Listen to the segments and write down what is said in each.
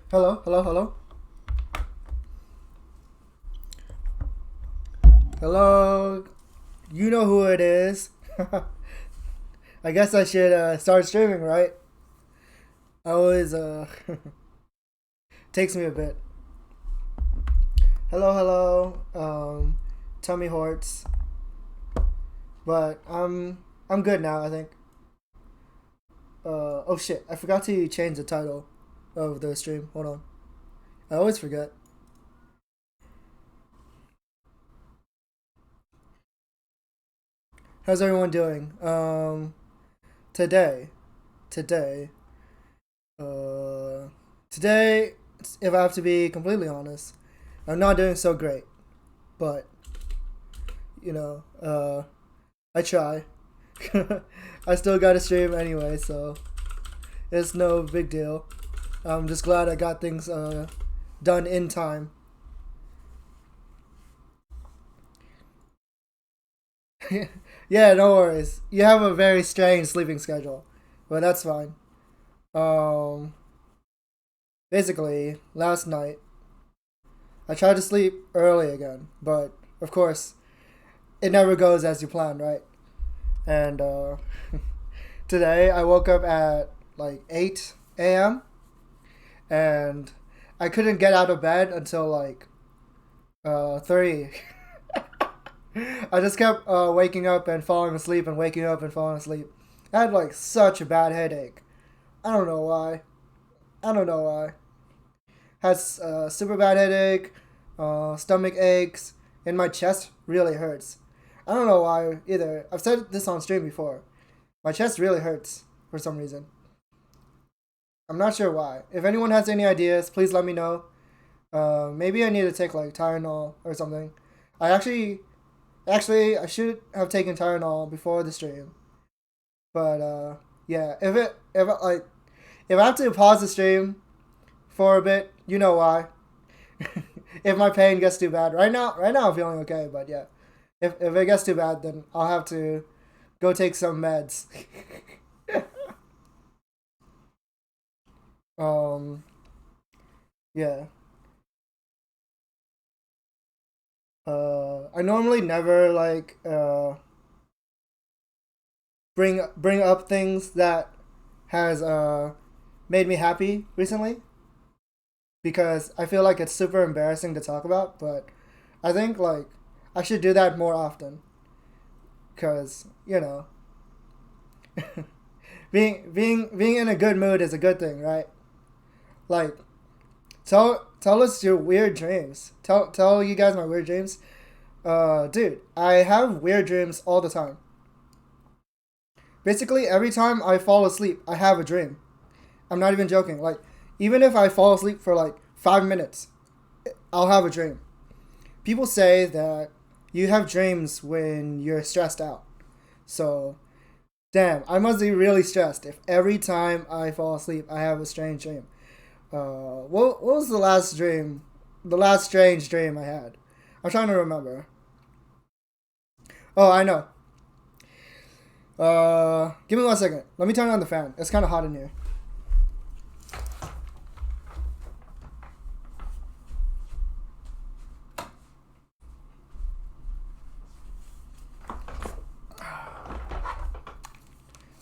Hello, hello, hello. Hello. You know who it is. I guess I should start streaming, right? I always takes me a bit. Hello, hello. Tummy Horts. But I'm good now, I think. Oh shit, I forgot to change the title of the stream. Hold on. I always forget. How's everyone doing? Today, today, uh, today, if I have to be completely honest, I'm not doing so great. But you know, I try. I still got to stream anyway, so it's no big deal. I'm just glad I got things done in time. Yeah, no worries. You have a very strange sleeping schedule, but that's fine. Um, Basically, last night I tried to sleep early again, but of course, it never goes as you plan, right? And today I woke up at like 8 a.m. and I couldn't get out of bed until like 3. I just kept waking up and falling asleep and waking up and falling asleep. I had like such a bad headache. I don't know why. I don't know why. Had super bad headache, stomach aches, and my chest really hurts. I don't know why either. I've said this on stream before. My chest really hurts for some reason. I'm not sure why. If anyone has any ideas, please let me know. Maybe I need to take like Tylenol or something. I actually I should have taken Tylenol before the stream. But yeah, if I have to pause the stream for a bit, you know why. If my pain gets too bad. Right now I'm feeling okay, but yeah. If it gets too bad, then I'll have to go take some meds. um yeah. I normally never like bring up things that has made me happy recently because I feel like it's super embarrassing to talk about, but I think like I should do that more often cuz being in a good mood is a good thing, right? Like tell us your weird dreams. Tell you guys my weird dreams. Dude, I have weird dreams all the time. Basically, every time I fall asleep, I have a dream. I'm not even joking. Like, even if I fall asleep for like 5 minutes, I'll have a dream. People say that you have dreams when you're stressed out. So, damn, I must be really stressed if every time I fall asleep, I have a strange dream. What was the last dream? The last strange dream I had? I'm trying to remember. Oh, I know. Give me 1 second. Let me turn on the fan. It's kind of hot in here.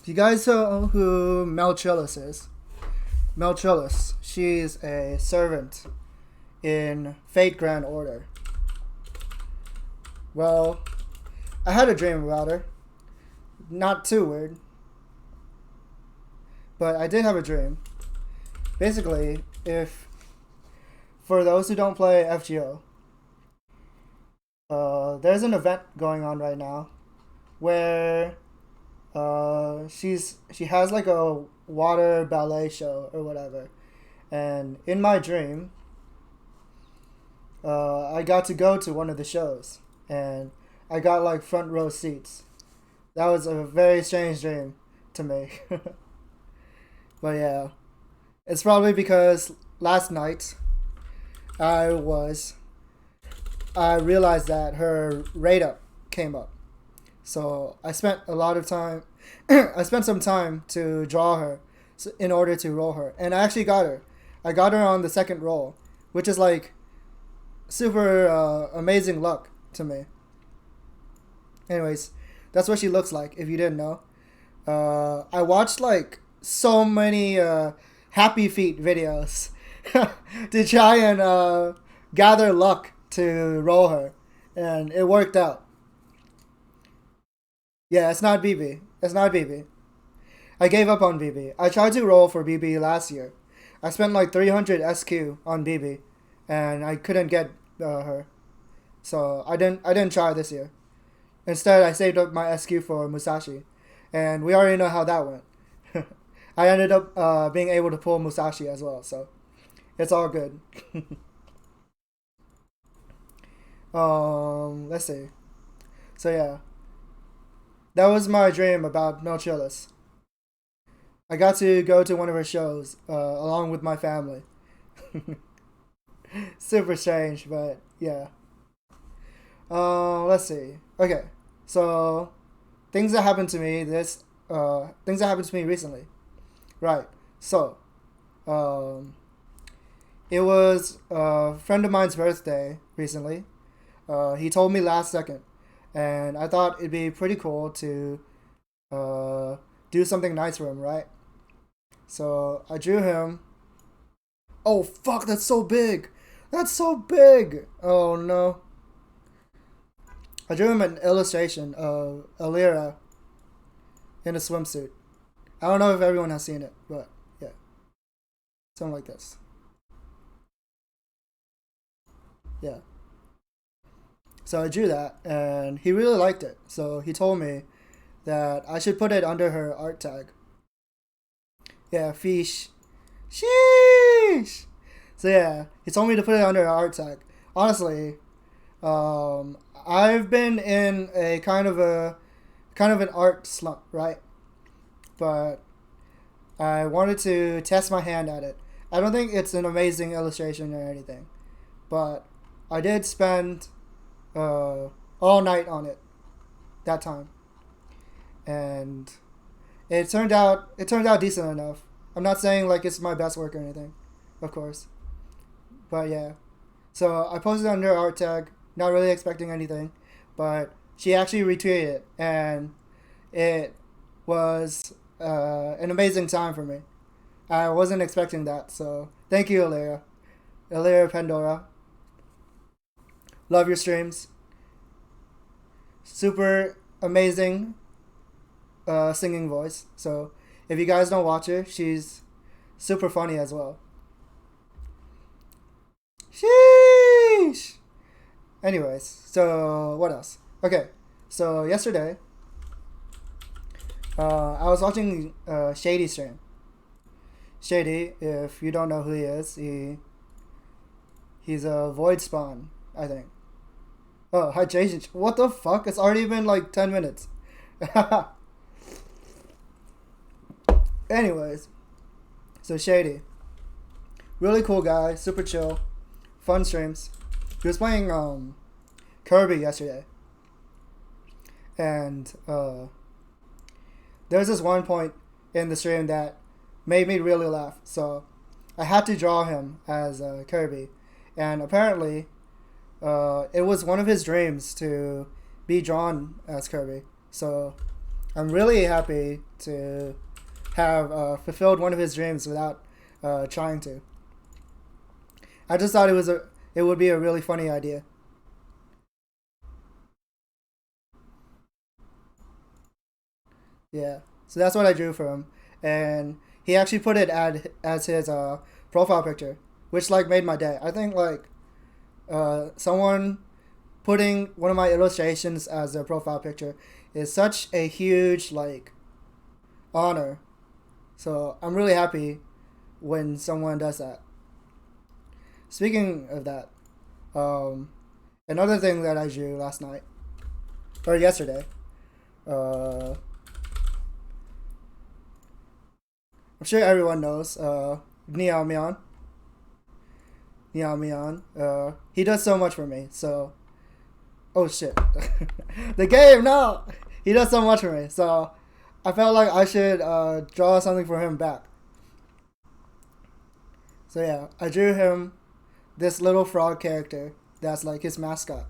Do you guys know who Melchillis is? Melchillis. She's a servant in Fate Grand Order. Well, I had a dream about her. Not too weird. But I did have a dream. Basically, if for those who don't play FGO, there's an event going on right now where she has like a water ballet show or whatever, and in my dream, I got to go to one of the shows, and I got like front row seats. That was a very strange dream to me. But yeah, it's probably because last night I was I realized that her rate up came up. So I spent a lot of time. I spent some time to draw her in order to roll her, and I actually got her. I got her on the second roll, which is like super amazing luck to me. Anyways, that's what she looks like, if you didn't know. I watched like so many happy feet videos to try and gather luck to roll her, and it worked out. Yeah, it's not BB. It's not BB. I gave up on BB. I tried to roll for BB last year. I spent like 300 SQ on BB, and I couldn't get her, so I didn't try this year. Instead, I saved up my SQ for Musashi, and we already know how that went. I ended up being able to pull Musashi as well, so it's all good. Let's see. So yeah, that was my dream about Melchillis. I got to go to one of her shows along with my family. Super strange, but yeah. Let's see. Okay, so things that happened to me recently. Right. So, it was a friend of mine's birthday recently. He told me last second, and I thought it'd be pretty cool to do something nice for him, right? So I drew him. Oh fuck! That's so big. That's so big. Oh no. I drew him an illustration of Alira in a swimsuit. I don't know if everyone has seen it, but yeah. Something like this. Yeah. So I drew that, and he really liked it. So he told me that I should put it under her art tag. Yeah, fish. Sheesh! So yeah, he told me to put it under her art tag. Honestly, I've been in a kind of an art slump, right? But I wanted to test my hand at it. I don't think it's an amazing illustration or anything, but I did spend all night on it that time, and it turned out decent enough. I'm not saying like it's my best work or anything, of course, but yeah. So I posted under her art tag, not really expecting anything, but she actually retweeted it, and it was an amazing time for me. I wasn't expecting that, so thank you, Alira. Alira Pandora. Love your streams. Super amazing singing voice. So if you guys don't watch her, she's super funny as well. Sheesh! Anyways, so what else? Okay, so yesterday, I was watching Shady stream. Shady, if you don't know who he is, he's a void spawn, I think. Oh, hi Jason. What the fuck? It's already been like 10 minutes. Anyways, so Shady, really cool guy, super chill, fun streams. He was playing Kirby yesterday, and there was this one point in the stream that made me really laugh. So I had to draw him as Kirby, and apparently it was one of his dreams to be drawn as Kirby. So I'm really happy to have fulfilled one of his dreams without trying to. I just thought it would be a really funny idea. Yeah, so that's what I drew for him, and he actually put it as his profile picture, which like made my day. I think like someone putting one of my illustrations as their profile picture is such a huge like honor. So I'm really happy when someone does that. Speaking of that, another thing that I drew last night or yesterday, I'm sure everyone knows Niao Mian. Niao Mian. He does so much for me. So, oh shit, the game. No, he does so much for me. So, I felt like I should draw something for him back. So yeah, I drew him this little frog character that's like his mascot.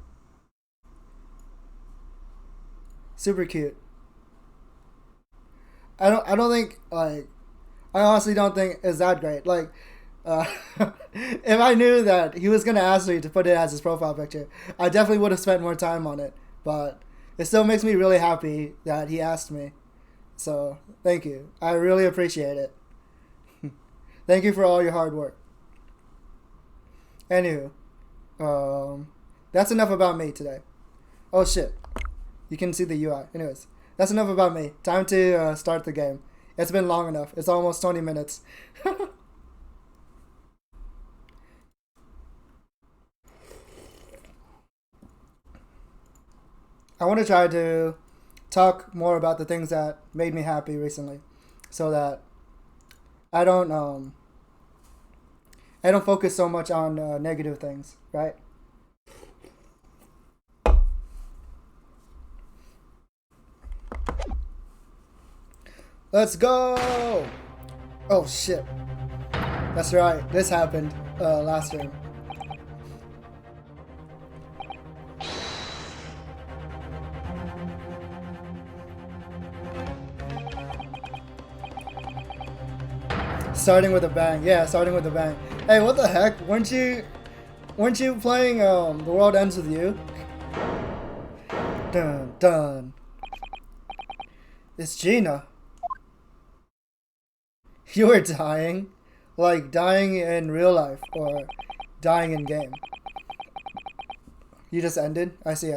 Super cute. I don't think like I honestly don't think it's that great. Like uh, if I knew that he was gonna ask me to put it as his profile picture, I definitely would have spent more time on it. But it still makes me really happy that he asked me. So thank you. I really appreciate it. Thank you for all your hard work. Anywho, that's enough about me today. Oh shit. You can see the UI. Anyways, that's enough about me. Time to start the game. It's been long enough. It's almost 20 minutes. I want to try to talk more about the things that made me happy recently, so that I don't focus so much on negative things, right? Let's go! Oh shit. That's right. This happened last turn. Starting with a bang. Yeah, starting with a bang. Hey, what the heck? Weren't you playing The World Ends With You? Dun dun. It's Gina. You were dying? Like dying in real life or dying in game? You just ended? I see.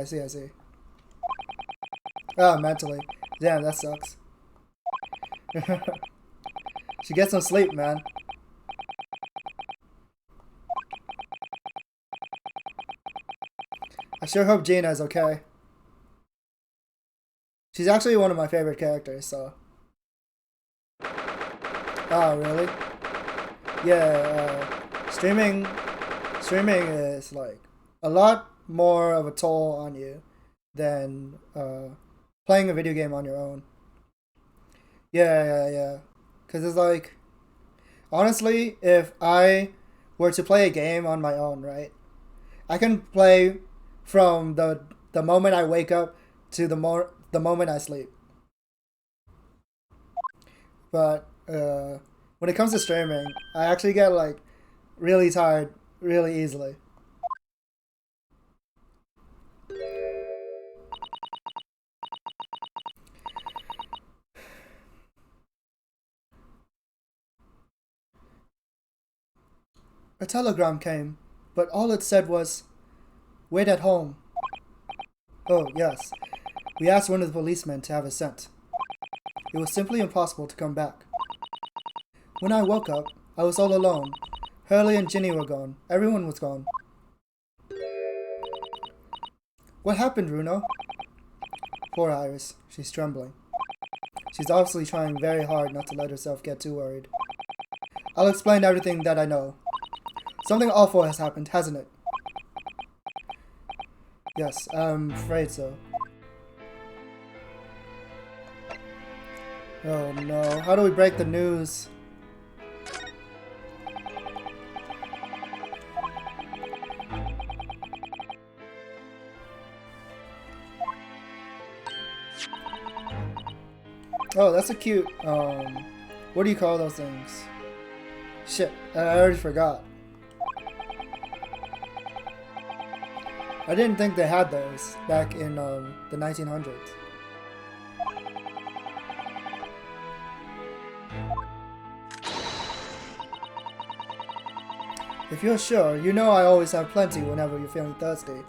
Ah, mentally. Damn, that sucks. Should get some sleep, man. I sure hope Gina is okay. She's actually one of my favorite characters, so. Oh, really? Yeah, streaming is like a lot more of a toll on you than playing a video game on your own. Yeah. Because it's like, honestly, if I were to play a game on my own, right? I can play from the moment I wake up to the moment I sleep. But when it comes to streaming, I actually get like really tired really easily. A telegram came, but all it said was, "Wait at home." Oh, yes. We asked one of the policemen to have us sent. It was simply impossible to come back. When I woke up, I was all alone. Hurley and Ginny were gone. Everyone was gone. What happened, Runo? Poor Iris. She's trembling. She's obviously trying very hard not to let herself get too worried. I'll explain everything that I know. Something awful has happened, hasn't it? Yes, I'm afraid so. Oh no, how do we break the news? Oh, that's a cute, what do you call those things? Shit, I already forgot. I didn't think they had those back in the 1900s. If you're sure, you know I always have plenty whenever you're feeling thirsty.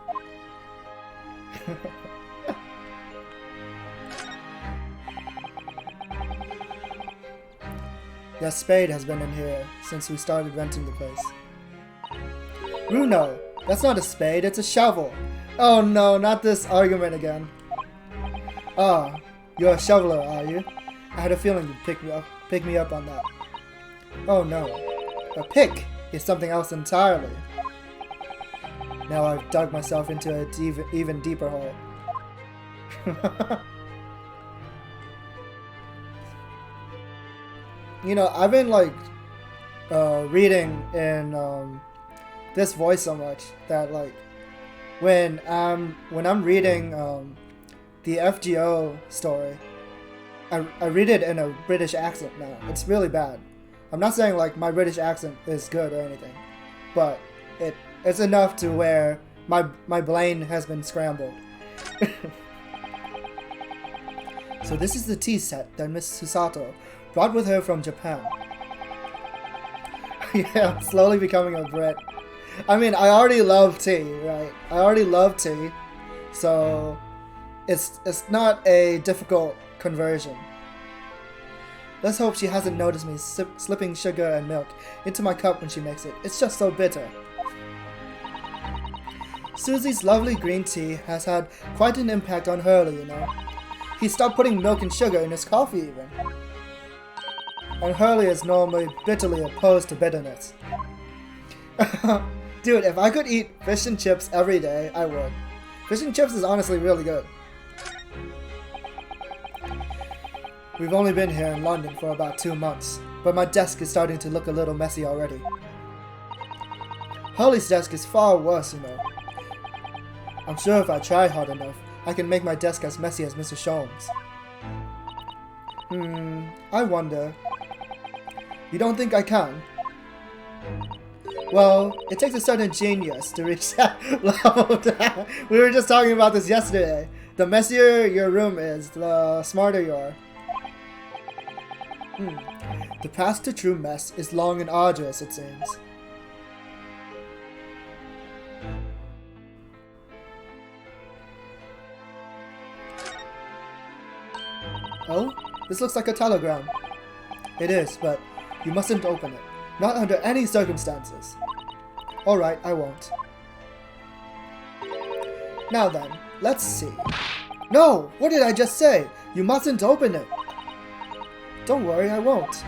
Yes, Spade has been in here since we started renting the place. Runo! That's not a spade, it's a shovel! Oh no, not this argument again. Ah, you're a shoveler, are you? I had a feeling you'd pick me up on that. Oh no. A pick is something else entirely. Now I've dug myself into an even deeper hole. You know, I've been like reading in this voice so much that like when I'm reading the FGO story, I read it in a British accent now. It's really bad. I'm not saying like my British accent is good or anything, but it's enough to where my brain has been scrambled. So this is the tea set that Miss Susato brought with her from Japan. Yeah, I'm slowly becoming a Brit. I mean, I already love tea, right? I already love tea, so it's not a difficult conversion. Let's hope she hasn't noticed me slipping sugar and milk into my cup when she makes it. It's just so bitter. Susie's lovely green tea has had quite an impact on Hurley, you know. He stopped putting milk and sugar in his coffee even. And Hurley is normally bitterly opposed to bitterness. Dude, if I could eat fish and chips every day, I would. Fish and chips is honestly really good. We've only been here in London for about 2 months, but my desk is starting to look a little messy already. Hurley's desk is far worse, you know. I'm sure if I try hard enough, I can make my desk as messy as Mr. Sholmes. I wonder. You don't think I can? Well, it takes a certain genius to reach that level. We were just talking about this yesterday. The messier your room is, the smarter you are. The path to true mess is long and arduous, it seems. Oh? This looks like a telegram. It is, but you mustn't open it. Not under any circumstances. Alright, I won't. Now then, let's see. No! What did I just say? You mustn't open it! Don't worry, I won't.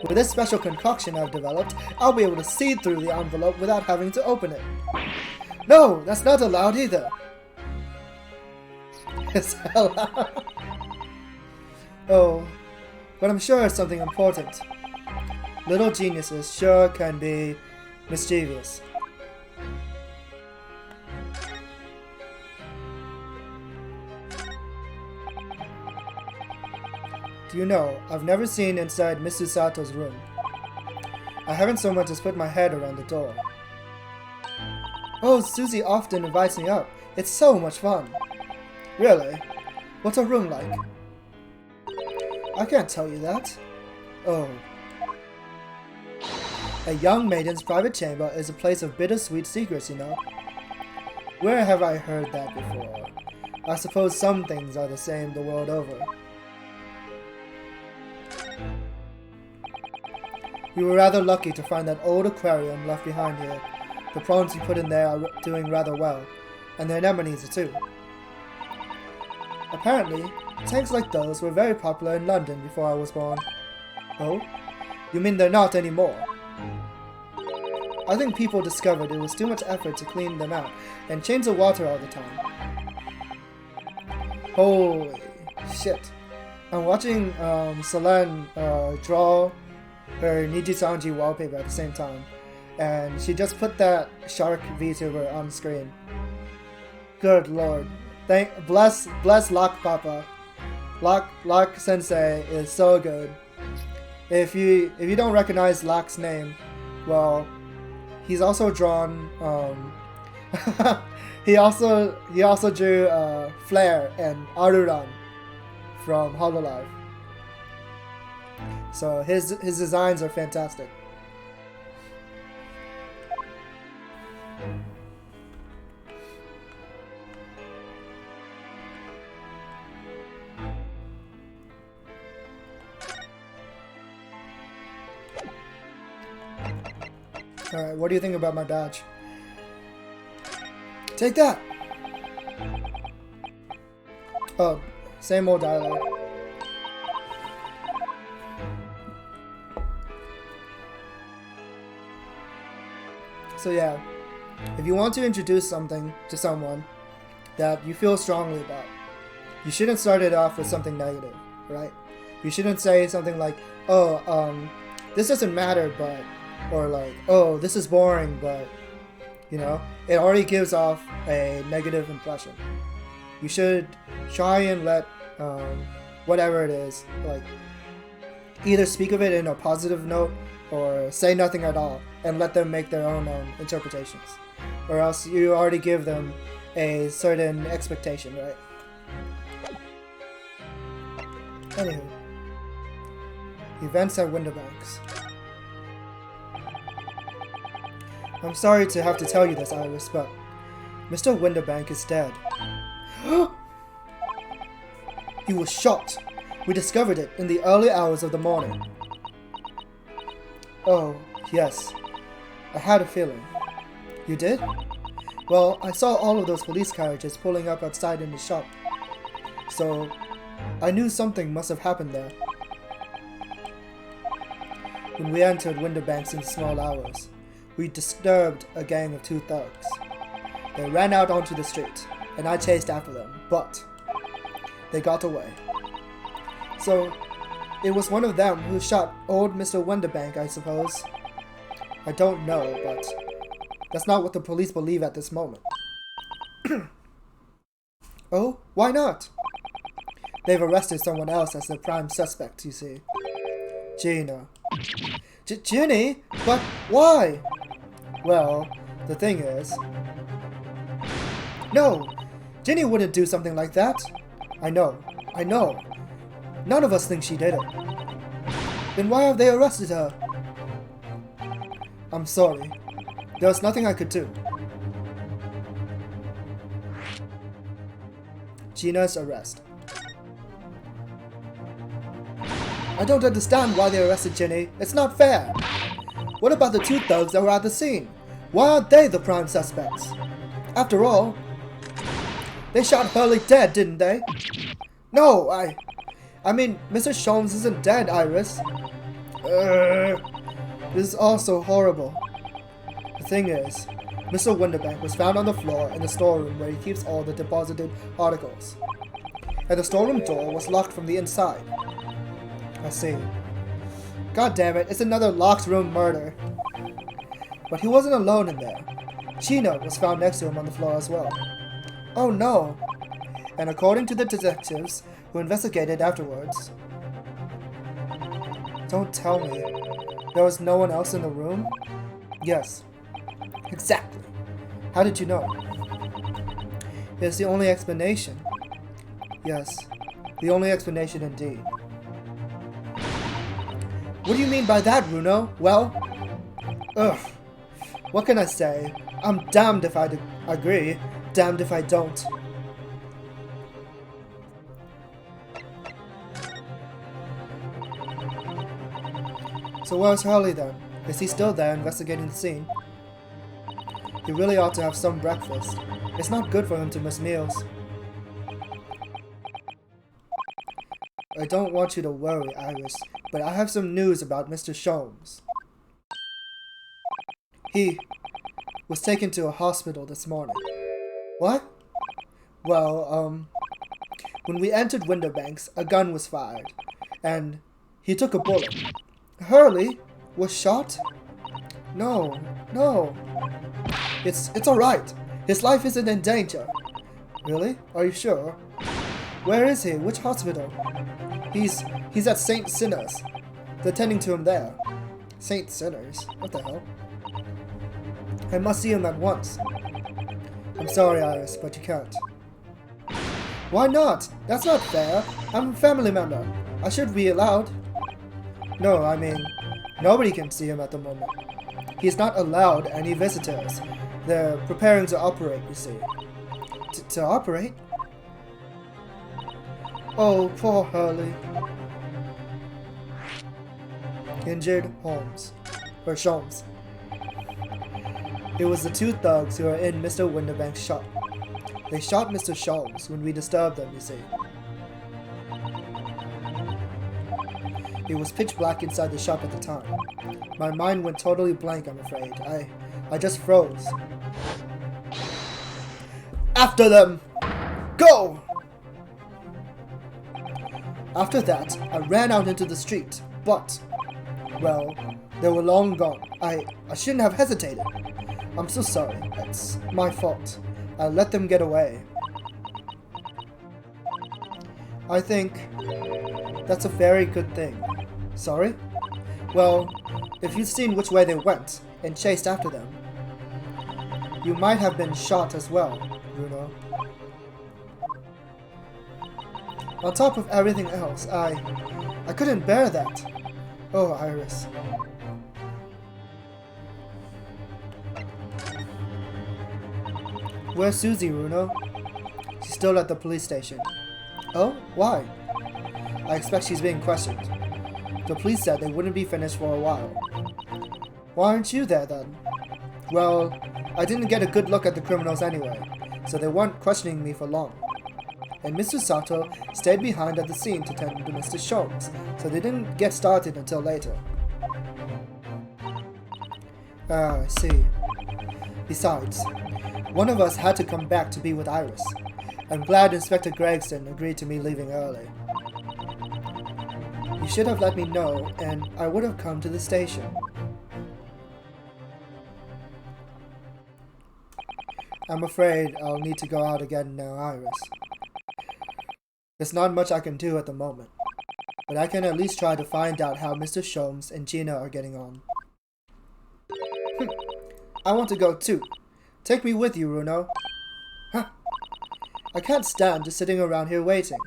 With this special concoction I've developed, I'll be able to see through the envelope without having to open it. No! That's not allowed either! It's allowed. Oh, but I'm sure it's something important. Little geniuses sure can be mischievous. Do you know, I've never seen inside Miss Susato's room. I haven't so much as put my head around the door. Oh, Susie often invites me up. It's so much fun. Really? What's her room like? I can't tell you that. Oh. A young maiden's private chamber is a place of bittersweet secrets, you know. Where have I heard that before? I suppose some things are the same the world over. We were rather lucky to find that old aquarium left behind here. The prawns you put in there are doing rather well, and the anemones too. Apparently, tanks like those were very popular in London before I was born. Oh? You mean they're not anymore? I think people discovered it was too much effort to clean them out and change the water all the time. Holy shit. I'm watching Selene draw her Nijisanji wallpaper at the same time, and she just put that shark VTuber on screen. Good lord. Bless Lock Papa. Lock Sensei is so good. If you don't recognize Lock's name, well, he's also drawn he also drew Flare and Aruran from Hololive. So his designs are fantastic. Alright, what do you think about my badge? Take that! Oh, same old dialogue. So yeah, if you want to introduce something to someone that you feel strongly about, you shouldn't start it off with something negative, right? You shouldn't say something like, oh, this doesn't matter, but, or like, oh, this is boring, but, you know, it already gives off a negative impression. You should try and let, whatever it is, like, either speak of it in a positive note or say nothing at all and let them make their own interpretations. Or else you already give them a certain expectation, right? Anywho. Events at Winterbanks. I'm sorry to have to tell you this, Iris, but Mr. Winterbank is dead. He was shot. We discovered it in the early hours of the morning. Oh, yes. I had a feeling. You did? Well, I saw all of those police carriages pulling up outside in the shop. So, I knew something must have happened there. When we entered Winterbanks in the small hours, we disturbed a gang of 2 thugs. They ran out onto the street, and I chased after them, but they got away. So, it was one of them who shot old Mr. Winterbank, I suppose. I don't know, but that's not what the police believe at this moment. Oh, why not? They've arrested someone else as the prime suspect, you see. Gina. Ginny? But why? Well, the thing is... No! Ginny wouldn't do something like that. I know. None of us think she did it. Then why have they arrested her? I'm sorry. There was nothing I could do. Gina's arrest. I don't understand why they arrested Ginny. It's not fair. What about the 2 thugs that were at the scene? Why aren't they the prime suspects? After all, they shot Hurley dead, didn't they? No, I mean, Mr. Sholmes isn't dead, Iris. This is all so horrible. The thing is, Mr. Winterbank was found on the floor in the storeroom where he keeps all the deposited articles. And the storeroom door was locked from the inside. I see. God damn it, it's another locked room murder. But he wasn't alone in there. Gina was found next to him on the floor as well. Oh no! And according to the detectives who investigated afterwards... Don't tell me. There was no one else in the room? Yes. Exactly. How did you know? It's the only explanation. Yes. The only explanation indeed. What do you mean by that, Runo? Well... Ugh. What can I say? I'm damned if I agree, damned if I don't. So where's Hurley then? Is he still there investigating the scene? He really ought to have some breakfast. It's not good for him to miss meals. I don't want you to worry, Iris, but I have some news about Mr. Sholmes. He was taken to a hospital this morning. What? Well, when we entered Winterbanks, a gun was fired, and he took a bullet. Hurley was shot? No. It's alright. His life isn't in danger. Really? Are you sure? Where is he? Which hospital? He's at St. Sinners. They're tending to him there. St. Sinners? What the hell? I must see him at once. I'm sorry, Iris, but you can't. Why not? That's not fair. I'm a family member. I should be allowed. No, I mean, nobody can see him at the moment. He's not allowed any visitors. They're preparing to operate, you see. To operate? Oh, poor Hurley. Injured Holmes. Or Sholmes. It was the 2 thugs who were in Mr. Winterbank's shop. They shot Mr. Sholmes when we disturbed them, you see. It was pitch black inside the shop at the time. My mind went totally blank, I'm afraid. I just froze. After them! Go! After that, I ran out into the street, but Well, they were long gone. I shouldn't have hesitated. I'm so sorry. It's my fault. I let them get away. I think that's a very good thing. Sorry? Well, if you'd seen which way they went and chased after them, you might have been shot as well, Bruno. On top of everything else, I couldn't bear that. Oh, Iris. Where's Susie, Bruno? She's still at the police station. Oh? Why? I expect she's being questioned. The police said they wouldn't be finished for a while. Why aren't you there then? Well, I didn't get a good look at the criminals anyway, so they weren't questioning me for long. And Mr. Sato stayed behind at the scene to tend to Mr. Sholmes, so they didn't get started until later. Ah, I see. Besides, one of us had to come back to be with Iris. I'm glad Inspector Gregson agreed to me leaving early. You should have let me know, and I would have come to the station. I'm afraid I'll need to go out again now, Iris. There's not much I can do at the moment, but I can at least try to find out how Mr. Sholmes and Gina are getting on. I want to go too. Take me with you, Bruno. Huh. I can't stand just sitting around here waiting.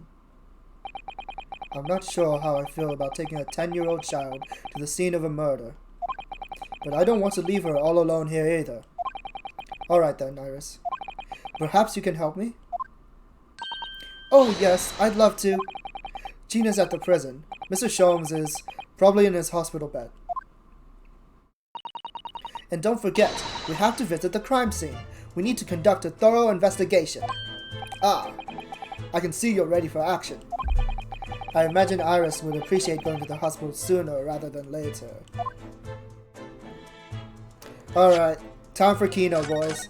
I'm not sure how I feel about taking a 10-year-old child to the scene of a murder, but I don't want to leave her all alone here either. Alright then, Iris. Perhaps you can help me? Oh yes, I'd love to. Gina's at the prison. Mr. Sholmes is probably in his hospital bed. And don't forget, we have to visit the crime scene. We need to conduct a thorough investigation. Ah, I can see you're ready for action. I imagine Iris would appreciate going to the hospital sooner rather than later. Alright, time for Kino, boys.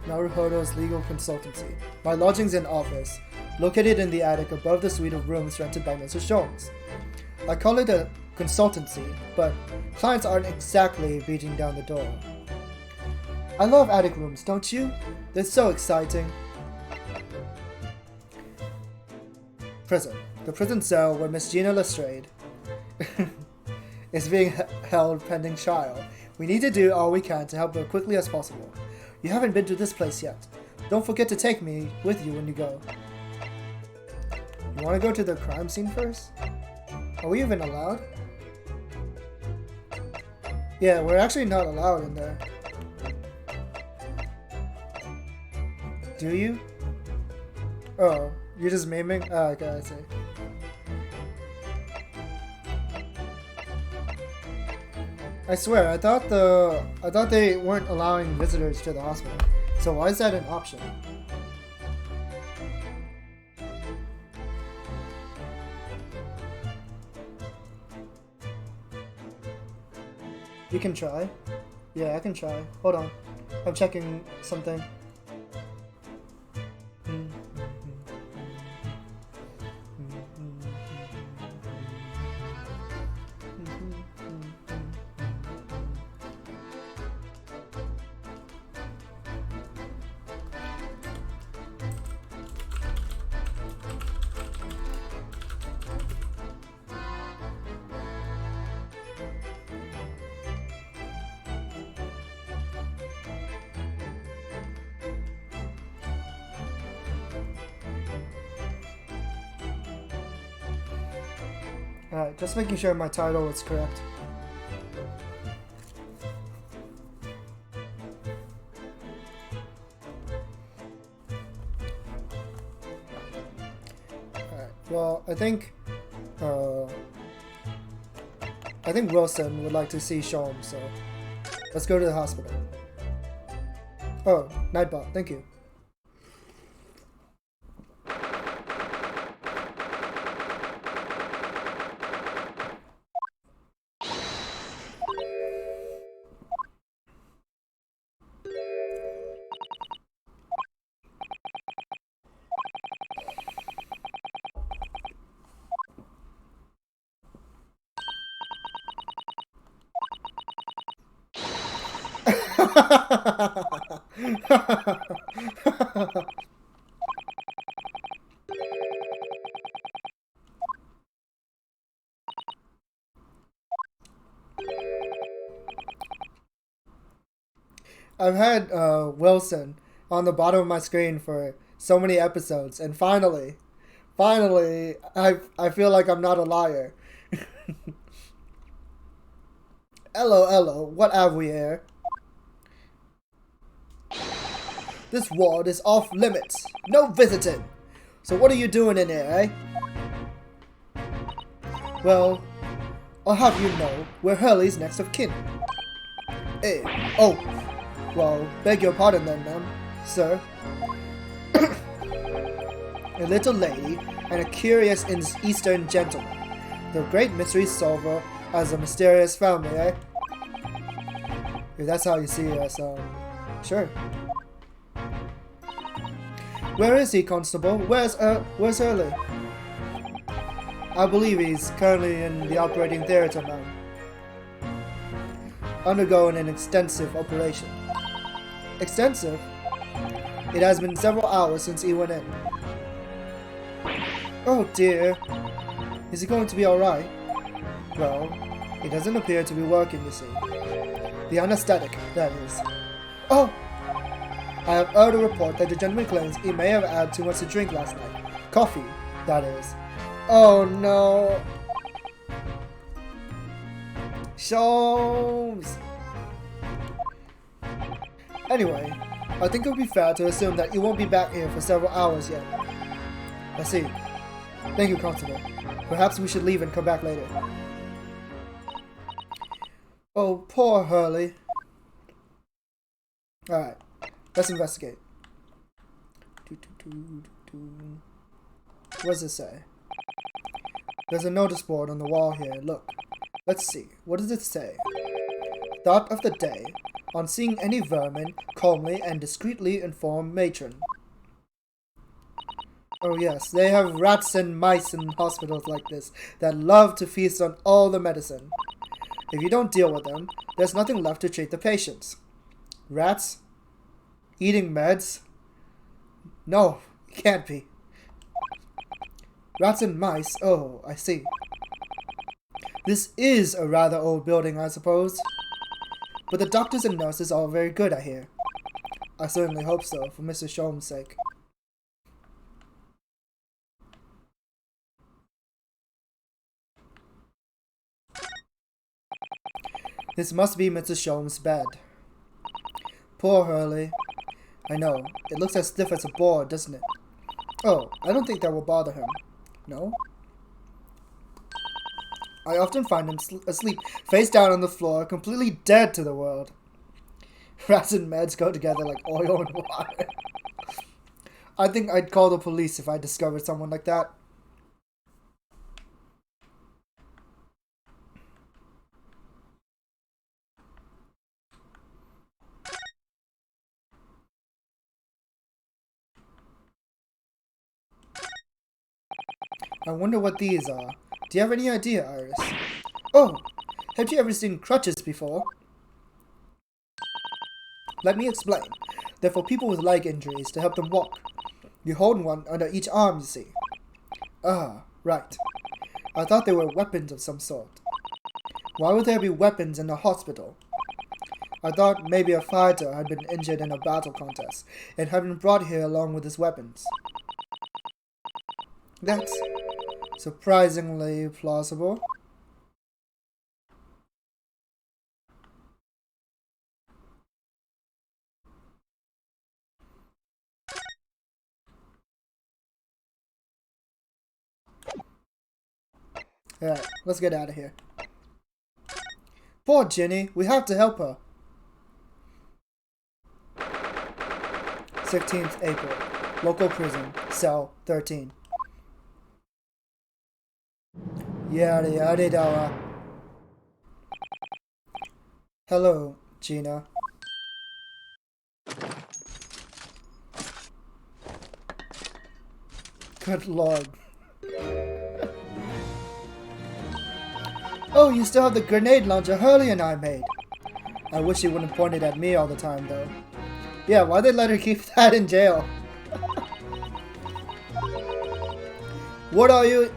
Naruhodo's legal consultancy. My lodgings and office, located in the attic above the suite of rooms rented by Mr. Sholmes. I call it a consultancy, but clients aren't exactly beating down the door. I love attic rooms, don't you? They're so exciting. Prison. The prison cell where Miss Gina Lestrade is being held pending trial. We need to do all we can to help her quickly as possible. You haven't been to this place yet. Don't forget to take me with you when you go. You want to go to the crime scene first? Are we even allowed? Yeah, we're actually not allowed in there. Do you? Oh, you're just miming? Oh, okay, I see. I swear, I thought they weren't allowing visitors to the hospital. So why is that an option? You can try. Yeah, I can try. Hold on. I'm checking something. Alright, just making sure my title is correct. Alright, well, I think Wilson would like to see Sholmes, so let's go to the hospital. Oh, Nightbot, thank you. I've had Wilson on the bottom of my screen for so many episodes, and finally, I feel like I'm not a liar. Hello, what have we here? This ward is off limits. No visiting. So what are you doing in here, eh? Well, I'll have you know we're Hurley's next of kin. Eh, oh, well, beg your pardon then, ma'am, sir. A little lady and a curious Eastern gentleman. The great mystery solver as a mysterious family, eh? If that's how you see us, sure. Where is he, Constable? Where's Hurley? I believe he's currently in the operating theater, ma'am. Undergoing an extensive operation. Extensive? It has been several hours since he went in. Oh dear. Is he going to be alright? Well, it doesn't appear to be working, you see. The anesthetic, that is. Oh! I have heard a report that the gentleman claims he may have had too much to drink last night. Coffee, that is. Oh no! Sholmes! Anyway, I think it would be fair to assume that you won't be back here for several hours yet. I see. Thank you, Constable. Perhaps we should leave and come back later. Oh, poor Hurley. Alright, let's investigate. What does it say? There's a notice board on the wall here. Look. Let's see. What does it say? Thought of the day. On seeing any vermin, calmly and discreetly inform matron. Oh yes, they have rats and mice in hospitals like this that love to feast on all the medicine. If you don't deal with them, there's nothing left to treat the patients. Rats? Eating meds? No, it can't be. Rats and mice? Oh, I see. This is a rather old building, I suppose. But the doctors and nurses are very good, I hear. I certainly hope so, for Mr. Sholmes' sake. This must be Mr. Sholmes' bed. Poor Hurley. I know. It looks as stiff as a board, doesn't it? Oh, I don't think that will bother him. No? I often find him asleep, face down on the floor, completely dead to the world. Rats and meds go together like oil and water. I think I'd call the police if I discovered someone like that. I wonder what these are. Do you have any idea, Iris? Oh! Have you ever seen crutches before? Let me explain. They're for people with leg injuries to help them walk. You hold one under each arm, you see. Ah, right. I thought they were weapons of some sort. Why would there be weapons in a hospital? I thought maybe a fighter had been injured in a battle contest and had been brought here along with his weapons. That's surprisingly plausible. Alright, let's get out of here. Poor Ginny, we have to help her. 16th April, local prison, cell 13. Yada yada dawa. Hello, Gina. Good lord. Oh, you still have the grenade launcher Hurley and I made. I wish he wouldn't point it at me all the time, though. Yeah, why'd they let her keep that in jail? What are you...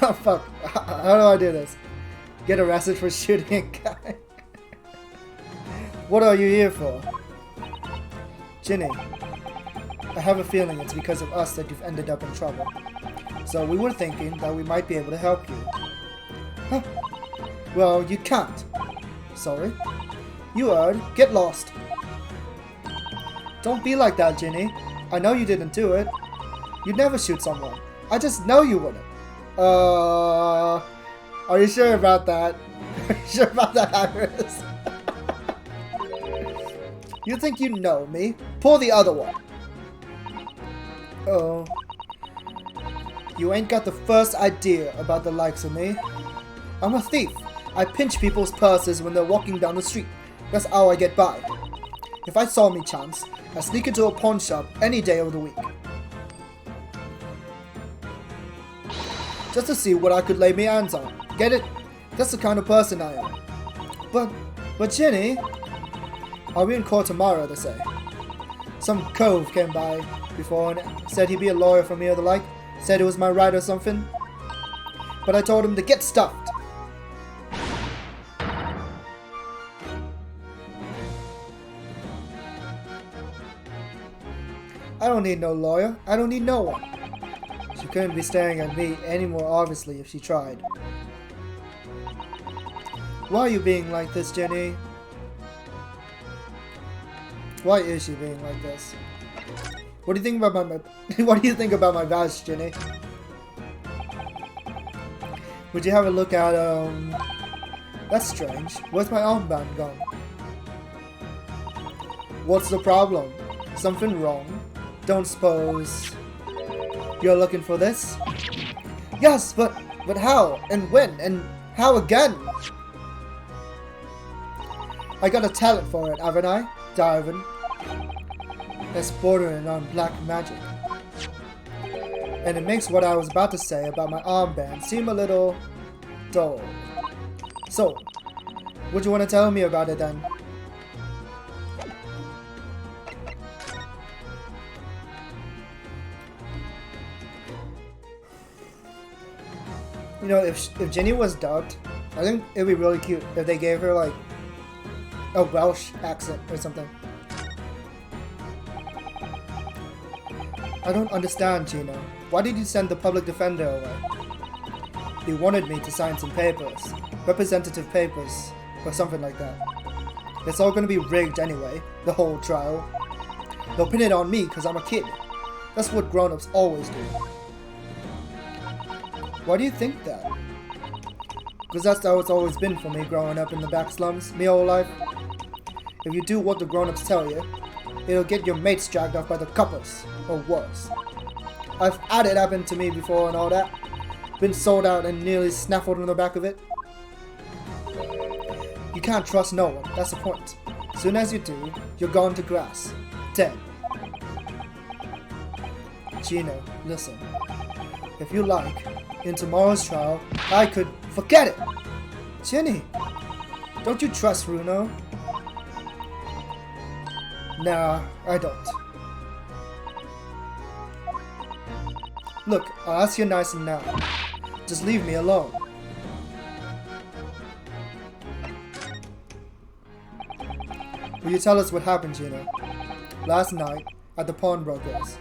Oh, fuck. How do I do this? Get arrested for shooting a guy. What are you here for? Ginny, I have a feeling it's because of us that you've ended up in trouble. So we were thinking that we might be able to help you. Huh? Well, you can't. Sorry. You heard. Get lost. Don't be like that, Ginny. I know you didn't do it. You'd never shoot someone. I just know you wouldn't. Are you sure about that? Are you sure about that, Iris? You think you know me? Pull the other one. Oh. You ain't got the first idea about the likes of me. I'm a thief. I pinch people's purses when they're walking down the street. That's how I get by. If I saw me chance, I'd sneak into a pawn shop any day of the week. Just to see what I could lay me hands on. Get it? That's the kind of person I am. But Ginny... I'll be in court tomorrow, they say. Some cove came by before and said he'd be a lawyer for me or the like. Said it was my right or something. But I told him to get stuffed. I don't need no lawyer. I don't need no one. She couldn't be staring at me any more obviously if she tried. Why are you being like this, Jenny? Why is she being like this? What do you think about my what do you think about my badge, Jenny? Would you have a look at That's strange. Where's my armband gone? What's the problem? Something wrong? Don't suppose you're looking for this? Yes, but how? And when? And how again? I got a talent for it, haven't I, Darlin? That's bordering on black magic. And it makes what I was about to say about my armband seem a little dull. So, would you want to tell me about it then? You know, if Jenny was dubbed, I think it'd be really cute if they gave her like a Welsh accent or something. I don't understand, Gino. Why did you send the public defender away? He wanted me to sign some papers. Representative papers, or something like that. It's all gonna be rigged anyway, the whole trial. They'll pin it on me because I'm a kid. That's what grown-ups always do. Why do you think that? Because that's how it's always been for me growing up in the back slums, me whole life. If you do what the grown-ups tell you, it'll get your mates dragged off by the coppers, or worse. I've had it happen to me before and all that. Been sold out and nearly snaffled in the back of it. You can't trust no one, that's the point. Soon as you do, you're gone to grass. Dead. Gino, listen. If you like, in tomorrow's trial, I could... Forget it! Jenny! Don't you trust Runo? Nah, I don't. Look, I'll ask you nice and now. Just leave me alone. Will you tell us what happened, Gino? Last night, at the pawnbroker's.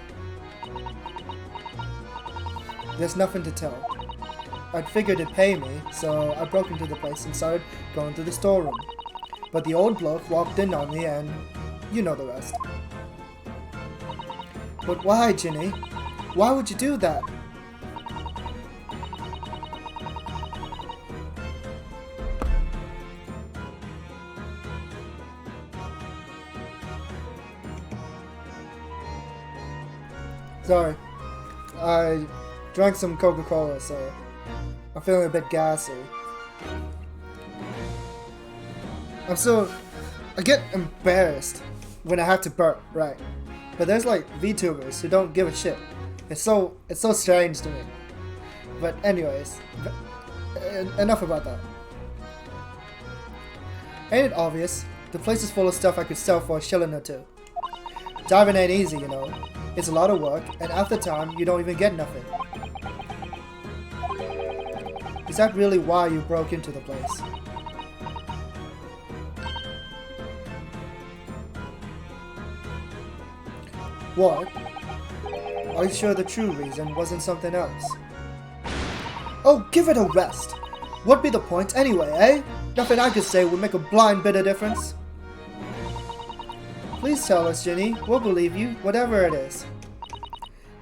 There's nothing to tell. I'd figured it'd pay me, so I broke into the place and started going through the storeroom. But the old bloke walked in on me and... you know the rest. But why, Ginny? Why would you do that? Sorry. I drank some Coca-Cola, so I'm feeling a bit gassy. I get embarrassed when I have to burp, right? But there's like VTubers who don't give a shit. It's so strange to me. But anyways, enough about that. Ain't it obvious? The place is full of stuff I could sell for a shilling or two. Diving ain't easy, you know. It's a lot of work, and after time, you don't even get nothing. Is that really why you broke into the place? What? Are you sure the true reason wasn't something else? Oh, give it a rest! What'd be the point anyway, eh? Nothing I could say would make a blind bit of difference. Please tell us, Ginny. We'll believe you, whatever it is.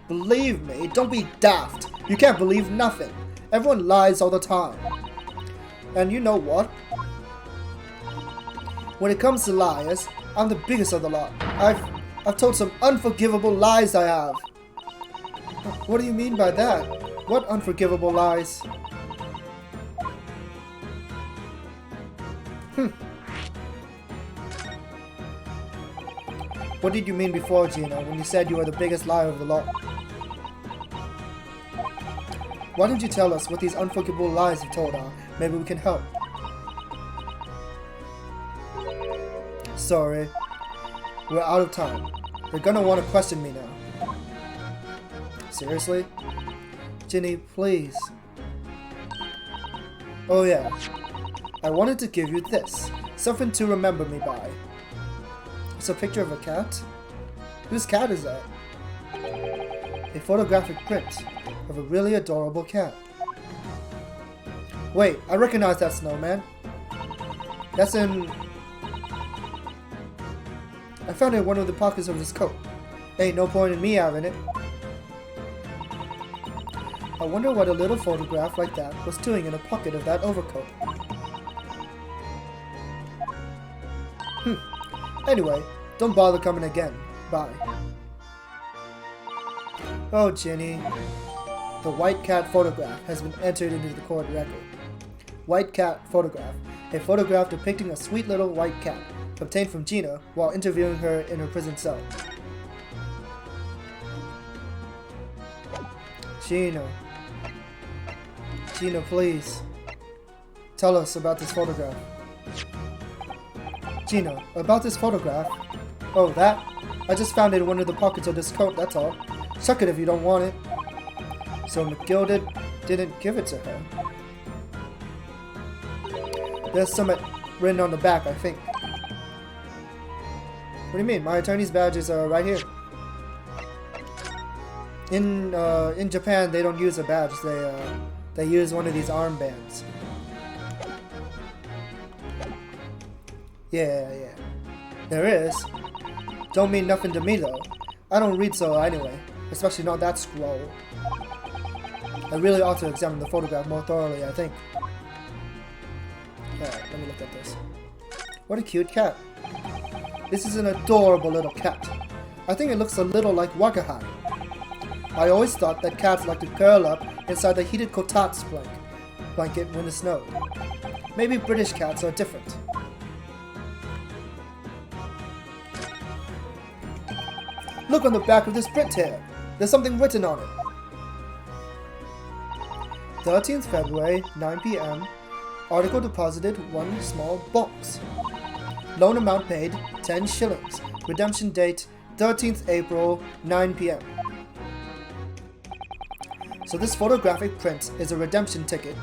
Believe me? Don't be daft. You can't believe nothing. Everyone lies all the time. And you know what? When it comes to liars, I'm the biggest of the lot. I've told some unforgivable lies, I have. What do you mean by that? What unforgivable lies? What did you mean before, Gina, when you said you were the biggest liar of the lot? Why don't you tell us what these unforgivable lies you told are? Maybe we can help. Sorry. We're out of time. You're gonna want to question me now. Seriously? Ginny, please. Oh yeah. I wanted to give you this. Something to remember me by. It's a picture of a cat? Whose cat is that? A photographic print of a really adorable cat. Wait, I recognize that snowman. That's in... I found it in one of the pockets of his coat. Ain't no point in me having it. I wonder what a little photograph like that was doing in a pocket of that overcoat. Anyway, don't bother coming again. Bye. Oh, Ginny. The white cat photograph has been entered into the court record. White cat photograph. A photograph depicting a sweet little white cat, obtained from Gina while interviewing her in her prison cell. Gina. Gina, please. Tell us about this photograph. Gina, about this photograph? Oh, that? I just found it in one of the pockets of this coat, that's all. Suck it if you don't want it. So McGilded didn't give it to her. There's something written on the back, I think. What do you mean? My attorney's badges are right here. In Japan, they don't use a badge. They use one of these armbands. Yeah. There is. Don't mean nothing to me though. I don't read so anyway, especially not that scroll. I really ought to examine the photograph more thoroughly, I think. Alright, let me look at this. What a cute cat. This is an adorable little cat. I think it looks a little like Wakahan. I always thought that cats like to curl up inside the heated kotatsu blanket when it snowed. Maybe British cats are different. Look on the back of this print here. There's something written on it. 13th February, 9 p.m. Article deposited 1 small box. Loan amount paid 10 shillings. Redemption date 13th April, 9 p.m. So this photographic print is a redemption ticket.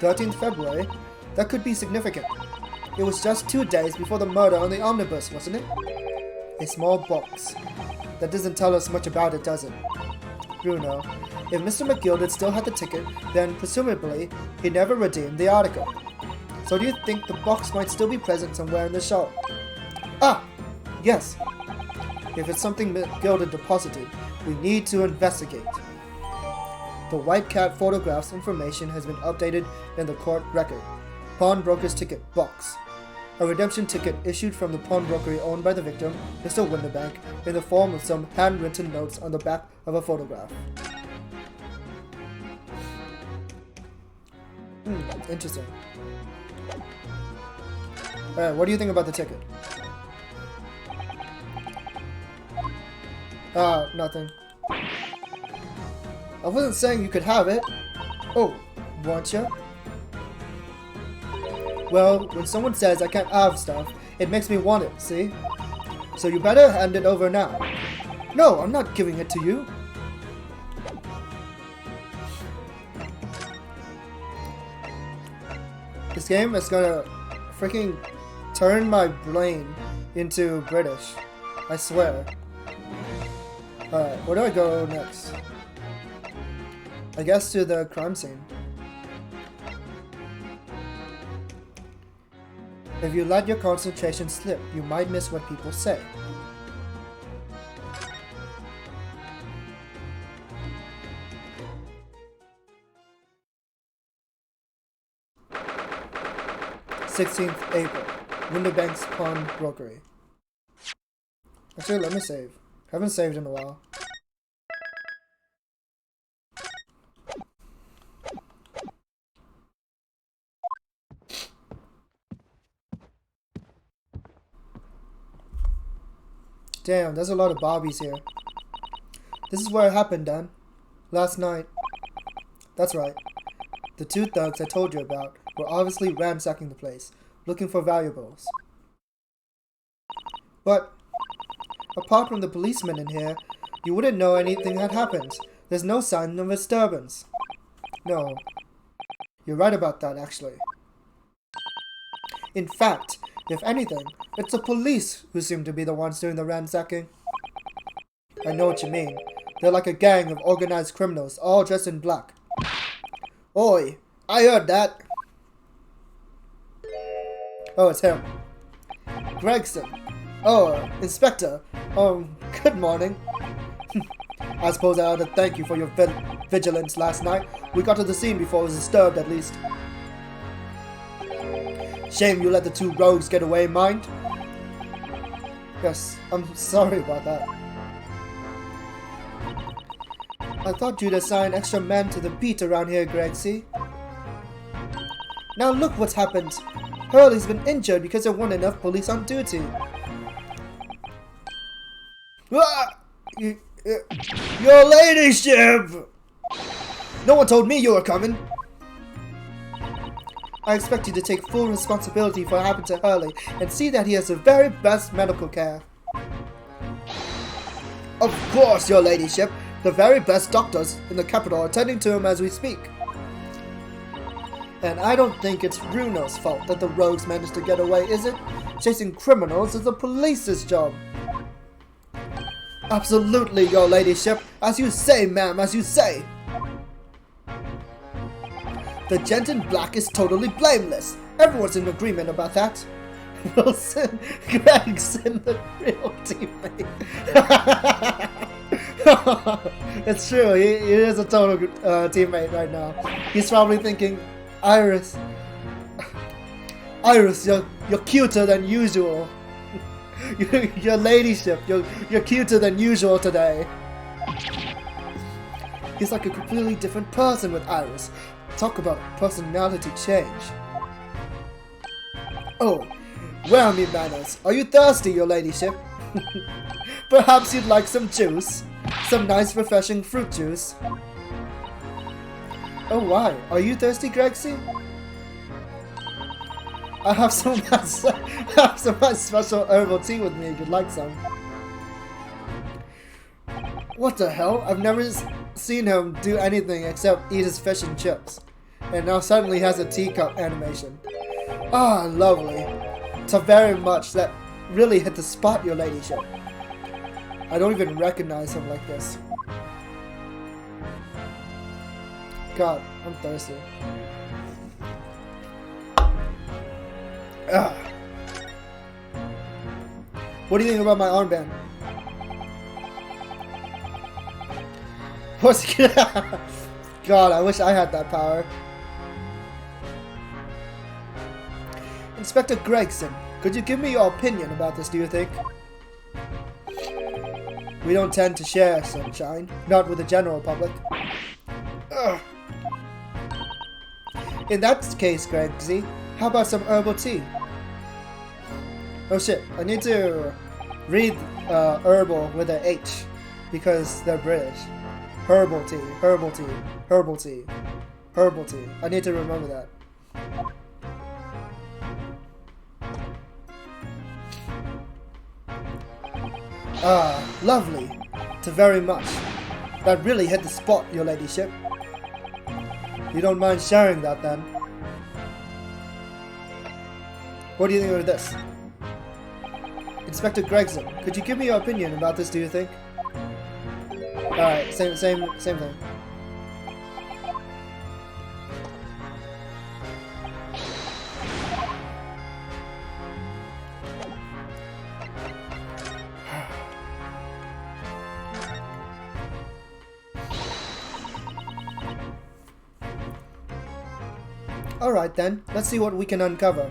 13th February? That could be significant. It was just 2 days before the murder on the omnibus, wasn't it? A small box. That doesn't tell us much about it, does it? Bruno, if Mr. McGilded still had the ticket, then presumably he never redeemed the article. So do you think the box might still be present somewhere in the shop? Ah! Yes. If it's something McGilded deposited, we need to investigate. The white cat photograph's information has been updated in the court record. Pawnbroker's ticket box. A redemption ticket issued from the pawnbrokery owned by the victim, Mr. Winterbank, in the form of some handwritten notes on the back of a photograph. Interesting. Alright, what do you think about the ticket? Nothing. I wasn't saying you could have it. Oh, weren't you? Well, when someone says I can't have stuff, It makes me want it, see? So you better hand it over now. No, I'm not giving it to you. This game is gonna freaking turn my brain into British. I swear. Alright, where do I go next? I guess to the crime scene. If you let your concentration slip, you might miss what people say. "16th April, Winterbank's Pawnbrokery." Actually, let me save. Haven't saved in a while. Damn, there's a lot of Bobbies here. This is where it happened, Dan. Last night. That's right. The two thugs I told you about were obviously ransacking the place, looking for valuables. But, apart from the policemen in here, you wouldn't know anything had happened. There's no sign of disturbance. No. You're right about that, actually. In fact, if anything, it's the police who seem to be the ones doing the ransacking. I know what you mean. They're like a gang of organized criminals, all dressed in black. Oi, I heard that. Oh, it's him. Gregson. Oh, Inspector. Good morning. I suppose I ought to thank you for your vigilance last night. We got to the scene before it was disturbed, at least. Shame you let the two rogues get away, mind? Yes, I'm sorry about that. I thought you'd assign extra men to the beat around here, Greg, see? Now look what's happened. Hurley's been injured because there weren't enough police on duty. Ah! Your ladyship! No one told me you were coming. I expect you to take full responsibility for what happened to Hurley and see that he has the very best medical care. Of course, your ladyship. The very best doctors in the capital are attending to him as we speak. And I don't think it's Bruno's fault that the rogues managed to get away, is it? Chasing criminals is the police's job. Absolutely, your ladyship. As you say, ma'am, as you say. The gent in black is totally blameless. Everyone's in agreement about that. Wilson, Gregson, the real teammate. It's true, he is a total teammate right now. He's probably thinking, Iris, you're cuter than usual. Your ladyship, you're cuter than usual today. He's like a completely different person with Iris. Talk about personality change. Oh, where are me manners? Are you thirsty, your ladyship? Perhaps you'd like some juice? Some nice refreshing fruit juice? Oh, why? Are you thirsty, Gregsy? I have some nice special herbal tea with me if you'd like some. What the hell? I've never seen him do anything except eat his fish and chips. And now suddenly has a teacup animation. Ah, lovely. So very much that really hit the spot, your ladyship. I don't even recognize him like this. God, I'm thirsty. Ah. What do you think about my armband? What's God, I wish I had that power. Inspector Gregson, could you give me your opinion about this, do you think? We don't tend to share, Sunshine. Not with the general public. Ugh. In that case, Gregsy, how about some herbal tea? Oh shit, I need to read herbal with an H because they're British. Herbal tea, herbal tea, herbal tea, herbal tea. I need to remember that. Ah, lovely. To very much. That really hit the spot, your ladyship. You don't mind sharing that, then? What do you think of this? Inspector Gregson, could you give me your opinion about this, do you think? Alright, same thing. Alright then, let's see what we can uncover.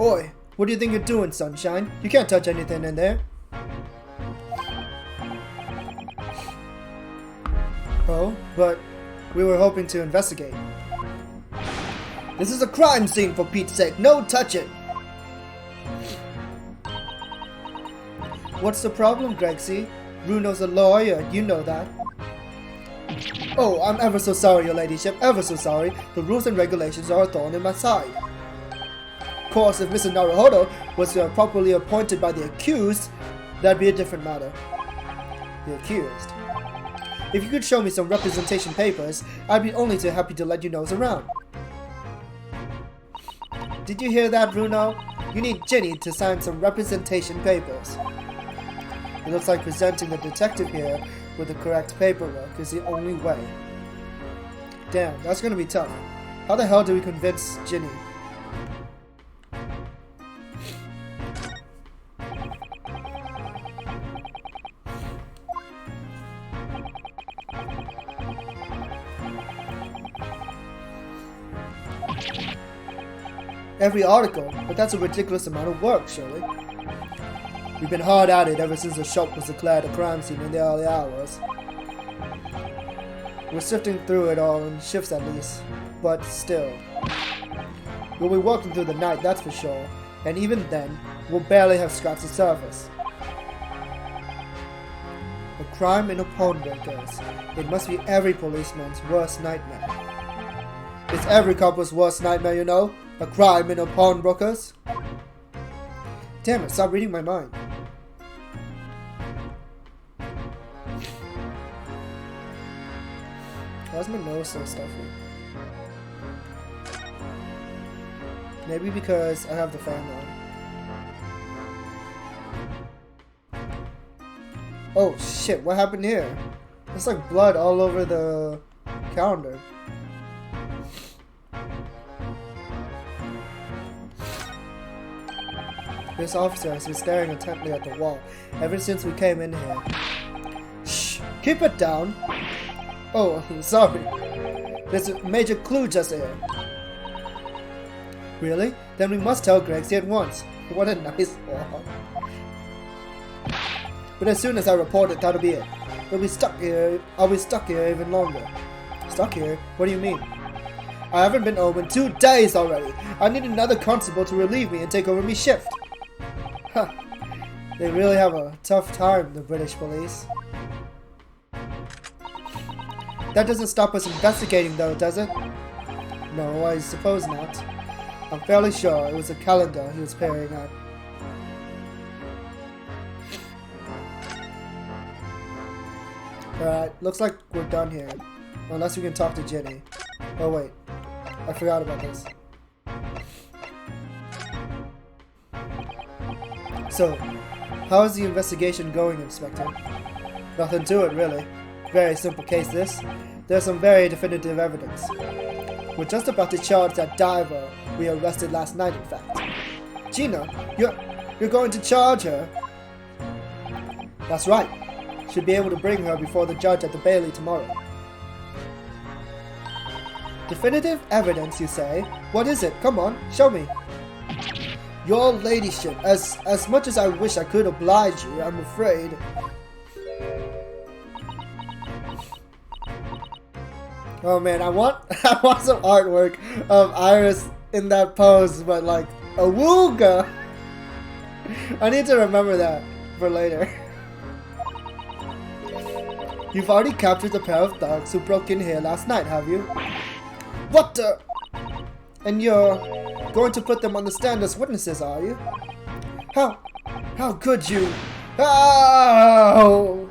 Oi, what do you think you're doing, Sunshine? You can't touch anything in there. Oh, but we were hoping to investigate. This is a crime scene, for Pete's sake. No touching! What's the problem, Gregsy? Bruno's a lawyer, you know that. Oh, I'm ever so sorry, your ladyship, ever so sorry. The rules and regulations are a thorn in my side. Of course, if Mr. Naruhodo was properly appointed by the accused, that'd be a different matter. The accused. If you could show me some representation papers, I'd be only too happy to let you nose around. Did you hear that, Bruno? You need Ginny to sign some representation papers. It looks like presenting the detective here with the correct paperwork is the only way. Damn, that's gonna be tough. How the hell do we convince Ginny? Every article, but that's a ridiculous amount of work, surely. We've been hard at it ever since the shop was declared a crime scene in the early hours. We're sifting through it all in shifts at least, but still. We'll be working through the night, that's for sure, and even then, we'll barely have scratched the surface. A crime in a pawnbroker's. It must be every policeman's worst nightmare. It's every couple's worst nightmare, you know? A crime in a pawnbroker's? Damn it, stop reading my mind. Why's my nose so stuffy? Maybe because I have the fan on. Oh shit, what happened here? There's like blood all over the calendar. This officer has been staring intently at the wall ever since we came in here. Shh! Keep it down! Oh, sorry. There's a major clue just here. Really? Then we must tell Gregsy at once. What a nice wall. But as soon as I report it, that'll be it. We'll be stuck here. I'll be stuck here even longer. Stuck here? What do you mean? I haven't been home in 2 days already. I need another constable to relieve me and take over me shift. Huh. They really have a tough time, the British police. That doesn't stop us investigating though, does it? No, I suppose not. I'm fairly sure it was a calendar he was peering at. Alright, looks like we're done here. Unless we can talk to Ginny. Oh wait, I forgot about this. So, how is the investigation going, Inspector? Nothing to it, really. Very simple case, this. There's some very definitive evidence. We're just about to charge that diver we arrested last night, in fact. Gina, you're going to charge her? That's right. Should be able to bring her before the judge at the Bailey tomorrow. Definitive evidence, you say? What is it? Come on, show me. Your ladyship, as much as I wish I could oblige you, I'm afraid. Oh man, I want some artwork of Iris in that pose, but like a wooga. I need to remember that for later. You've already captured the pair of thugs who broke in here last night, have you? What the? And you're going to put them on the stand as witnesses, are you? How could you? Oh!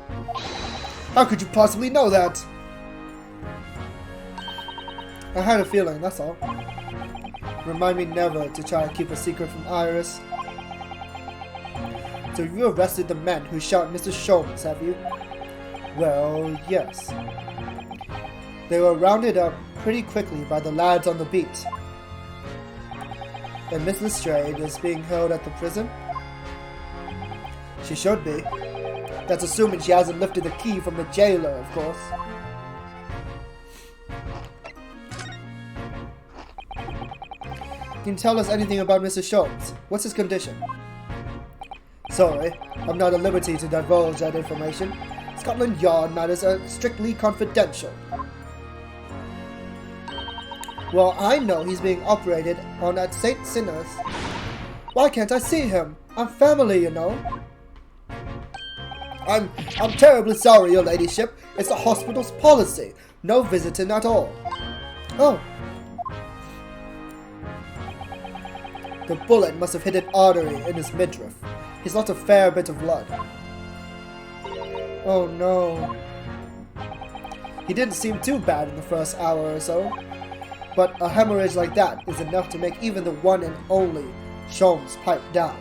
How could you possibly know that? I had a feeling, that's all. Remind me never to try and keep a secret from Iris. So you arrested the men who shot Mr. Sholmes, have you? Well, yes. They were rounded up pretty quickly by the lads on the beat. And Miss Lestrade is being held at the prison? She should be. That's assuming she hasn't lifted the key from the jailer, of course. Can you tell us anything about Mr. Sholmes? What's his condition? Sorry, I'm not at liberty to divulge that information. Scotland Yard matters are strictly confidential. Well, I know he's being operated on at St. Sinner's. Why can't I see him? I'm family, you know. I'm terribly sorry, your ladyship. It's the hospital's policy. No visiting at all. Oh. The bullet must have hit an artery in his midriff. He's lost a fair bit of blood. Oh no. He didn't seem too bad in the first hour or so. But a hemorrhage like that is enough to make even the one and only Sholmes pipe down.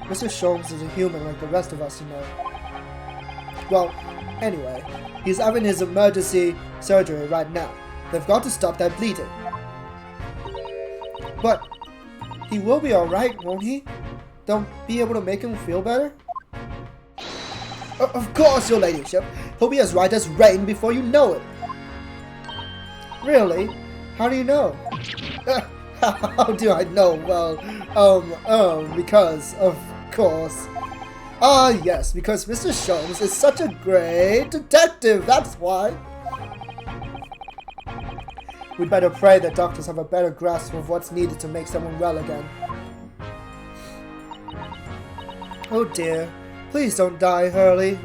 Mr. Sholmes is a human like the rest of us, you know. Well, anyway, he's having his emergency surgery right now. They've got to stop that bleeding. But he will be alright, won't he? They'll be able to make him feel better? Of course, your ladyship. He'll be as right as rain before you know it. Really? How do you know? How do I know? Well, because, of course. Ah, yes, because Mr. Sholmes is such a great detective, that's why. We'd better pray that doctors have a better grasp of what's needed to make someone well again. Oh dear, please don't die, Hurley.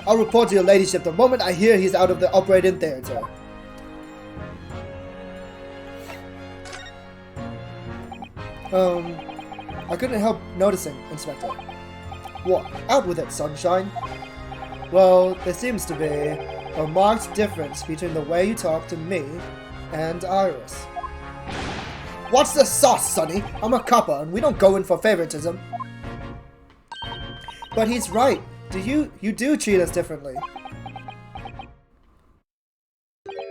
I'll report to your ladyship the moment I hear he's out of the operating theater. I couldn't help noticing, Inspector. What? Out with it, sunshine. Well, there seems to be a marked difference between the way you talk to me and Iris. What's the sauce, Sonny? I'm a copper, and we don't go in for favoritism. But he's right. You do treat us differently.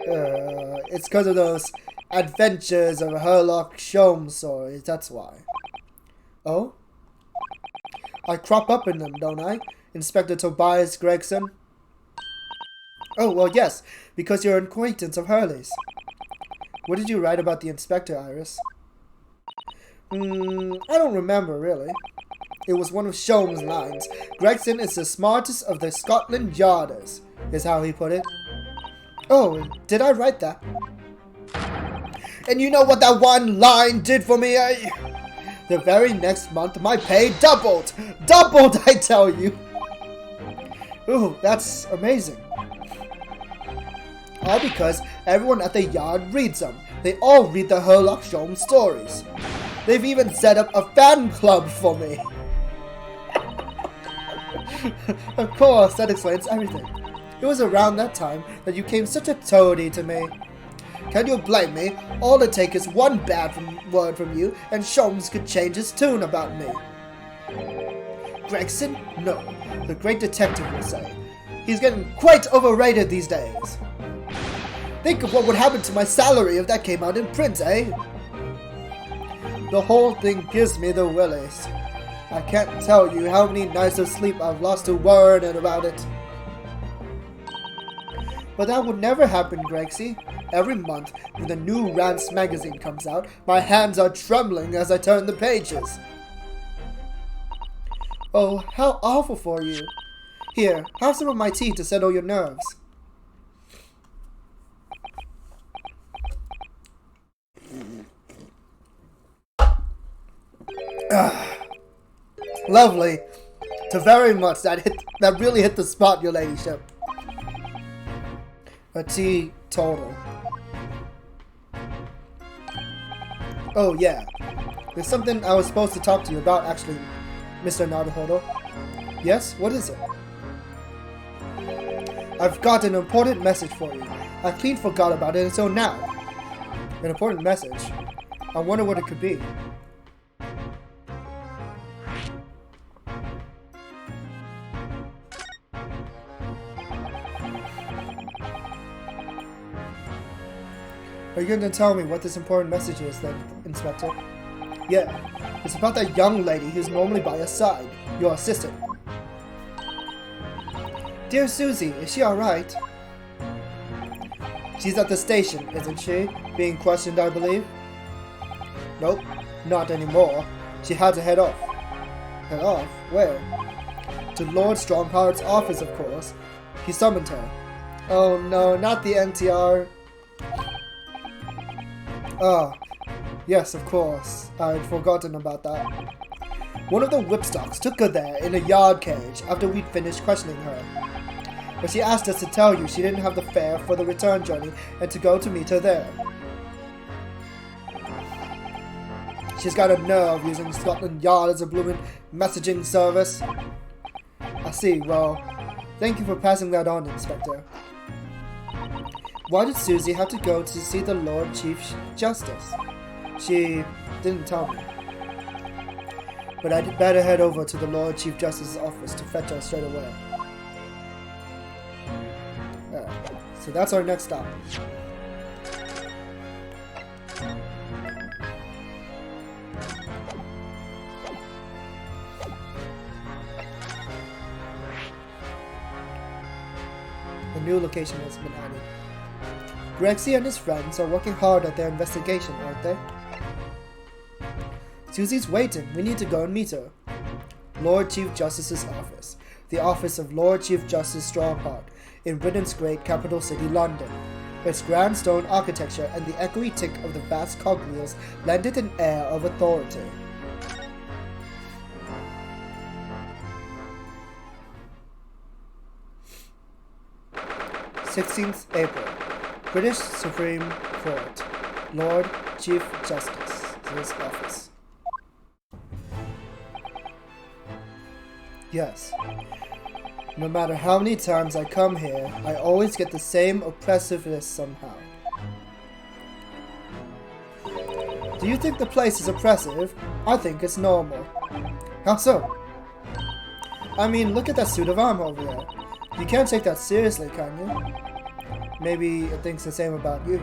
It's because of those adventures of Sherlock Sholmes stories, that's why. Oh? I crop up in them, don't I? Inspector Tobias Gregson? Oh, well, yes, because you're an acquaintance of Hurley's. What did you write about the inspector, Iris? I don't remember, really. It was one of Sholmes' lines. Gregson is the smartest of the Scotland Yarders, is how he put it. Oh, did I write that? And you know what that one line did for me, eh? The very next month, my pay doubled! Doubled, I tell you! Ooh, that's amazing. All because everyone at the yard reads them. They all read the Sherlock Sholmes stories. They've even set up a fan club for me. Of course, that explains everything. It was around that time that you came such a toady to me. Can you blame me? All it takes is one bad word from you, and Sholmes could change his tune about me. Gregson? No. The great detective will say. He's getting quite overrated these days. Think of what would happen to my salary if that came out in print, eh? The whole thing gives me the willies. I can't tell you how many nights of sleep I've lost to worrying about it. But that would never happen, Gregsy. Every month, when the new Rants magazine comes out, my hands are trembling as I turn the pages. Oh, how awful for you. Here, have some of my tea to settle your nerves. Lovely. To very much. That really hit the spot, your ladyship. A T total. Oh yeah. There's something I was supposed to talk to you about, actually, Mr. Naruhodo. Yes? What is it? I've got an important message for you. I clean forgot about it until now. An important message? I wonder what it could be. Are you going to tell me what this important message is then, Inspector? Yeah, it's about that young lady who's normally by your side, your assistant. Dear Susie, is she alright? She's at the station, isn't she? Being questioned, I believe? Nope, not anymore. She had to head off. Head off? Where? To Lord Strongheart's office, of course. He summoned her. Oh no, not the NTR. Ah, yes, of course. I'd forgotten about that. One of the whipstocks took her there in a yard cage after we'd finished questioning her. But she asked us to tell you she didn't have the fare for the return journey and to go to meet her there. She's got a nerve using Scotland Yard as a blooming messaging service. I see, well, thank you for passing that on, Inspector. Why did Susie have to go to see the Lord Chief Justice? She didn't tell me. But I'd better head over to the Lord Chief Justice's office to fetch her straight away. So that's our next stop. A new location has been added. Grexy and his friends are working hard at their investigation, aren't they? Susie's waiting. We need to go and meet her. Lord Chief Justice's office. The office of Lord Chief Justice Strongheart in Britain's great capital city, London. Its grand stone architecture and the echoey tick of the vast cogwheels lend it an air of authority. "16th April. British Supreme Court. Lord Chief Justice's office." Yes. No matter how many times I come here, I always get the same oppressiveness somehow. Do you think the place is oppressive? I think it's normal. How so? I mean, look at that suit of armor over there. You can't take that seriously, can you? Maybe it thinks the same about you.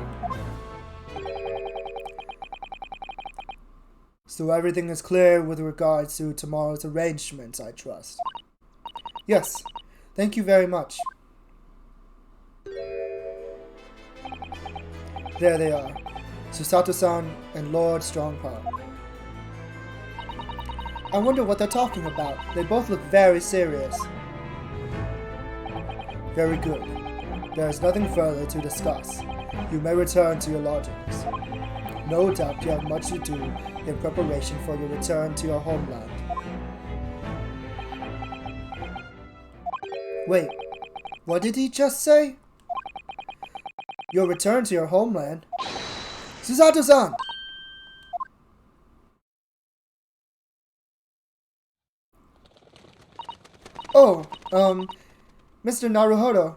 So everything is clear with regards to tomorrow's arrangements, I trust. Yes, thank you very much. There they are, Susato-san and Lord Strongheart. I wonder what they're talking about. They both look very serious. Very good. There is nothing further to discuss. You may return to your lodgings. No doubt you have much to do in preparation for your return to your homeland. Wait, what did he just say? Your return to your homeland? Susato-san! Oh, Mr. Naruhodo.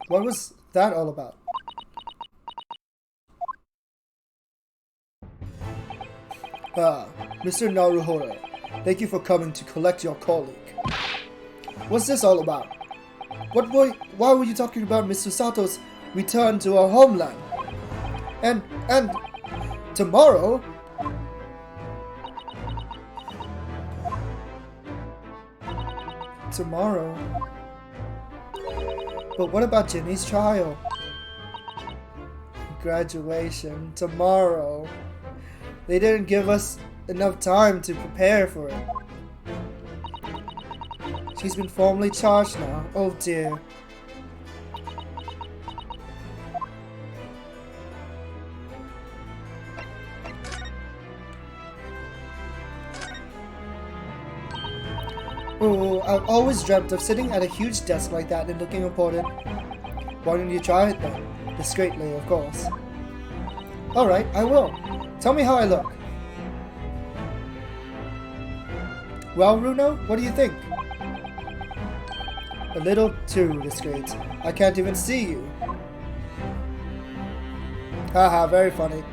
What was that all about? Ah, Mr. Naruhodo, thank you for coming to collect your colleague. What's this all about? Why were you talking about Miss Susato's return to her homeland? And tomorrow? Tomorrow? But what about Jenny's trial? Graduation tomorrow. They didn't give us enough time to prepare for it. She's been formally charged now. Oh dear. Oh, I've always dreamt of sitting at a huge desk like that and looking important. Why don't you try it then? Discreetly, of course. Alright, I will. Tell me how I look. Well, Runo, what do you think? A little too discreet. I can't even see you. Haha, very funny.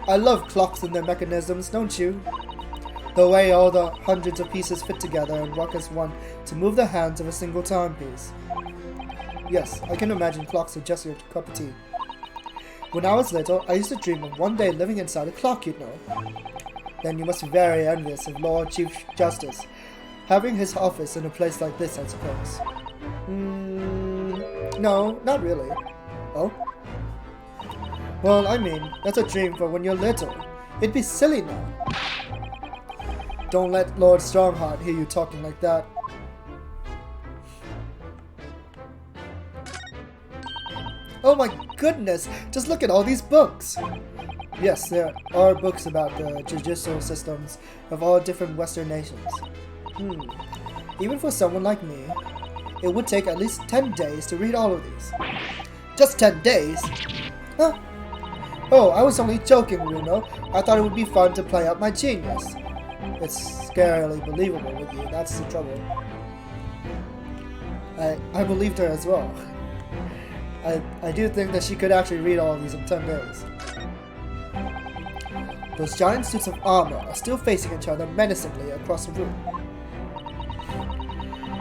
I love clocks and their mechanisms, don't you? The way all the hundreds of pieces fit together and work as one to move the hands of a single timepiece. Yes, I can imagine clocks are just your cup of tea. When I was little, I used to dream of one day living inside a clock, you'd know. Then you must be very envious of Lord Chief Justice, having his office in a place like this, I suppose. No, not really. Oh? Well, I mean, that's a dream for when you're little. It'd be silly now. Don't let Lord Strongheart hear you talking like that. Oh my goodness! Just look at all these books! Yes, there are books about the judicial systems of all different Western nations. Even for someone like me, it would take at least 10 days to read all of these. Just 10 days? Huh? Oh, I was only joking, Runo. I thought it would be fun to play up my genius. It's scarily believable with you, that's the trouble. I believed her as well. I do think that she could actually read all of these in 10 days. Those giant suits of armor are still facing each other menacingly across the room.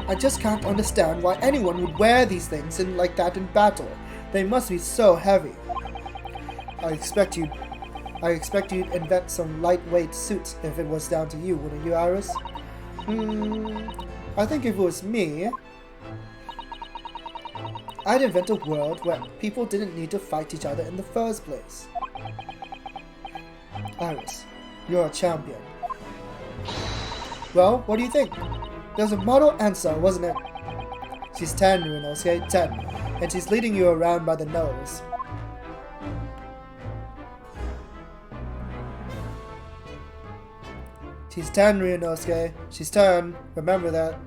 I just can't understand why anyone would wear these things like that in battle. They must be so heavy. I expect you'd invent some lightweight suits if it was down to you, wouldn't you, Iris? I think if it was me, I'd invent a world where people didn't need to fight each other in the first place. Iris, you're a champion. Well, what do you think? There's a model answer, wasn't it? She's 10, Ryunosuke, 10, and she's leading you around by the nose. She's 10, Ryunosuke. She's 10. Remember that.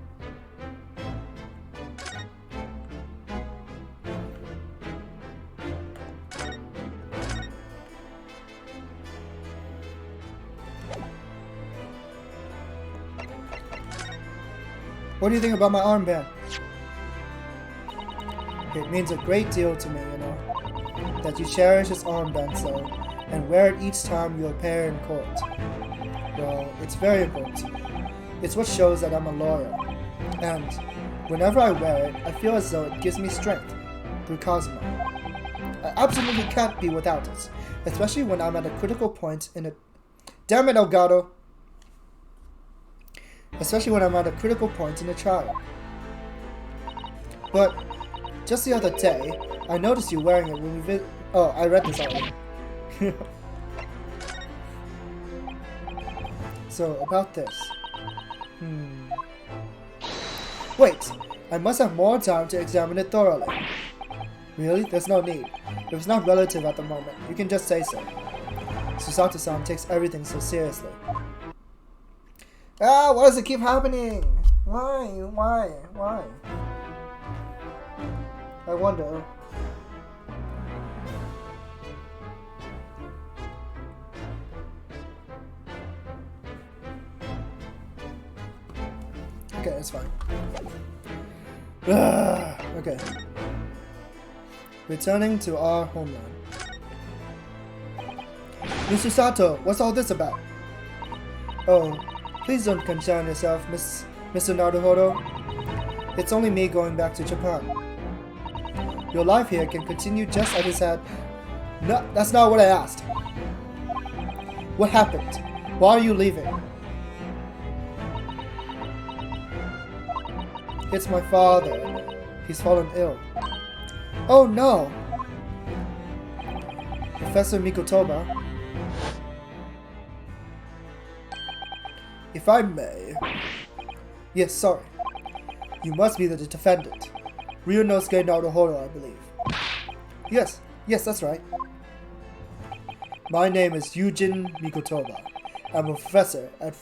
What do you think about my armband? It means a great deal to me, you know, that you cherish this armband so, and wear it each time you appear in court. Well, it's very important to me. It's what shows that I'm a lawyer. And whenever I wear it, I feel as though it gives me strength through Cosmo. I absolutely can't be without it, especially when I'm at a critical point in a... Damn it, Elgato! Especially when I'm at a critical point in a trial. But just the other day, I noticed you wearing it when we Oh, I read this already. So, about this. Wait! I must have more time to examine it thoroughly. Really? There's no need. If it's not relative at the moment, you can just say so. Susato-san takes everything so seriously. Ah, why does it keep happening? Why? I wonder. Okay, that's fine. Okay. Returning to our homeland. Mr. Sato, what's all this about? Oh, please don't concern yourself, Mr. Naruhodo. It's only me going back to Japan. Your life here can continue just as it had. No, that's not what I asked. What happened? Why are you leaving? It's my father. He's fallen ill. Oh no! Professor Mikotoba. If I may... Yes, sorry. You must be the defendant. Ryunosuke Naruhodo, I believe. Yes, that's right. My name is Yujin Mikotoba, I'm a professor of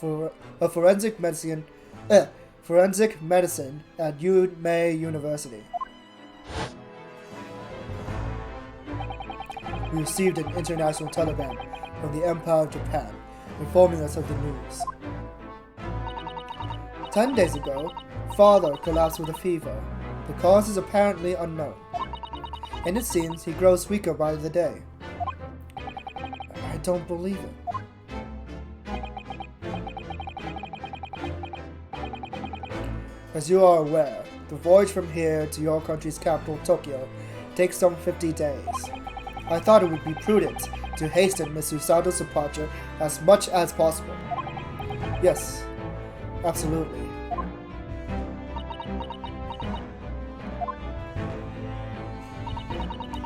forensic medicine at Umeidō University. We received an international telegram from the Empire of Japan, informing us of the news. 10 days ago, father collapsed with a fever. The cause is apparently unknown, and it seems he grows weaker by the day. I don't believe it. As you are aware, the voyage from here to your country's capital, Tokyo, takes some 50 days. I thought it would be prudent to hasten Miss Usato's departure as much as possible. Yes, absolutely.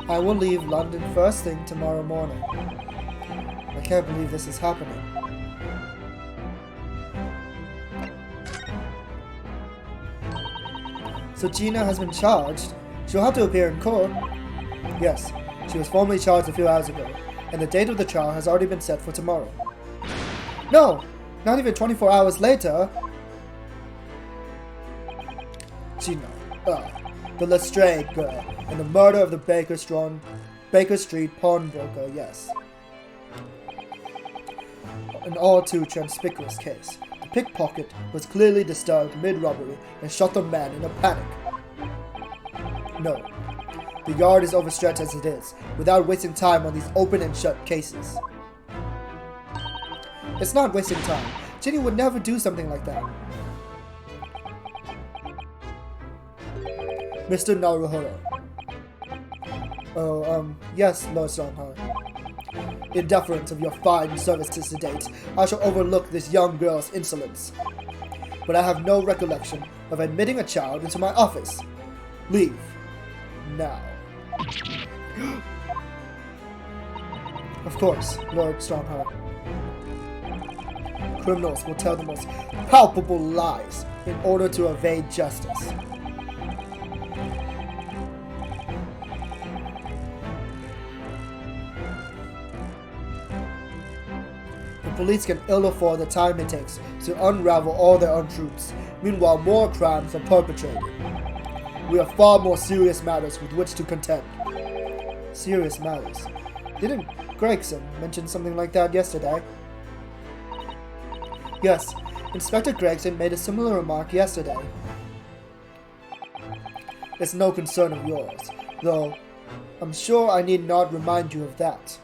I will leave London first thing tomorrow morning. I can't believe this is happening. So Gina has been charged. She'll have to appear in court. Yes, she was formally charged a few hours ago, and the date of the trial has already been set for tomorrow. No! Not even 24 hours later! Gina. The Lestrade girl, and the murder of the Baker Street pawnbroker, yes. An all too conspicuous case. The pickpocket was clearly disturbed mid-robbery and shot the man in a panic. No. The yard is overstretched as it is, without wasting time on these open and shut cases. It's not wasting time. Ginny would never do something like that. Mr. Naruhodo. Yes, Lord Strongheart. In deference of your fine service to sedate, I shall overlook this young girl's insolence. But I have no recollection of admitting a child into my office. Leave. Now. Of course, Lord Strongheart. Criminals will tell the most palpable lies in order to evade justice. The police can ill afford the time it takes to unravel all their untruths. Meanwhile, more crimes are perpetrated. We have far more serious matters with which to contend. Serious matters? Didn't Gregson mention something like that yesterday? Yes, Inspector Gregson made a similar remark yesterday. It's no concern of yours, though I'm sure I need not remind you of that.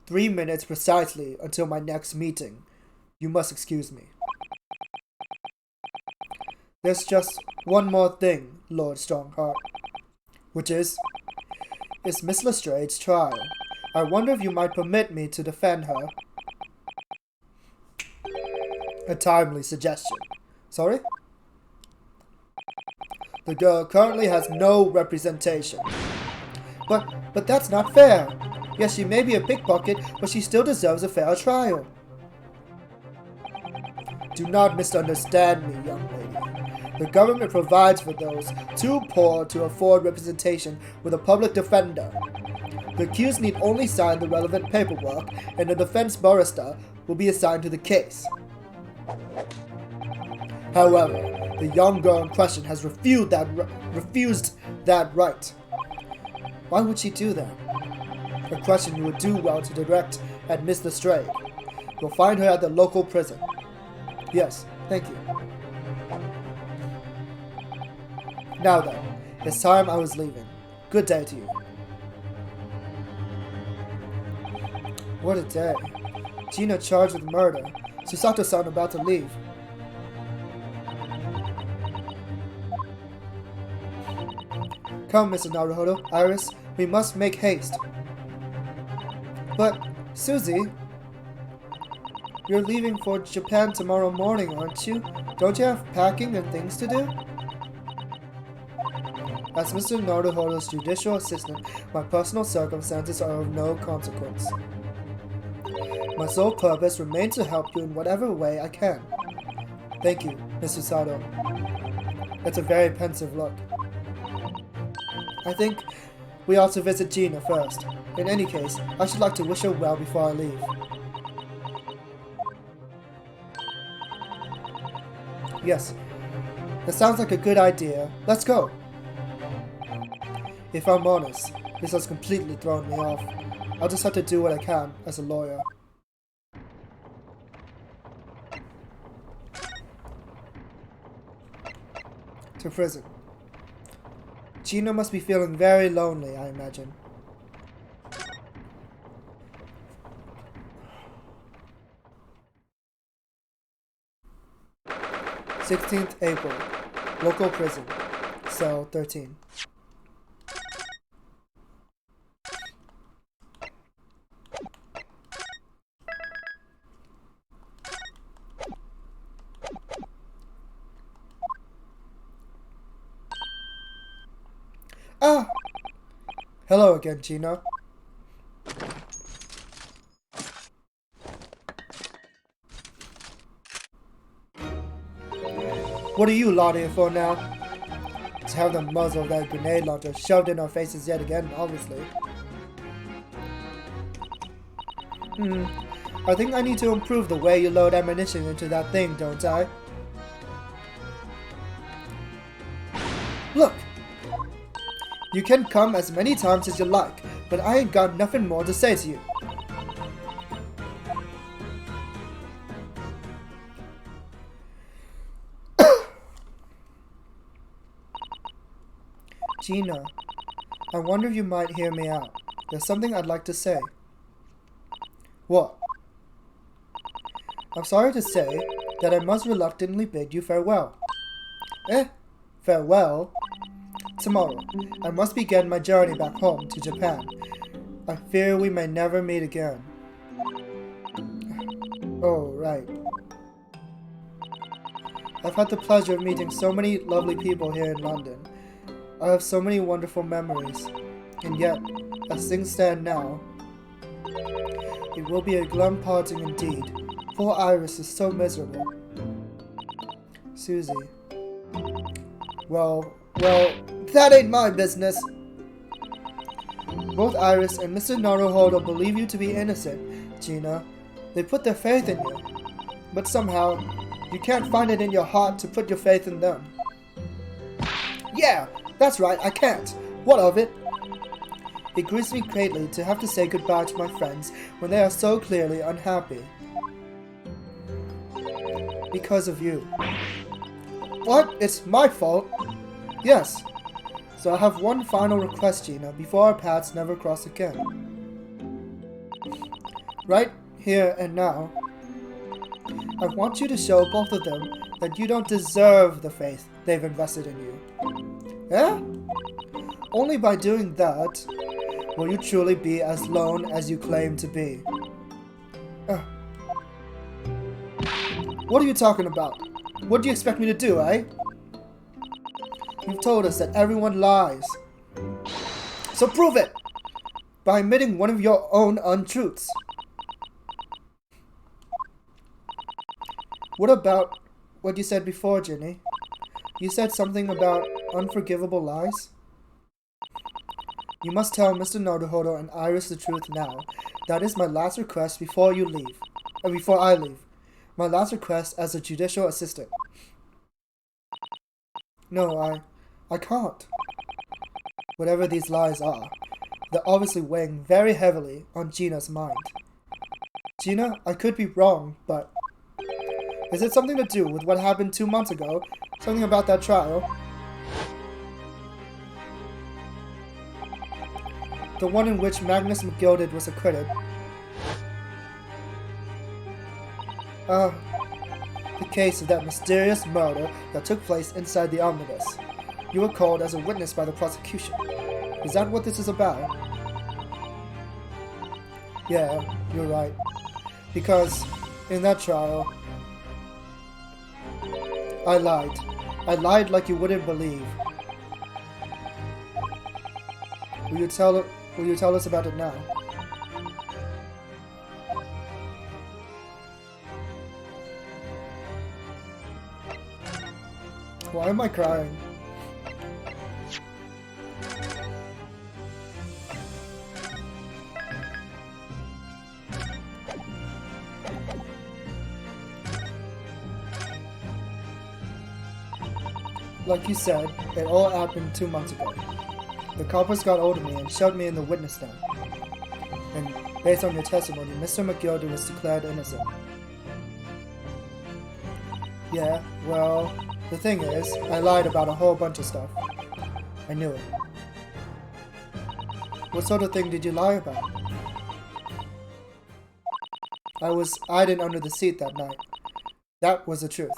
"3 minutes precisely until my next meeting. You must excuse me." There's just one more thing, Lord Strongheart. Which is Miss Lestrade's trial. I wonder if you might permit me to defend her. A timely suggestion. Sorry? The girl currently has no representation. But that's not fair. Yes, she may be a pickpocket, but she still deserves a fair trial. Do not misunderstand me, young lady. The government provides for those too poor to afford representation with a public defender. The accused need only sign the relevant paperwork, and the defense barrister will be assigned to the case. However, the young girl in question has refused that right. Why would she do that? A question you would do well to direct at Miss Lestrade. You'll find her at the local prison. Yes, thank you. Now then, it's time I was leaving. Good day to you. What a day. Gina charged with murder. Susato-san about to leave. Come, Mr. Naruhodo, Iris, we must make haste. But, Susie, you're leaving for Japan tomorrow morning, aren't you? Don't you have packing and things to do? As Mr. Naruhodo's judicial assistant, my personal circumstances are of no consequence. My sole purpose remains to help you in whatever way I can. Thank you, Mr. Sato. That's a very pensive look. I think we ought to visit Gina first. In any case, I should like to wish her well before I leave. Yes, that sounds like a good idea. Let's go. If I'm honest, this has completely thrown me off. I'll just have to do what I can as a lawyer. To prison. Gina must be feeling very lonely, I imagine. "16th April. Local prison. Cell 13. Ah! Hello again, Gina. What are you lauding for now? To have the muzzle of that grenade launcher shoved in our faces yet again, obviously. I think I need to improve the way you load ammunition into that thing, don't I? Look! You can come as many times as you like, but I ain't got nothing more to say to you. Gina, I wonder if you might hear me out. There's something I'd like to say. What? I'm sorry to say that I must reluctantly bid you farewell. Farewell? Tomorrow, I must begin my journey back home to Japan. I fear we may never meet again. Oh, right. I've had the pleasure of meeting so many lovely people here in London. I have so many wonderful memories. And yet, as things stand now, it will be a glum parting indeed. Poor Iris is so miserable. Susie. Well, that ain't my business. Both Iris and Mr. Naruhodo believe you to be innocent, Gina. They put their faith in you. But somehow, you can't find it in your heart to put your faith in them. Yeah, that's right, I can't. What of it? It grieves me greatly to have to say goodbye to my friends when they are so clearly unhappy. Because of you. What? It's my fault? Yes. So I have one final request, Gina, before our paths never cross again. Right here and now, I want you to show both of them that you don't deserve the faith they've invested in you. Eh? Only by doing that will you truly be as lone as you claim to be. What are you talking about? What do you expect me to do, eh? You've told us that everyone lies. So prove it! By admitting one of your own untruths. What about what you said before, Ginny? You said something about unforgivable lies? You must tell Mr. Naruhodo and Iris the truth now. That is my last request before you leave. Before I leave. My last request as a judicial assistant. No, I can't. Whatever these lies are, they're obviously weighing very heavily on Gina's mind. Gina, I could be wrong, but is it something to do with what happened 2 months ago? Something about that trial? The one in which Magnus McGilded was acquitted. The case of that mysterious murder that took place inside the omnibus. You were called as a witness by the prosecution. Is that what this is about? Yeah, you're right. Because in that trial, I lied. I lied like you wouldn't believe. Will you tell us about it now? Why am I crying? Like you said, it all happened 2 months ago. The coppers got hold of me and shoved me in the witness stand. And based on your testimony, Mr. McGilder was declared innocent. Yeah, well, the thing is, I lied about a whole bunch of stuff. I knew it. What sort of thing did you lie about? I was hiding under the seat that night. That was the truth.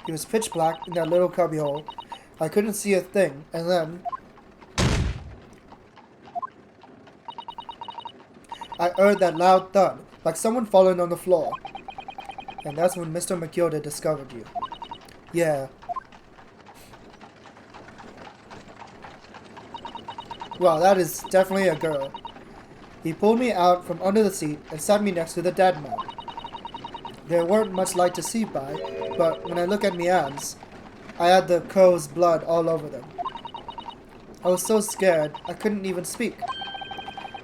It was pitch black in that little cubbyhole. I couldn't see a thing, and then I heard that loud thud, like someone falling on the floor. And that's when Mr. McGilder discovered you. Yeah. Well, that is definitely a girl. He pulled me out from under the seat and sat me next to the dead man. There weren't much light to see by, but when I look at me hands, I had the crow's blood all over them. I was so scared, I couldn't even speak.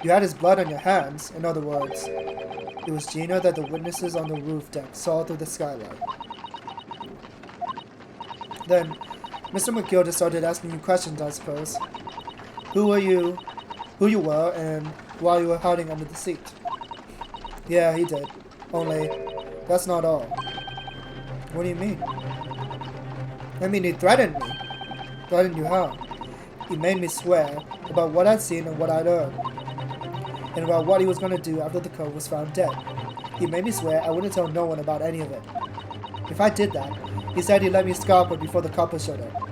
You had his blood on your hands, in other words. It was Gina that the witnesses on the roof deck saw through the skylight. Then, Mr. McGilder started asking you questions, I suppose. Who you were, and why you were hiding under the seat. Yeah, he did. Only, that's not all. What do you mean? I mean, he threatened me. Threatened you how? He made me swear about what I'd seen and what I'd heard. And about what he was going to do after the cove was found dead. He made me swear I wouldn't tell no one about any of it. If I did that, he said he'd let me scalp her before the coppers showed up.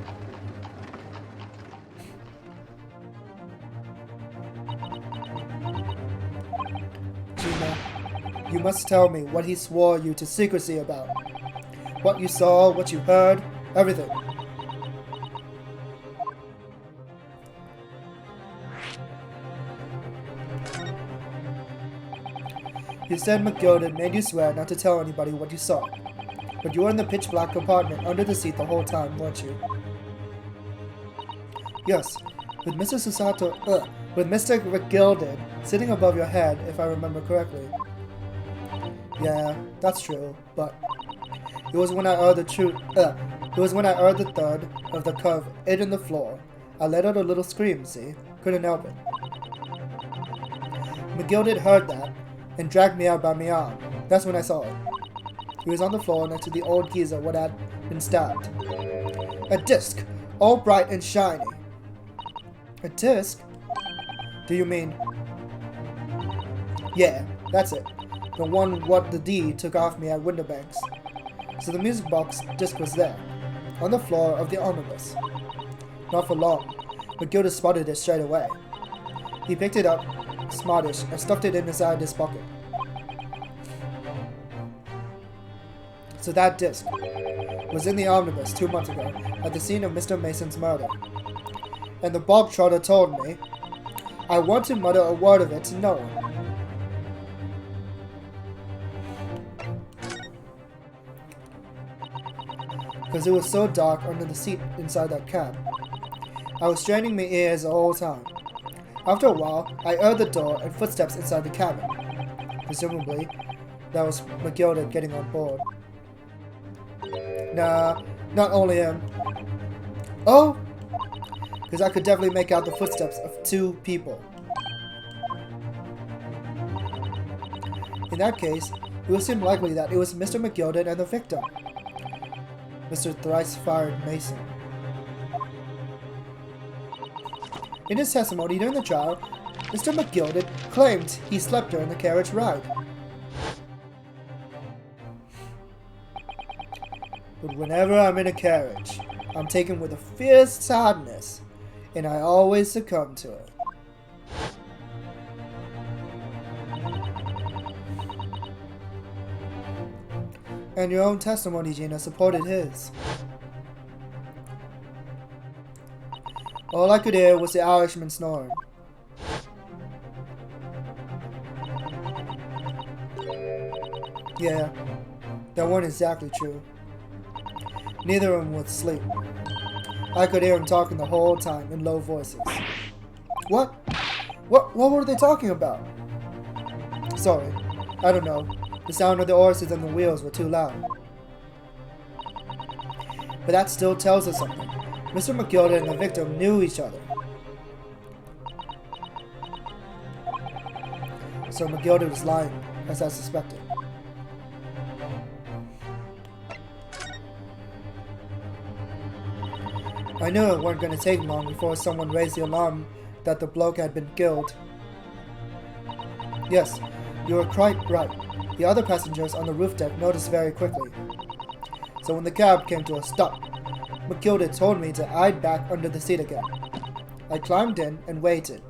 Gina, you must tell me what he swore you to secrecy about. What you saw, what you heard, everything. You said McGilder made you swear not to tell anybody what you saw. But you were in the pitch black compartment under the seat the whole time, weren't you? Yes, with Mr. McGilder sitting above your head, if I remember correctly. Yeah, that's true, but it was when I heard the thud of the curve hitting the floor. I let out a little scream, see? Couldn't help it. McGilder heard that and dragged me out by my arm. That's when I saw it. He was on the floor next to the old geezer what had been stabbed. A disc, all bright and shiny. A disc? Do you mean? Yeah, that's it. The one what the D took off me at Winterbanks. So the music box disc was there, on the floor of the omnibus. Not for long, McGilder spotted it straight away. He picked it up, smartish, and stuffed it inside his pocket. So that disc was in the omnibus 2 months ago at the scene of Mr. Mason's murder. And the bog trotter told me, I want to mutter a word of it to no one. Because it was so dark under the seat inside that cab. I was straining my ears the whole time. After a while, I heard the door and footsteps inside the cabin. Presumably, that was McGilder getting on board. Nah, not only him. Oh! Because I could definitely make out the footsteps of 2 people. In that case, it would seem likely that it was Mr. McGilder and the victim. Mr. Thrice-Fired Mason. In his testimony during the trial, Mr. McGilder claimed he slept during the carriage ride. But whenever I'm in a carriage, I'm taken with a fierce sadness, and I always succumb to it. And your own testimony, Gina, supported his. All I could hear was the Irishman snoring. Yeah, That weren't exactly true. Neither of them was asleep. I could hear them talking the whole time in low voices. What? What were they talking about? Sorry, I don't know. The sound of the horses and the wheels were too loud. But that still tells us something. Mr. McGilda and the victim knew each other. So McGilda was lying, as I suspected. I knew it weren't going to take long before someone raised the alarm that the bloke had been killed. Yes, you were quite right. The other passengers on the roof deck noticed very quickly. So when the cab came to a stop, McGilda told me to hide back under the seat again. I climbed in and waited.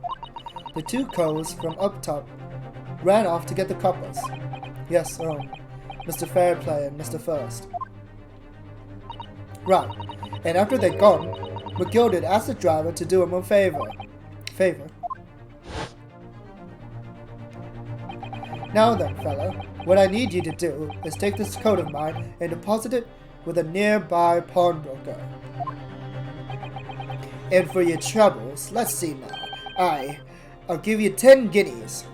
The two cows from up top ran off to get the coppers. Yes, Mr. Fairplay and Mr. First. Right, and after they'd gone, McGilda asked the driver to do him a favor. Now then, fella, what I need you to do is take this coat of mine and deposit it with a nearby pawnbroker. And for your troubles, let's see now, I'll give you 10 guineas.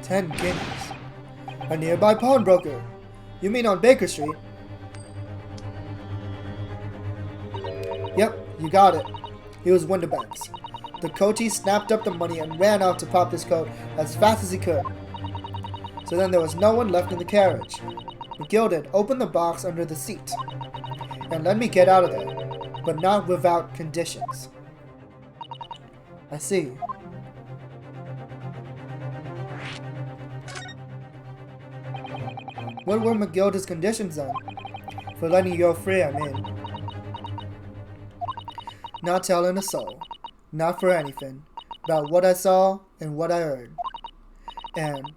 10 guineas? A nearby pawnbroker? You mean on Baker Street? Yep, you got it. He was Winterbanks. The coachee snapped up the money and ran out to pop his coat as fast as he could. So then there was no one left in the carriage. McGilda opened the box under the seat and let me get out of there, but not without conditions. I see. What were McGilda's conditions then? For letting you go free, I mean. Not telling a soul, not for anything, about what I saw and what I heard. And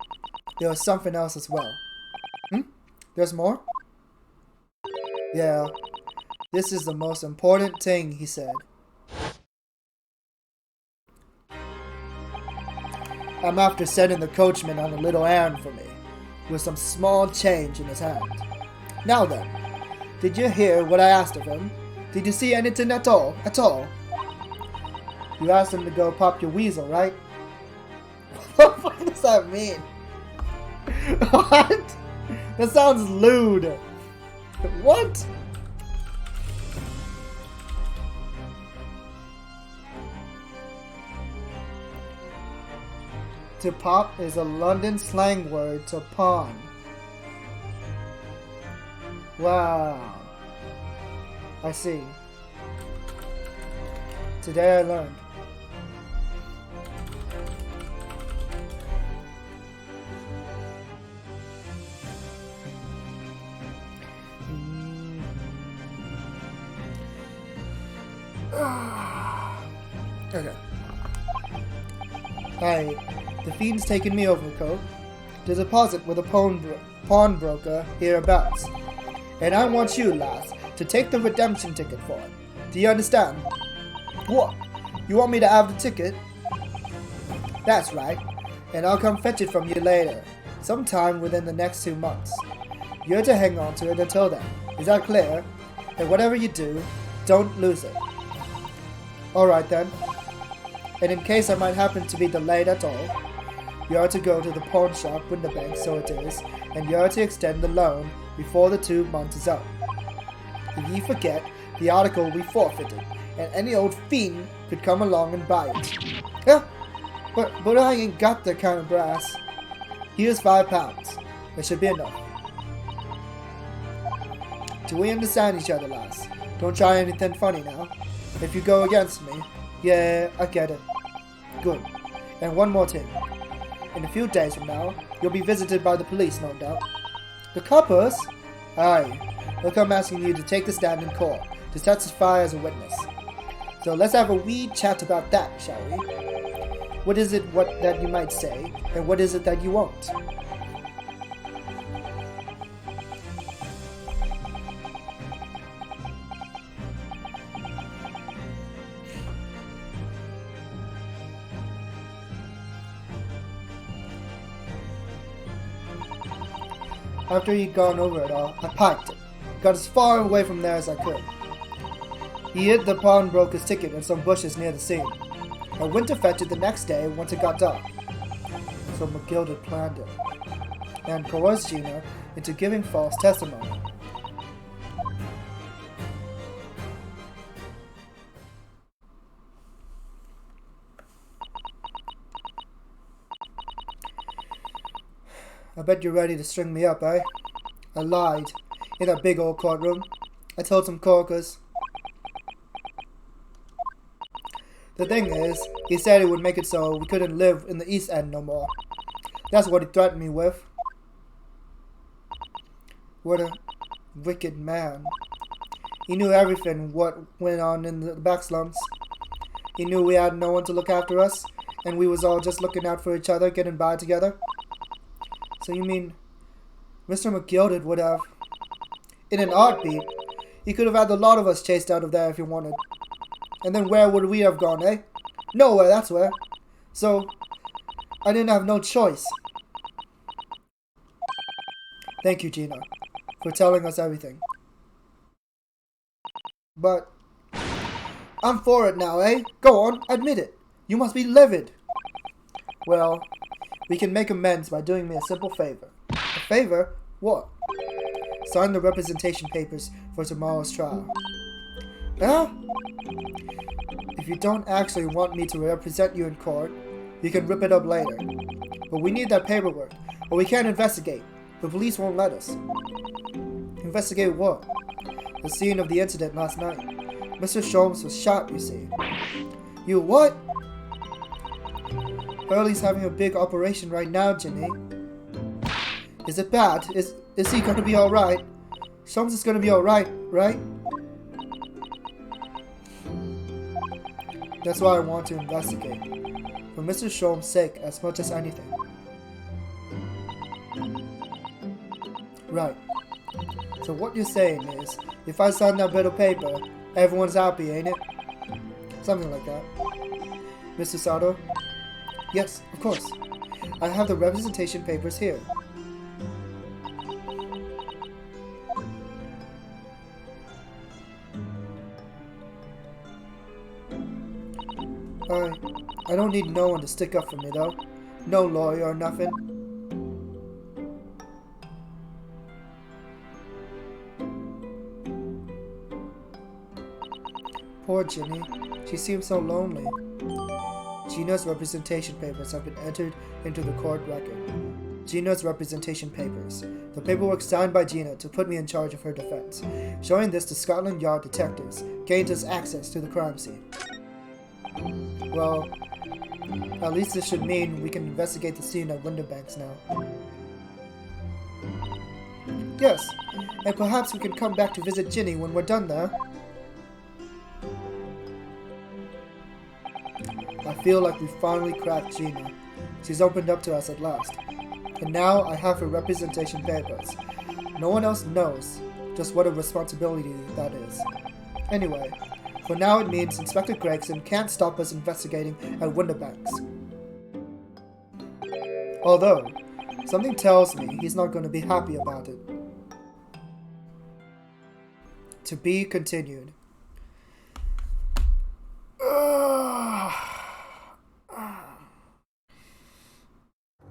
there was something else as well. There's more? Yeah, this is the most important thing, he said. I'm after sending the coachman on a little errand for me, with some small change in his hand. Now then, did you hear what I asked of him? Did you see anything at all? You asked him to go pop your weasel, right? What does that mean? What? That sounds lewd. What? To pop is a London slang word to pawn. Wow. I see. Today I learned. Okay. The fiend's taken me overcoat to deposit with a pawnbroker hereabouts. And I want you, lass, to take the redemption ticket for it. Do you understand? What? You want me to have the ticket? That's right. And I'll come fetch it from you later, sometime within the next 2 months. You're to hang on to it until then. Is that clear? And whatever you do, don't lose it. Alright then. And in case I might happen to be delayed at all, you are to go to the pawn shop Winterbank, so it is, and you are to extend the loan before the 2 months is up. If ye forget, the article will be forfeited, and any old fiend could come along and buy it. Yeah, but I ain't got that kind of brass. Here's £5. It should be enough. Do we understand each other, lass? Don't try anything funny now. If you go against me, yeah, I get it. Good. And one more thing. In a few days from now, you'll be visited by the police, no doubt. The coppers? Aye. They'll come asking you to take the stand in court, to testify as a witness. So let's have a wee chat about that, shall we? What is it that you might say, and what is it that you won't? After he'd gone over it all, I piked it. Got as far away from there as I could. He hid the pawnbroker's ticket in some bushes near the scene. I went to fetch it the next day once it got dark. So McGill had planned it and coerced Gina into giving false testimony. I bet you're ready to string me up, eh? I lied in that big old courtroom. I told some corkers. The thing is, he said he would make it so we couldn't live in the East End no more. That's what he threatened me with. What a wicked man. He knew everything what went on in the back slums. He knew we had no one to look after us, and we was all just looking out for each other, getting by together. So you mean Mr. McGilded would have, in an heartbeat, he could have had the lot of us chased out of there if he wanted. And then where would we have gone, eh? Nowhere, that's where. So, I didn't have no choice. Thank you, Gina, for telling us everything. But, I'm for it now, eh? Go on, admit it. You must be livid. Well, we can make amends by doing me a simple favor. A favor? What? Sign the representation papers for tomorrow's trial. Huh? If you don't actually want me to represent you in court, you can rip it up later. But we need that paperwork, or we can't investigate. The police won't let us. Investigate what? The scene of the incident last night. Mr. Sholmes was shot, you see. You what? Hurley's having a big operation right now, Ginny. Is it bad? Is he gonna be alright? Sholmes is gonna be alright, right? That's why I want to investigate. For Mr. Sholmes' sake as much as anything. Right. So what you're saying is, if I sign that bit of paper, everyone's happy, ain't it? Something like that. Mr. Sato? Yes, of course. I have the representation papers here. I don't need no one to stick up for me, though. No lawyer or nothing. Poor Ginny. She seems so lonely. Gina's representation papers have been entered into the court record. Gina's representation papers. The paperwork signed by Gina to put me in charge of her defense. Showing this to Scotland Yard detectives gains us access to the crime scene. Well, at least this should mean we can investigate the scene at Winterbanks now. Yes, and perhaps we can come back to visit Ginny when we're done there. I feel like we finally cracked Gina. She's opened up to us at last. And now I have her representation papers. No one else knows just what a responsibility that is. Anyway, for now it means Inspector Gregson can't stop us investigating at Winterbanks. Although, something tells me he's not going to be happy about it. To be continued.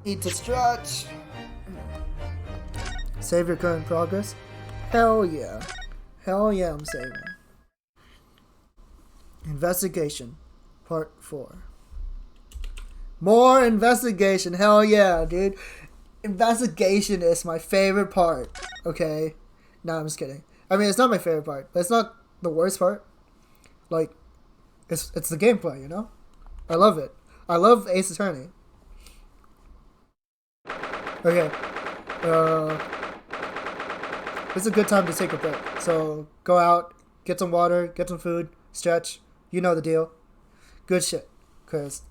Need to stretch. Save your current progress? Hell yeah. Hell yeah, I'm saving. Investigation. Part 4. More investigation. Hell yeah, dude. Investigation is my favorite part. Okay? No, I'm just kidding. I mean, it's not my favorite part, but it's not the worst part. Like, it's the gameplay, you know? I love it. I love Ace Attorney. Okay. It's a good time to take a break. So, go out, get some water, get some food, stretch. You know the deal. Good shit. Because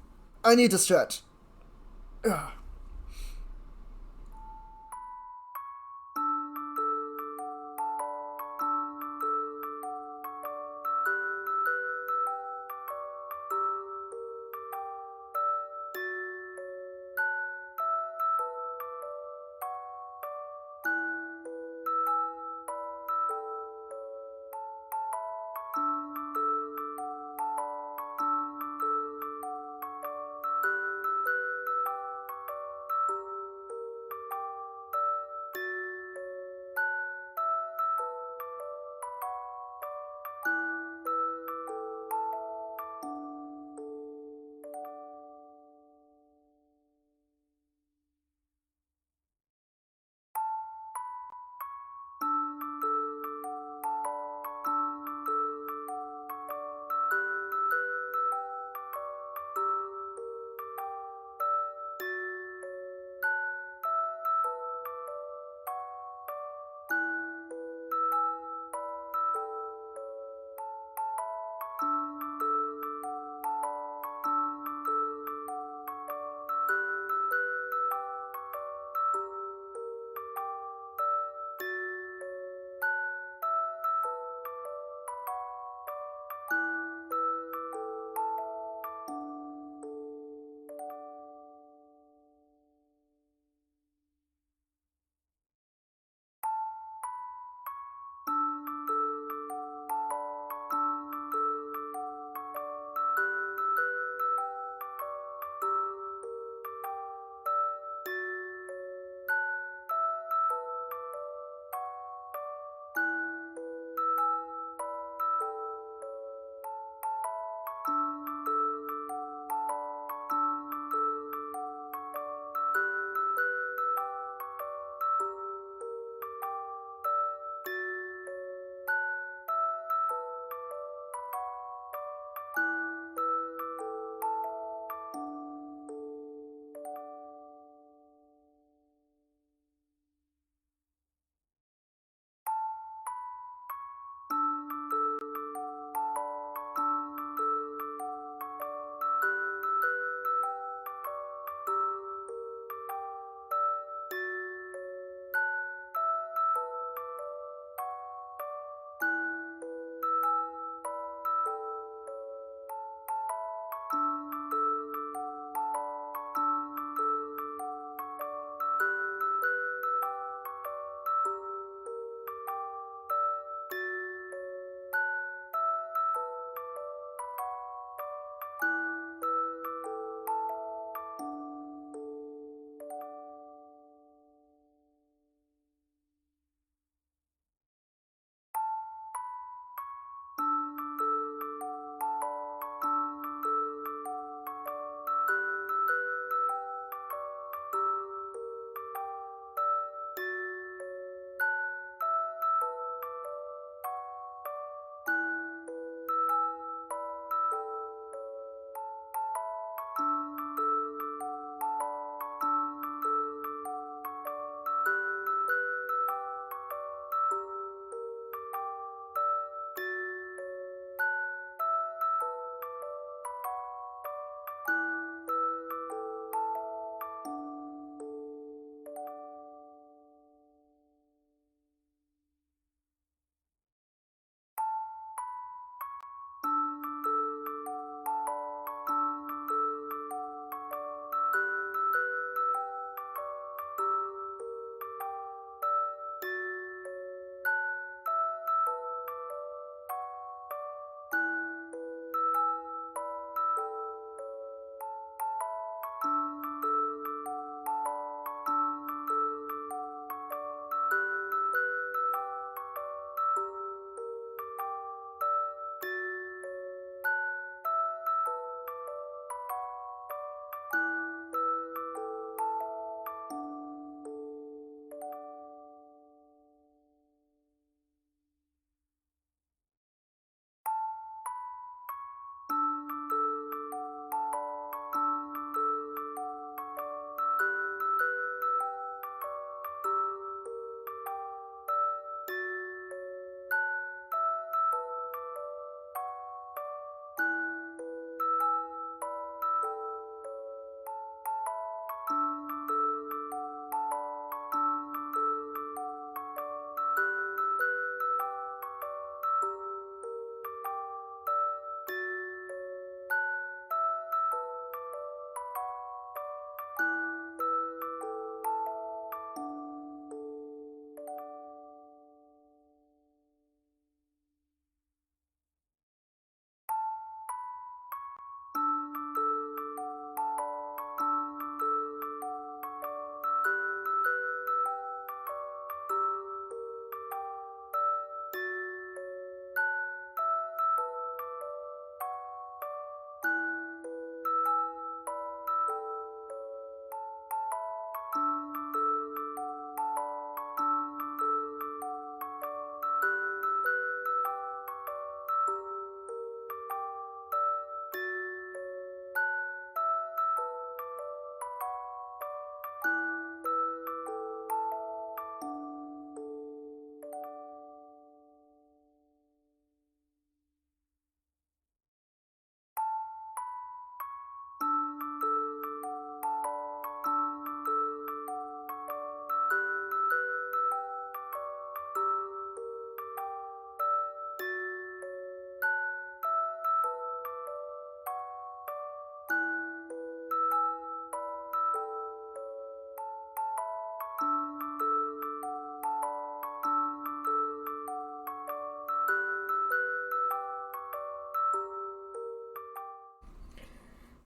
I need to stretch. Ugh.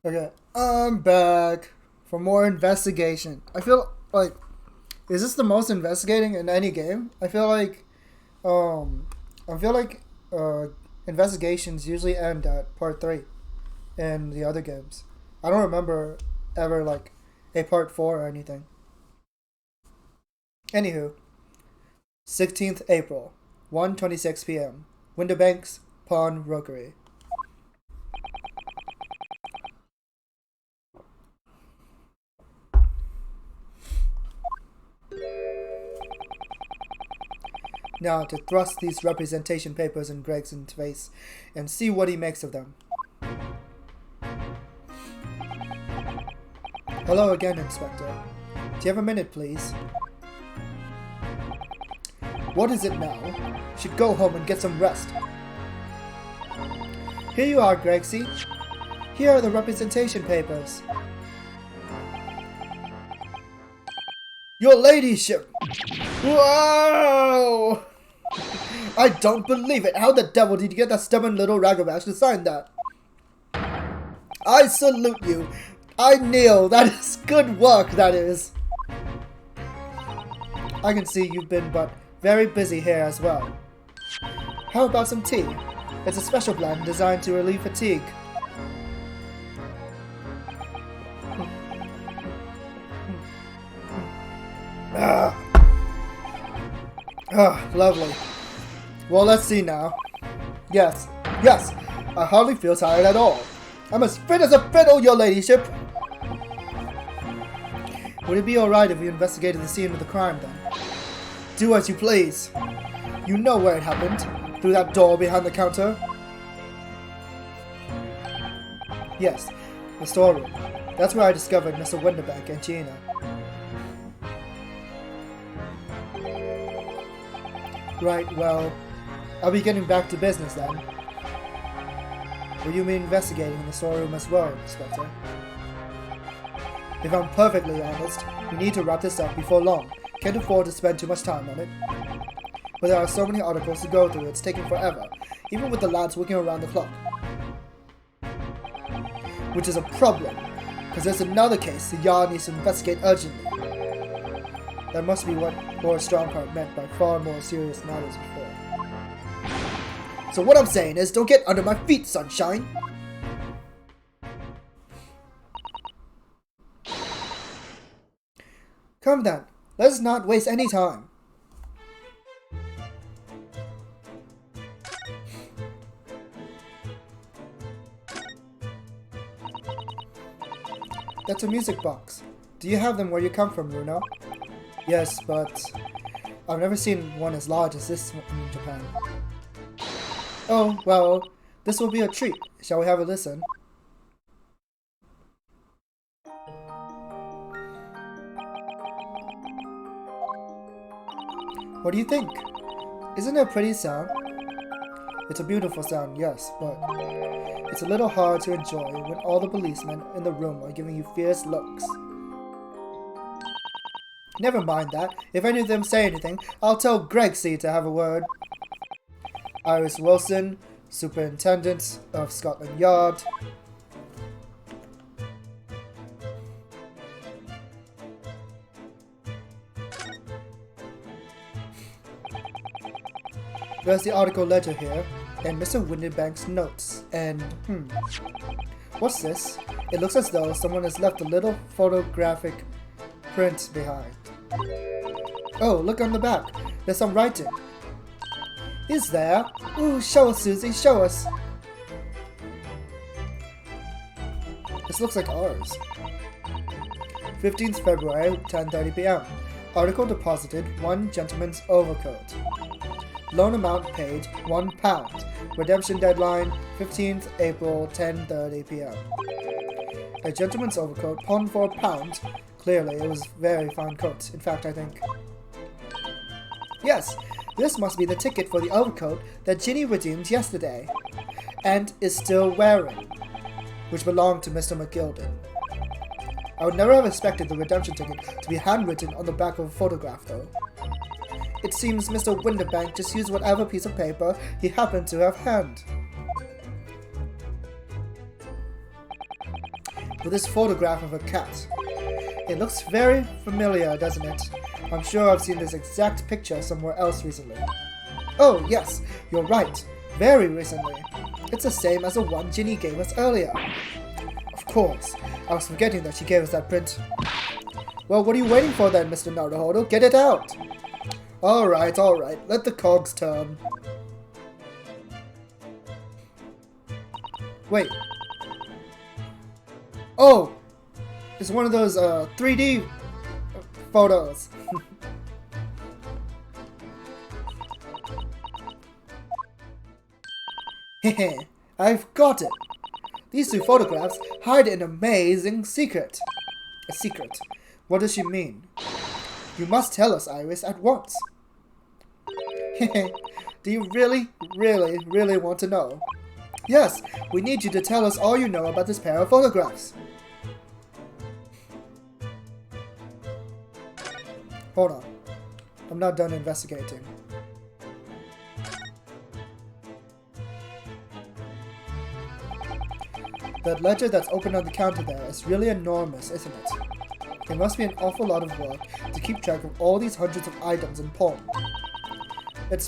Okay, I'm back for more investigation. I feel like, is this the most investigating in any game? Um, I feel like, investigations usually end at part 3 in the other games. I don't remember ever, like, a part 4 or anything. Anywho, 16th April, 1:26 p.m. Winterbanks Pawn Rookery. Now to thrust these representation papers in Gregson's face and see what he makes of them. Hello again, Inspector. Do you have a minute, please? What is it now? Should go home and get some rest. Here you are, Gregsy. Here are the representation papers. Your ladyship! Whoa! I don't believe it! How the devil did you get that stubborn little ragabash to sign that? I salute you! I kneel! That is good work, that is! I can see you've been but very busy here as well. How about some tea? It's a special blend designed to relieve fatigue. Lovely. Well, let's see now. Yes, I hardly feel tired at all. I'm as fit as a fiddle, your ladyship. Would it be alright if we investigated the scene of the crime, then? Do as you please. You know where it happened. Through that door behind the counter? Yes, the storeroom. That's where I discovered Mr. Winterbank and Gina. Right, well, I'll be getting back to business then. Will you be investigating in the storeroom as well, Inspector? If I'm perfectly honest, we need to wrap this up before long. Can't afford to spend too much time on it. But there are so many articles to go through, it's taking forever, even with the lads working around the clock. Which is a problem, because there's another case the Yard needs to investigate urgently. That must be what Lord Strongheart meant by far more serious matters before. So what I'm saying is, don't get under my feet, sunshine! Come then, let's not waste any time. That's a music box. Do you have them where you come from, Runo? Yes, but I've never seen one as large as this one in Japan. Oh, well, this will be a treat. Shall we have a listen? What do you think? Isn't it a pretty sound? It's a beautiful sound, yes, but it's a little hard to enjoy when all the policemen in the room are giving you fierce looks. Never mind that. If any of them say anything, I'll tell Gregsy to have a word. Iris Wilson, Superintendent of Scotland Yard. There's the article ledger here, and Mr. Winterbank's notes, and what's this? It looks as though someone has left a little photographic print behind. Oh, look on the back. There's some writing. Is there? Ooh, show us, Susie, show us. This looks like ours. 15th February, 10:30 p.m. Article deposited, 1 gentleman's overcoat. Loan amount paid, £1. Redemption deadline, 15th April, 10:30 p.m. A gentleman's overcoat pawned for £1. Clearly, it was very fine coat. In fact, I think... Yes, this must be the ticket for the overcoat that Ginny redeemed yesterday, and is still wearing, which belonged to Mr. McGilden. I would never have expected the redemption ticket to be handwritten on the back of a photograph, though. It seems Mr. Winterbank just used whatever piece of paper he happened to have hand. with this photograph of a cat. It looks very familiar, doesn't it? I'm sure I've seen this exact picture somewhere else recently. Oh, yes, you're right. Very recently. It's the same as the one Ginny gave us earlier. Of course. I was forgetting that she gave us that print. Well, what are you waiting for then, Mr. Naruhodo? Get it out! Alright. Let the cogs turn. Wait. Oh! It's one of those 3D photos. Hehe, I've got it. These two photographs hide an amazing secret. A secret? What does she mean? You must tell us, Iris, at once. Hehe, do you really want to know? Yes, we need you to tell us all you know about this pair of photographs. Hold on. I'm not done investigating. That ledger that's open on the counter there is really enormous, isn't it? It must be an awful lot of work to keep track of all these hundreds of items in pawn. It's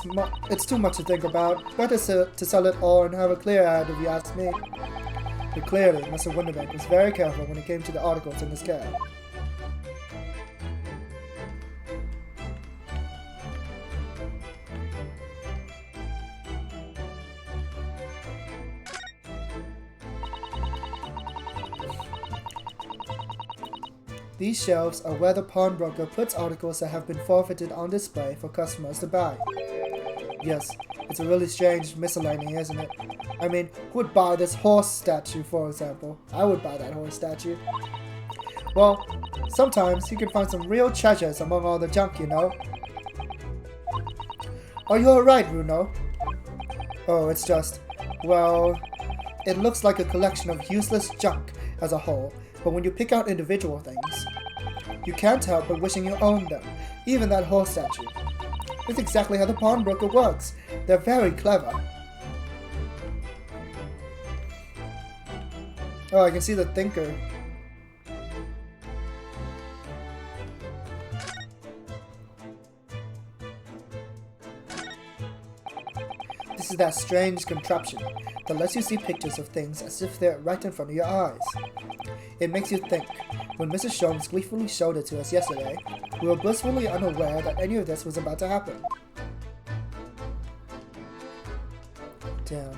too much to think about. Better to sell it all and have a clear head if you ask me. But clearly, Mr. Winterbank was very careful when it came to the articles in his care. These shelves are where the pawnbroker puts articles that have been forfeited on display for customers to buy. Yes, it's a really strange miscellany, isn't it? I mean, who would buy this horse statue, for example? I would buy that horse statue. Well, sometimes you can find some real treasures among all the junk, you know. Are you alright, Runo? Oh, it's just, well, it looks like a collection of useless junk as a whole. But when you pick out individual things, you can't help but wishing you owned them, even that horse statue. That's exactly how the pawnbroker works. They're very clever. Oh, I can see the thinker. This is that strange contraption that lets you see pictures of things as if they're right in front of your eyes. It makes you think. When Mrs. Sholmes gleefully showed it to us yesterday, we were blissfully unaware that any of this was about to happen. Damn.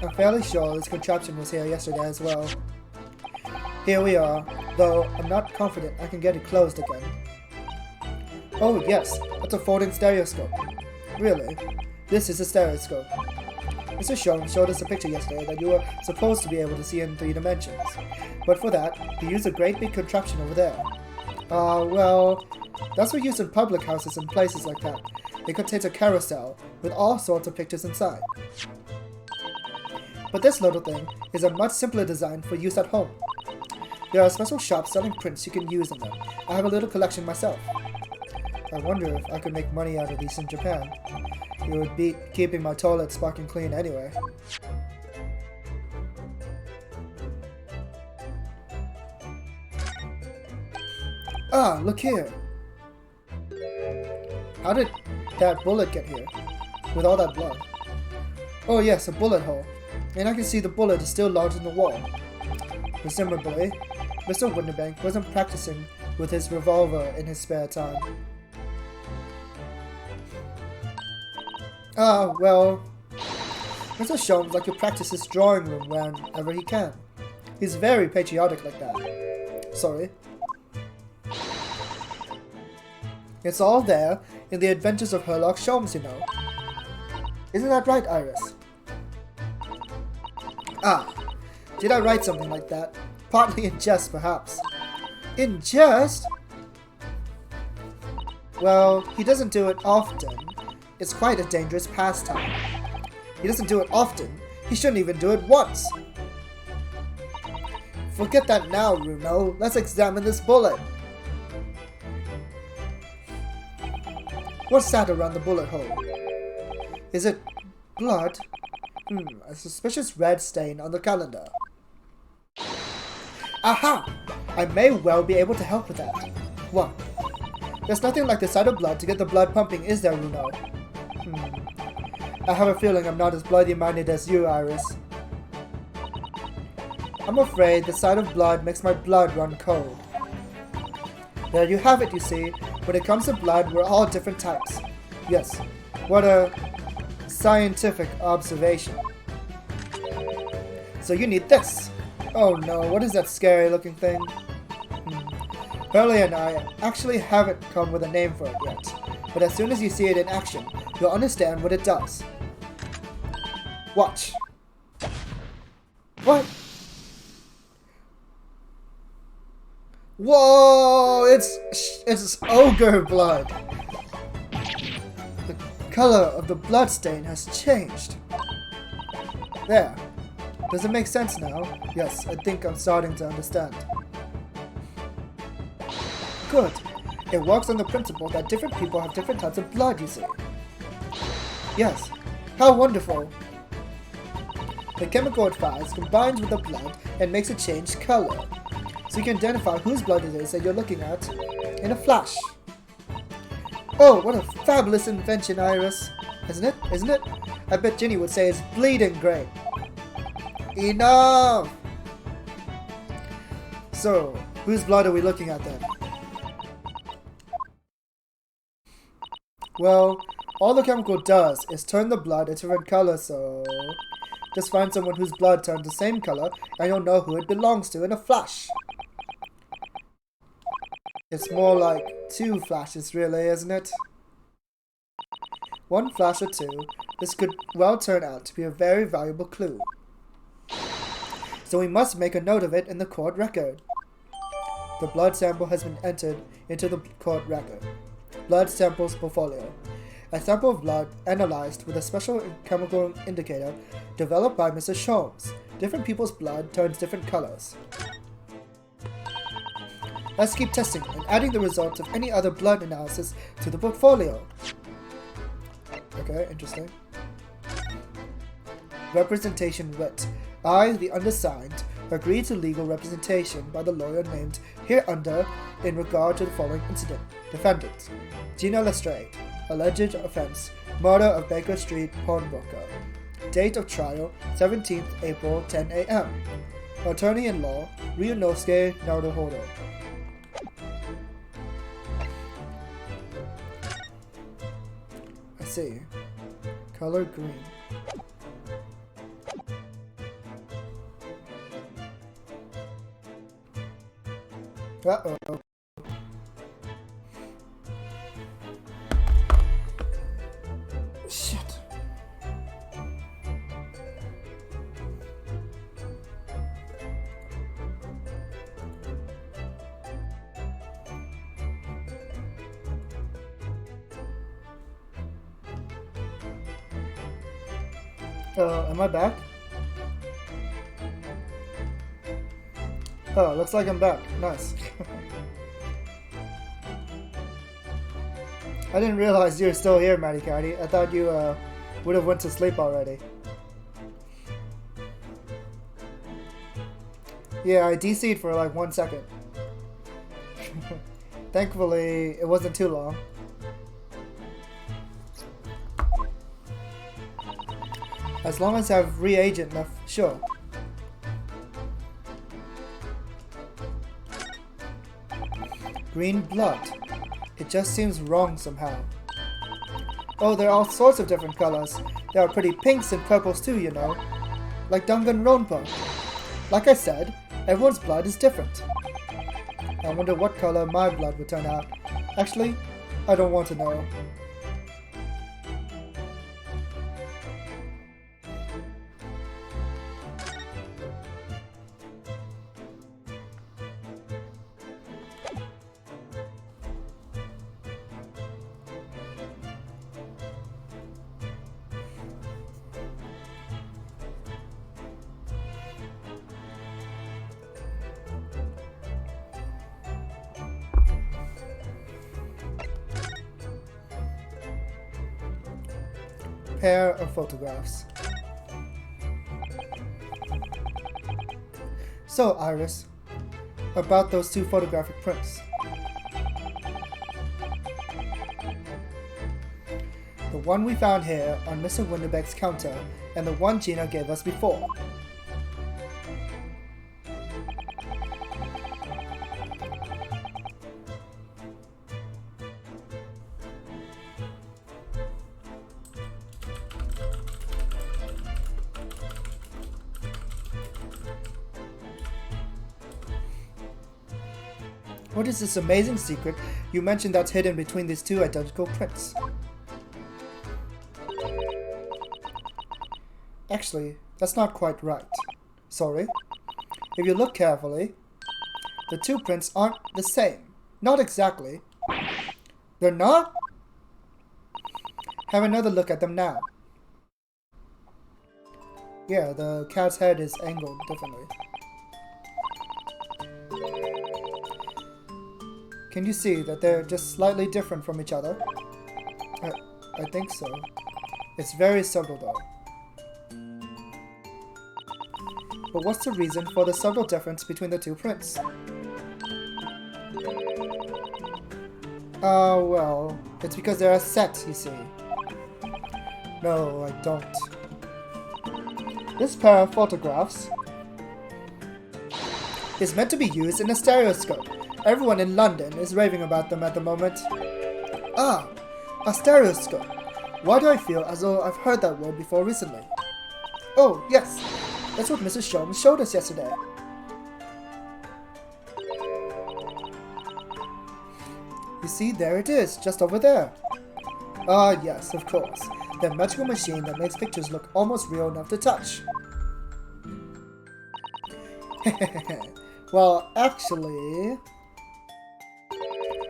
I'm fairly sure this contraption was here yesterday as well. Here we are, though I'm not confident I can get it closed again. Oh yes, that's a folding stereoscope. Really? This is a stereoscope. Mr. Sholmes showed us a picture yesterday that you were supposed to be able to see in 3 dimensions. But for that, he used a great big contraption over there. Well, that's what used in public houses and places like that. It contains a carousel with all sorts of pictures inside. But this little thing is a much simpler design for use at home. There are special shops selling prints you can use in them. I have a little collection myself. I wonder if I could make money out of these in Japan. It would beat keeping my toilet sparkling clean anyway. Ah, look here! How did that bullet get here? With all that blood? Oh yes, a bullet hole. And I can see the bullet is still lodged in the wall. Presumably, Mr. Winterbank wasn't practicing with his revolver in his spare time. Ah, well, Mr. Sholmes like to practice his drawing room whenever he can. He's very patriotic like that. Sorry. It's all there in the Adventures of Herlock Sholmes, you know. Isn't that right, Iris? Ah, did I write something like that? Partly in jest, perhaps. In jest? Well, he doesn't do it often. It's quite a dangerous pastime. He doesn't do it often. He shouldn't even do it once. Forget that now, Runo. Let's examine this bullet. What's that around the bullet hole? Is it blood? A suspicious red stain on the calendar. Aha! I may well be able to help with that. What? There's nothing like the sight of blood to get the blood pumping, is there, Runo? I have a feeling I'm not as bloody-minded as you, Iris. I'm afraid the sight of blood makes my blood run cold. There you have it, you see. When it comes to blood, we're all different types. Yes, what a scientific observation. So you need this. Oh no, what is that scary-looking thing? Hurley and I actually haven't come with a name for it yet, but as soon as you see it in action, you'll understand what it does. Watch. What? Whoa! It's ogre blood. The color of the blood stain has changed. There. Does it make sense now? Yes, I think I'm starting to understand. Good. It works on the principle that different people have different types of blood, you see. Yes. How wonderful. The chemical it fires combines with the blood and makes it change color. So you can identify whose blood it is that you're looking at in a flash. Oh, what a fabulous invention, Iris. Isn't it? I bet Ginny would say it's bleeding great. Enough! So, whose blood are we looking at then? Well, all the chemical does is turn the blood into red color, so just find someone whose blood turns the same color and you'll know who it belongs to in a flash. It's more like 2 flashes really, isn't it? 1 flash or 2, this could well turn out to be a very valuable clue. So we must make a note of it in the court record. The blood sample has been entered into the court record. Blood samples portfolio. A sample of blood analyzed with a special chemical indicator developed by Mrs. Sholmes. Different people's blood turns different colors. Let's keep testing and adding the results of any other blood analysis to the portfolio. Okay, interesting. Representation writ. I, the undersigned, agree to legal representation by the lawyer named hereunder in regard to the following incident. Defendant: Gina Lestrade. Alleged offense: murder of Baker Street pawnbroker. Date of trial: 17th April, 10 a.m. Attorney-in-law: Ryunosuke Naruhodo. I see. Color green. Uh-oh. Shit. Am I back? Oh, looks like I'm back. Nice. I didn't realize you were still here, Matty Catty. I thought you would have went to sleep already. Yeah, I DC'd for like 1 second. Thankfully, it wasn't too long. As long as I have reagent left, sure. Green blood. It just seems wrong somehow. Oh, there are all sorts of different colors. There are pretty pinks and purples too, you know. Like Danganronpa. Like I said, everyone's blood is different. I wonder what color my blood would turn out. Actually, I don't want to know. Pair of photographs. So, Iris, about those two photographic prints. The one we found here on Mr. Winterbeck's counter, and the one Gina gave us before. What is this amazing secret you mentioned that's hidden between these two identical prints? Actually, that's not quite right. Sorry. If you look carefully, the two prints aren't the same. Not exactly. They're not? Have another look at them now. Yeah, the cat's head is angled differently. Can you see that they're just slightly different from each other? I think so. It's very subtle though. But what's the reason for the subtle difference between the two prints? Well, it's because they're a set, you see. No, I don't. This pair of photographs is meant to be used in a stereoscope. Everyone in London is raving about them at the moment. Ah, a stereoscope. Why do I feel as though I've heard that word before recently? Oh, yes. That's what Mrs. Sholmes showed us yesterday. You see, there it is, just over there. Ah, yes, of course. That magical machine that makes pictures look almost real enough to touch. Well, actually,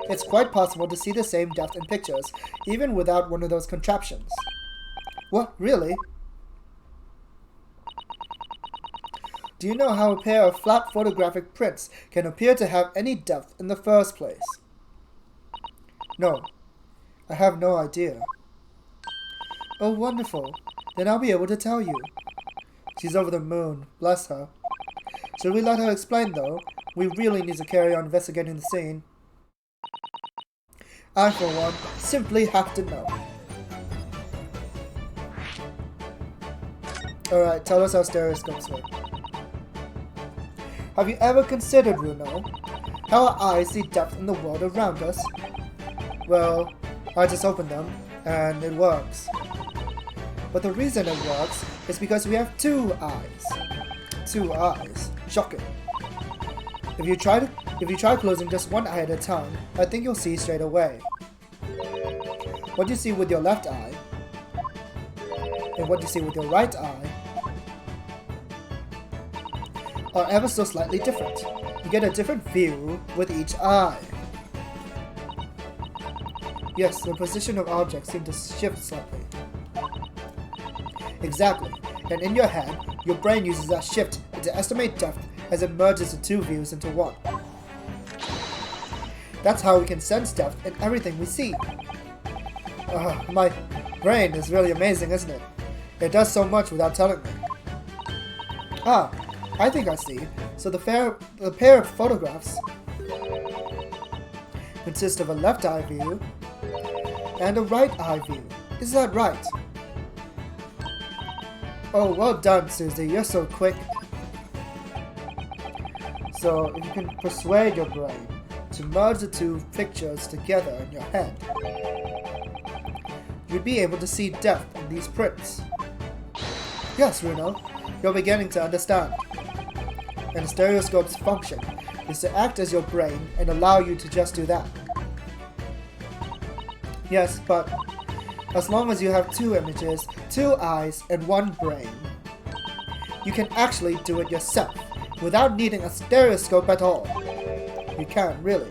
it's quite possible to see the same depth in pictures, even without one of those contraptions. What, really? Do you know how a pair of flat photographic prints can appear to have any depth in the first place? No, I have no idea. Oh, wonderful. Then I'll be able to tell you. She's over the moon, bless her. Should we let her explain, though? We really need to carry on investigating the scene. I, for one, simply have to know. Alright, tell us how stereoscopes work. Have you ever considered, Runo, how our eyes see depth in the world around us? Well, I just opened them, and it works. But the reason it works is because we have two eyes. Two eyes. Shocking. If you try closing just one eye at a time, I think you'll see straight away. What you see with your left eye, and what you see with your right eye, are ever so slightly different. You get a different view with each eye. Yes, the position of objects seem to shift slightly. Exactly, and in your head, your brain uses that shift to estimate depth as it merges the two views into one. That's how we can sense depth in everything we see. My brain is really amazing, isn't it? It does so much without telling me. Ah, I think I see. So the pair of photographs consist of a left eye view and a right eye view. Is that right? Oh, well done, Susie. You're so quick. So, if you can persuade your brain to merge the two pictures together in your head, you'd be able to see depth in these prints. Yes, Runo, you're beginning to understand. And the stereoscope's function is to act as your brain and allow you to just do that. Yes, but as long as you have two images, two eyes, and one brain, you can actually do it yourself without needing a stereoscope at all. You can, really.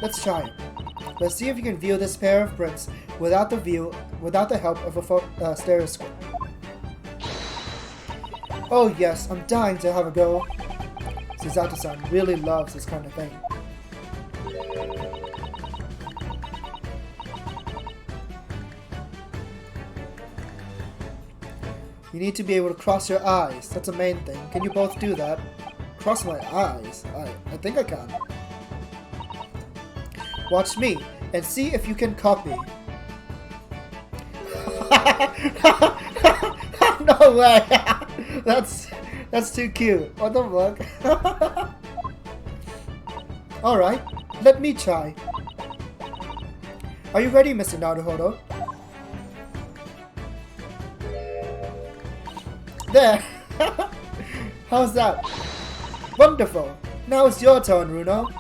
Let's try it. Let's see if you can view this pair of prints without the help of a stereoscope. Oh yes, I'm dying to have a go. Suzato-san really loves this kind of thing. You need to be able to cross your eyes. That's the main thing. Can you both do that? Cross my eyes? I think I can. Watch me and see if you can copy. No way! That's too cute. What the fuck? Alright, let me try. Are you ready, Mr. Naruhodo? There! How's that? Wonderful! Now it's your turn, Runo.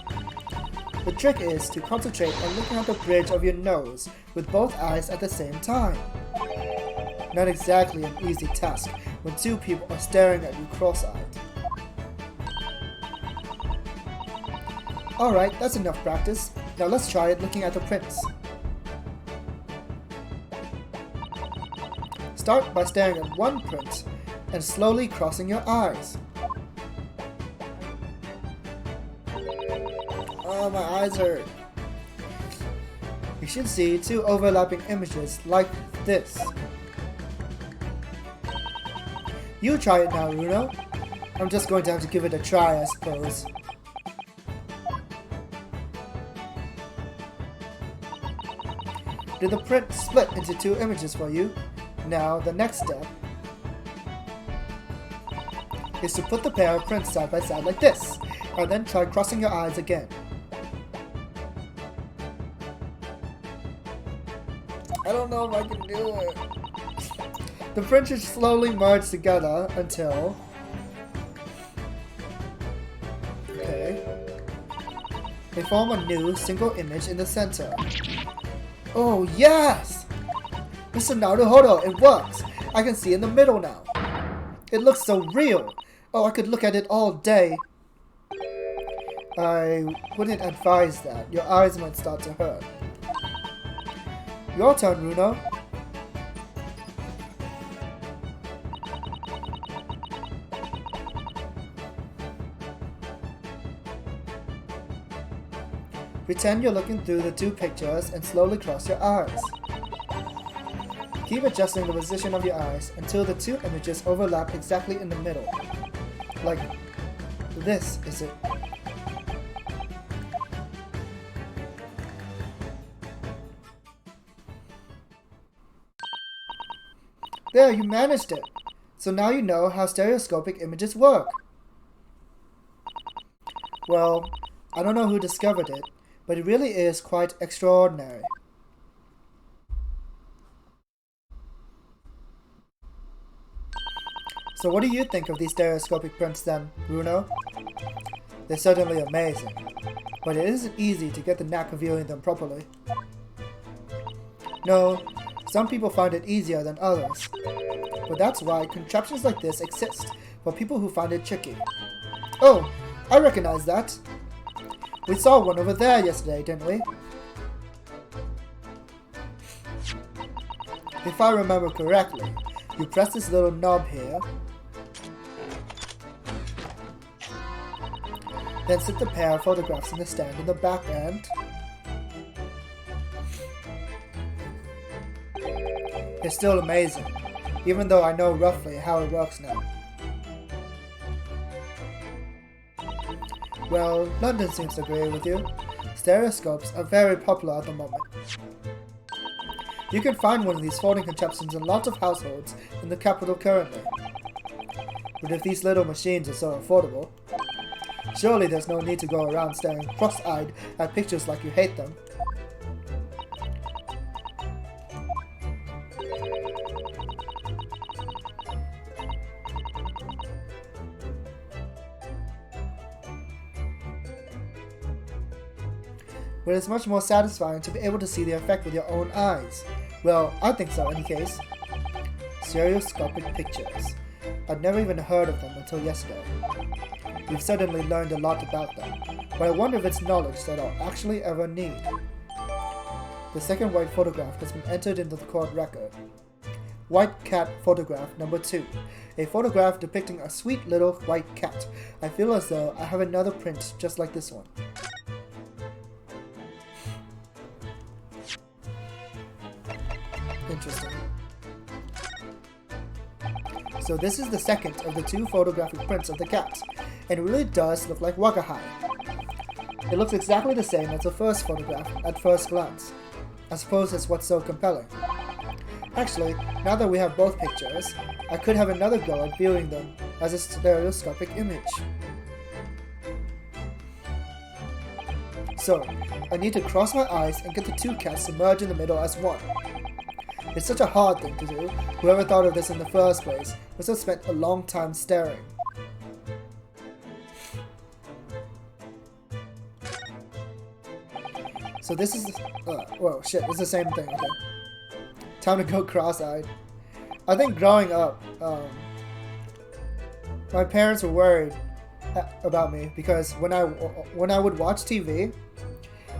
The trick is to concentrate on looking at the bridge of your nose with both eyes at the same time. Not exactly an easy task when two people are staring at you cross-eyed. Alright, that's enough practice. Now let's try it looking at the prints. Start by staring at one print and slowly crossing your eyes. Oh, my eyes hurt. You should see two overlapping images like this. You try it now, Runo. I'm just going to have to give it a try, I suppose. Did the print split into two images for you? Now, the next step is to put the pair of prints side by side like this, and then try crossing your eyes again. I don't know if I can do it. The prints should slowly merge together until... Okay. They form a new single image in the center. Oh, yes! Mr. Naruhodo, it works! I can see in the middle now. It looks so real. Oh, I could look at it all day. I wouldn't advise that. Your eyes might start to hurt. Your turn, Runo. Pretend you're looking through the two pictures and slowly cross your eyes. Keep adjusting the position of your eyes until the two images overlap exactly in the middle. Like this, is it? There, you managed it! So now you know how stereoscopic images work. Well, I don't know who discovered it, but it really is quite extraordinary. So what do you think of these stereoscopic prints then, Runo? They're certainly amazing, but it isn't easy to get the knack of viewing them properly. No, some people find it easier than others, but that's why contraptions like this exist for people who find it tricky. Oh, I recognize that. We saw one over there yesterday, didn't we? If I remember correctly, you press this little knob here, then sit the pair of photographs in the stand in the back end. It's still amazing, even though I know roughly how it works now. Well, London seems to agree with you. Stereoscopes are very popular at the moment. You can find one of these folding contraptions in lots of households in the capital currently. But if these little machines are so affordable, surely there's no need to go around staring cross-eyed at pictures like you hate them. But it's much more satisfying to be able to see the effect with your own eyes. Well, I think so, in any case. Stereoscopic pictures. I'd never even heard of them until yesterday. You've certainly learned a lot about them, but I wonder if it's knowledge that I'll actually ever need. The second white photograph has been entered into the court record. White cat photograph number 2. A photograph depicting a sweet little white cat. I feel as though I have another print just like this one. Interesting. So this is the second of the 2 photographic prints of the cat, and it really does look like Wakahai. It looks exactly the same as the first photograph at first glance. I suppose that's what's so compelling. Actually, now that we have both pictures, I could have another go at viewing them as a stereoscopic image. So, I need to cross my eyes and get the 2 cats to merge in the middle as one. It's such a hard thing to do. Whoever thought of this in the first place must have spent a long time staring. So this is... whoa, shit, it's the same thing, okay. Time to go cross-eyed. I think growing up, my parents were worried about me because when I would watch TV,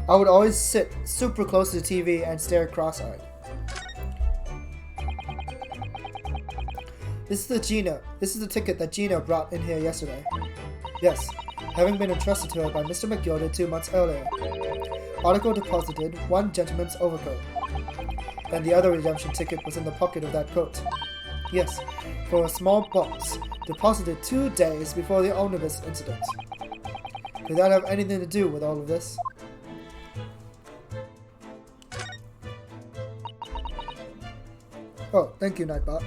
I would always sit super close to the TV and stare cross-eyed. This is the ticket that Gina brought in here yesterday. Yes, having been entrusted to her by Mr. McGilded 2 months earlier. Article deposited 1 gentleman's overcoat, and the other redemption ticket was in the pocket of that coat. Yes, for a small box, deposited 2 days before the omnibus incident. Did that have anything to do with all of this? Oh, thank you, Nightbot.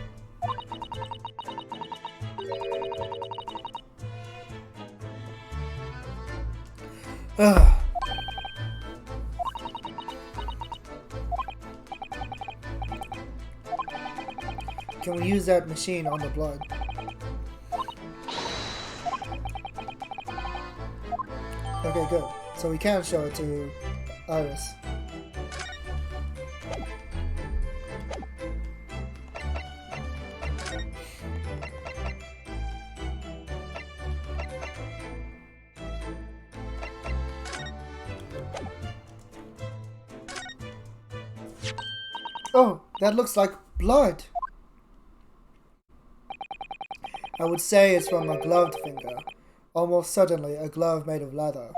Can we use that machine on the blood? Okay, good. So we can show it to Iris. Oh, that looks like blood. I would say it's from a gloved finger. Almost certainly a glove made of leather.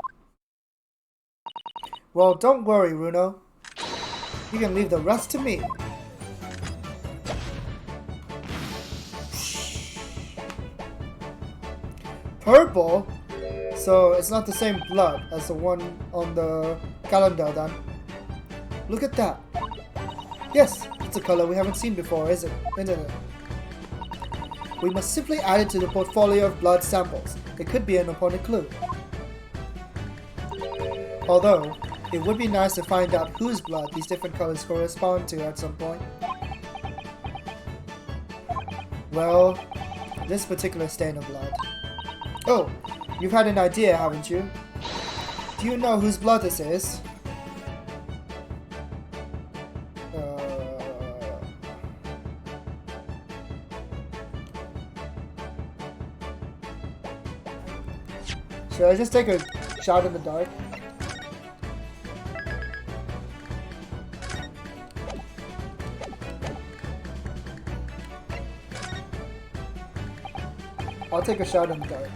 Well, don't worry, Runo. You can leave the rest to me. Purple? So it's not the same blood as the one on the calendar then. Look at that. Yes, it's a color we haven't seen before, isn't it? We must simply add it to the portfolio of blood samples. It could be an important clue. Although, it would be nice to find out whose blood these different colors correspond to at some point. Well, this particular stain of blood. Oh, you've had an idea, haven't you? Do you know whose blood this is? Should I just take a shot in the dark? I'll take a shot in the dark.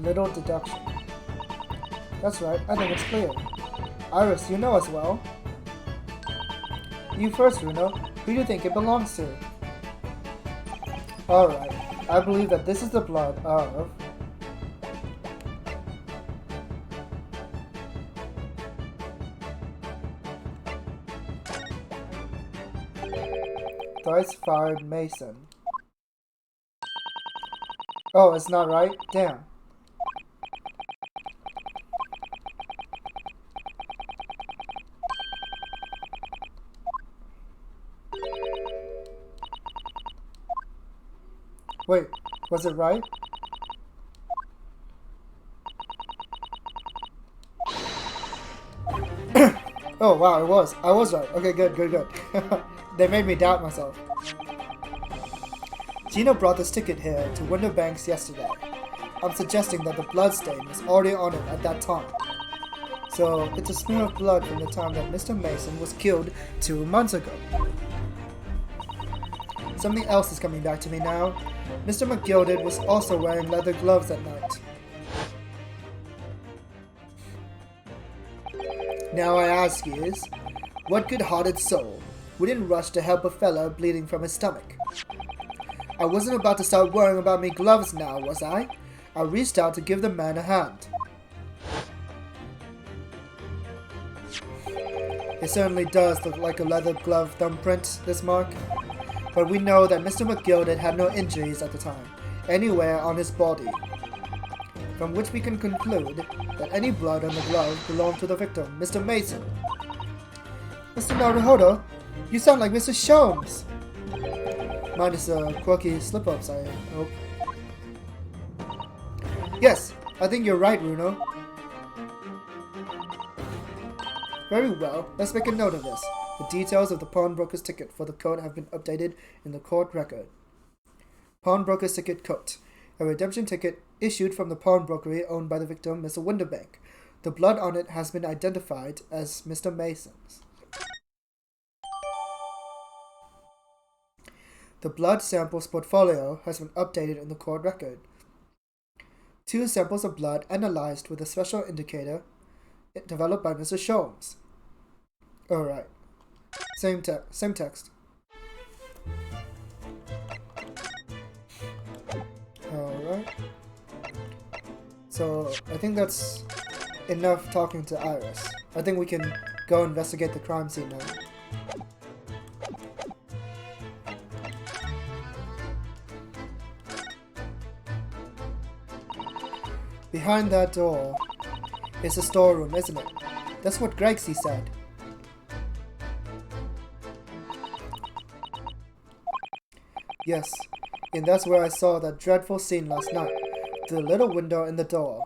Little deduction. That's right, I think it's clear. Iris, you know as well. You first, Runo. Who do you think it belongs to? Alright. I believe that this is the blood of... Thrice-fired Mason. Oh, it's not right? Damn. Wait, was it right? Oh wow, it was. I was right. Okay, good. They made me doubt myself. Gino brought this ticket here to Window Banks yesterday. I'm suggesting that the blood stain was already on it at that time. So, it's a smear of blood from the time that Mr. Mason was killed 2 months ago. Something else is coming back to me now. Mr. McGilded was also wearing leather gloves at night. Now I ask you, what good-hearted soul We didn't rush to help a fella bleeding from his stomach. I wasn't about to start worrying about me gloves now, was I? I reached out to give the man a hand. It certainly does look like a leather glove thumbprint, this mark. But we know that Mr. McGilded had no injuries at the time, anywhere on his body. From which we can conclude that any blood on the glove belonged to the victim, Mr. Mason. Mr. Naruhodo, you sound like Mr. Sholmes. Minus quirky slip-ups, I hope. Yes, I think you're right, Runo. Very well, let's make a note of this. The details of the pawnbroker's ticket for the coat have been updated in the court record. Pawnbroker's ticket coat. A redemption ticket issued from the pawnbrokery owned by the victim, Mr. Winterbank. The blood on it has been identified as Mr. Mason's. The blood samples portfolio has been updated in the court record. 2 samples of blood analyzed with a special indicator developed by Mr. Sholmes. Alright. Same text. Alright. So, I think that's enough talking to Iris. I think we can go investigate the crime scene now. Behind that door is a storeroom, isn't it? That's what Gregsy said. Yes, and that's where I saw that dreadful scene last night, through the little window in the door.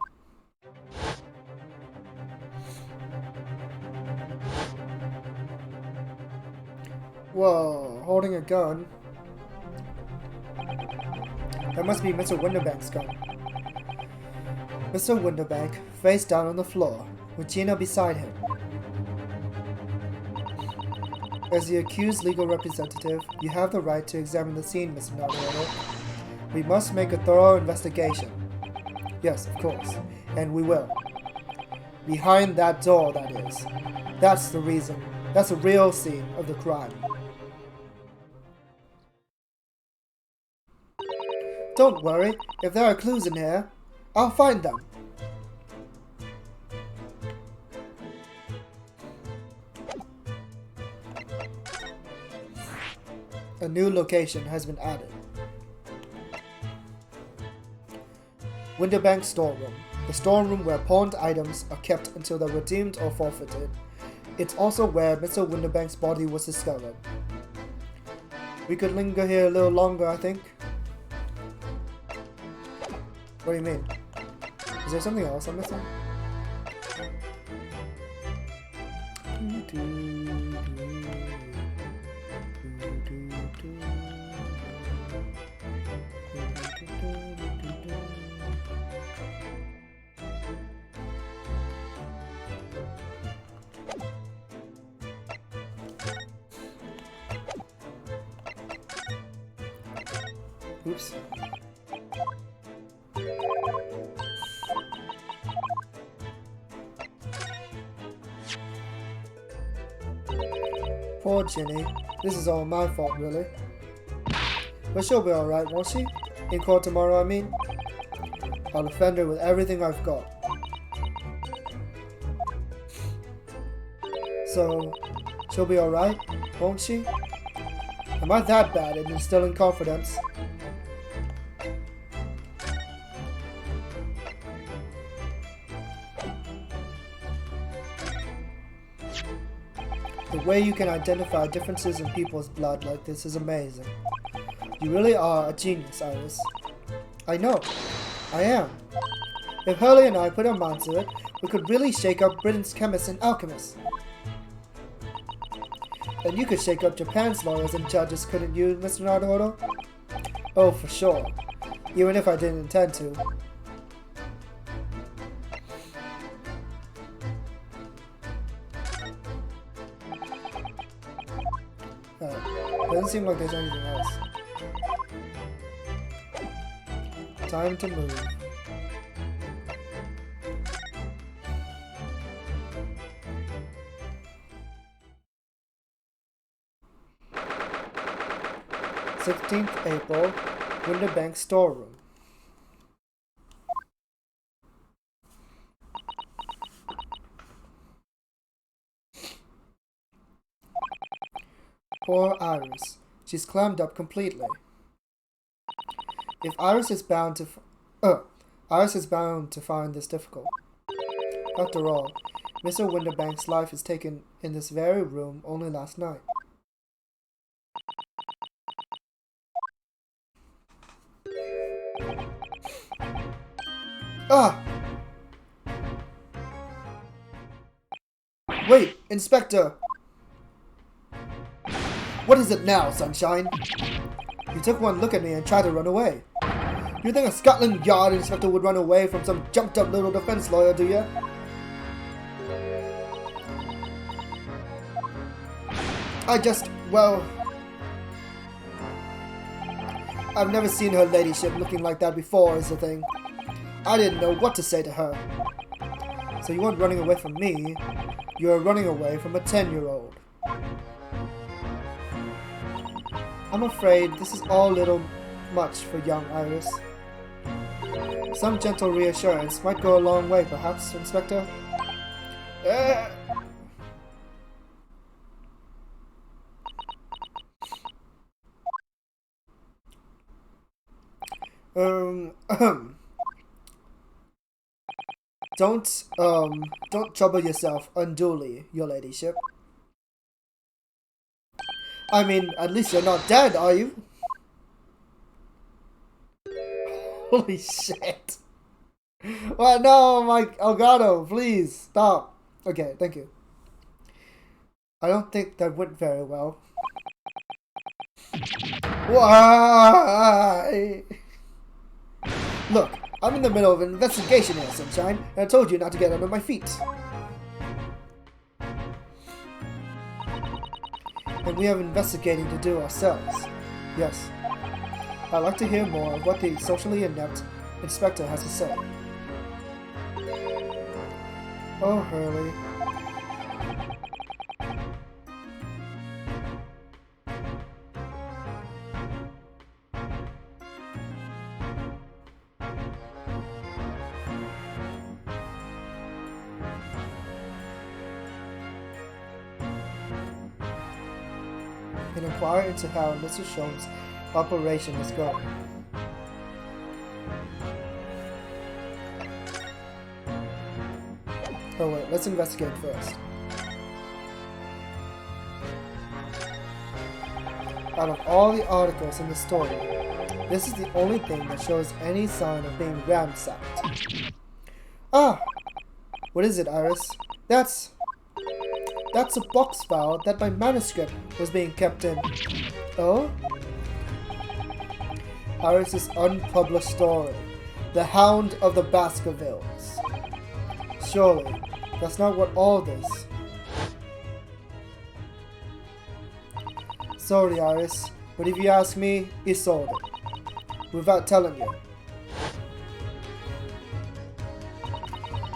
Whoa, holding a gun. That must be Mr. Winterbank's gun. Mr. Winterbank, face down on the floor, with Gina beside him. As the accused's legal representative, you have the right to examine the scene, Mr. Naruhodo. We must make a thorough investigation. Yes, of course, and we will. Behind that door, that is. That's the reason. That's the real scene of the crime. Don't worry, if there are clues in here, I'll find them. A new location has been added. Winterbank storeroom. The storeroom where pawned items are kept until they're redeemed or forfeited. It's also where Mr. Winterbank's body was discovered. We could linger here a little longer, I think. What do you mean? Is there something else I'm missing? Oops. Poor Ginny. This is all my fault, really. But she'll be alright, won't she? In court tomorrow, I mean. I'll defend her with everything I've got. So, she'll be alright, won't she? Am I that bad at instilling confidence? The way you can identify differences in people's blood like this is amazing. You really are a genius, Iris. I know. I am. If Hurley and I put our minds to it, we could really shake up Britain's chemists and alchemists. And you could shake up Japan's lawyers and judges, couldn't you, Mr. Naruhodo? Oh, for sure. Even if I didn't intend to. Doesn't seem like there's anything else. Time to move. 16th April, Winterbank storeroom. Poor Iris. She's clammed up completely. If Iris is bound to find this difficult. After all, Mr. Winterbank's life is taken in this very room only last night. Ah! Wait, Inspector! What is it now, Sunshine? You took one look at me and tried to run away. You think a Scotland Yard inspector would run away from some jumped-up little defense lawyer, do you? I've never seen her ladyship looking like that before, is the thing. I didn't know what to say to her. So you weren't running away from me, you were running away from a 10-year-old. I'm afraid this is all a little much for young Iris. Some gentle reassurance might go a long way, perhaps, Inspector. Don't trouble yourself unduly, your ladyship. I mean, at least you're not dead, are you? Holy shit. Well, no, my Elgato, please, stop. Okay, thank you. I don't think that went very well. Why? Look, I'm in the middle of an investigation here, Sunshine, and I told you not to get under my feet. And we have investigating to do ourselves. Yes. I'd like to hear more of what the socially inept inspector has to say. Oh, Hurley. And inquire into how Mr. Sholmes' operation is going. Oh wait, let's investigate first. Out of all the articles in the story, this is the only thing that shows any sign of being ransacked. Ah! What is it, Iris? That's a box file that my manuscript was being kept in. Oh? Iris's unpublished story, The Hound of the Baskervilles. Surely, that's not what all this. Sorry, Iris, but if you ask me, he sold it. Without telling you.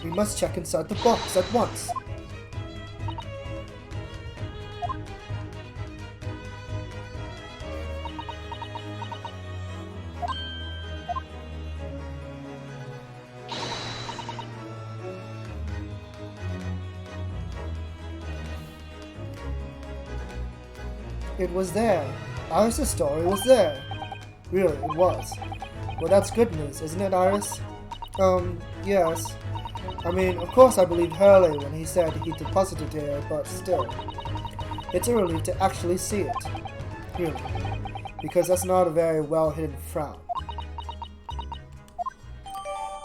We must check inside the box at once. It was there. Iris' story was there. Really, it was. Well, that's good news, isn't it, Iris? Yes. I mean, of course I believed Hurley when he said he deposited it here, but still. It's a relief to actually see it. Really. Because that's not a very well-hidden frown.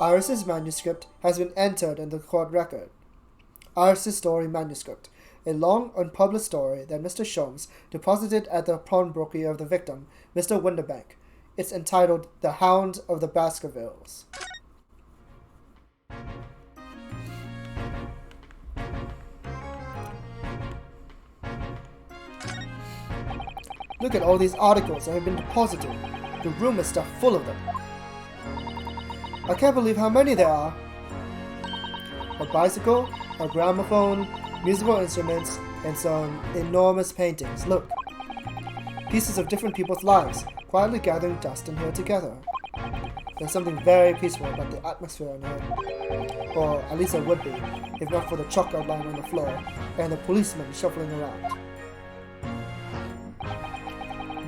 Iris' manuscript has been entered in the court record. Iris' story manuscript. A long, unpublished story that Mr. Sholmes deposited at the pawnbroker of the victim, Mr. Winterbank. It's entitled The Hound of the Baskervilles. Look at all these articles that have been deposited. The room is stuffed full of them. I can't believe how many there are. A bicycle, a gramophone, musical instruments, and some enormous paintings. Look. pieces of different people's lives, quietly gathering dust in here together. There's something very peaceful about the atmosphere in here. Or at least there would be, if not for the chalk outline on the floor and the policemen shuffling around.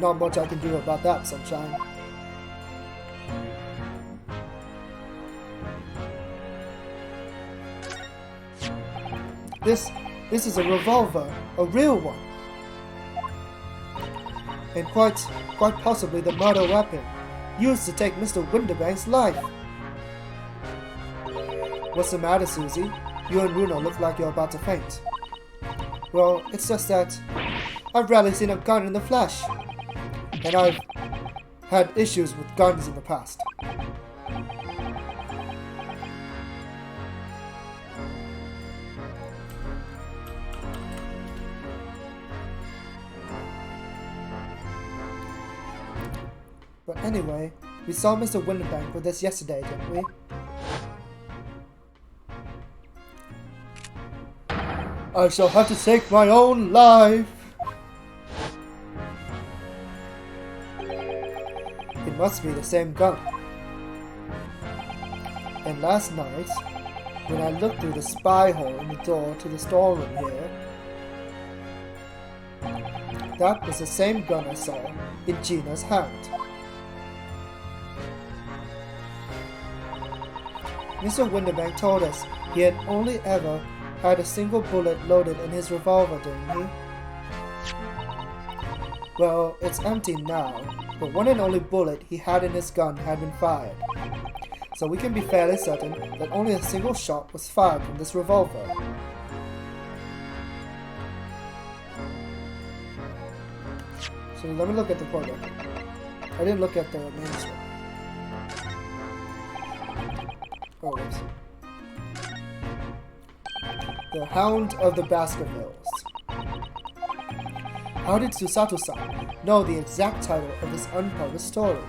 Not much I can do about that, sunshine. This is a revolver, a real one. And quite possibly the murder weapon used to take Mr. Winterbank's life. What's the matter, Susie? You and Bruno look like you're about to faint. Well, it's just that I've rarely seen a gun in the flesh. And I've had issues with guns in the past. But anyway, we saw Mr. Winterbank with us yesterday, didn't we? I shall have to take my own life. It must be the same gun. And last night, when I looked through the spy hole in the door to the storeroom here, that was the same gun I saw in Gina's hand. Mr. Winterbank told us he had only ever had a single bullet loaded in his revolver, didn't he? Well, it's empty now, but one and only bullet he had in his gun had been fired. So we can be fairly certain that only a single shot was fired from this revolver. So let me look at the photo. I didn't look at the manuscript. Oh, whoops. The Hound of the Baskervilles. How did Susato-san know the exact title of this unpublished story?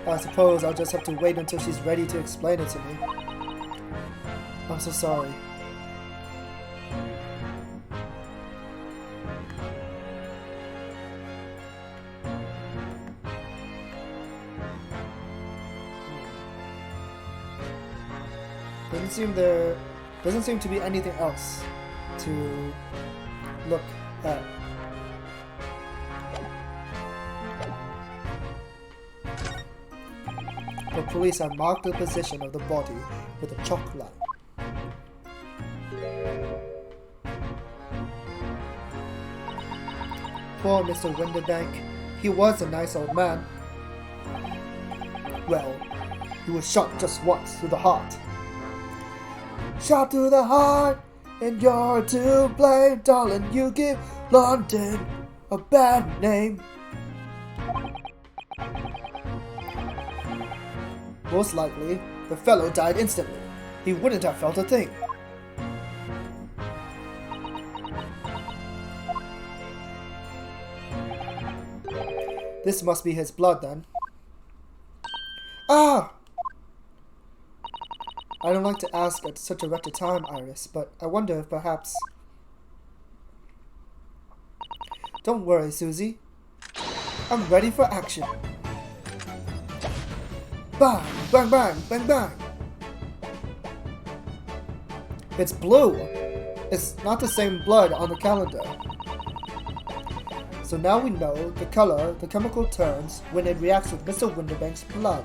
I suppose I'll just have to wait until she's ready to explain it to me. I'm so sorry. Doesn't seem to be anything else to look at. The police have marked the position of the body with a chalk line. Poor Mr. Winterbank. He was a nice old man. Well, he was shot just once through the heart. Shot through the heart, and you're to blame, darling. You give London a bad name. Most likely, the fellow died instantly. He wouldn't have felt a thing. This must be his blood, then. Ah! I don't like to ask at such a wretched time, Iris, but I wonder if perhaps... Don't worry, Susie. I'm ready for action. Bang, bang, bang, bang, bang. It's blue. It's not the same blood on the calendar. So now we know the color the chemical turns when it reacts with Mr. Winterbank's blood.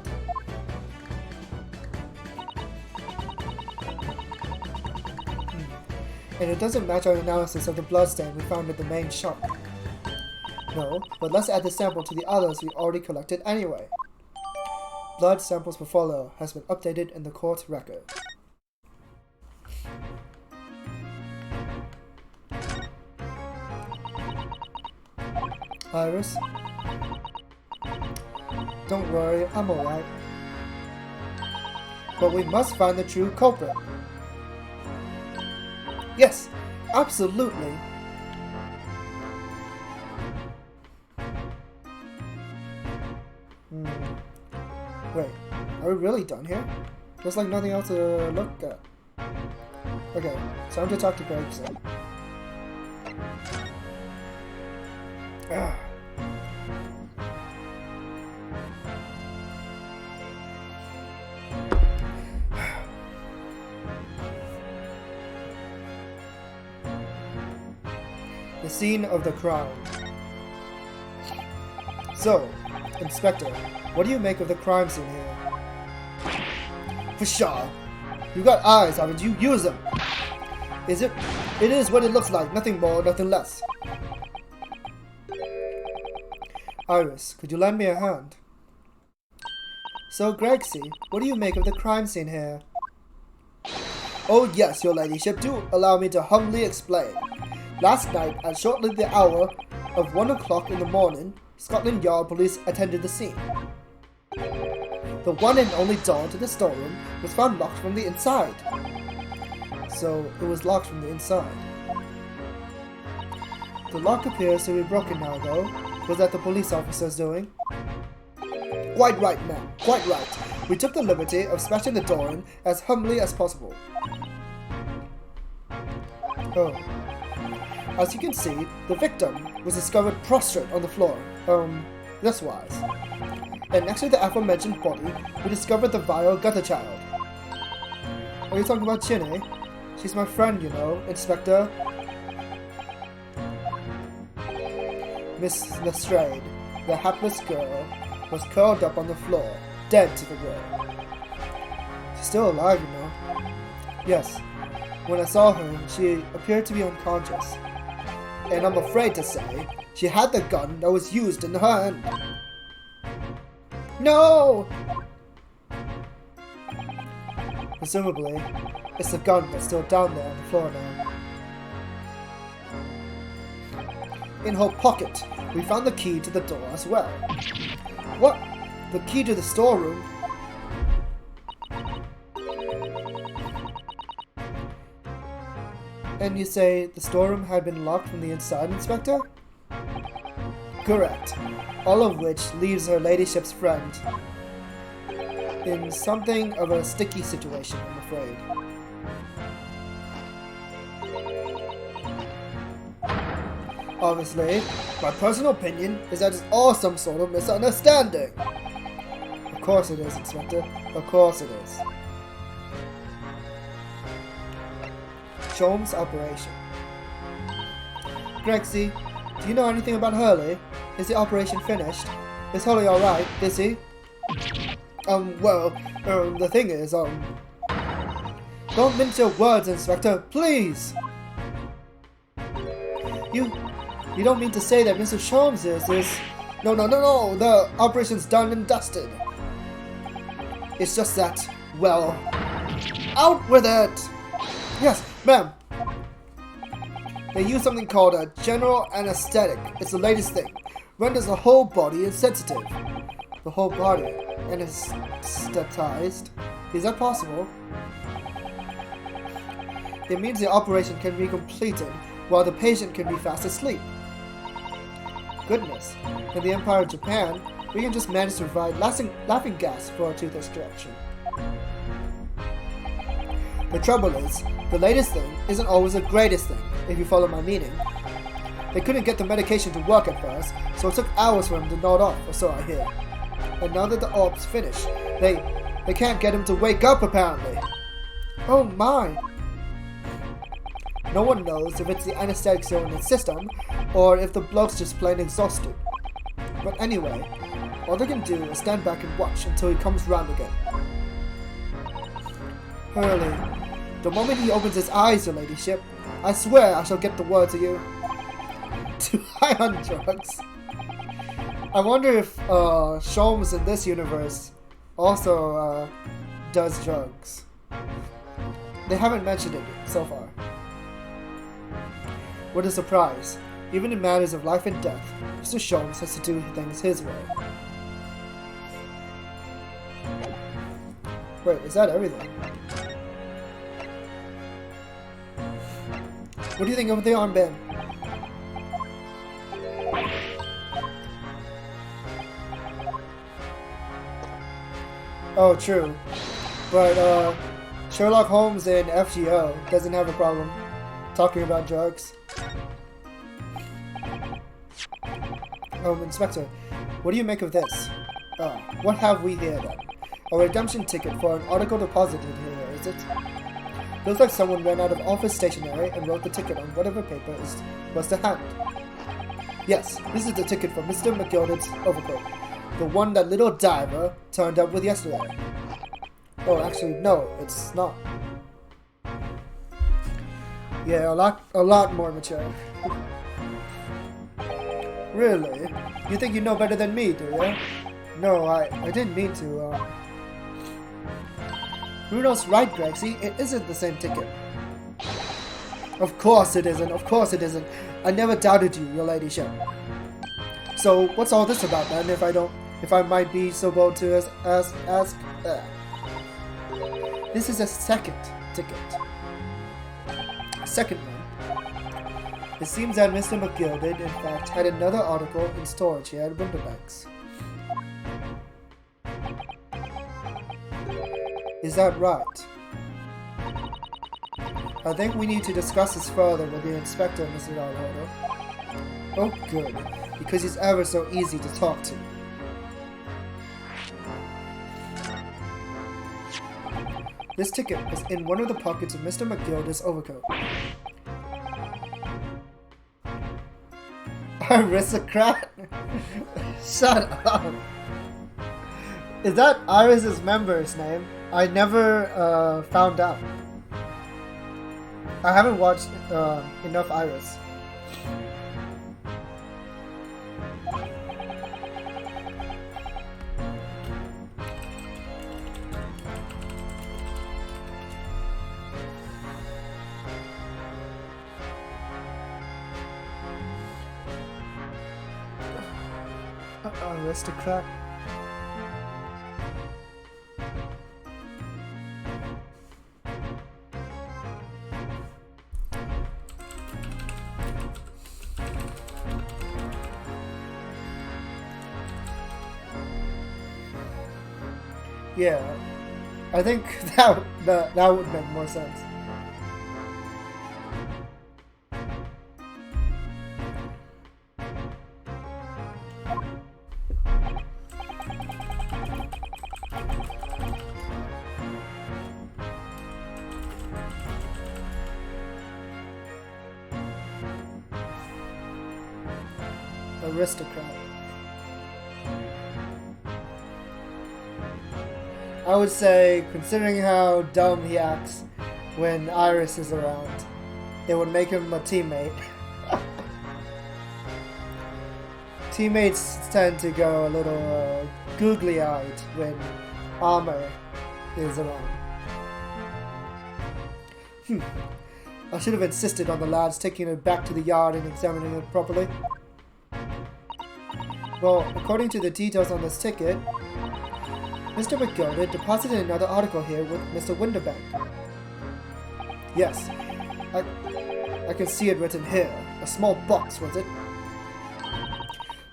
And it doesn't match our analysis of the bloodstain we found at the main shop. No, but let's add the sample to the others we already collected anyway. Blood samples portfolio has been updated in the court record. Iris? Don't worry, I'm alright. But we must find the true culprit. Yes, absolutely. Wait, are we really done here? There's like nothing else to look at. Okay, time to talk to Gregson. The scene of the crime. So, Inspector, what do you make of the crime scene here? For sure. You got eyes, haven't you? Use them. Is it? It is what it looks like. Nothing more, nothing less. Iris, could you lend me a hand? So, Gregsy, what do you make of the crime scene here? Oh yes, your ladyship, do allow me to humbly explain. Last night, at shortly the hour of 1 o'clock in the morning, Scotland Yard police attended the scene. The one and only door to the storeroom was found locked from the inside. So, it was locked from the inside. The lock appears to be broken now, though. Was that the police officer's doing? Quite right, ma'am. Quite right. We took the liberty of smashing the door in as humbly as possible. Oh. As you can see, the victim was discovered prostrate on the floor, this wise. And next to the aforementioned body, we discovered the vile gutter child. Are you talking about Chinny? She's my friend, you know, Inspector. Miss Lestrade, the hapless girl, was curled up on the floor, dead to the world. She's still alive, you know. Yes. When I saw her, she appeared to be unconscious. And I'm afraid to say, she had the gun that was used in her hand. No! Presumably, it's the gun that's still down there on the floor now. In her pocket, we found the key to the door as well. What? The key to the storeroom? And you say the storeroom had been locked from the inside, Inspector? Correct. All of which leaves her ladyship's friend in something of a sticky situation, I'm afraid. Obviously, my personal opinion is that it's all some sort of misunderstanding. Of course it is, Inspector. Of course it is. Sholmes operation. Gregsy, do you know anything about Hurley? Is the operation finished? Is Hurley alright? Is he? The thing is, don't mince your words, Inspector, please! You don't mean to say that Mr. Sholmes is... No, the operation's done and dusted. It's just that, well... Out with it! Yes, ma'am. They use something called a general anesthetic. It's the latest thing. Renders the whole body insensitive. The whole body anesthetized. Is that possible? It means the operation can be completed while the patient can be fast asleep. Goodness. In the Empire of Japan, we can just manage to provide laughing gas for a tooth extraction. The trouble is, the latest thing isn't always the greatest thing, if you follow my meaning. They couldn't get the medication to work at first, so it took hours for him to nod off, or so I hear. And now that the orb's finished, they can't get him to wake up, apparently. Oh my! No one knows if it's the anesthetic still in his system, or if the bloke's just plain exhausted. But anyway, all they can do is stand back and watch until he comes round again. Hurley, the moment he opens his eyes, your ladyship, I swear I shall get the word to you. Too high on drugs. I wonder if Sholmes in this universe also does drugs. They haven't mentioned it so far. What a surprise. Even in matters of life and death, Mr. Sholmes has to do things his way. Wait, is that everything? What do you think of the armband? Oh, true. But, Sherlock Holmes in FGO doesn't have a problem talking about drugs. Inspector, what do you make of this? What have we here then? A redemption ticket for an article deposited here, is it? Looks like someone ran out of office stationery and wrote the ticket on whatever paper was to hand. Yes, this is the ticket for Mr. McGilded's overcoat. The one that little diver turned up with yesterday. Oh, actually, no, it's not. Yeah, a lot more mature. Really? You think you know better than me, do you? No, I didn't mean to, Bruno's right, Grexy. It isn't the same ticket. Of course it isn't. Of course it isn't. I never doubted you, your ladyship. So, what's all this about, then, if I might be so bold to ask? This is a second ticket. Second one. It seems that Mr. McGilded, in fact, had another article in storage here at Winterbanks. Is that right? I think we need to discuss this further with the inspector, Mr. Darlin. Oh, good, because he's ever so easy to talk to. This ticket is in one of the pockets of Mr. McGilded's overcoat. Aristocrat? Shut up! Is that Iris's member's name? I never found out. I haven't watched enough Iris. Aristocrat. Yeah, I think that would make more sense. Aristocrat. I would say, considering how dumb he acts when Iris is around, it would make him a teammate. Teammates tend to go a little googly-eyed when Armor is around. I should have insisted on the lads taking it back to the yard and examining it properly. Well, according to the details on this ticket, Mr. McGilded deposited another article here with Mr. Winterbank. Yes, I can see it written here. A small box, was it?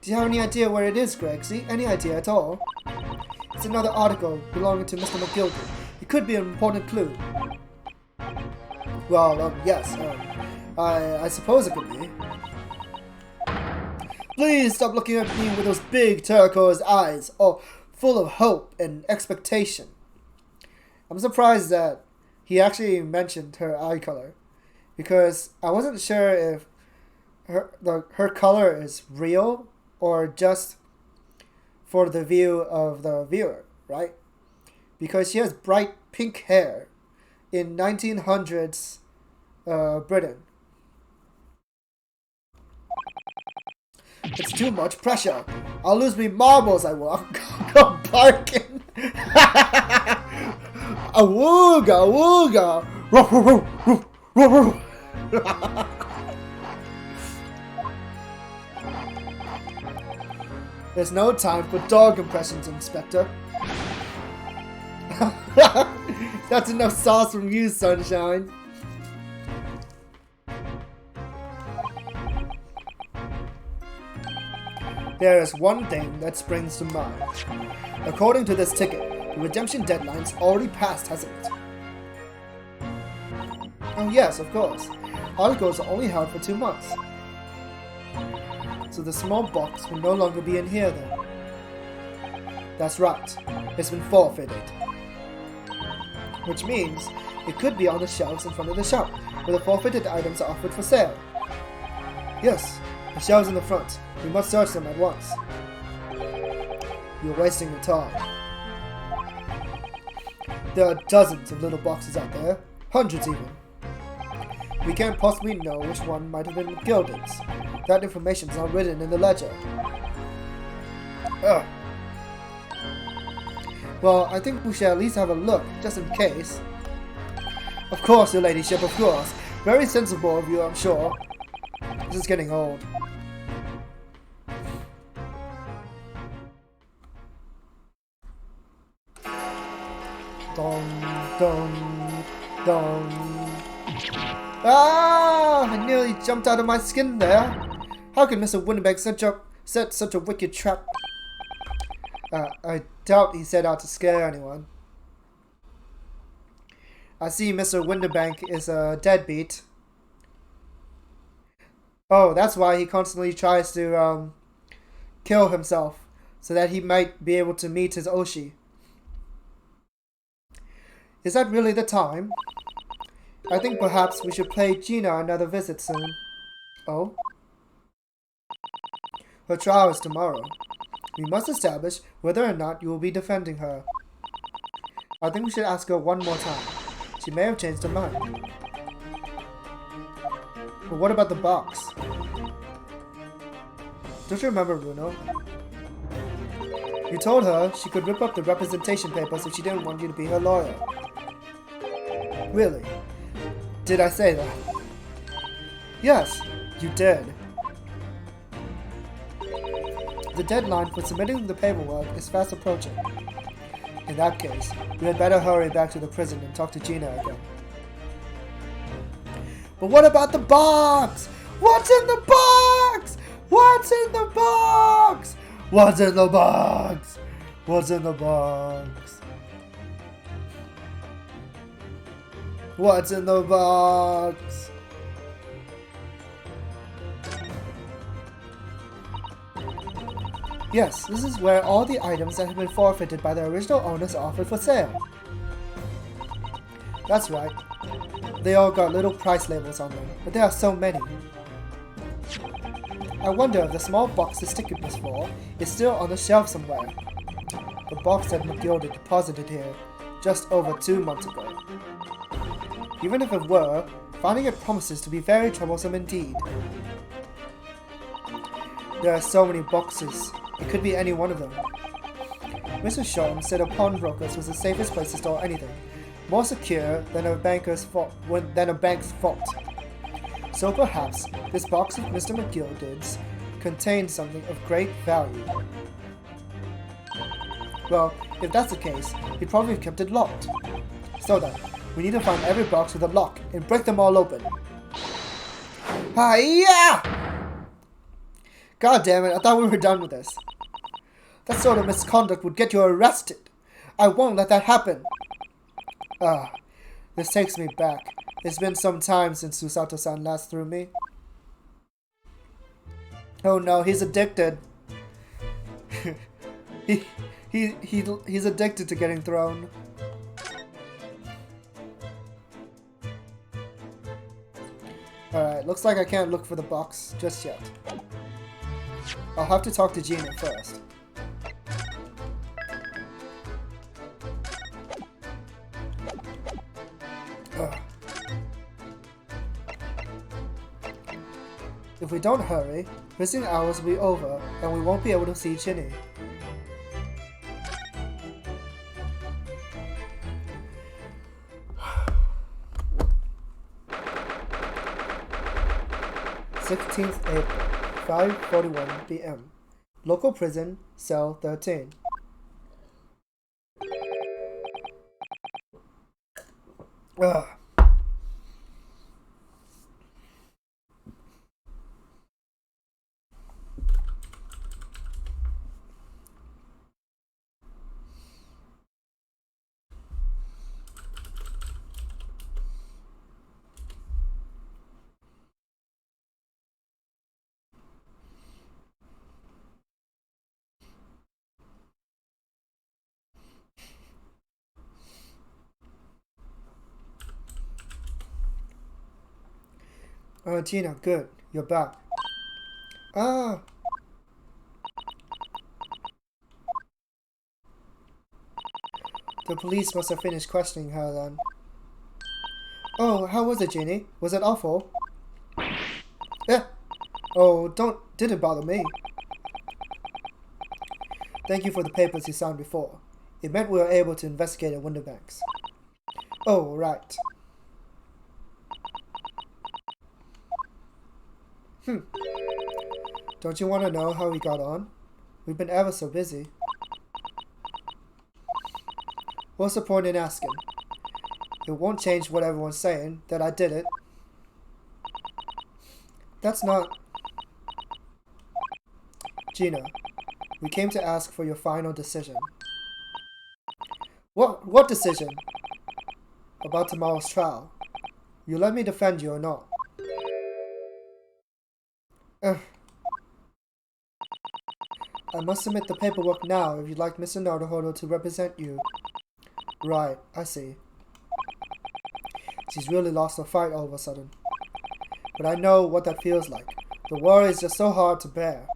Do you have any idea where it is, Grexy? Any idea at all? It's another article belonging to Mr. McGilded. It could be an important clue. Well, yes, I suppose it could be. Please stop looking at me with those big turquoise eyes, full of hope and expectation. I'm surprised that he actually mentioned her eye color, because I wasn't sure if her color is real or just for the view of the viewer, right? Because she has bright pink hair in 1900s Britain. It's too much pressure. I'll lose me marbles, I will. Go barking. Awooga, awooga. There's no time for dog impressions, Inspector. That's enough sauce from you, Sunshine. There is one thing that springs to mind. According to this ticket, the redemption deadline's already passed, hasn't it? Oh yes, of course. Articles are only held for 2 months. so the small box will no longer be in here then. That's right, it's been forfeited. Which means it could be on the shelves in front of the shop, where the forfeited items are offered for sale. Yes, the shelves in the front. We must search them at once. You're wasting your time. There are dozens of little boxes out there, hundreds even. We can't possibly know which one might have been McGilden's. That information's not written in the ledger. Ugh. Well, I think we should at least have a look, just in case. Of course, your ladyship, of course. Very sensible of you, I'm sure. This is getting old. Dong, dong, dong. Ah! I nearly jumped out of my skin there. How could Mr. Winterberg set such a wicked trap? I doubt he set out to scare anyone. I see Mr. Winterbank is a deadbeat. Oh, that's why he constantly tries to kill himself, so that he might be able to meet his Oshi. Is that really the time? I think perhaps we should pay Gina another visit soon. Oh? Her trial is tomorrow. We must establish whether or not you will be defending her. I think we should ask her one more time. She may have changed her mind. But what about the box? Don't you remember, Bruno? You told her she could rip up the representation papers if she didn't want you to be her lawyer. Really? Did I say that? Yes, you did. The deadline for submitting the paperwork is fast approaching. In that case, we had better hurry back to the prison and talk to Gina again. But what about the box? What's in the box? What's in the box? What's in the box? What's in the box? What's in the box? Yes, this is where all the items that have been forfeited by their original owners are offered for sale. That's right. They all got little price labels on them, but there are so many. I wonder if the small box this ticket was for is still on the shelf somewhere. The box that McGilden deposited here just over 2 months ago. Even if it were, finding it promises to be very troublesome indeed. There are so many boxes. It could be any one of them. Mr. Sean said a pawnbroker's was the safest place to store anything, more secure than a bank's vault. So perhaps this box of Mr. McGilden's contained something of great value. Well, if that's the case, he probably kept it locked. So then, we need to find every box with a lock and break them all open. Hi-ya! God damn it, I thought we were done with this. That sort of misconduct would get you arrested. I won't let that happen. This takes me back. It's been some time since Susato-san last threw me. Oh no, he's addicted. He's addicted to getting thrown. Alright, looks like I can't look for the box just yet. I'll have to talk to Gina first. Ugh. If we don't hurry, visiting hours will be over and we won't be able to see Ginny. April 5:41 p.m. Local prison, cell 13. Ugh. Gina, good. You're back. Ah. The police must have finished questioning her then. Oh, how was it, Jeannie? Was it awful? Yeah. Oh, didn't bother me. Thank you for the papers you signed before. It meant we were able to investigate at window banks. Oh, right. Don't you want to know how we got on? We've been ever so busy. What's the point in asking? It won't change what everyone's saying, that I did it. That's not... Gina, we came to ask for your final decision. What decision? About tomorrow's trial. You let me defend you or not? I must submit the paperwork now if you'd like Mr. Naruhodo to represent you. Right, I see. She's really lost her fight all of a sudden. But I know what that feels like. The worry is just so hard to bear.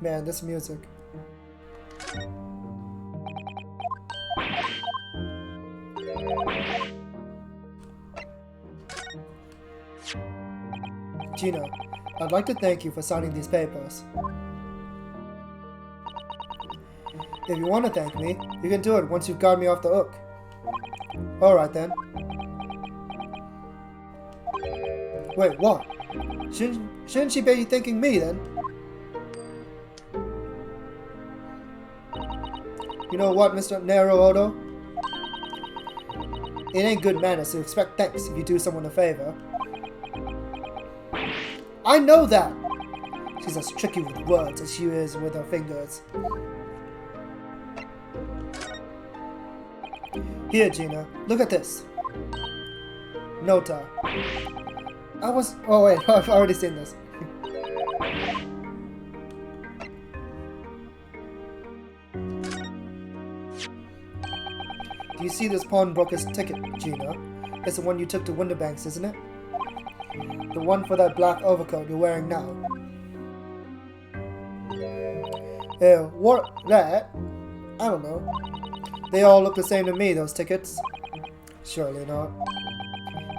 Man, this music. Gina, I'd like to thank you for signing these papers. If you want to thank me, you can do it once you've got me off the hook. Alright then. Wait, what? Shouldn't she be thanking me then? You know what, Mr. Naruhodo? It ain't good manners to expect thanks if you do someone a favor. I know that! She's as tricky with words as she is with her fingers. Here, Gina, look at this. Nota. Oh wait, I've already seen this. Do you see this pawnbroker's ticket, Gina? It's the one you took to Winterbanks, isn't it? The one for that black overcoat you're wearing now. What? That? I don't know. They all look the same to me, those tickets. Surely not.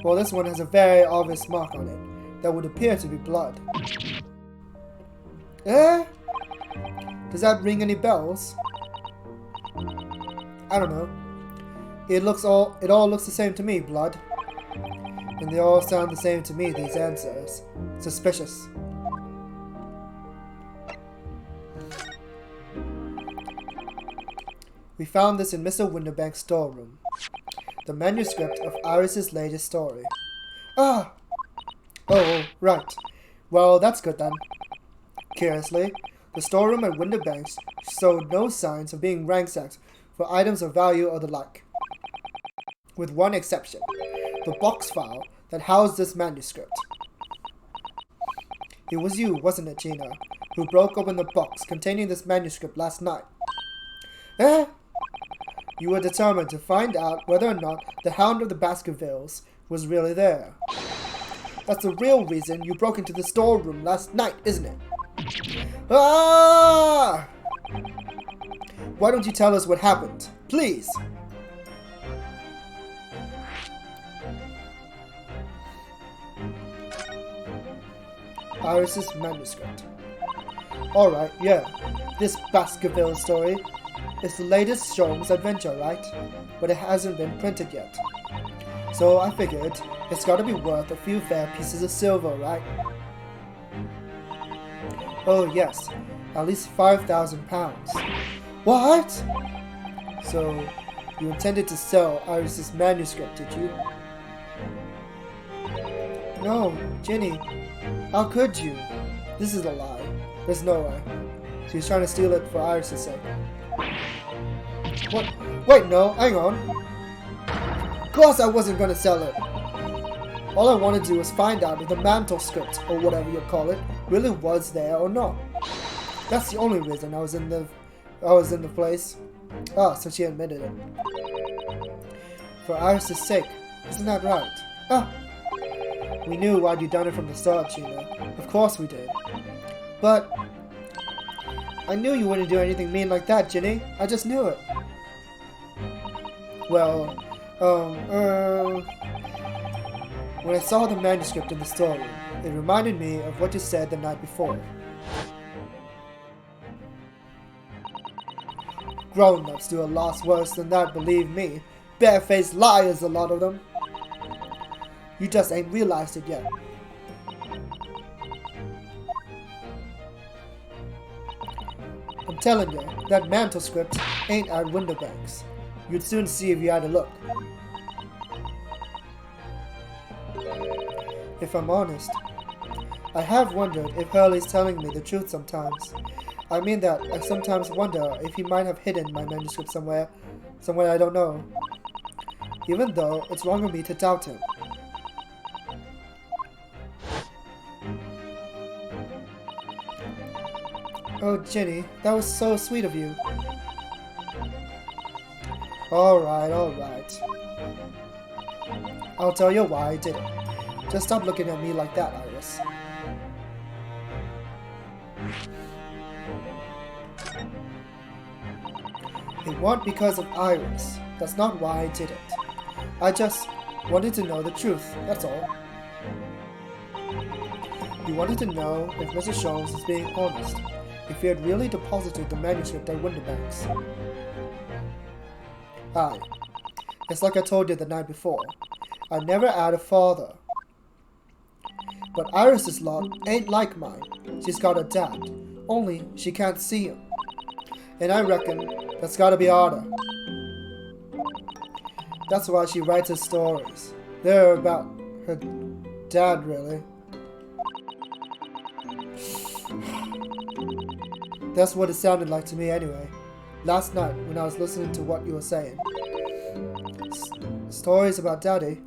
Well, this one has a very obvious mark on it that would appear to be blood. Does that ring any bells? I don't know. It all looks the same to me, blood. And they all sound the same to me, these answers. Suspicious. We found this in Mr. Winterbank's storeroom. The manuscript of Iris's latest story. Ah! Oh, right. Well, that's good then. Curiously, the storeroom at Winterbanks showed no signs of being ransacked for items of value or the like. With one exception, the box file that housed this manuscript. It was you, wasn't it, Gina, who broke open the box containing this manuscript last night? You were determined to find out whether or not the Hound of the Baskervilles was really there. That's the real reason you broke into the storeroom last night, isn't it? Ah! Why don't you tell us what happened, please? Iris's manuscript. Alright, yeah. This Baskerville story is the latest Sholmes adventure, right? But it hasn't been printed yet. So I figured it's gotta be worth a few fair pieces of silver, right? Oh yes, at least 5,000 pounds. What? So, you intended to sell Iris's manuscript, did you? No, Ginny. How could you? This is a lie. There's no way. She was trying to steal it for Iris' sake. What? Wait, no, hang on. Of course I wasn't gonna sell it. All I wanted to do was find out if the mantle script, or whatever you call it, really was there or not. That's the only reason I was in the place. Ah, so she admitted it. For Iris' sake. Isn't that right? Ah! We knew why'd you done it from the start, Gina. Of course we did. But I knew you wouldn't do anything mean like that, Ginny. I just knew it. Well, when I saw the manuscript in the storeroom, it reminded me of what you said the night before. Grown-ups do a lot worse than that, believe me. Barefaced liars, a lot of them. You just ain't realized it yet. I'm telling you, that mantle script ain't at Winterbanks. You'd soon see if you had a look. If I'm honest, I have wondered if Hurley's telling me the truth sometimes. I mean that I sometimes wonder if he might have hidden my manuscript somewhere I don't know. Even though it's wrong of me to doubt him. Oh, Ginny, that was so sweet of you. Alright. I'll tell you why I did it. Just stop looking at me like that, Iris. It wasn't because of Iris. That's not why I did it. I just wanted to know the truth, that's all. You wanted to know if Mr. Sholmes was being honest. If he had really deposited the manuscript at Winterbanks. Aye. It's like I told you the night before. I never had a father. But Iris's lot ain't like mine. She's got a dad. Only she can't see him. And I reckon that's gotta be harder. That's why she writes her stories. They're about her dad, really. That's what it sounded like to me anyway. Last night, when I was listening to what you were saying. Stories about Daddy?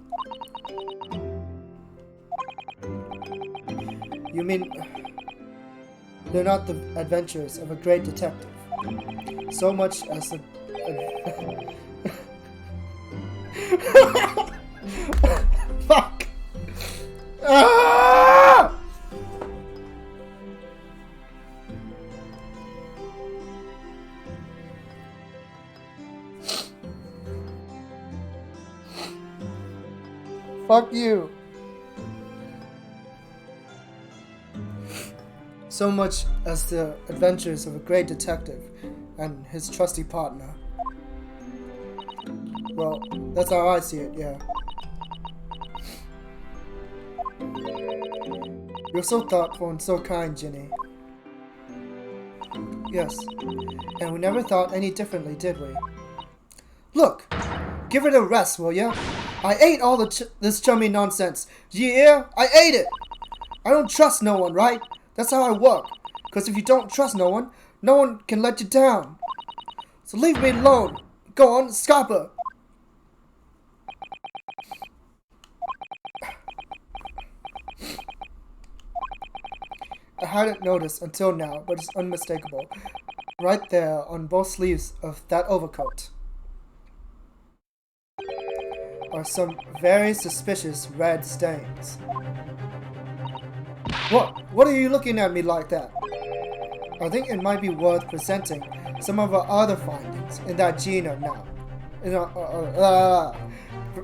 You mean... they're not the adventures of a great detective. So much as the... Fuck! Ah! Fuck you. So much as the adventures of a great detective and his trusty partner. Well, that's how I see it, yeah. You're so thoughtful and so kind, Ginny. Yes, and we never thought any differently, did we? Look! Give it a rest, will ya? I ate all this chummy nonsense. Yeah, I ate it! I don't trust no one, right? That's how I work. Because if you don't trust no one can let you down. So leave me alone. Go on, scupper. I hadn't noticed until now, but it's unmistakable. Right there on both sleeves of that overcoat are some very suspicious red stains. What are you looking at me like that? I think it might be worth presenting some of our other findings in that Gina now.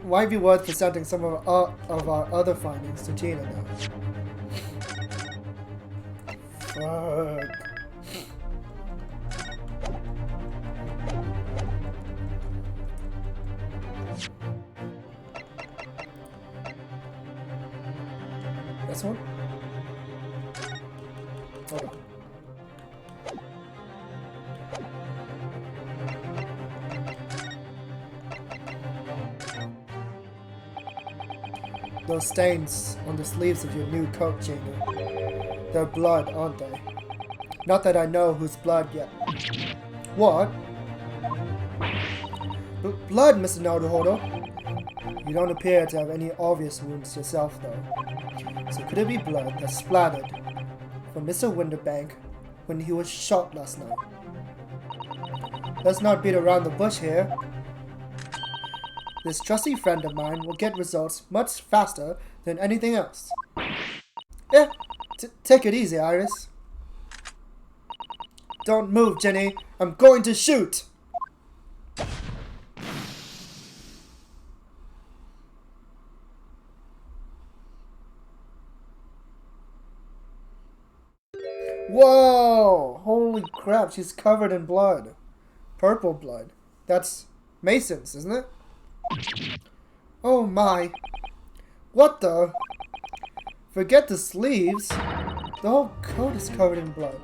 Might be worth presenting some of our other findings to Gina now. Fuck. This one? Hold on. Those stains on the sleeves of your new coat, Gina. They're blood, aren't they? Not that I know whose blood yet. What? Blood, Mr. Naruhodo. You don't appear to have any obvious wounds yourself, though. So could it be blood that splattered from Mr. Winterbank when he was shot last night? Let's not beat around the bush here. This trusty friend of mine will get results much faster than anything else. Take it easy, Iris. Don't move, Jenny. I'm going to shoot! Whoa! Holy crap, she's covered in blood. Purple blood. That's Mason's, isn't it? Oh my. What the? Forget the sleeves. The whole coat is covered in blood.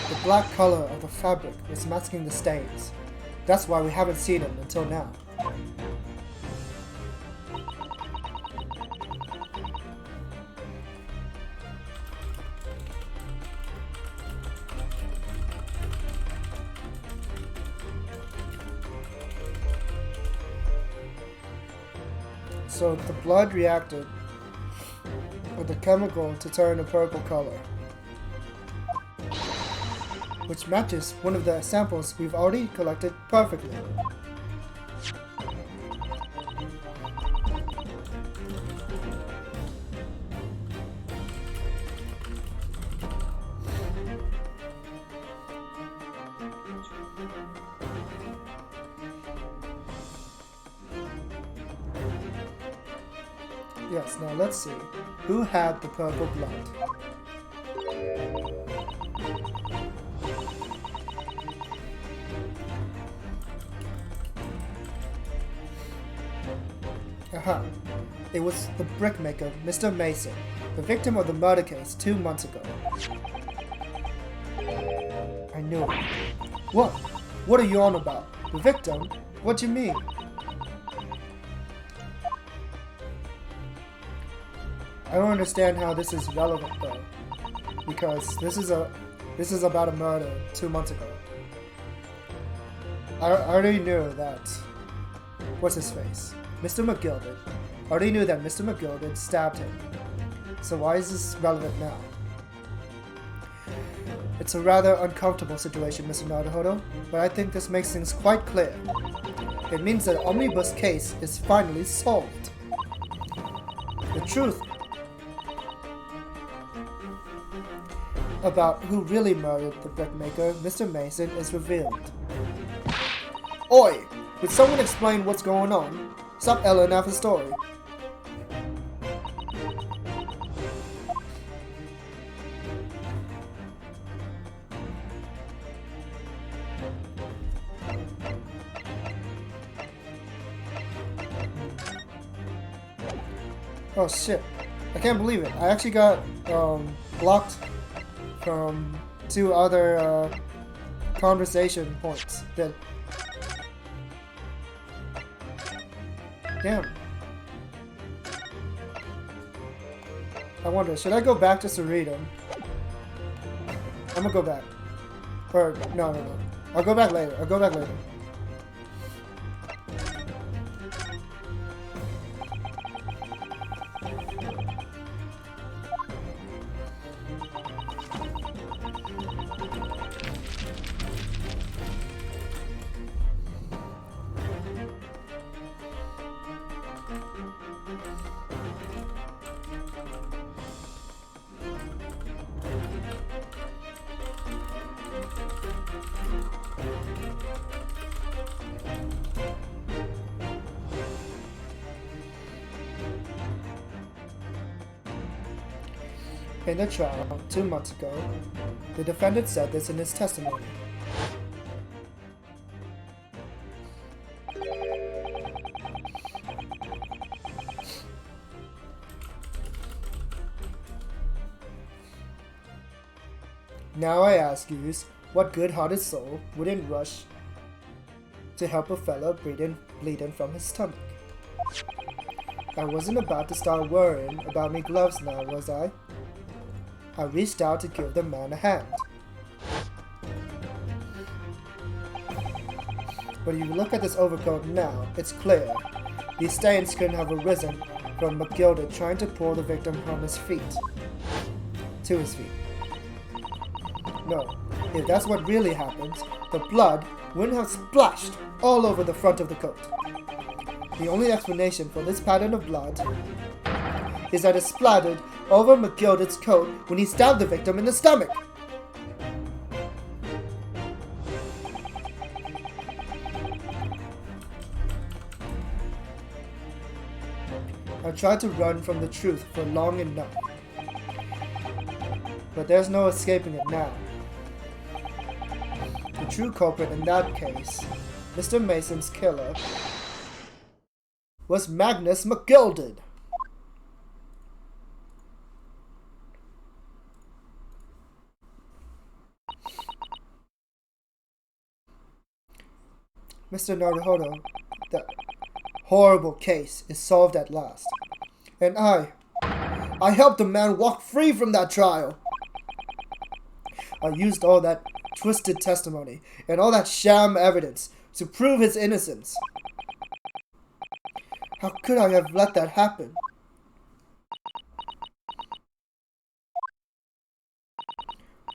The black color of the fabric was masking the stains. That's why we haven't seen them until now. So the blood reacted with the chemical to turn a purple color, which matches one of the samples we've already collected perfectly. Yes, now let's see. Who had the purple blood? Aha. It was the brickmaker, Mr. Mason, the victim of the murder case 2 months ago. I knew it. What? What are you on about? The victim? What do you mean? I don't understand how this is relevant though, because this is about a murder 2 months ago. I already knew that. What's his face? Mr. McGilded. I already knew that Mr. McGilded stabbed him. So why is this relevant now? It's a rather uncomfortable situation, Mr. Naruhodo, but I think this makes things quite clear. It means that the Omnibus case is finally solved. The truth about who really murdered the brickmaker, Mr. Mason, is revealed. Oi! Would someone explain what's going on? Stop Ellen half the story. Oh shit. I can't believe it. I actually got blocked from 2 other conversation points. That damn. I wonder, should I go back just to read them? I'm gonna go back. Or no. I'll go back later. In the trial 2 months ago, the defendant said this in his testimony. Now I ask yous, what good-hearted soul wouldn't rush to help a fella bleeding from his stomach? I wasn't about to start worrying about me gloves now, was I? I reached out to give the man a hand. When you look at this overcoat now, it's clear. These stains couldn't have arisen from McGilded trying to pull the victim from his feet. To his feet. No, if that's what really happens, the blood wouldn't have splashed all over the front of the coat. The only explanation for this pattern of blood is that it splattered over McGilded's coat when he stabbed the victim in the stomach. I tried to run from the truth for long enough, but there's no escaping it now. The true culprit in that case, Mr. Mason's killer, was Magnus McGilded. Mr. Naruhodo, that horrible case is solved at last. And I helped the man walk free from that trial. I used all that twisted testimony and all that sham evidence to prove his innocence. How could I have let that happen?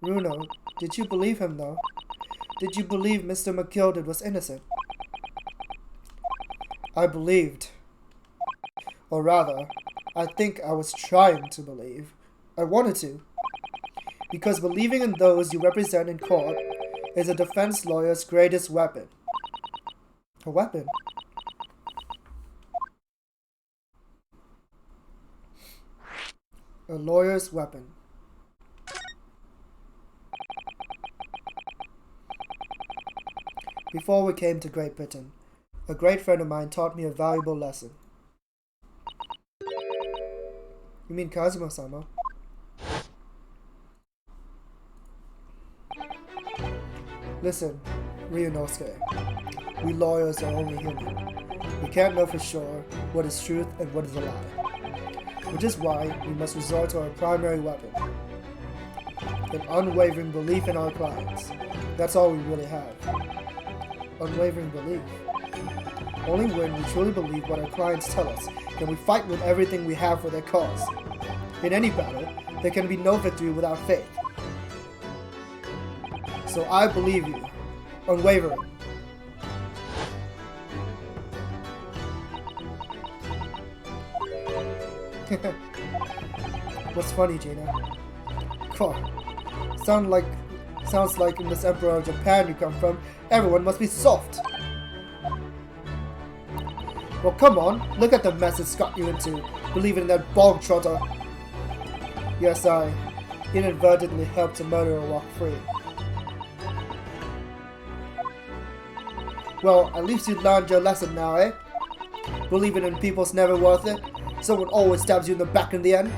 Runo, did you believe him though? Did you believe Mr. McGilded was innocent? I believed. Or rather, I think I was trying to believe. I wanted to. Because believing in those you represent in court is a defense lawyer's greatest weapon. A weapon? A lawyer's weapon. Before we came to Great Britain, a great friend of mine taught me a valuable lesson. You mean Kazuma-sama? Listen, Ryunosuke, we lawyers are only human. We can't know for sure what is truth and what is a lie. Which is why we must resort to our primary weapon. An unwavering belief in our clients. That's all we really have. Unwavering belief. Only when we truly believe what our clients tell us can we fight with everything we have for their cause. In any battle, there can be no victory without faith. So I believe you. Unwavering. What's funny, Gina? Cool. Sounds like in this Emperor of Japan you come from, everyone must be soft. Well, come on, look at the mess it's got you into, believing in that bog trotter. Yes, I inadvertently helped a murderer walk free. Well, at least you learned your lesson now, eh? Believing in people's never worth it. Someone always stabs you in the back in the end.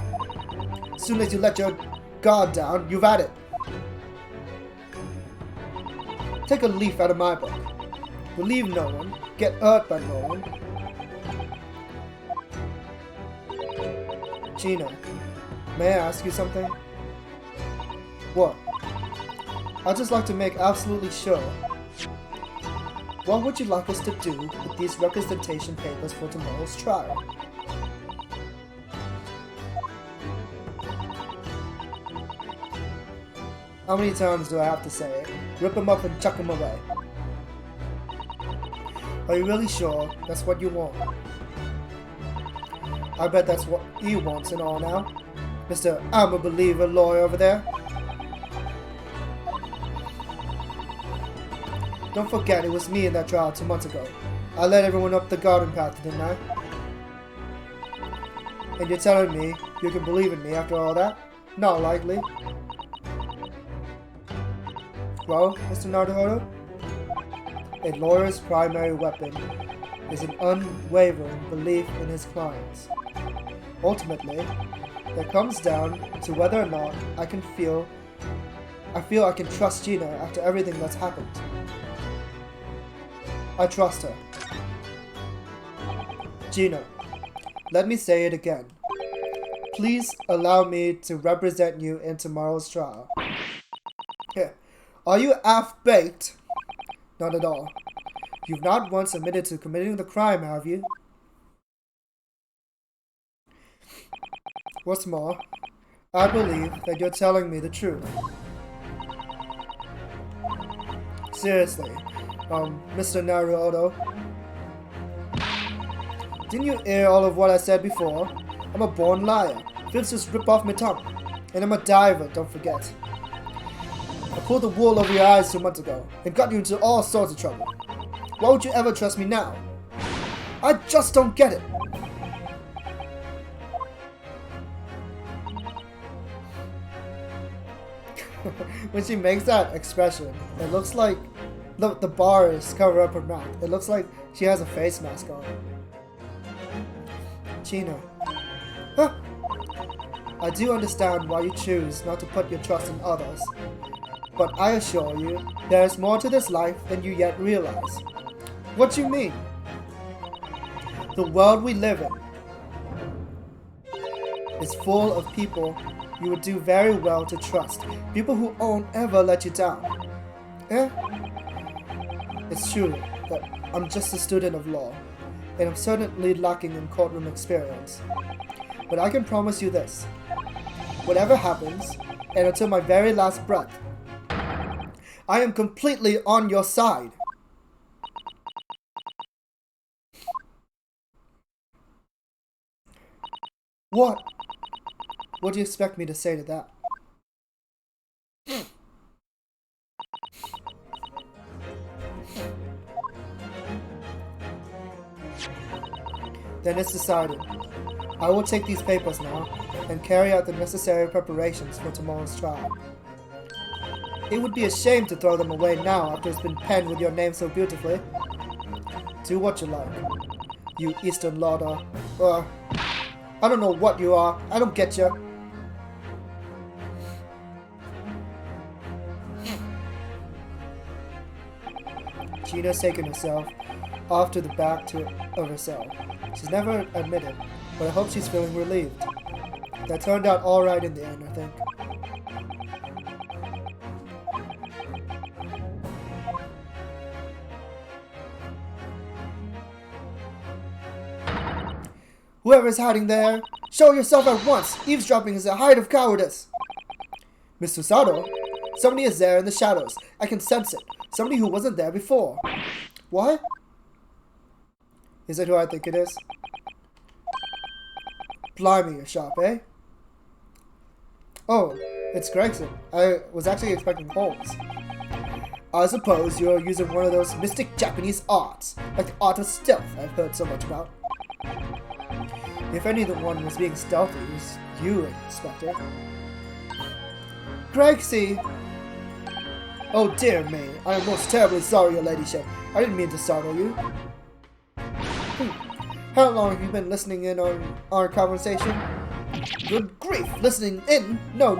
As soon as you let your guard down, you've had it. Take a leaf out of my book. Believe no one, get hurt by no one. Gina, may I ask you something? What? I'd just like to make absolutely sure. What would you like us to do with these representation papers for tomorrow's trial? How many times do I have to say it? Rip them up and chuck them away. Are you really sure that's what you want? I bet that's what he wants and all now. Mr. I'm a believer lawyer over there. Don't forget it was me in that trial 2 months ago. I led everyone up the garden path, didn't I? And you're telling me you can believe in me after all that? Not likely. Well, Mr. Naruhodo, a lawyer's primary weapon is an unwavering belief in his clients. Ultimately, it comes down to whether or not I feel I can trust Gina after everything that's happened. I trust her. Gina, let me say it again. please allow me to represent you in tomorrow's trial. Here. Are you half-baked? Not at all. You've not once admitted to committing the crime, have you? What's more, I believe that you're telling me the truth. Seriously, Mr. Naruto. Didn't you hear all of what I said before? I'm a born liar. Fibs just rip off my tongue. And I'm a diver, don't forget. I pulled the wool over your eyes 2 months ago and got you into all sorts of trouble. Why would you ever trust me now? I just don't get it. When she makes that expression, it looks like the bars cover up her mouth. It looks like she has a face mask on. Chino. Huh? I do understand why you choose not to put your trust in others. But I assure you, there is more to this life than you yet realize. What do you mean? The world we live in is full of people you would do very well to trust. People who won't ever let you down. Eh? It's true that I'm just a student of law, and I'm certainly lacking in courtroom experience. But I can promise you this. Whatever happens, and until my very last breath, I am completely on your side. What? What do you expect me to say to that? Then it's decided. I will take these papers now and carry out the necessary preparations for tomorrow's trial. It would be a shame to throw them away now after it's been penned with your name so beautifully. Do what you like, you Eastern Lauder. I don't know what you are. I don't get you. Gina's taken herself off to the back of her cell. She's never admitted, but I hope she's feeling relieved. That turned out alright in the end, I think. Whoever's hiding there, show yourself at once! Eavesdropping is a height of cowardice! Mr. Sato, somebody is there in the shadows. I can sense it. Somebody who wasn't there before. What? Is it who I think it is? Blimey, you're sharp, eh? Oh, it's Gregson. I was actually expecting Holmes. I suppose you're using one of those mystic Japanese arts, like the art of stealth I've heard so much about. If anyone was being stealthy, it was you, Inspector. Gregsy! Oh dear me, I am most terribly sorry, your ladyship. I didn't mean to startle you. How long have you been listening in on our conversation? Good grief, listening in? No.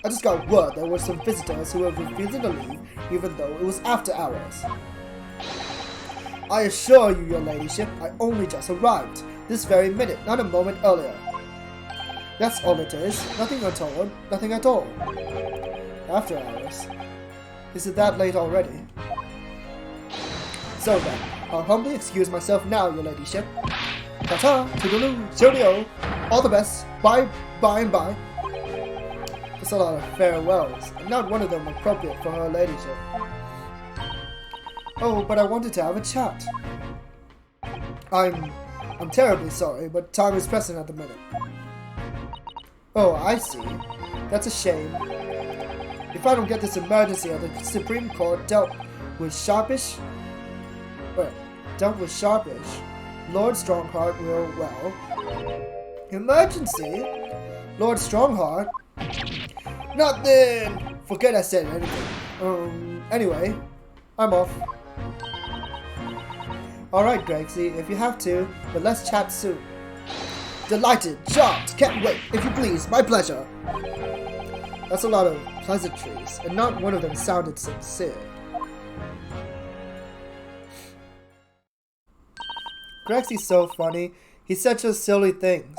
I just got word there were some visitors who were refusing to leave, even though it was after hours. I assure you, your ladyship, I only just arrived. This very minute, not a moment earlier. That's all it is. Nothing untoward. Nothing at all. After hours. Is it that late already? So then, I'll humbly excuse myself now, your ladyship. Ta-ta, toodaloo, cheerio, all the best, bye, and bye. That's a lot of farewells, and not one of them appropriate for her ladyship. Oh, but I wanted to have a chat. I'm terribly sorry, but time is pressing at the minute. Oh, I see. That's a shame. If I don't get this emergency of the Supreme Court dealt with Sharpish, Lord Strongheart will, well... Emergency? Lord Strongheart? Nothing! Forget I said anything. Anyway, I'm off. Alright, Gregsy, if you have to, but let's chat soon. Delighted, charmed, can't wait, if you please, my pleasure. That's a lot of pleasantries, and not one of them sounded sincere. Gregsy's so funny, he said such silly things.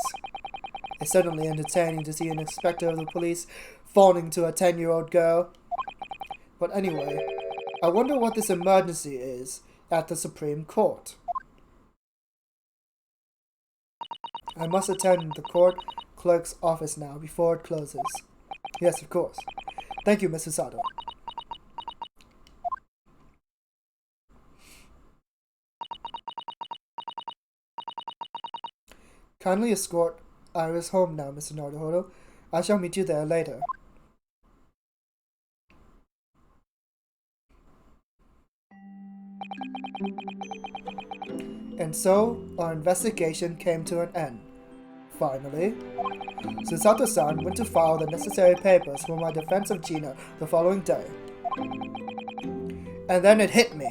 It's certainly entertaining to see an inspector of the police phoning to a 10-year-old girl. But anyway, I wonder what this emergency is at the Supreme Court. I must attend the court clerk's office now before it closes. Yes, of course. Thank you, Mrs. Sato. Kindly escort Iris home now, Mr. Naruhodo. I shall meet you there later. And so, our investigation came to an end. Finally, Susato-san went to file the necessary papers for my defense of Gina the following day. And then it hit me.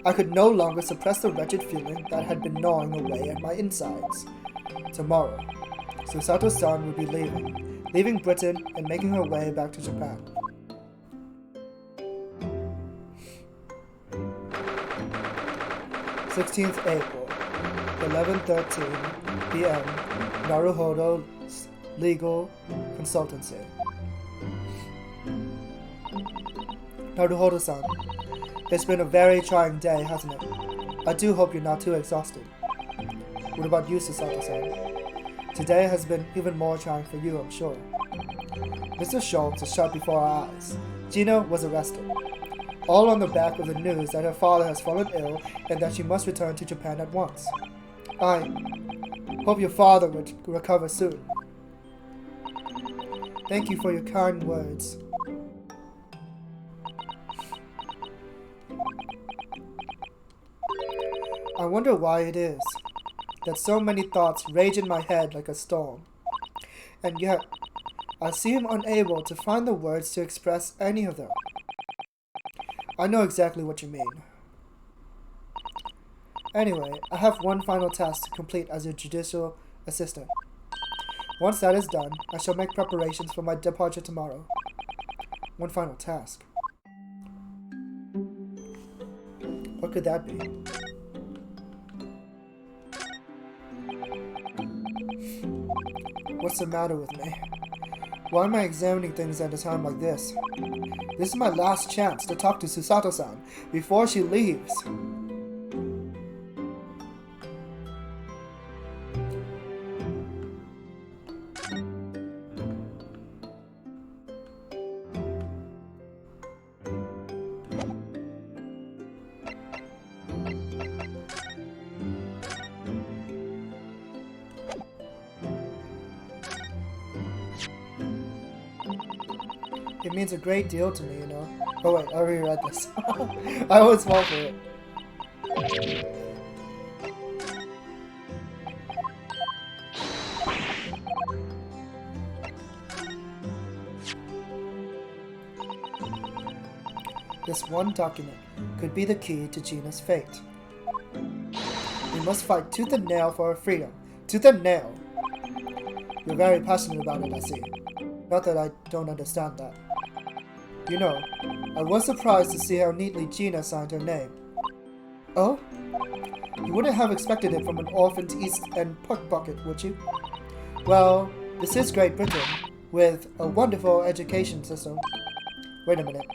I could no longer suppress the wretched feeling that had been gnawing away at my insides. Tomorrow, Susato-san would be leaving Britain and making her way back to Japan. April 11:13 p.m. Naruhodo's Legal Consultancy. Naruhodo-san, it's been a very trying day, hasn't it? I do hope you're not too exhausted. What about you, Susato-san? Today has been even more trying for you, I'm sure. Mr. Schultz is shot before our eyes. Gina was arrested. All on the back of the news that her father has fallen ill and that she must return to Japan at once. I hope your father would recover soon. Thank you for your kind words. I wonder why it is that so many thoughts rage in my head like a storm, and yet I seem unable to find the words to express any of them. I know exactly what you mean. Anyway, I have one final task to complete as your judicial assistant. Once that is done, I shall make preparations for my departure tomorrow. One final task. What could that be? What's the matter with me? Why am I examining things at a time like this? This is my last chance to talk to Susato-san before she leaves. It means a great deal to me, you know. Oh wait, I already read this. I always fall for it. This one document could be the key to Gina's fate. We must fight tooth and nail for our freedom. Tooth and nail. You're very passionate about it, I see. Not that I don't understand that. You know, I was surprised to see how neatly Gina signed her name. Oh? You wouldn't have expected it from an orphaned East End pickpocket, would you? Well, this is Great Britain, with a wonderful education system. Wait a minute.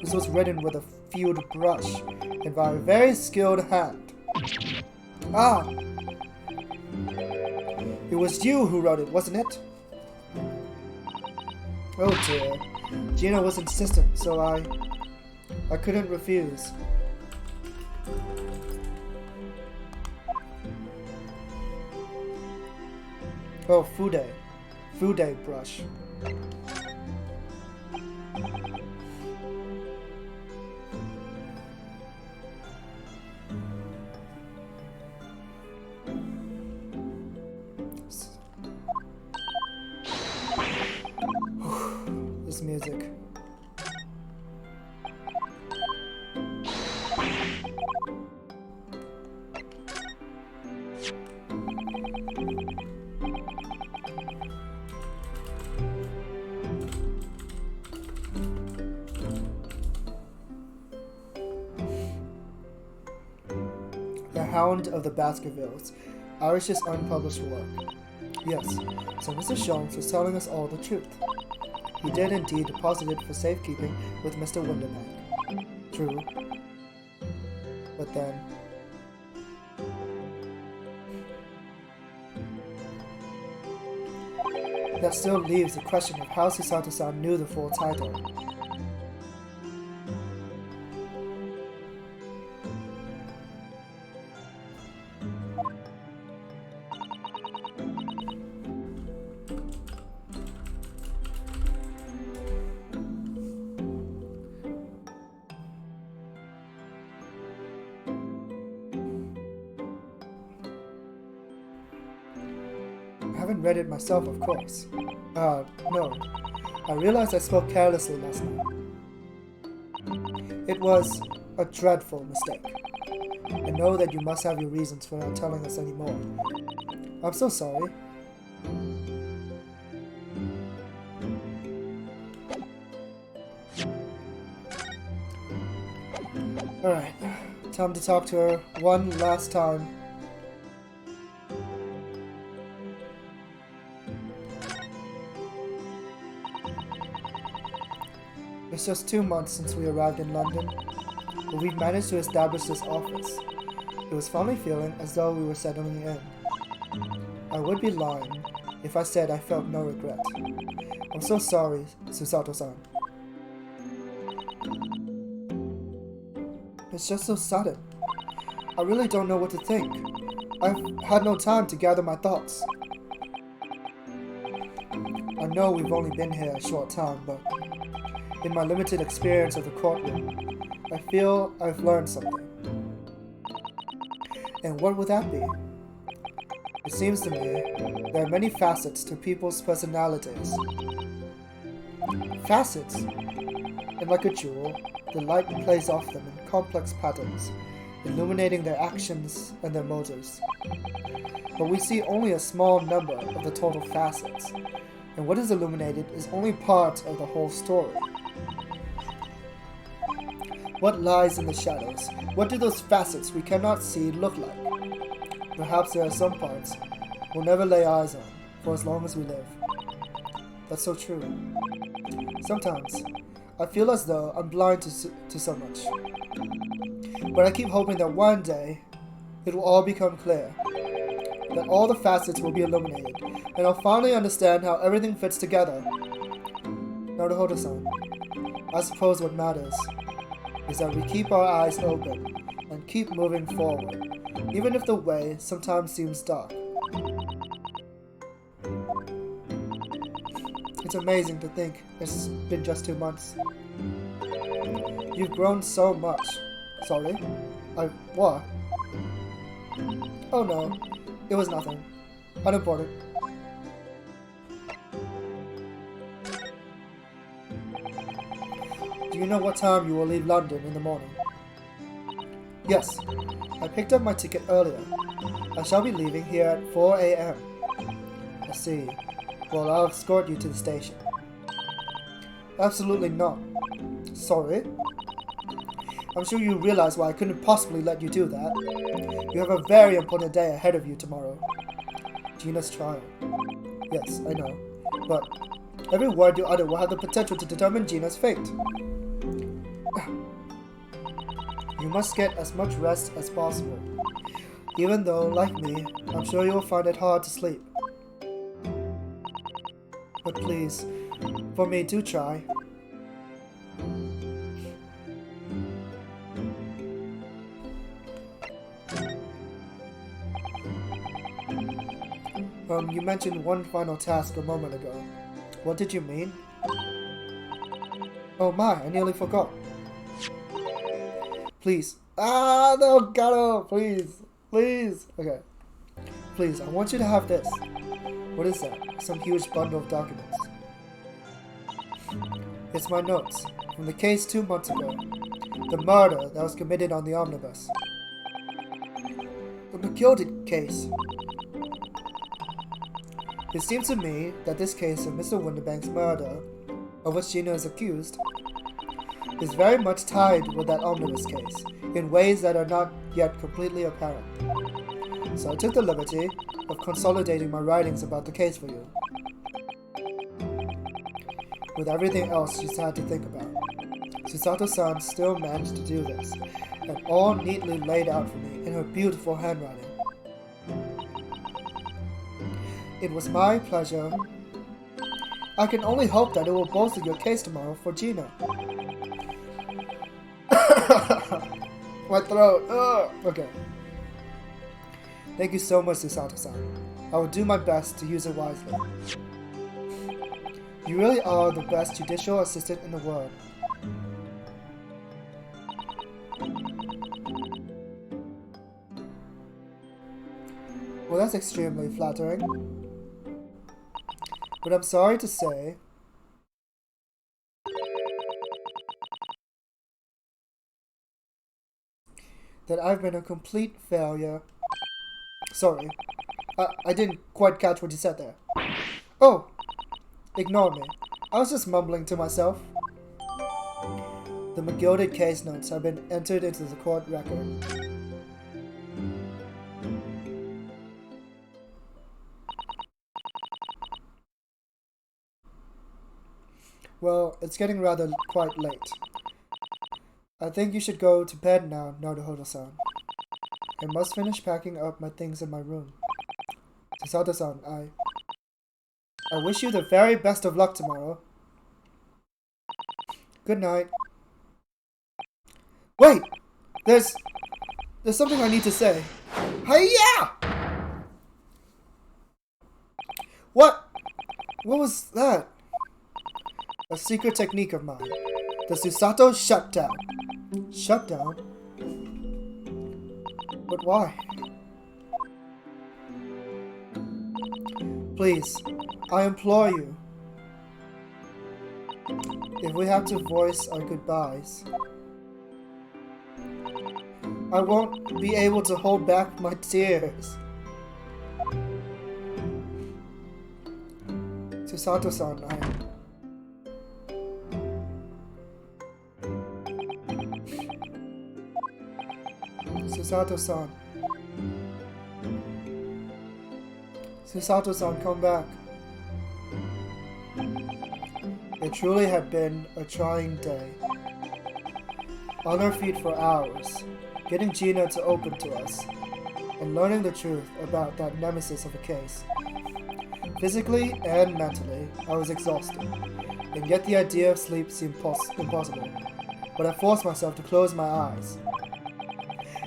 This was written with a field brush, and by a very skilled hand. Ah! It was you who wrote it, wasn't it? Oh dear. Gina was insistent, so I couldn't refuse. Oh, Fude brush. This music. The Hound of the Baskervilles, Irish's unpublished work. Yes, so Mr. Jones was telling us all the truth. He did indeed deposit it for safekeeping with Mr. Winterbank. True. But then... That still leaves the question of how Susato-san knew the full title. I haven't read it myself, of course. No. I realized I spoke carelessly last night. It was a dreadful mistake. I know that you must have your reasons for not telling us anymore. I'm so sorry. Alright, time to talk to her one last time. It's just 2 months since we arrived in London, but we've managed to establish this office. It was finally feeling as though we were settling in. I would be lying if I said I felt no regret. I'm so sorry, Susato-san. It's just so sudden. I really don't know what to think. I've had no time to gather my thoughts. I know we've only been here a short time, but in my limited experience of the courtroom, I feel I've learned something. And what would that be? It seems to me there are many facets to people's personalities. Facets? And like a jewel, the light plays off them in complex patterns, illuminating their actions and their motives. But we see only a small number of the total facets, and what is illuminated is only part of the whole story. What lies in the shadows? What do those facets we cannot see look like? Perhaps there are some parts we'll never lay eyes on for as long as we live. That's so true. Sometimes I feel as though I'm blind to so much. But I keep hoping that one day it will all become clear. That all the facets will be illuminated, and I'll finally understand how everything fits together. Naruhodo-san, I suppose what matters is that we keep our eyes open and keep moving forward, even if the way sometimes seems dark. It's amazing to think it's been just 2 months. You've grown so much. Sorry? What? Oh no, it was nothing. Unimportant. Do you know what time you will leave London in the morning? Yes, I picked up my ticket earlier. I shall be leaving here at 4 a.m. I see. Well, I'll escort you to the station. Absolutely not. Sorry? I'm sure you realize why I couldn't possibly let you do that. You have a very important day ahead of you tomorrow. Gina's trial. Yes, I know. But every word you utter will have the potential to determine Gina's fate. You must get as much rest as possible. Even though, like me, I'm sure you will find it hard to sleep. But please, for me, do try. You mentioned one final task a moment ago. What did you mean? Oh my, I nearly forgot. Please. No, Gato, please. Please. Okay. Please, I want you to have this. What is that? Some huge bundle of documents. It's my notes from the case 2 months ago. The murder that was committed on the omnibus. The McGilded case. It seems to me that this case of Mr. Winterbank's murder, of which Gina is accused, is very much tied with that omnibus case, in ways that are not yet completely apparent. So I took the liberty of consolidating my writings about the case for you. With everything else she's had to think about, Susato-san still managed to do this, and all neatly laid out for me in her beautiful handwriting. It was my pleasure. I can only hope that it will bolster your case tomorrow for Gina. My throat. Ugh. Okay. Thank you so much, Susato-san. I will do my best to use it wisely. You really are the best judicial assistant in the world. Well, that's extremely flattering. But I'm sorry to say that I've been a complete failure. Sorry, I didn't quite catch what you said there. Oh, ignore me. I was just mumbling to myself. The McGilded case notes have been entered into the court record. Well, it's getting rather quite late. I think you should go to bed now, Naruhodo-san. I must finish packing up my things in my room. Susato-san, I wish you the very best of luck tomorrow. Good night. Wait! There's something I need to say. Hi-ya! What was that? A secret technique of mine. The Susato shutdown. Shutdown? But why? Please, I implore you. If we have to voice our goodbyes, I won't be able to hold back my tears. Susato-san, Susato-san. Susato-san, come back. It truly had been a trying day. On our feet for hours, getting Gina to open to us, and learning the truth about that nemesis of a case. Physically and mentally, I was exhausted, and yet the idea of sleep seemed impossible. But I forced myself to close my eyes.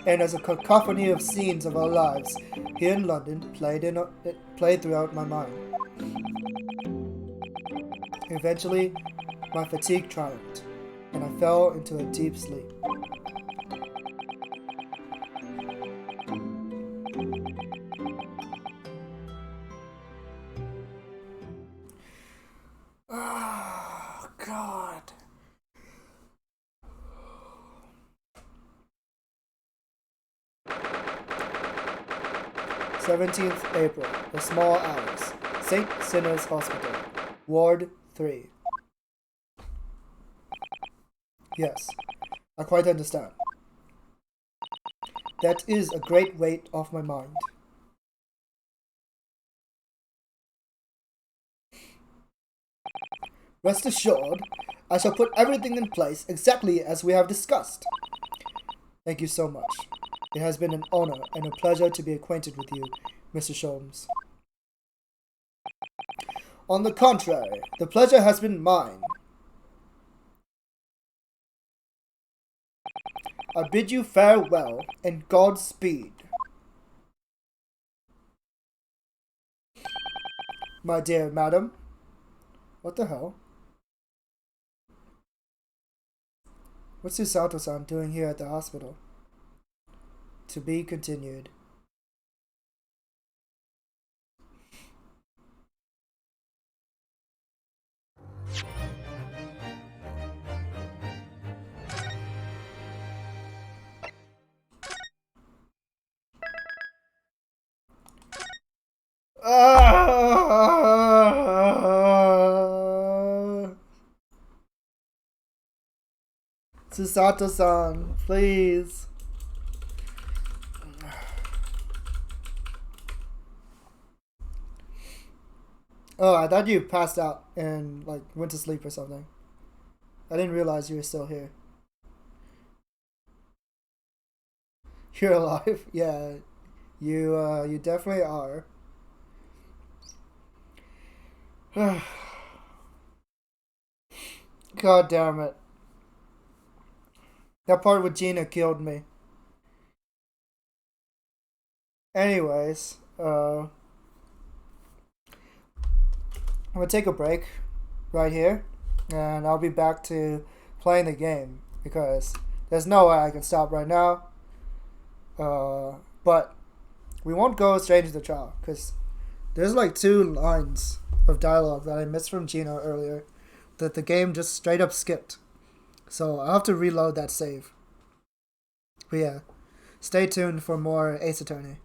And as a cacophony of scenes of our lives here in London played throughout my mind. Eventually, my fatigue triumphed, and I fell into a deep sleep. Oh, God. 17th April, the small hours, St. Sinner's Hospital, Ward 3. Yes, I quite understand. That is a great weight off my mind. Rest assured, I shall put everything in place exactly as we have discussed. Thank you so much. It has been an honor and a pleasure to be acquainted with you, Mr. Sholmes. On the contrary, the pleasure has been mine. I bid you farewell and Godspeed. My dear madam. What the hell? What's Susato-san doing here at the hospital? To be continued. Susato-san, please. Oh, I thought you passed out and like went to sleep or something. I didn't realize you were still here. You're alive. Yeah, you definitely are. God damn it. That part with Gina killed me. Anyways, I'm gonna take a break right here, and I'll be back to playing the game because there's no way I can stop right now. But we won't go straight into the trial because there's like two lines of dialogue that I missed from Gino earlier that the game just straight up skipped. So I'll have to reload that save. But yeah, stay tuned for more Ace Attorney.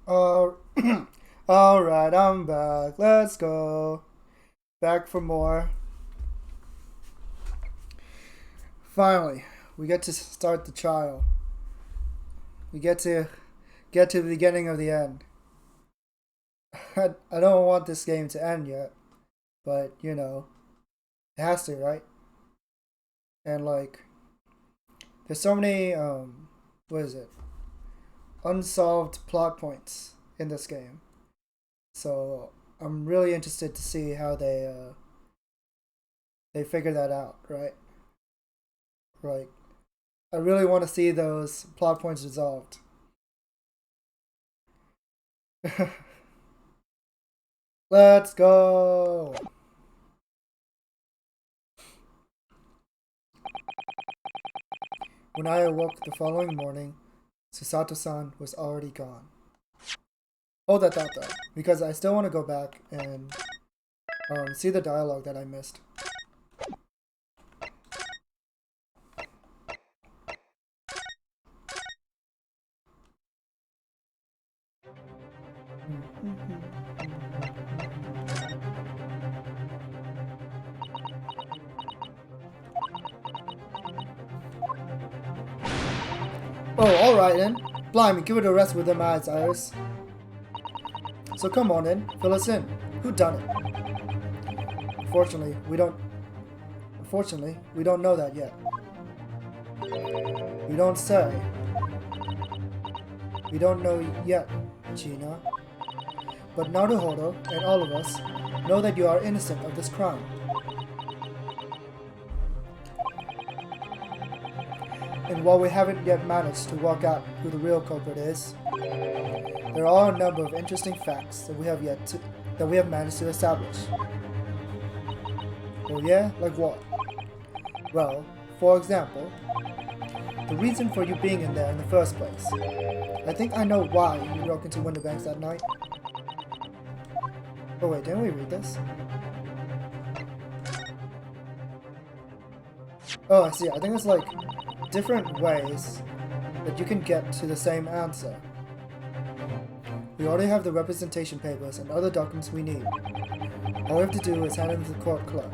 Alright, I'm back. Let's go. Back for more. Finally, we get to start the trial. We get to the beginning of the end. I don't want this game to end yet, but you know, it has to, right? And like, there's so many unsolved plot points in this game. So I'm really interested to see how they figure that out, right? Like, I really want to see those plot points resolved. Let's go! When I awoke the following morning, Susato-san was already gone. Hold that thought though, because I still want to go back and see the dialogue that I missed. Oh, alright then. Blimey, give it a rest with them eyes, Iris. So come on in, fill us in. Who done it? Unfortunately, we don't know that yet. You don't say. We don't know yet, Gina. But Naruhodo and all of us know that you are innocent of this crime. And while we haven't yet managed to work out who the real culprit is, there are a number of interesting facts that we have managed to establish. Oh yeah? Like what? Well, for example, the reason for you being in there in the first place. I think I know why you broke into Winterbanks that night. Oh wait, didn't we read this? Oh, I see. I think it's like different ways that you can get to the same answer. We already have the representation papers and other documents we need. All we have to do is hand them to the court clerk.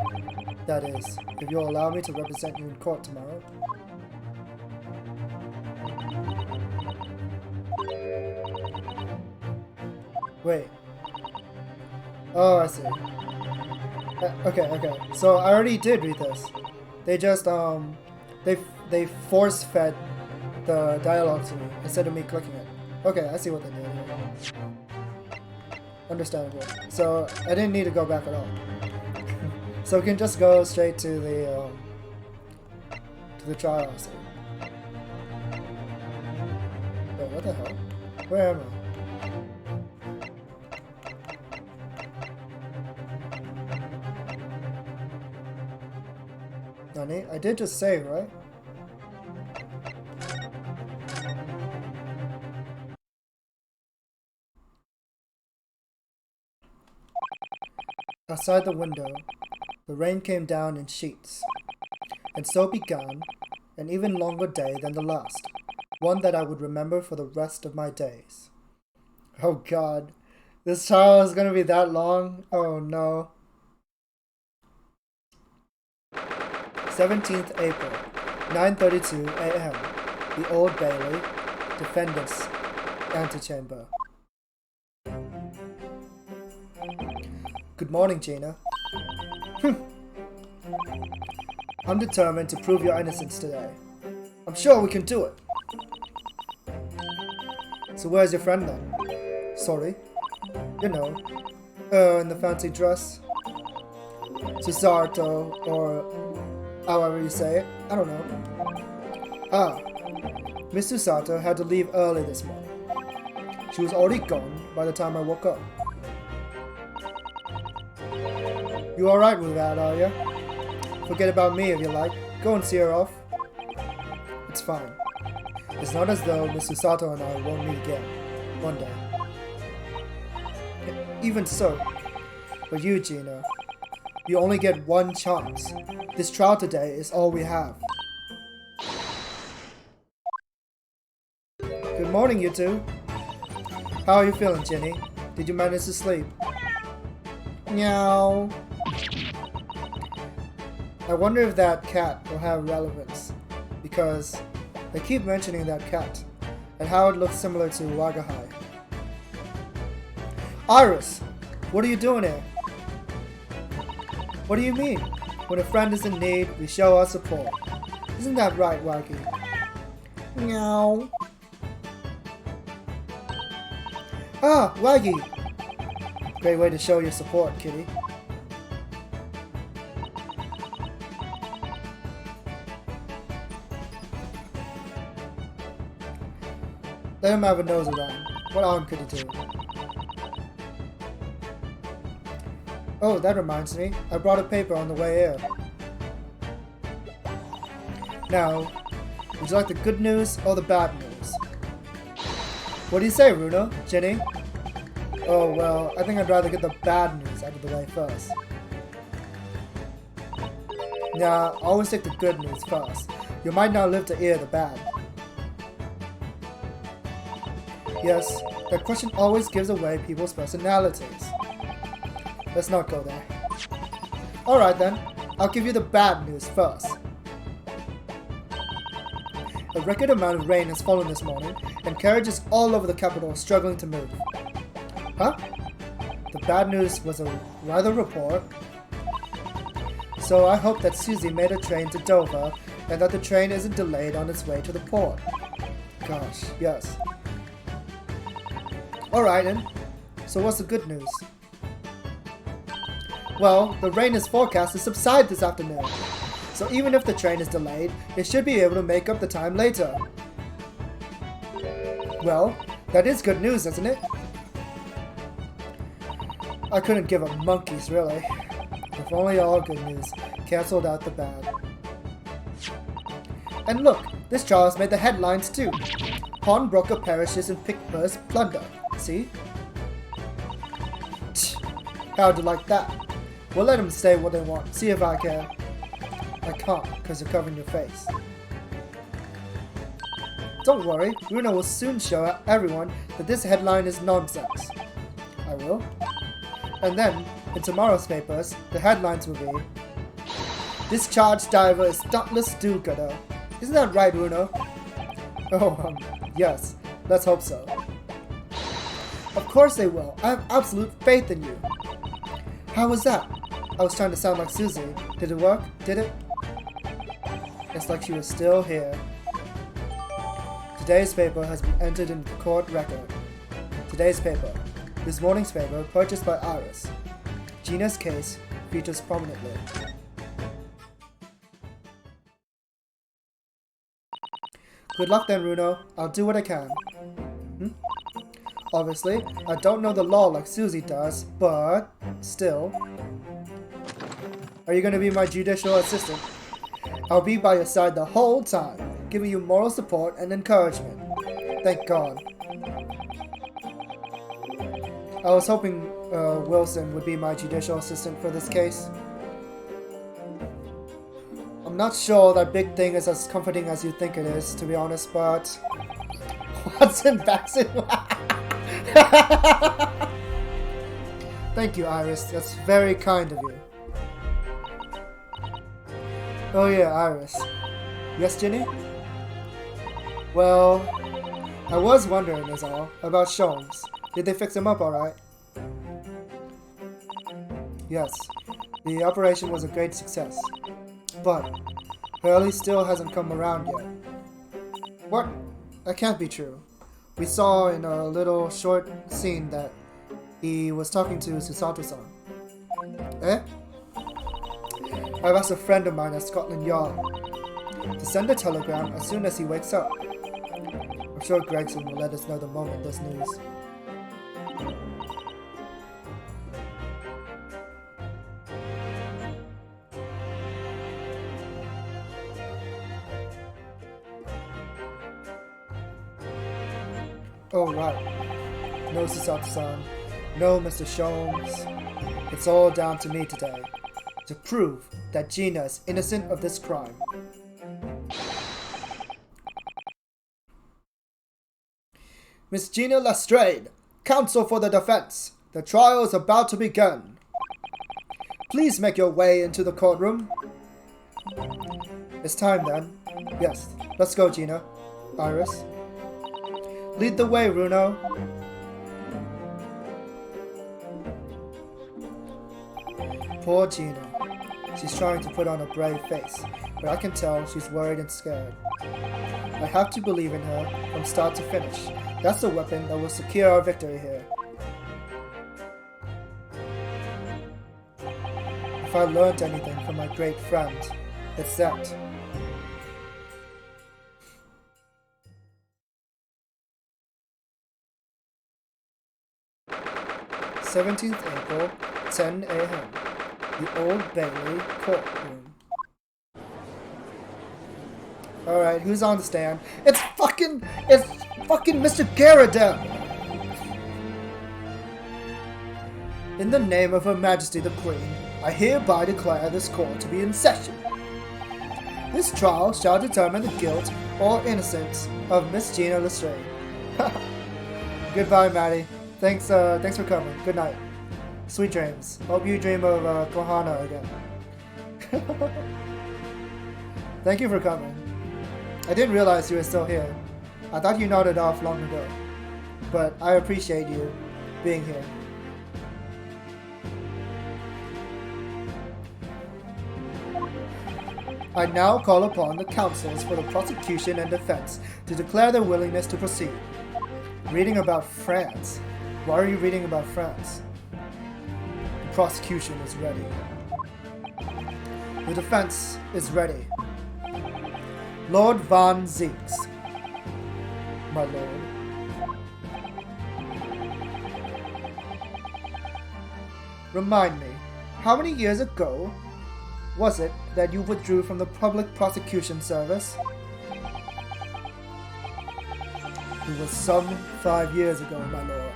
That is, if you'll allow me to represent you in court tomorrow. Wait. Oh, I see. Okay. So I already did read this. They just they force-fed the dialogue to me instead of me clicking it. Okay, I see what they did here. Understandable. So I didn't need to go back at all. So we can just go straight to the trial. So. Wait, what the hell? Where am I? Nani? I did just save, right? Outside the window, the rain came down in sheets, and so began an even longer day than the last, one that I would remember for the rest of my days. Oh god, this trial is gonna be that long? Oh no. 17th April, 9:32 a.m. The Old Bailey, Defendant's Antechamber. Good morning, Gina. I'm determined to prove your innocence today. I'm sure we can do it. So where's your friend then? Sorry. You know, in the fancy dress. Susato, or however you say it. I don't know. Ah, Miss Susato had to leave early this morning. She was already gone by the time I woke up. You alright with that, are you? Forget about me if you like. Go and see her off. It's fine. It's not as though Miss Susato and I won't meet again. One day. Even so. But you, Gina, you only get one chance. This trial today is all we have. Good morning, you two. How are you feeling, Jenny? Did you manage to sleep? Meow. I wonder if that cat will have relevance, because they keep mentioning that cat, and how it looks similar to Wagahai. Iris! What are you doing here? What do you mean? When a friend is in need, we show our support. Isn't that right, Waggy? Meow. Ah, Waggy! Great way to show your support, kitty. Let him have a nose around. What harm could he do? Oh, that reminds me. I brought a paper on the way here. Now, would you like the good news or the bad news? What do you say, Runo? Jenny? Oh, well, I think I'd rather get the bad news out of the way first. Nah, always take the good news first. You might not live to hear the bad. Yes, that question always gives away people's personalities. Let's not go there. Alright then, I'll give you the bad news first. A record amount of rain has fallen this morning, and carriages all over the capital are struggling to move. Huh? The bad news was a weather report. So I hope that Susie made a train to Dover, and that the train isn't delayed on its way to the port. Gosh, yes. Alright then, so what's the good news? Well, the rain is forecast to subside this afternoon, so even if the train is delayed, it should be able to make up the time later. Well, that is good news, isn't it? I couldn't give a monkey's, really. If only all good news cancelled out the bad. And look, this Charles made the headlines too. Pawnbroker perishes in pickpurse plunder. See? How'd you like that? We'll let them say what they want. See if I care. I can't, because you're covering your face. Don't worry, Runo will soon show everyone that this headline is nonsense. I will. And then, in tomorrow's papers, the headlines will be, "Discharged diver is thoughtless do-gooder." Isn't that right, Runo? Oh, yes. Let's hope so. Of course they will. I have absolute faith in you. How was that? I was trying to sound like Susie. Did it work? Did it? It's like she was still here. Today's paper has been entered into the court record. Today's paper. This morning's paper, purchased by Iris. Gina's case features prominently. Good luck then, Runo. I'll do what I can. Obviously, I don't know the law like Susie does, but still. Are you going to be my judicial assistant? I'll be by your side the whole time, giving you moral support and encouragement. Thank God. I was hoping Wilson would be my judicial assistant for this case. I'm not sure that big thing is as comforting as you think it is, to be honest, but... Watson Baxton? Thank you, Iris. That's very kind of you. Oh yeah, Iris. Yes, Ginny? Well, I was wondering, is all, about Sholmes. Did they fix him up alright? Yes, the operation was a great success. But, Hurley still hasn't come around yet. What? That can't be true. We saw in a little short scene that he was talking to Susato-san. Eh? I've asked a friend of mine at Scotland Yard to send a telegram as soon as he wakes up. I'm sure Gregson will let us know the moment there's news. Oh, right. No Susato-san. No Mr. Sholmes. It's all down to me today, to prove that Gina is innocent of this crime. Miss Gina Lestrade, Counsel for the defense. The trial is about to begin. Please make your way into the courtroom. It's time then. Yes, let's go, Gina. Iris. Lead the way, Runo. Poor Gina. She's trying to put on a brave face, but I can tell she's worried and scared. I have to believe in her from start to finish. That's the weapon that will secure our victory here. If I learned anything from my great friend, it's that. April, 10 a.m. The Old Bailey courtroom. Alright, who's on the stand? It's fucking Mr. Garradell! In the name of Her Majesty the Queen, I hereby declare this court to be in session. This trial shall determine the guilt or innocence of Miss Gina Lestrange. Goodbye, Maddie. Thanks for coming. Good night. Sweet dreams. Hope you dream of Kohana again. Thank you for coming. I didn't realize you were still here. I thought you nodded off long ago. But I appreciate you being here. I now call upon the counsels for the prosecution and defense to declare their willingness to proceed. Reading about France. Why are you reading about France? The prosecution is ready. The defense is ready. Lord Van Zieks. My lord. Remind me, how many years ago was it that you withdrew from the public prosecution service? It was some 5 years ago, my lord.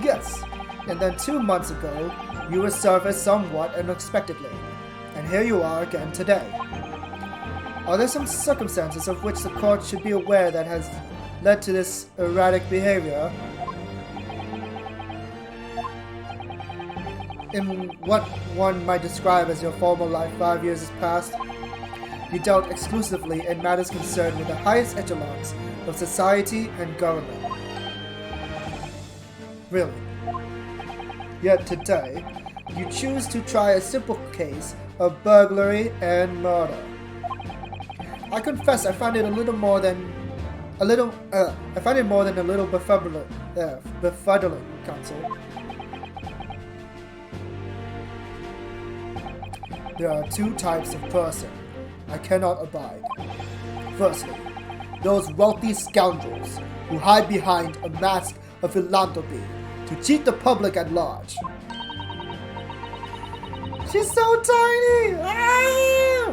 Yes, and then 2 months ago, you were serviced somewhat unexpectedly, and here you are again today. Are there some circumstances of which the court should be aware that has led to this erratic behavior? In what one might describe as your former life 5 years has passed, you dealt exclusively in matters concerned with the highest echelons of society and government. Really. Yet today, you choose to try a simple case of burglary and murder. I confess I find it more than a little befuddling, counsel. There are two types of person I cannot abide. Firstly, those wealthy scoundrels who hide behind a mask of philanthropy to cheat the public at large. She's so tiny! Ah!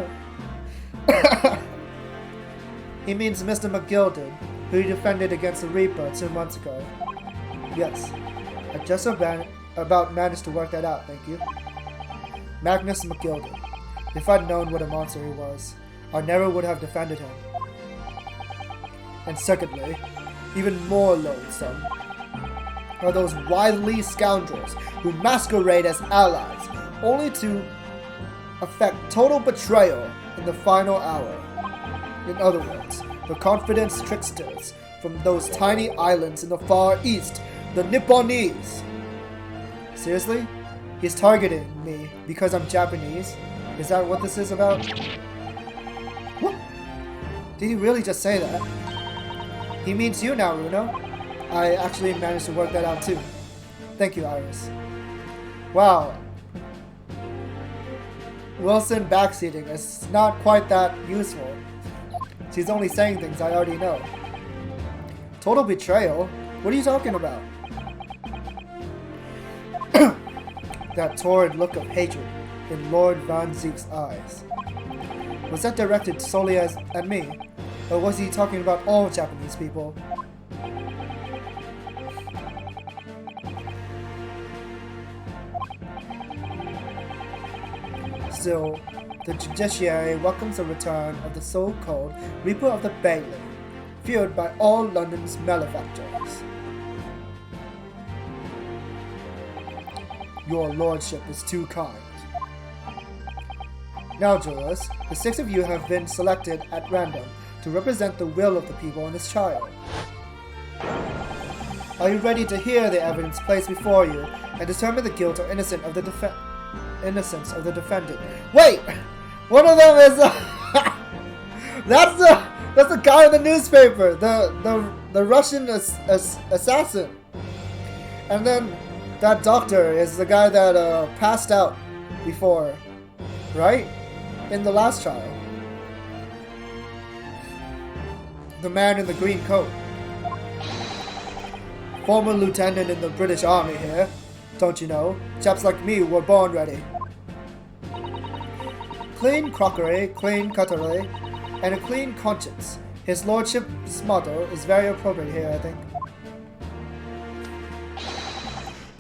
He means Mr. McGilded, who you defended against the Reaper 2 months ago. Yes, I just about managed to work that out, thank you. Magnus McGilded. If I'd known what a monster he was, I never would have defended him. And secondly, even more loathsome, are those wily scoundrels who masquerade as allies, only to affect total betrayal in the final hour. In other words, the confidence tricksters from those tiny islands in the Far East, the Nipponese. Seriously? He's targeting me because I'm Japanese? Is that what this is about? What? Did he really just say that? He means you now, Runo. I actually managed to work that out too. Thank you, Iris. Wow. Wilson backseating is not quite that useful. She's only saying things I already know. Total betrayal? What are you talking about? That torrid look of hatred in Lord Van Ziek's eyes. Was that directed solely at me? Or was he talking about all Japanese people? Still, the judiciary welcomes the return of the so-called Reaper of the Bailey, feared by all London's malefactors. Your lordship is too kind. Now, jurors, the 6 of you have been selected at random to represent the will of the people in this trial. Are you ready to hear the evidence placed before you and determine the guilt or innocence of the defendant? Wait! One of them is that's the guy in the newspaper, the Russian assassin. And then that doctor is the guy that passed out before, right? In the last trial. The man in the green coat. Former lieutenant in the British Army here. Don't you know? Chaps like me were born ready. Clean crockery, clean cutlery, and a clean conscience. His lordship's motto is very appropriate here, I think.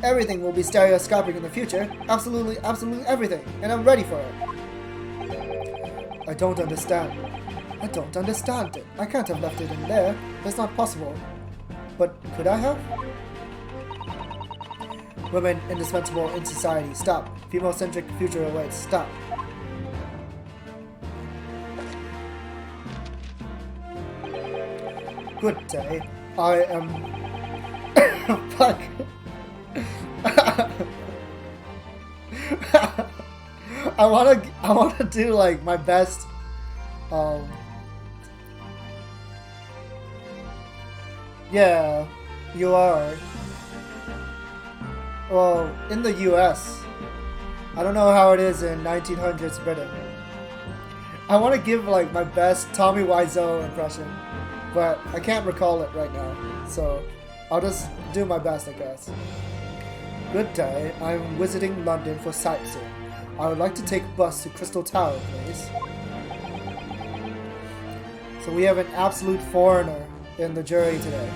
Everything will be stereoscopic in the future. Absolutely everything. And I'm ready for it. I don't understand. I don't understand it. I can't have left it in there. It's not possible. But could I have? Women indispensable in society. Stop. Female-centric future awaits. Stop. Good day. I am... Fuck. I wanna do like my best yeah, you are. Well, in the US. I don't know how it is in 1900s Britain. I want to give like my best Tommy Wiseau impression, but I can't recall it right now. So I'll just do my best, I guess. Good day. I'm visiting London for sightseeing. I would like to take a bus to Crystal Tower, please. So we have an absolute foreigner in the jury today.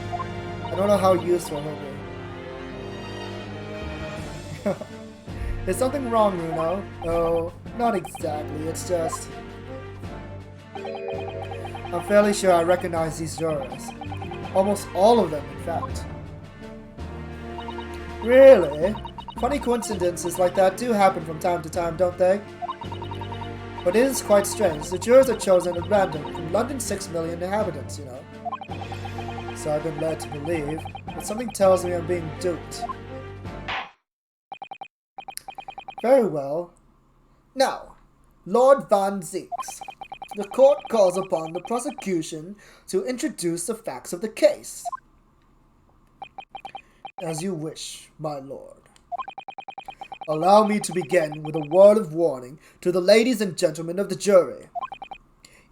I don't know how useful he'll be. Is something wrong, Runo? Oh, not exactly. It's just... I'm fairly sure I recognize these jurors. Almost all of them, in fact. Really? Funny coincidences like that do happen from time to time, don't they? But it is quite strange. The jurors are chosen at random from London's 6 million inhabitants, you know. So I've been led to believe, but something tells me I'm being duped. Very well. Now, Lord Van Zeeks. The court calls upon the prosecution to introduce the facts of the case. As you wish, my lord. Allow me to begin with a word of warning to the ladies and gentlemen of the jury.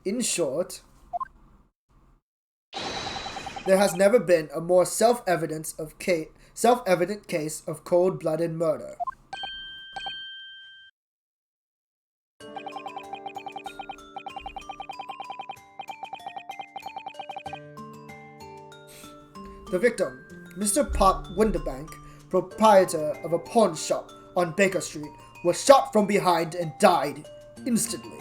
In short, there has never been a more self-evident case of cold-blooded murder. The victim, Mr. Pop Winterbank, proprietor of a pawn shop on Baker Street, was shot from behind and died instantly.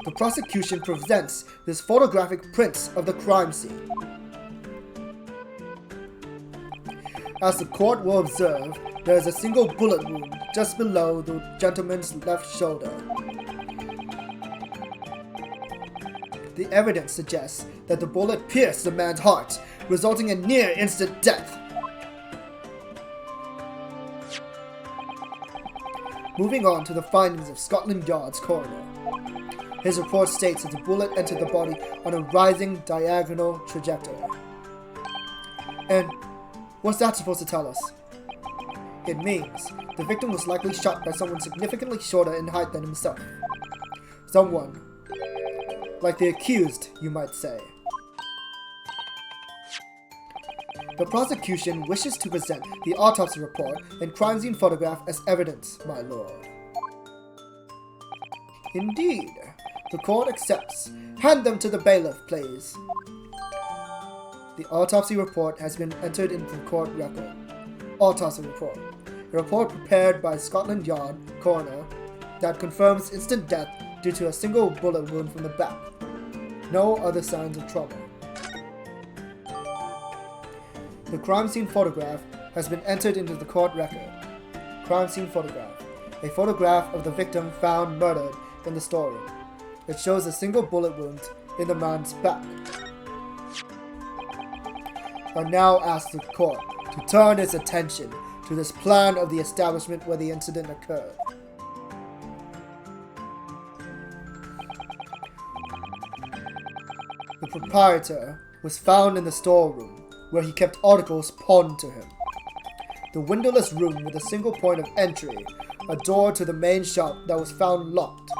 The prosecution presents this photographic prints of the crime scene. As the court will observe, there is a single bullet wound just below the gentleman's left shoulder. The evidence suggests that the bullet pierced the man's heart, resulting in near-instant death. Moving on to the findings of Scotland Yard's coroner. His report states that the bullet entered the body on a rising diagonal trajectory. And what's that supposed to tell us? It means the victim was likely shot by someone significantly shorter in height than himself. Someone like the accused, you might say. The prosecution wishes to present the autopsy report and crime scene photograph as evidence, my lord. Indeed. The court accepts. Hand them to the bailiff, please. The autopsy report has been entered into the court record. Autopsy report. A report prepared by Scotland Yard coroner that confirms instant death due to a single bullet wound from the back. No other signs of trauma. The crime scene photograph has been entered into the court record. Crime scene photograph. A photograph of the victim found murdered in the storeroom. It shows a single bullet wound in the man's back. I now ask the court to turn its attention to this plan of the establishment where the incident occurred. The proprietor was found in the storeroom, where he kept articles pawned to him. The windowless room with a single point of entry, a door to the main shop that was found locked.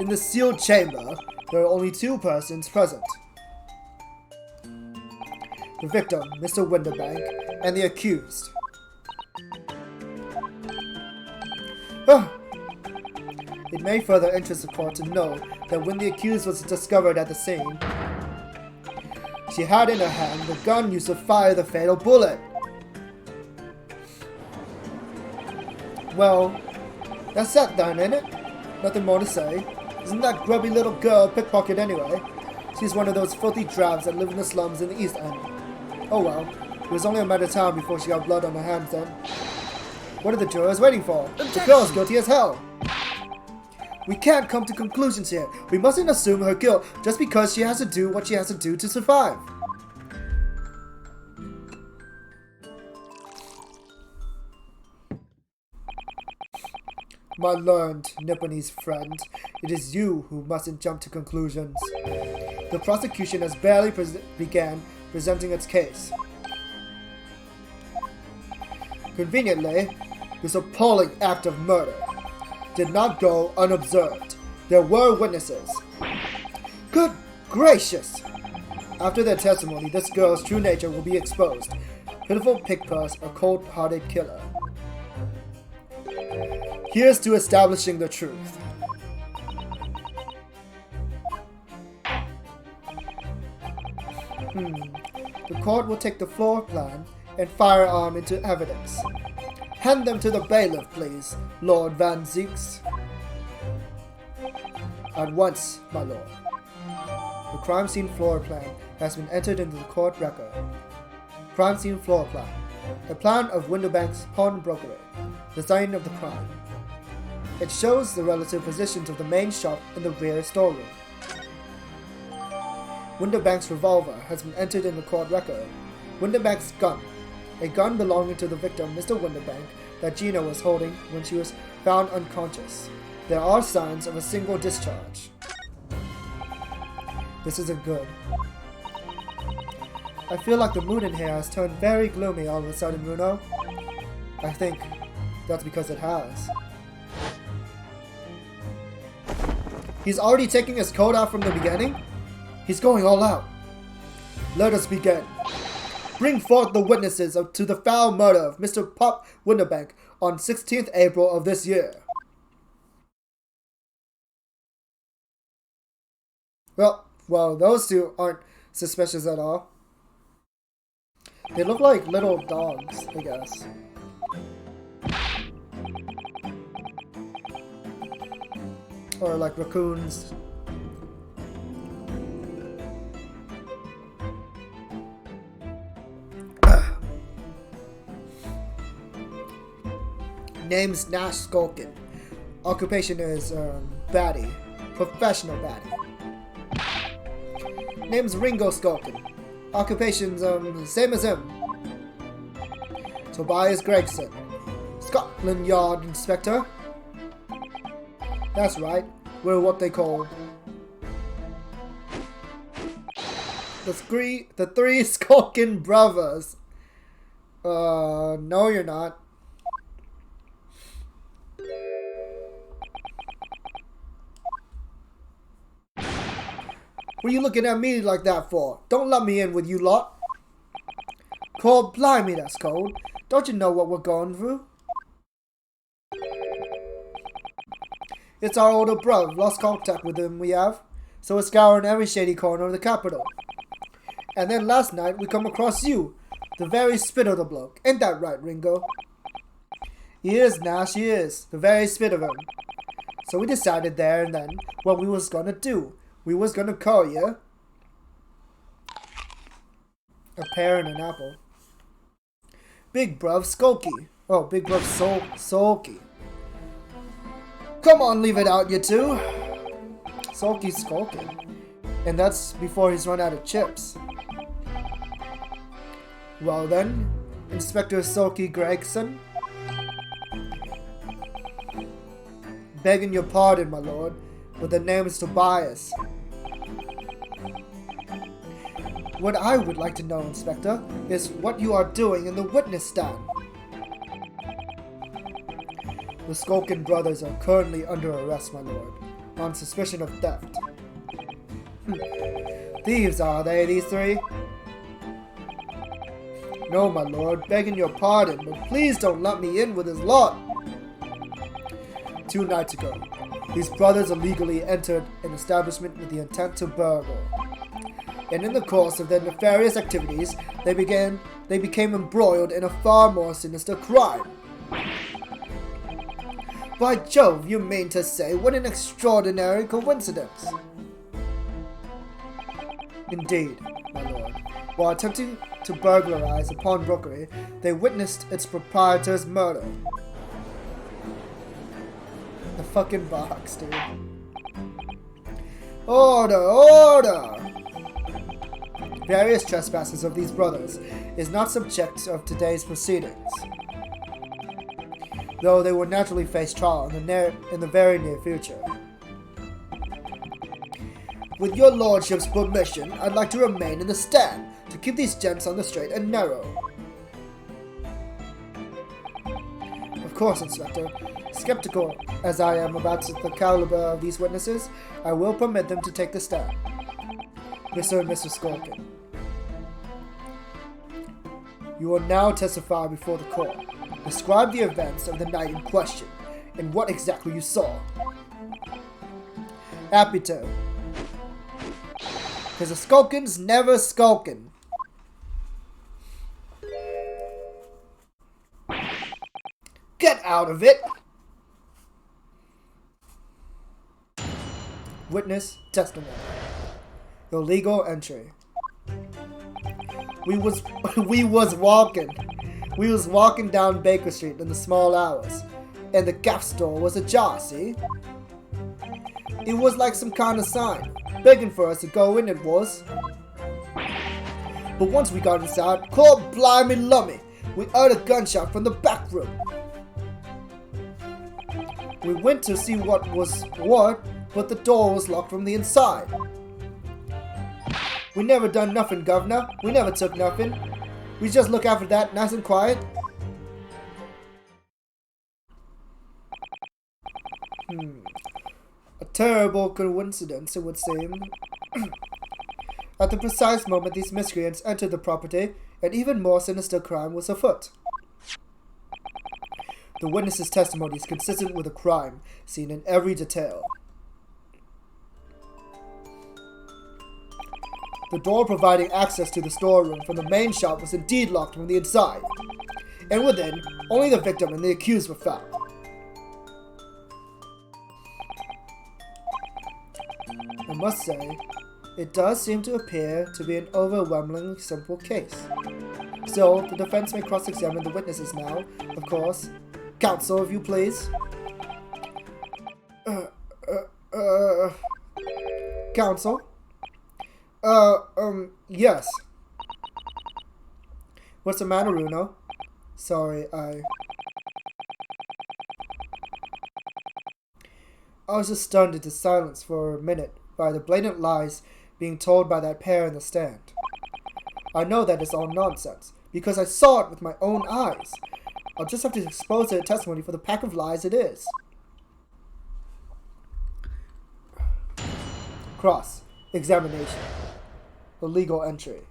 In the sealed chamber, there are only 2 persons present. The victim, Mr. Winterbank, and the accused. It may further interest the court to know that when the accused was discovered at the scene, she had in her hand the gun used to fire the fatal bullet. Well, that's that then, ain't it? Nothing more to say. Isn't that grubby little girl a pickpocket anyway? She's one of those filthy drabs that live in the slums in the East End. Oh well, it was only a matter of time before she got blood on her hands then. What are the jurors waiting for? The girl's guilty as hell. We can't come to conclusions here. We mustn't assume her guilt just because she has to do what she has to do to survive. My learned Nipponese friend, it is you who mustn't jump to conclusions. The prosecution has barely began presenting its case. Conveniently, this appalling act of murder did not go unobserved. There were witnesses. Good gracious! After their testimony, this girl's true nature will be exposed. Pitiful pigpuss, a cold-hearted killer. Here's to establishing the truth. The court will take the floor plan and firearm into evidence. Hand them to the bailiff, please, Lord Van Zeeks. At once, my lord. The crime scene floor plan has been entered into the court record. Crime scene floor plan. A plan of Winterbank's pawnbrokery. The scene of the crime. It shows the relative positions of the main shop and the rear storeroom. Winterbank's revolver has been entered in the court record. Winterbank's gun. A gun belonging to the victim, Mr. Winterbank, that Gina was holding when she was found unconscious. There are signs of a single discharge. This isn't good. I feel like the mood in here has turned very gloomy all of a sudden, Bruno. I think that's because it has. He's already taking his coat off from the beginning? He's going all out. Let us begin. Bring forth the witnesses to the foul murder of Mr. Pop Winterbank on 16th April of this year. Well, those two aren't suspicious at all. They look like little dogs, I guess. Or like raccoons. Name's Nash Skulkin. Occupation is baddie. Professional baddie. Name's Ringo Skulkin. Occupation's same as him. Tobias Gregson. Scotland Yard Inspector. That's right. We're what they call the three Skulkin brothers. No you're not. What are you looking at me like that for? Don't let me in with you lot. Cold blimey, that's cold. Don't you know what we're going through? It's our older bruv. Lost contact with him we have. So we're scouring every shady corner of the capital. And then last night we come across you. The very spit of the bloke. Ain't that right, Ringo? He is, Nash, he is. The very spit of him. So we decided there and then what we was gonna do. We was gonna call you a pear and an apple. Big bruv Skulky. Oh, Big Brother Sulky. Come on, leave it out, you two. Sulky's skulking. And that's before he's run out of chips. Well then, Inspector Sulky Gregson. Begging your pardon, my lord, but the name is Tobias. What I would like to know, Inspector, is what you are doing in the witness stand. The Skulkin brothers are currently under arrest, my lord, on suspicion of theft. Thieves, are they, these three? No, my lord, begging your pardon, but please don't let me in with his lot. 2 nights ago, these brothers illegally entered an establishment with the intent to burgle. And in the course of their nefarious activities, they became embroiled in a far more sinister crime. By Jove, you mean to say, what an extraordinary coincidence! Indeed, my lord. While attempting to burglarize a pawnbrokery, they witnessed its proprietor's murder. The fucking box, dude. Order! Order! Various trespasses of these brothers is not subject of today's proceedings, though they will naturally face trial in the very near future. With your lordship's permission, I'd like to remain in the stand to keep these gents on the straight and narrow. Of course, Inspector. Skeptical as I am about the caliber of these witnesses, I will permit them to take the stand. Mr. and Mr. Skulkin. You will now testify before the court. Describe the events of the night in question, and what exactly you saw. Happy to. Because the Skulkin's never skulkin'. Get out of it! Witness testimony. Illegal entry. We was walking down Baker Street in the small hours, and the Gap store was ajar, see? It was like some kind of sign, begging for us to go in, it was. But once we got inside, call blimey lummy, we heard a gunshot from the back room. We went to see what was what, but the door was locked from the inside. We never done nothing, Governor. We never took nothing. We just look after that nice and quiet. A terrible coincidence, it would seem. At the precise moment these miscreants entered the property, an even more sinister crime was afoot. The witness's testimony is consistent with a crime, seen in every detail. The door providing access to the storeroom from the main shop was indeed locked from the inside, and within, only the victim and the accused were found. I must say, it does seem to appear to be an overwhelmingly simple case. Still, the defense may cross-examine the witnesses now, of course. Counsel, if you please. Counsel? Yes. What's the matter, Runo? Sorry, I was just stunned into silence for a minute by the blatant lies being told by that pair in the stand. I know that is all nonsense, because I saw it with my own eyes. I'll just have to expose their testimony for the pack of lies it is. Cross. Examination. Illegal entry.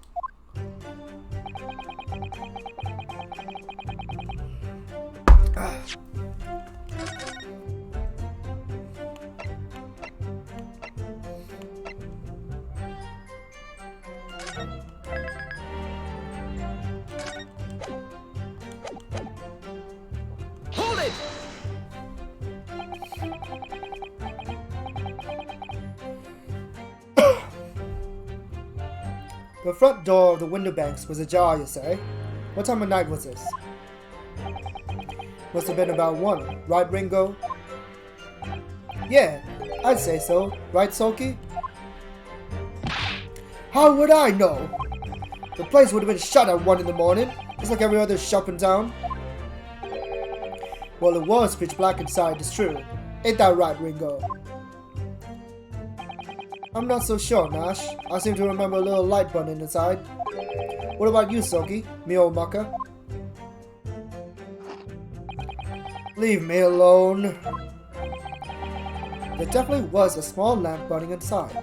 Hold it! The front door of the window banks was ajar, you say? What time of night was this? Must have been about 1, right, Ringo? Yeah, I'd say so. Right, Sulky? How would I know? The place would have been shut at 1 in the morning, just like every other shop in town. Well, it was pitch black inside, it's true. Ain't that right, Ringo? I'm not so sure, Nash. I seem to remember a little light burning inside. What about you, Sulky? Me old mucker? Leave me alone. There definitely was a small lamp burning inside.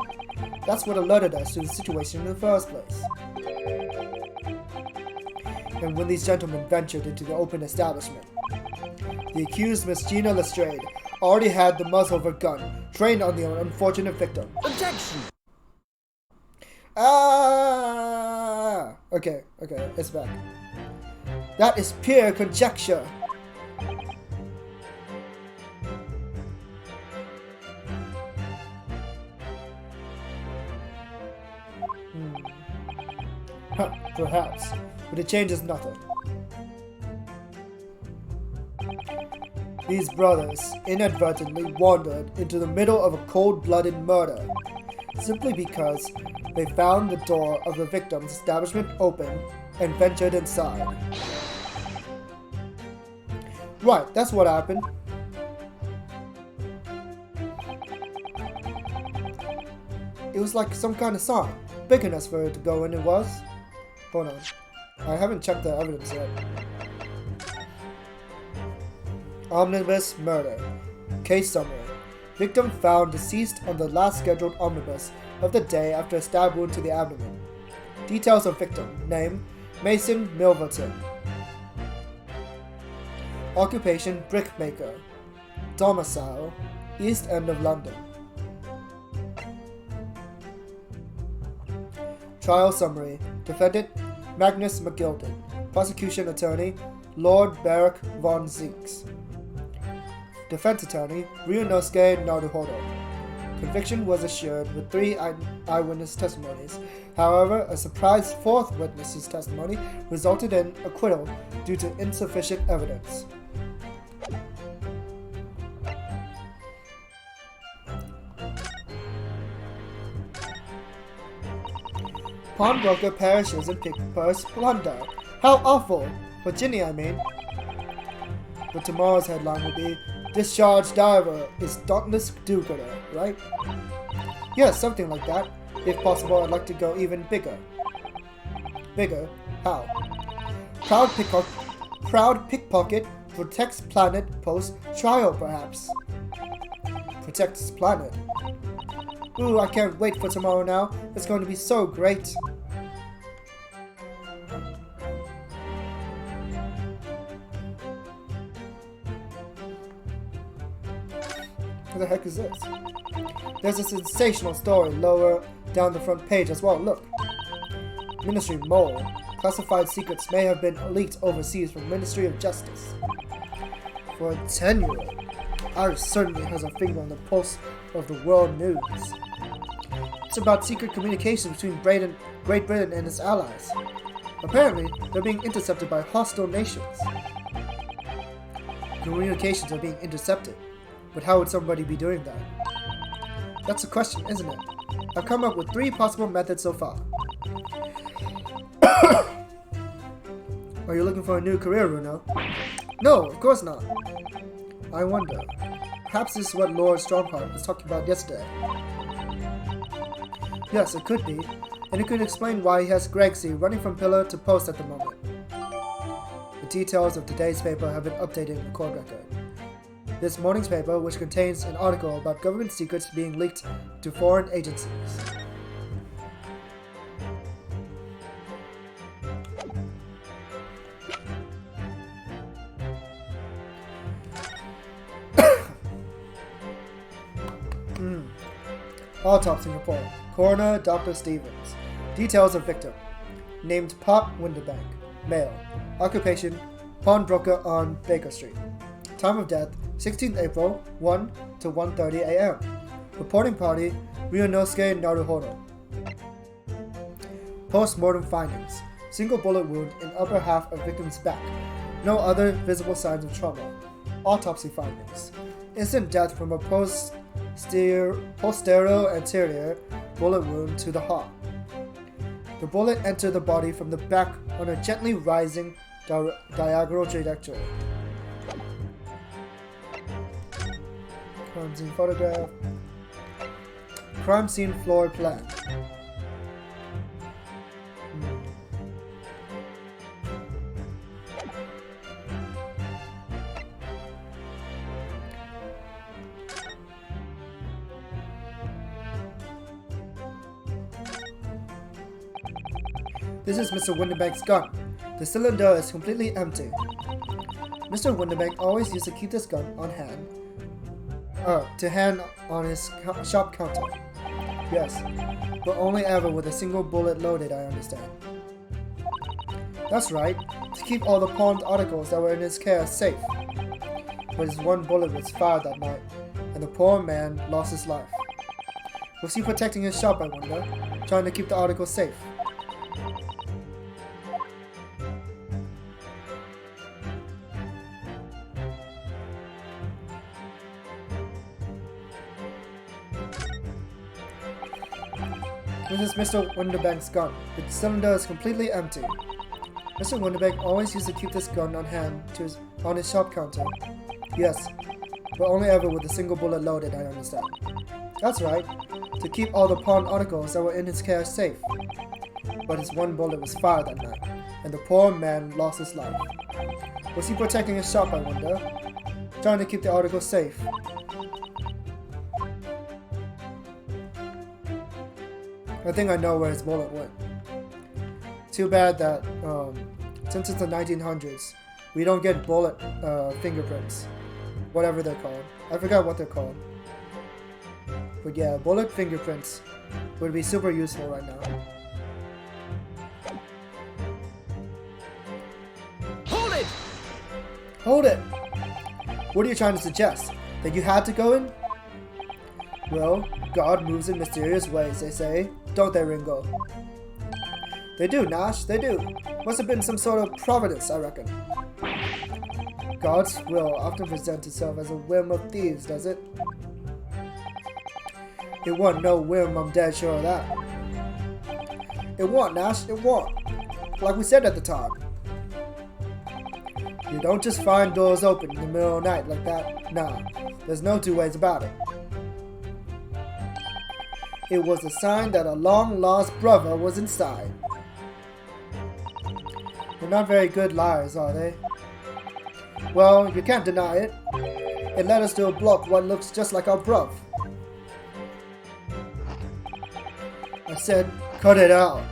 That's what alerted us to the situation in the first place. And when these gentlemen ventured into the open establishment, the accused Miss Gina Lestrade already had the muzzle of her gun trained on the unfortunate victim. Objection! Ah! Okay, it's back. That is pure conjecture. Perhaps, but it changes nothing. These brothers inadvertently wandered into the middle of a cold-blooded murder, simply because they found the door of the victim's establishment open and ventured inside. Right, that's what happened. It was like some kind of sign, big enough for it to go in, it was. Hold on. I haven't checked the evidence yet. Omnibus murder. Case summary. Victim found deceased on the last scheduled omnibus of the day after a stab wound to the abdomen. Details of victim. Name: Mason Milverton. Occupation: brickmaker. Domicile: East End of London. Trial summary. Defendant: Magnus McGilden. Prosecution attorney: Lord Barak von Zinks. Defense attorney: Ryunosuke Naruhodo. Conviction was assured with 3 eyewitness testimonies. However, a surprise 4th witness's testimony resulted in acquittal due to insufficient evidence. Pawnbroker perishes in pick purse plunder. How awful! Virginia, I mean. But tomorrow's headline will be, Discharged diver is dauntless do-gooder, right? Yeah, something like that. If possible, I'd like to go even bigger. Bigger? How? Proud pickpocket protects planet post trial, perhaps. Protects planet. Ooh, I can't wait for tomorrow now. It's going to be so great. What the heck is this? There's a sensational story lower down the front page as well. Look. Ministry mole. Classified secrets may have been leaked overseas from Ministry of Justice. For a 10-year-old, Iris certainly has a finger on the pulse of the world news. It's about secret communications between Great Britain and its allies. Apparently, they're being intercepted by hostile nations. Communications are being intercepted. But how would somebody be doing that? That's the question, isn't it? I've come up with 3 possible methods so far. Are you looking for a new career, Runo? No, of course not. I wonder. Perhaps this is what Lord Strongheart was talking about yesterday. Yes, it could be. And it could explain why he has Gregsy running from pillar to post at the moment. The details of today's paper have been updated in the court record. This morning's paper, which contains an article about government secrets being leaked to foreign agencies. Autopsy report. Coroner Dr. Stevens. Details of victim. Named Pop Winterbank. Male. Occupation: pawnbroker on Baker Street. Time of death: 16th April, 1 to 1:30 a.m. Reporting party: Ryunosuke Naruhodo. Post-mortem findings: single bullet wound in upper half of victim's back. No other visible signs of trauma. Autopsy findings. Instant death from a posterior-anterior bullet wound to the heart. The bullet entered the body from the back on a gently rising diagonal trajectory. Crime scene photograph. Crime scene floor plan. This is Mr. Winterbank's gun. The cylinder is completely empty. Mr. Winterbank always used to keep this gun on hand. On his shop counter. Yes, but only ever with a single bullet loaded, I understand. That's right, to keep all the pawned articles that were in his care safe. But his one bullet was fired that night, and the poor man lost his life. Was he protecting his shop, I wonder, trying to keep the articles safe? This is Mr. Winterbank's gun. The cylinder is completely empty. Mr. Winterbank always used to keep this gun on hand on his shop counter. Yes, but only ever with a single bullet loaded, I understand. That's right, to keep all the pawned articles that were in his care safe. But his one bullet was fired that night, and the poor man lost his life. Was he protecting his shop, I wonder? Trying to keep the articles safe. I think I know where his bullet went. Too bad that, since it's the 1900s, we don't get bullet fingerprints. Whatever they're called. I forgot what they're called. But yeah, bullet fingerprints would be super useful right now. Hold it! Hold it! What are you trying to suggest? That you had to go in? Well, God moves in mysterious ways, they say. Don't they, Ringo? They do, Nash, they do. Must have been some sort of providence, I reckon. God's will often presents itself as a whim of thieves, does it? It wasn't no whim, I'm dead sure of that. It wasn't, Nash, it wasn't. Like we said at the time. You don't just find doors open in the middle of the night like that. Nah, there's no two ways about it. It was a sign that a long-lost brother was inside. They're not very good liars, are they? Well, you can't deny it. It led us to a block what looks just like our bruv. I said, cut it out.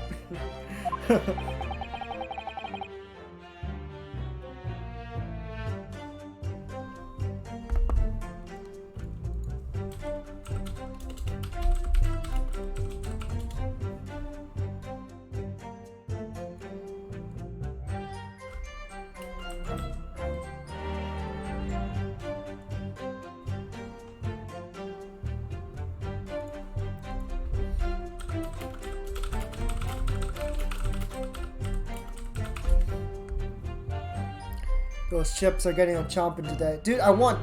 Those chips are getting a chomping today. Dude, I want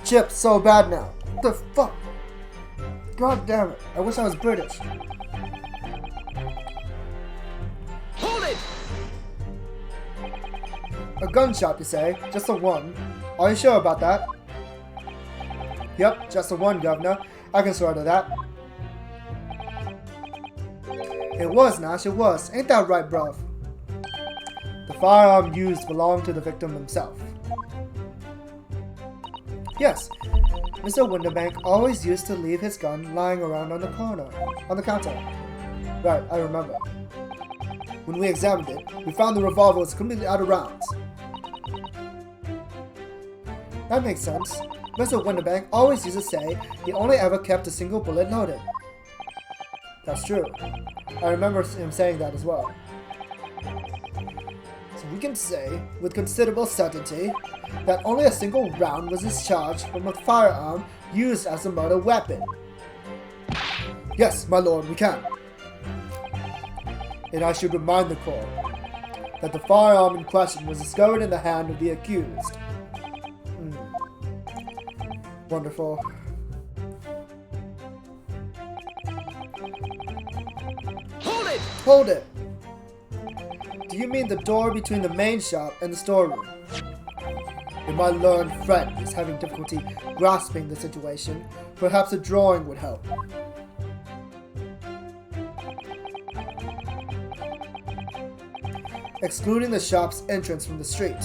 chips so bad now. What the fuck? God damn it. I wish I was British. Hold it! A gunshot, you say? Just the one? Are you sure about that? Yep, just the one, Governor. I can swear to that. It was, Nash, it was. Ain't that right, bruv? The firearm used belonged to the victim himself. Yes, Mr. Winterbank always used to leave his gun lying around on the counter. Right, I remember. When we examined it, we found the revolver was completely out of rounds. That makes sense. Mr. Winterbank always used to say he only ever kept a single bullet loaded. That's true. I remember him saying that as well. So we can say, with considerable certainty, that only a single round was discharged from a firearm used as a murder weapon. Yes, my lord, we can. And I should remind the court that the firearm in question was discovered in the hand of the accused. Wonderful. Hold it! Hold it! Do you mean the door between the main shop and the storeroom? If my learned friend is having difficulty grasping the situation, perhaps a drawing would help. Excluding the shop's entrance from the street,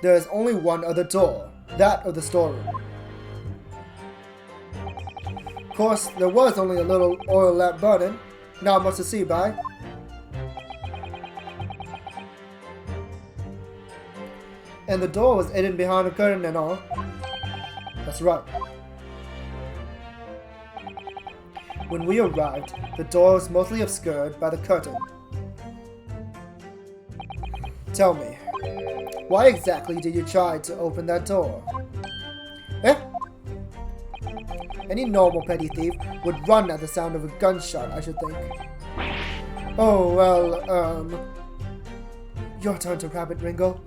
there is only one other door, that of the storeroom. Of course, there was only a little oil lamp burning, not much to see by. And the door was hidden behind a curtain and all. That's right. When we arrived, the door was mostly obscured by the curtain. Tell me, why exactly did you try to open that door? Eh? Any normal petty thief would run at the sound of a gunshot, I should think. Oh, well, your turn to rabbit, Ringo.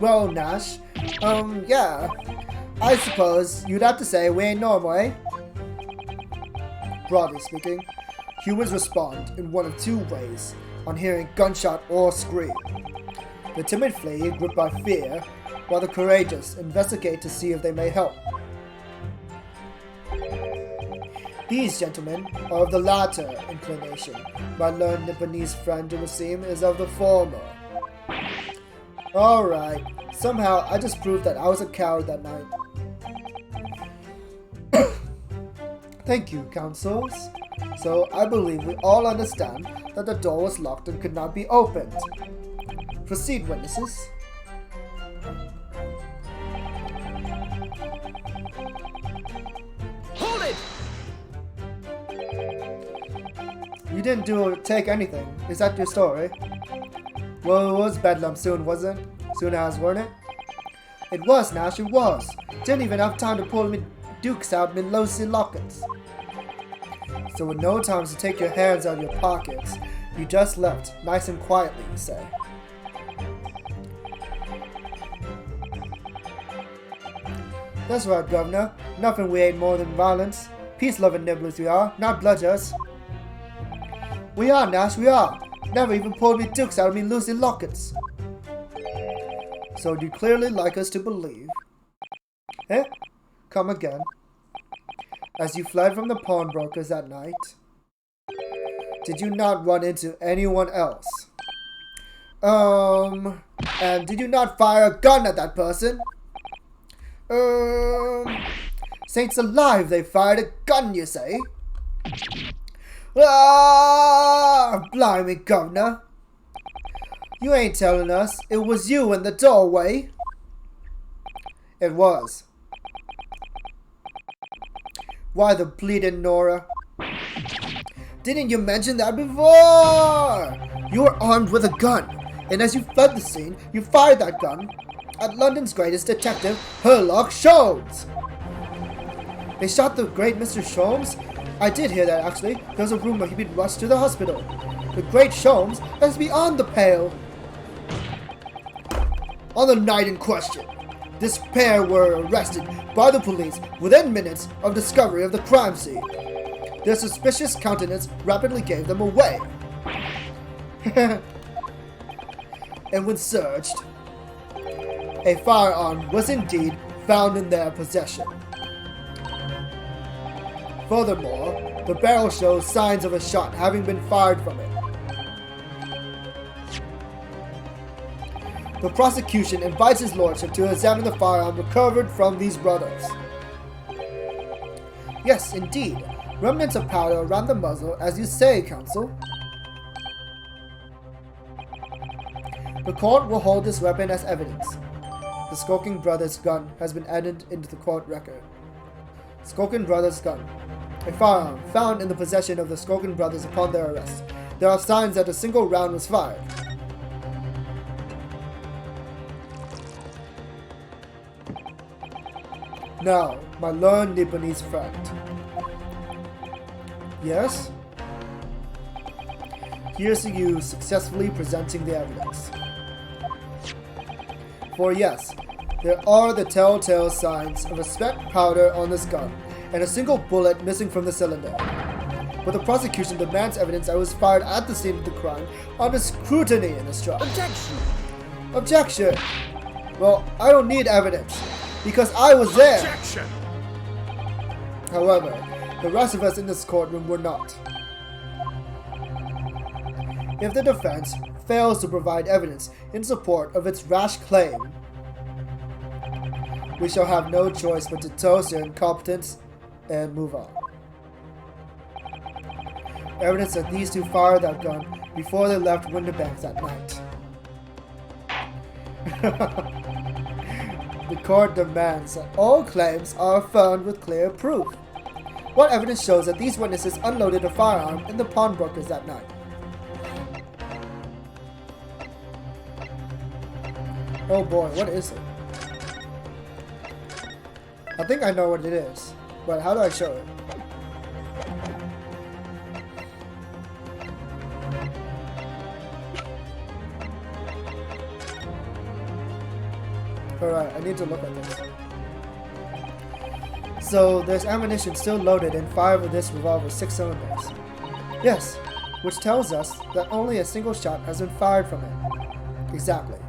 Well, Nash, yeah. I suppose you'd have to say we ain't normal, eh? Broadly speaking, humans respond in one of two ways on hearing gunshot or scream. The timid flee, gripped by fear, while the courageous investigate to see if they may help. These gentlemen are of the latter inclination. My learned Nipponese friend, it would seem, is of the former. Alright, somehow I just proved that I was a coward that night. Thank you, counsels. So I believe we all understand that the door was locked and could not be opened. Proceed, witnesses. Hold it! You didn't take anything. Is that your story? Well, it was bedlam soon, wasn't it? Soon as, weren't it? It was, Nash, it was. Didn't even have time to pull me dukes out me lousy lockets. So with no time to take your hands out of your pockets, you just left, nice and quietly, you say. That's right, Governor. Nothing we ain't more than violence. Peace-loving nibblers we are, not bludgers. We are, Nash, we are. Never even pulled me dukes out of me loosey lockets. So you clearly like us to believe. Eh? Come again. As you fled from the pawnbrokers that night, did you not run into anyone else? And did you not fire a gun at that person? Saints alive, they fired a gun, you say? Ah, blimey, Governor. You ain't telling us it was you in the doorway. It was. Why the bleeding Nora? Didn't you mention that before? You were armed with a gun, and as you fled the scene, you fired that gun at London's greatest detective, Herlock Sholmes. They shot the great Mr. Sholmes? I did hear that, actually. There was a rumor he'd been rushed to the hospital. The great Sholmes is beyond the pale. On the night in question, this pair were arrested by the police within minutes of discovery of the crime scene. Their suspicious countenance rapidly gave them away. And when searched, a firearm was indeed found in their possession. Furthermore, the barrel shows signs of a shot having been fired from it. The prosecution invites his lordship to examine the firearm recovered from these brothers. Yes, indeed. Remnants of powder around the muzzle, as you say, counsel. The court will hold this weapon as evidence. The Skulking Brothers' gun has been added into the court record. Skulking Brothers' gun. A firearm found in the possession of the Skulking Brothers upon their arrest. There are signs that a single round was fired. Now, my learned Nipponese friend. Yes? Here's to you successfully presenting the evidence. For yes, there are the telltale signs of a spent powder on this gun, and a single bullet missing from the cylinder. But the prosecution demands evidence I was fired at the scene of the crime under scrutiny in this trial. Objection! Objection! Well, I don't need evidence, because I was there! Objection! However, the rest of us in this courtroom were not. If the defense fails to provide evidence in support of its rash claim, we shall have no choice but to toast their incompetence and move on. Evidence that these two fired that gun before they left Winterbanks that night. The court demands that all claims are affirmed with clear proof. What evidence shows that these witnesses unloaded a firearm in the pawnbrokers that night? Oh boy, what is it? I think I know what it is, but how do I show it? Alright, I need to look at this. So, there's ammunition still loaded in 5 of this revolver's 6 cylinders. Yes, which tells us that only a single shot has been fired from it. Exactly.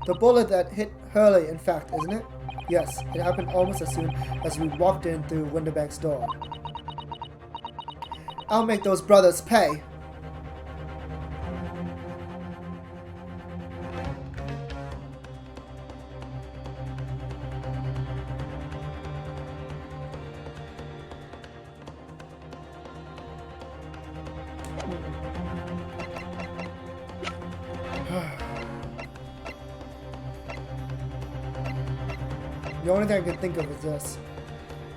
The bullet that hit Hurley, in fact, isn't it? Yes, it happened almost as soon as we walked in through Winterbank's door. I'll make those brothers pay. The only thing I can think of is this.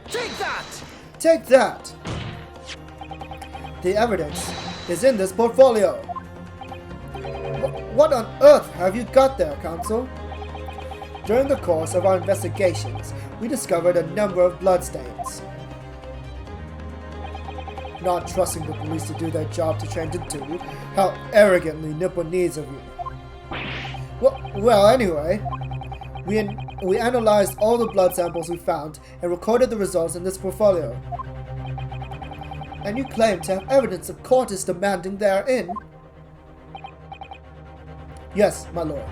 Take that! Take that! The evidence is in this portfolio. What on earth have you got there, counsel? During the course of our investigations, we discovered a number of bloodstains. Not trusting the police to do their job to train to do, how arrogantly Nipponese of you. Well, anyway, we analyzed all the blood samples we found and recorded the results in this portfolio. And you claim to have evidence the court is demanding therein? Yes, my lord.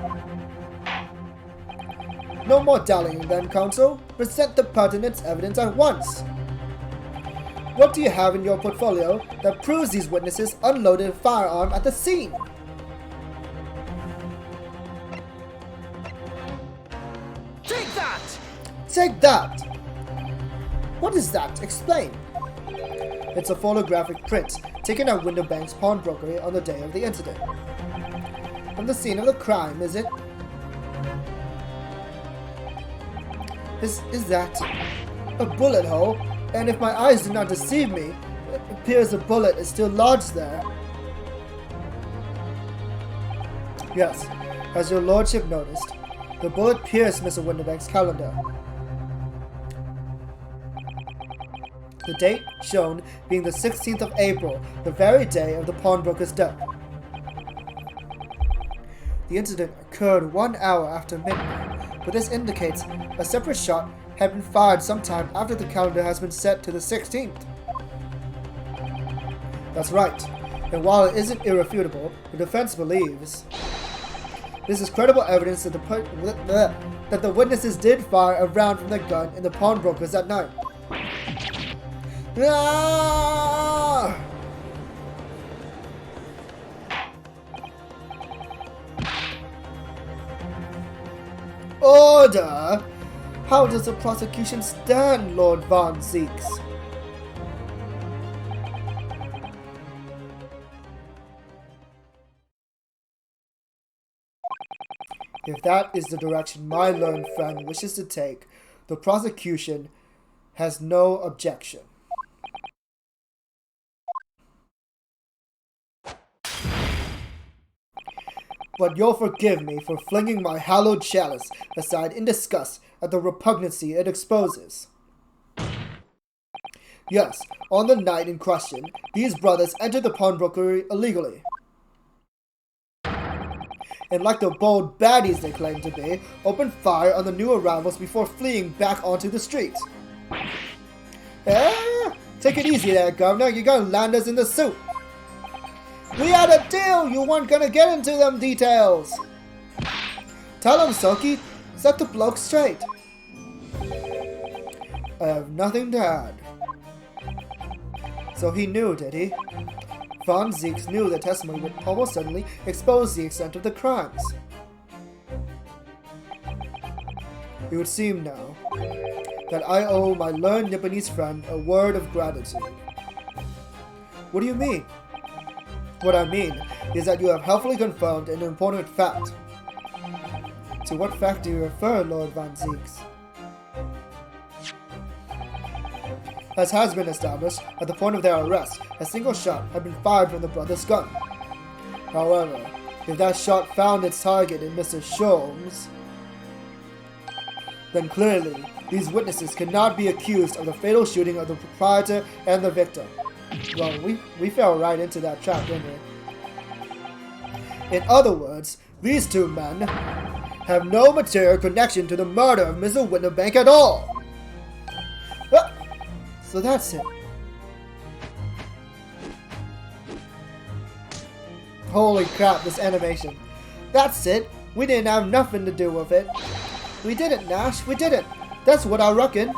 No more dallying then, counsel. Present the pertinent evidence at once. What do you have in your portfolio that proves these witnesses unloaded a firearm at the scene? Take that! Take that! What is that? Explain. It's a photographic print taken at Winterbank's pawnbrokery on the day of the incident. From the scene of the crime, is it? Is that a bullet hole? And if my eyes do not deceive me, it appears the bullet is still lodged there. Yes, as your lordship noticed, the bullet pierced Mr. Winterbank's calendar. The date shown being the 16th of April, the very day of the pawnbroker's death. The incident occurred 1 hour after midnight, but this indicates a separate shot had been fired sometime after the calendar has been set to the 16th. That's right, and while it isn't irrefutable, the defense believes this is credible evidence that the witnesses did fire a round from the gun in the pawnbrokers that night. Ah! Order! How does the prosecution stand, Lord Von Zeeks? If that is the direction my learned friend wishes to take, the prosecution has no objection. But you'll forgive me for flinging my hallowed chalice aside in disgust at the repugnancy it exposes. Yes, on the night in question, these brothers entered the pawnbroker illegally. And like the bold baddies they claim to be, opened fire on the new arrivals before fleeing back onto the streets. Take it easy there, Governor. You're gonna land us in the soup. We had a deal. You weren't gonna get into them details. Tell him, Soki. Set the bloke straight. I have nothing to add. So he knew, did he? Von Zieks knew the testimony would almost certainly expose the extent of the crimes. It would seem now that I owe my learned Nipponese friend a word of gratitude. What do you mean? What I mean is that you have helpfully confirmed an important fact. To what fact do you refer, Lord Von Zieks? As has been established, at the point of their arrest, a single shot had been fired from the brother's gun. However, if that shot found its target in Mr. Sholmes, then clearly, these witnesses cannot be accused of the fatal shooting of the proprietor and the victim. Well, we fell right into that trap, didn't we? In other words, these two men have no material connection to the murder of Mr. Winterbank at all. So that's it. Holy crap, this animation. That's it. We didn't have nothing to do with it. We didn't, Nash. We didn't. That's what I reckon.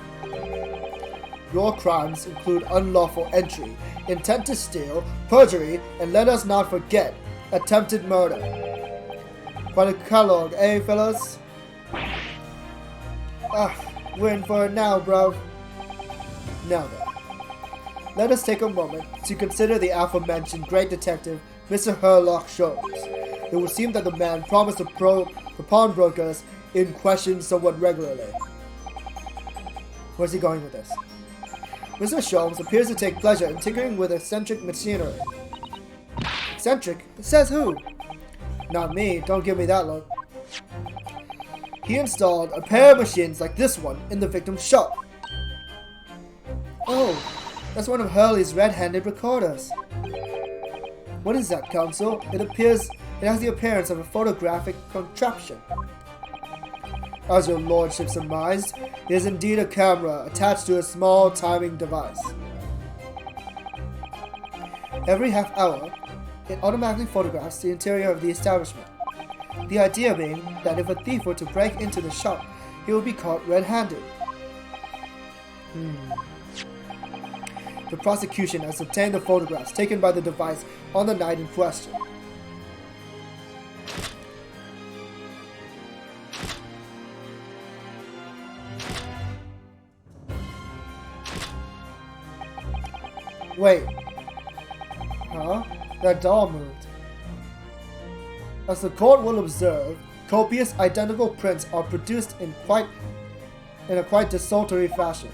Your crimes include unlawful entry, intent to steal, perjury, and let us not forget, attempted murder. Quite a catalog, eh, fellas? We're in for it now, bro. Now then, let us take a moment to consider the aforementioned great detective, Mr. Herlock Sholmes. It would seem that the man promised to probe the pawnbrokers in question somewhat regularly. Where's he going with this? Mr. Sholmes appears to take pleasure in tinkering with eccentric machinery. Eccentric? Says who? Not me, don't give me that look. He installed a pair of machines like this one in the victim's shop. Oh, that's one of Hurley's red-handed recorders. What is that, Counsel? It has the appearance of a photographic contraption. As your lordship surmised, it is indeed a camera attached to a small timing device. Every half hour, it automatically photographs the interior of the establishment. The idea being that if a thief were to break into the shop, he would be caught red-handed. The prosecution has obtained the photographs taken by the device on the night in question. Wait. Huh? That doll moved. As the court will observe, copious identical prints are produced in a quite desultory fashion.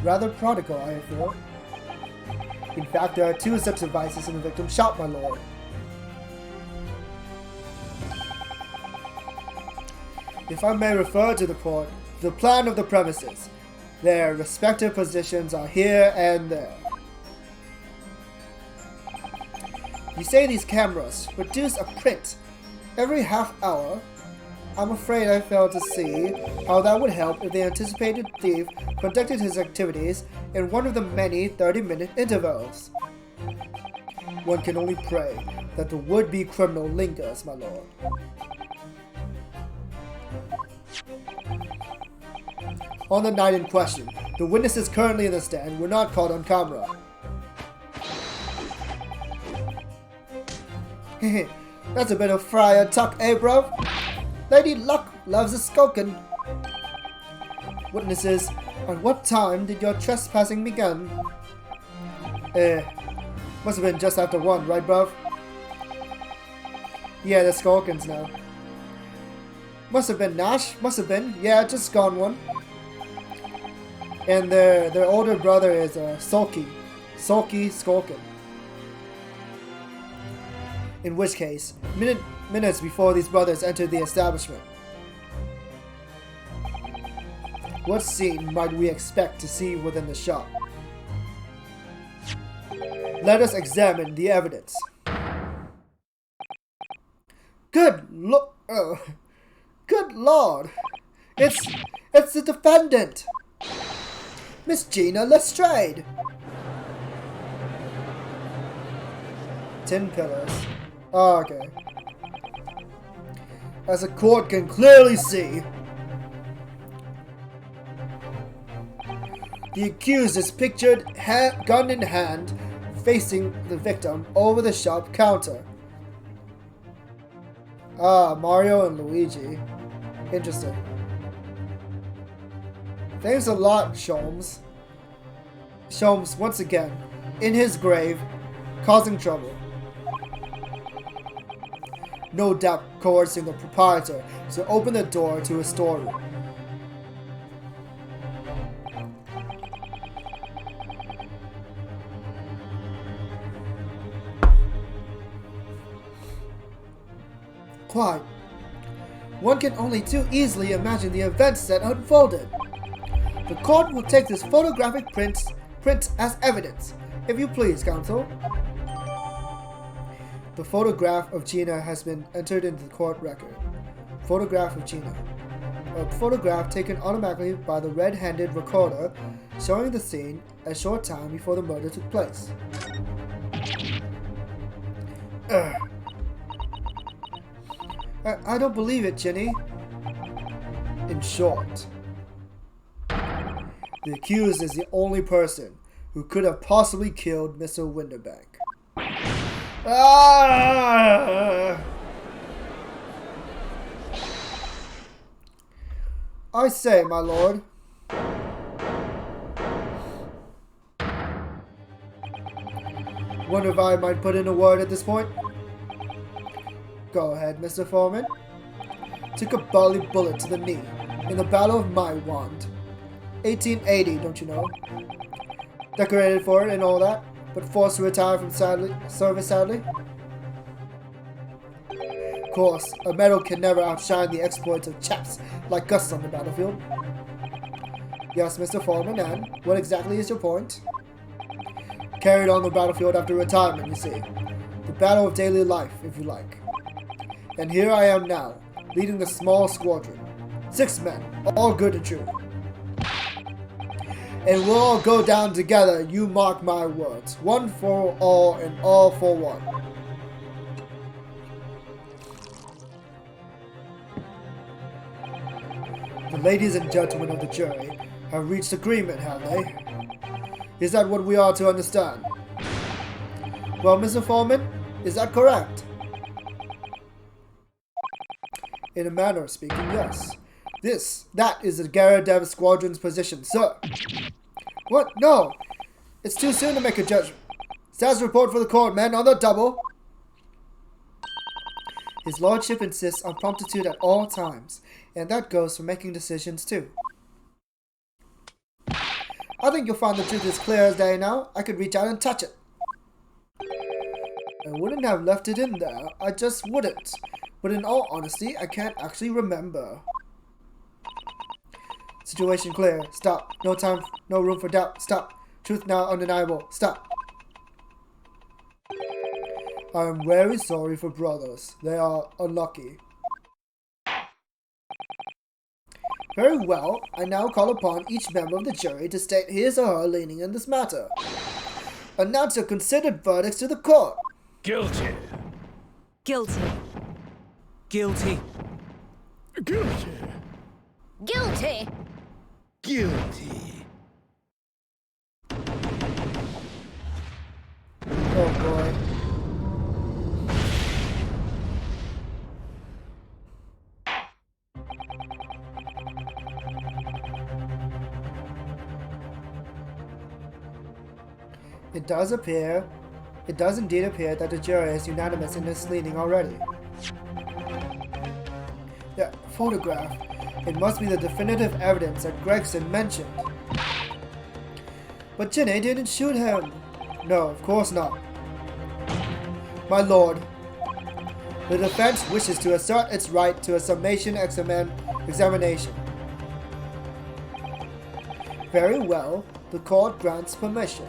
Rather prodigal, I feel. In fact, there are two such devices in the victim's shop, my lord. If I may refer to the court, the plan of the premises. Their respective positions are here and there. You say these cameras produce a print every half hour? I'm afraid I fail to see how that would help if the anticipated thief conducted his activities in one of the many 30-minute intervals. One can only pray that the would-be criminal lingers, my lord. On the night in question, the witnesses currently in the stand were not caught on camera. Hehe, that's a bit of Friar Tuck, eh, bruv? Lady Luck loves a skulkin'. Witnesses, at what time did your trespassing begin? Must have been just after 1, right, bruv? Yeah, the skulkins now. Must have been Nash, must have been. Yeah, just gone one. And their older brother is Sulky. sulky skulking. In which case, minutes before these brothers entered the establishment. What scene might we expect to see within the shop? Let us examine the evidence. Good Lord! It's the defendant! Miss Gina Lestrade! 10 pillars. Oh, okay. As the court can clearly see, the accused is pictured gun in hand, facing the victim over the shop counter. Ah, Mario and Luigi. Interesting. Thanks a lot, Sholmes. Sholmes, once again, in his grave, causing trouble. No doubt coercing the proprietor to open the door to his storeroom. Quite. One can only too easily imagine the events that unfolded. The court will take this photographic print as evidence, if you please, counsel. The photograph of Gina has been entered into the court record. Photograph of Gina. A photograph taken automatically by the red-handed recorder, showing the scene a short time before the murder took place. I don't believe it, Ginny. In short, the accused is the only person who could have possibly killed Mr. Winterbank. Ah! I say, my lord. Wonder if I might put in a word at this point? Go ahead, Mr. Foreman. Took a Bali bullet to the knee in the Battle of My Wand. 1880, don't you know? Decorated for it and all that, but forced to retire from service sadly. Of course, a medal can never outshine the exploits of chaps like us on the battlefield. Yes, Mr. Foreman, and what exactly is your point? Carried on the battlefield after retirement, you see. The battle of daily life, if you like. And here I am now, leading a small squadron. 6 men, all good and true. And we'll all go down together, you mark my words. One for all and all for one. The ladies and gentlemen of the jury have reached agreement, have they? Is that what we are to understand? Well, Mr. Foreman, is that correct? In a manner of speaking, yes. That is the Garadev Squadron's position, sir. What? No! It's too soon to make a judgment. Status report for the court, men, on the double. His lordship insists on promptitude at all times, and that goes for making decisions, too. I think you'll find the truth is clear as day now. I could reach out and touch it. I wouldn't have left it in there. I just wouldn't. But in all honesty, I can't actually remember. Situation clear. Stop. No time. No room for doubt. Stop. Truth now undeniable. Stop. I am very sorry for brothers. They are unlucky. Very well. I now call upon each member of the jury to state his or her leaning in this matter. Announce your considered verdicts to the court. Guilty. Guilty. Guilty. Guilty. Guilty. Guilty. Oh boy. It does indeed appear that the jury is unanimous in its leaning already. The photograph. It must be the definitive evidence that Gregson mentioned. But Ginny didn't shoot him. No, of course not. My lord, the defense wishes to assert its right to a summation examination. Very well, the court grants permission.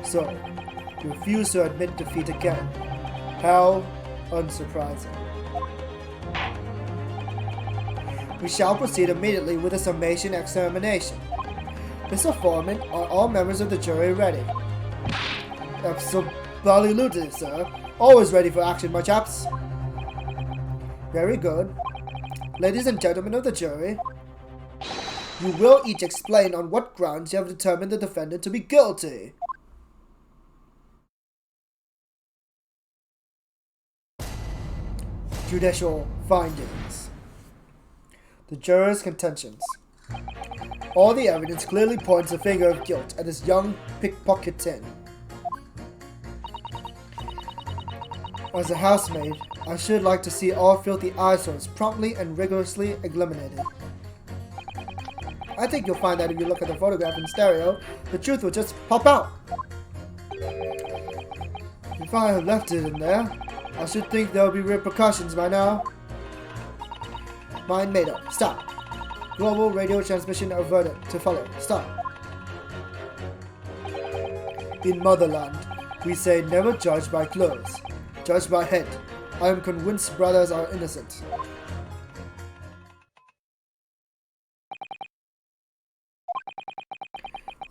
So, you refuse to admit defeat again. How unsurprising. We shall proceed immediately with a summation examination. Mr. Foreman, are all members of the jury ready? Absolutely, sir. Always ready for action, my chaps. Very good. Ladies and gentlemen of the jury, you will each explain on what grounds you have determined the defendant to be guilty. Judicial findings. The jurors' contentions. All the evidence clearly points a finger of guilt at this young pickpocketing. As a housemaid, I should like to see all filthy eyesores promptly and rigorously eliminated. I think you'll find that if you look at the photograph in stereo, the truth will just pop out. If I had left it in there, I should think there will be repercussions by now. Mind made up. Stop. Global radio transmission averted. To follow. Stop. In motherland, we say never judge by clothes. Judge by head. I am convinced brothers are innocent.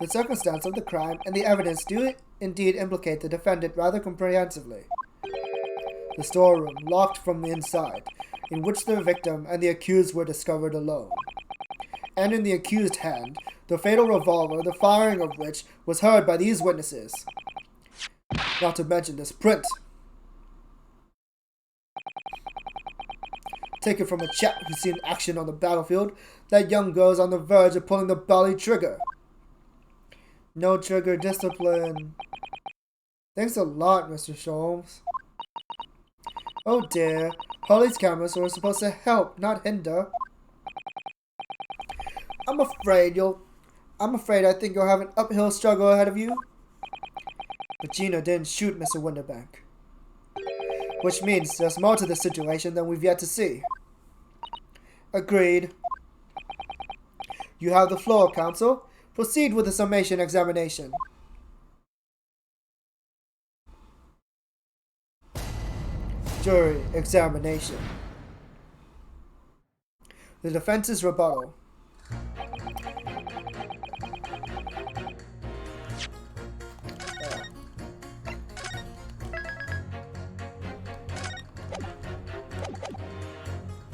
The circumstance of the crime and the evidence do indeed implicate the defendant rather comprehensively. The storeroom, locked from the inside, in which the victim and the accused were discovered alone. And in the accused's hand, the fatal revolver, the firing of which was heard by these witnesses. Not to mention this print. Taken from a chap who's seen action on the battlefield, that young girl's on the verge of pulling the belly trigger. No trigger discipline. Thanks a lot, Mr. Sholmes. Oh dear, Holly's cameras were supposed to help, not hinder. I'm afraid I think you'll have an uphill struggle ahead of you. But Gina didn't shoot Mr. Winterbank. Which means there's more to the situation than we've yet to see. Agreed. You have the floor, counsel. Proceed with the summation examination. Jury examination. The defense's rebuttal.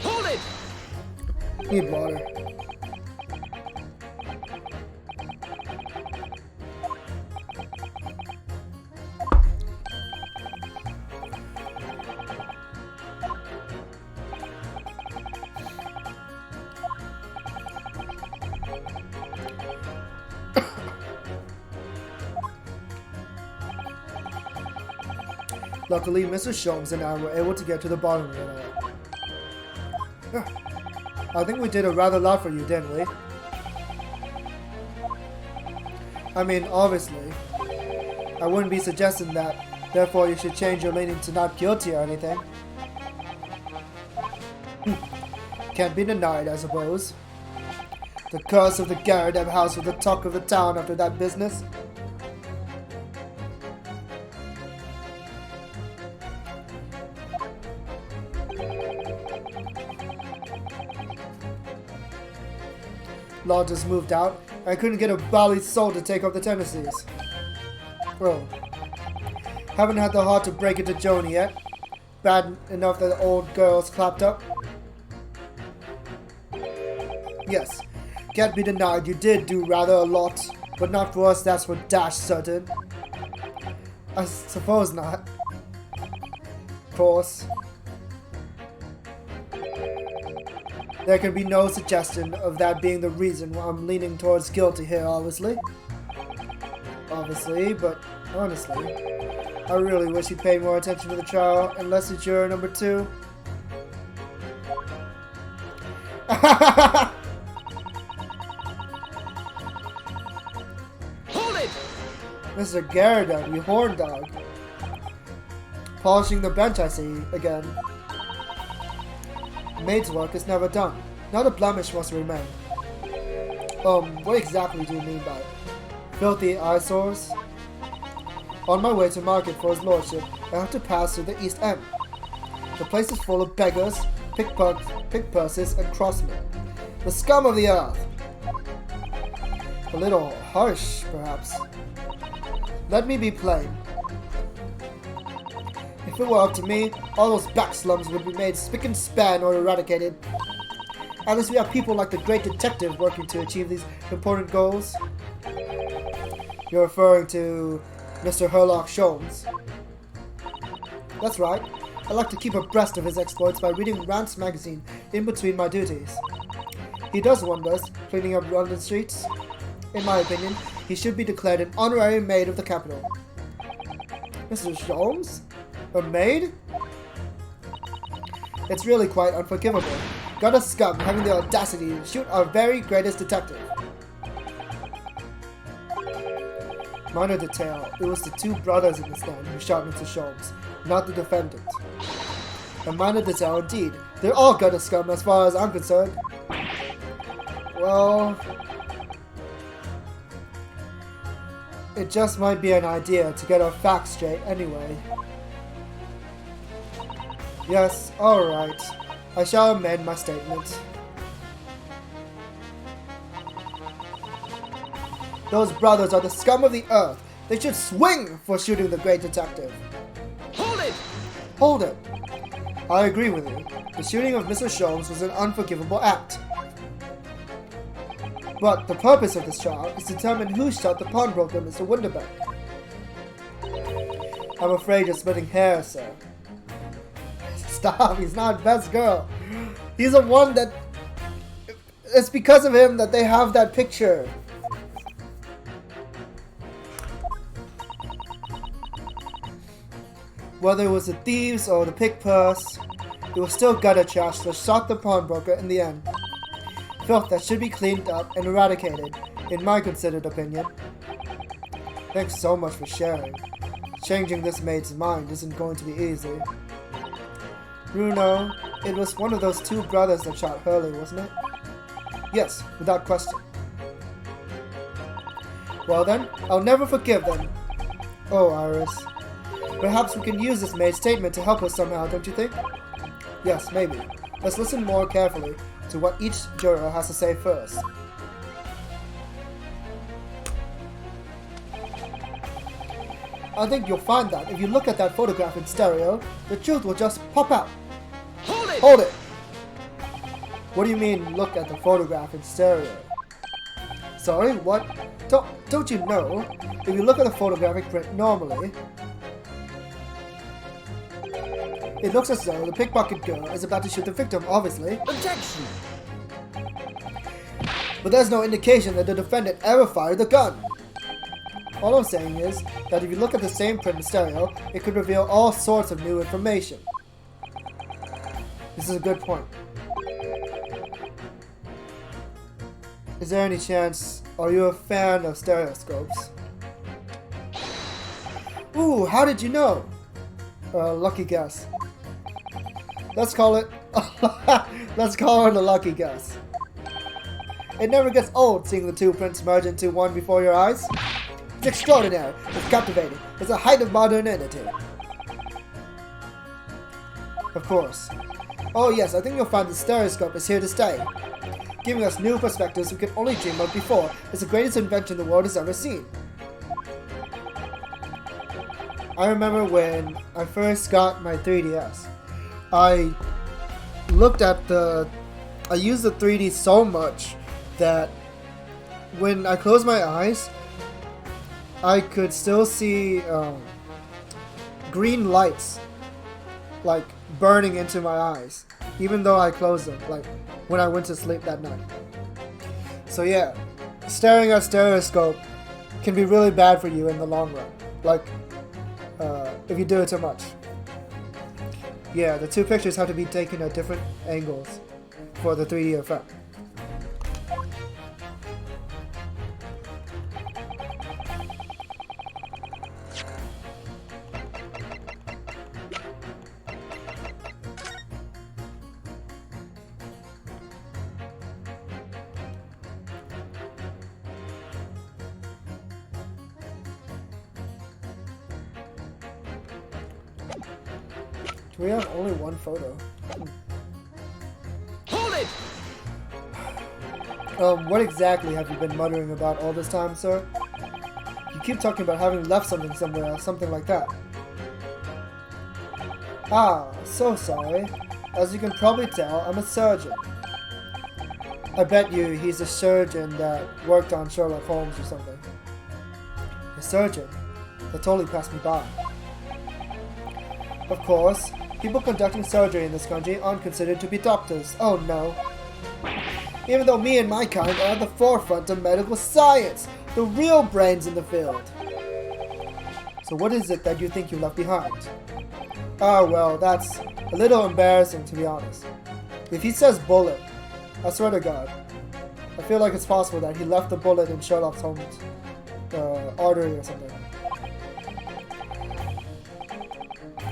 Hold it! Need water. Luckily, Mr. Sholmes and I were able to get to the bottom of it all. I think we did a rather lot for you, didn't we? I mean, obviously. I wouldn't be suggesting that, therefore you should change your leaning to not guilty or anything. Can't be denied, I suppose. The curse of the Garradeb house was the talk of the town after that business. Law just moved out. I couldn't get a bally soul to take up the tendencies. Well, haven't had the heart to break it to Joni yet. Bad enough that the old girl's clapped up. Yes, can't be denied you did do rather a lot, but not for us, that's for dash certain. I suppose not. Of course. There can be no suggestion of that being the reason why I'm leaning towards guilty here, obviously. But honestly, I really wish he paid more attention to the trial, unless it's juror number 2. Hold it! Mr. Garrigan, you horn dog. Polishing the bench, I see, again. Maid's work is never done. Now the blemish must remain. What exactly do you mean by it? Filthy eyesores? On my way to market for his lordship, I have to pass through the East End. The place is full of beggars, pickpurses, and crossmen. The scum of the earth. A little harsh, perhaps. Let me be plain. If it were up to me, all those back slums would be made spick and span or eradicated. At least we have people like the Great Detective working to achieve these important goals. You're referring to Mr. Herlock Sholmes. That's right. I like to keep abreast of his exploits by reading Rant's magazine in between my duties. He does wonders, cleaning up London streets. In my opinion, he should be declared an honorary maid of the capital. Mr. Sholmes? A maid? It's really quite unforgivable. Got a scum having the audacity to shoot our very greatest detective. Minor detail, it was the two brothers in the stand who shot Mr. Sholmes, not the defendant. A minor detail indeed. They're all gutter scum as far as I'm concerned. Well, it just might be an idea to get our facts straight anyway. Yes, alright. I shall amend my statement. Those brothers are the scum of the earth. They should swing for shooting the great detective. Hold it! Hold it. I agree with you. The shooting of Mr. Sholmes was an unforgivable act. But the purpose of this trial is to determine who shot the pawnbroker, Mr. Winterbeck. I'm afraid you're splitting hairs, sir. Stop, he's not best girl. He's the one that... It's because of him that they have that picture. Whether it was the thieves or the pickpurse, it was still gutter trash that shot the pawnbroker in the end. Filth that should be cleaned up and eradicated, in my considered opinion. Thanks so much for sharing. Changing this maid's mind isn't going to be easy. Bruno, it was one of those two brothers that shot Hurley, wasn't it? Yes, without question. Well then, I'll never forgive them. Oh, Iris. Perhaps we can use this maid's statement to help us somehow, don't you think? Yes, maybe. Let's listen more carefully to what each juror has to say first. I think you'll find that if you look at that photograph in stereo, the truth will just pop out. Hold it! Hold it! What do you mean, look at the photograph in stereo? Sorry, what? Don't you know? If you look at the photographic print normally, it looks as though the pickpocket girl is about to shoot the victim, obviously. Objection! But there's no indication that the defendant ever fired the gun. All I'm saying is that if you look at the same print in stereo, it could reveal all sorts of new information. This is a good point. Is there any chance, are you a fan of stereoscopes? Ooh, how did you know? Lucky guess. Let's call it a lucky guess. It never gets old seeing the two prints merge into one before your eyes. It's extraordinary, it's captivating, it's a height of modernity. Of course. Oh yes, I think you'll find the stereoscope is here to stay. Giving us new perspectives we could only dream of before is the greatest invention the world has ever seen. I remember when I first got my 3DS, I used the 3D so much that when I closed my eyes, I could still see green lights like burning into my eyes, even though I closed them, like when I went to sleep that night. So yeah, staring at stereoscope can be really bad for you in the long run, like if you do it too much. Yeah, the two pictures have to be taken at different angles for the 3D effect. Do we have only one photo? Hold it! What exactly have you been muttering about all this time, sir? You keep talking about having left something somewhere, something like that. Ah, so sorry. As you can probably tell, I'm a surgeon. I bet you he's a surgeon that worked on Sherlock Holmes or something. A surgeon? That totally passed me by. Of course, people conducting surgery in this country aren't considered to be doctors. Oh no. Even though me and my kind are at the forefront of medical science, the real brains in the field. So what is it that you think you left behind? Ah, well, that's a little embarrassing, to be honest. If he says bullet, I swear to God, I feel like it's possible that he left the bullet in Sherlock Holmes' artery or something.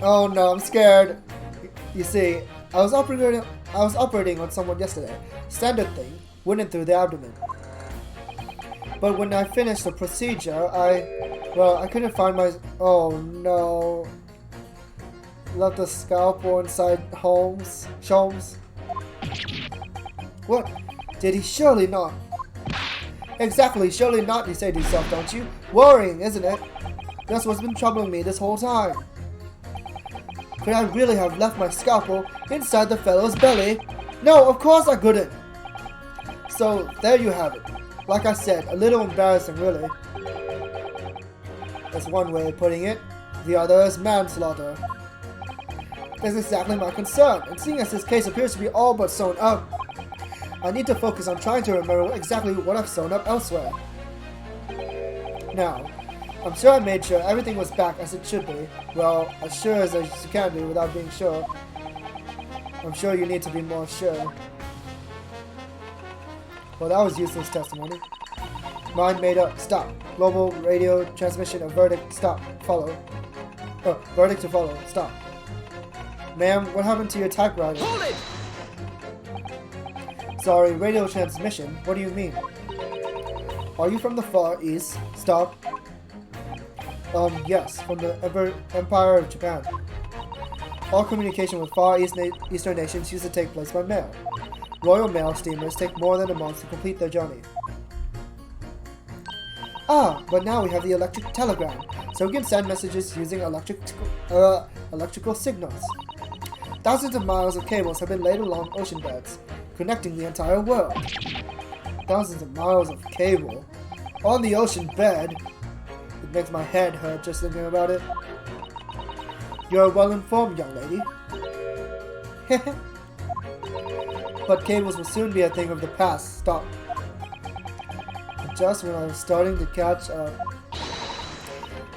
Oh no, I'm scared. You see, I was operating on someone yesterday. Standard thing, went in through the abdomen. But when I finished the procedure, I couldn't find my... Oh no. Left the scalpel inside Holmes. What? Did he surely not? Exactly, surely not, you say to yourself, don't you? Worrying, isn't it? That's what's been troubling me this whole time. Could I really have left my scalpel inside the fellow's belly? No, of course I couldn't. So, there you have it. Like I said, a little embarrassing, really. That's one way of putting it. The other is manslaughter. That's exactly my concern, and seeing as this case appears to be all but sewn up, I need to focus on trying to remember exactly what I've sewn up elsewhere. Now, I'm sure I made sure everything was back as it should be. Well, as sure as you can be without being sure. I'm sure you need to be more sure. Well, that was useless testimony. Mind made up. Stop. Global radio transmission of verdict. Stop. Follow. Oh, verdict to follow. Stop. Ma'am, what happened to your typewriter? Hold it! Sorry, radio transmission? What do you mean? Are you from the Far East? Stop. Yes, from the Empire of Japan. All communication with Far Eastern nations used to take place by mail. Royal Mail steamers take more than a month to complete their journey. Ah, but now we have the electric telegram, so we can send messages using electrical signals. Thousands of miles of cables have been laid along ocean beds, connecting the entire world. Thousands of miles of cable on the ocean bed. It makes my head hurt just thinking about it. You're well informed, young lady. But cables will soon be a thing of the past. Stop. And just when I was starting to catch up.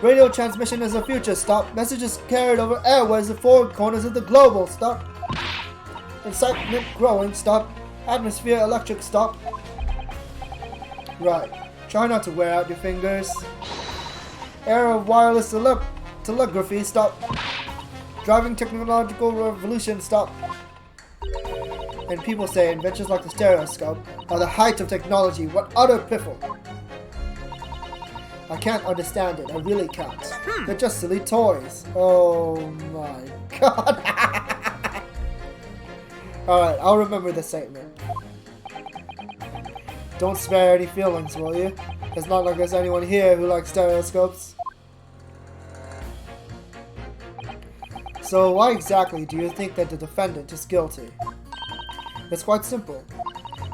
Radio transmission is the future. Stop. Messages carried over airways the four corners of the globe. Stop. Excitement growing. Stop. Atmosphere electric. Stop. Right. Try not to wear out your fingers. Era of wireless telegraphy. Stop. Driving technological revolution. Stop. And people say inventions like the stereoscope are the height of technology. What utter piffle. I can't understand it. I really can't. They're just silly toys. Oh my god. Alright, I'll remember the statement. Don't spare any feelings, will you? It's not like there's anyone here who likes stereoscopes. So why exactly do you think that the defendant is guilty? It's quite simple.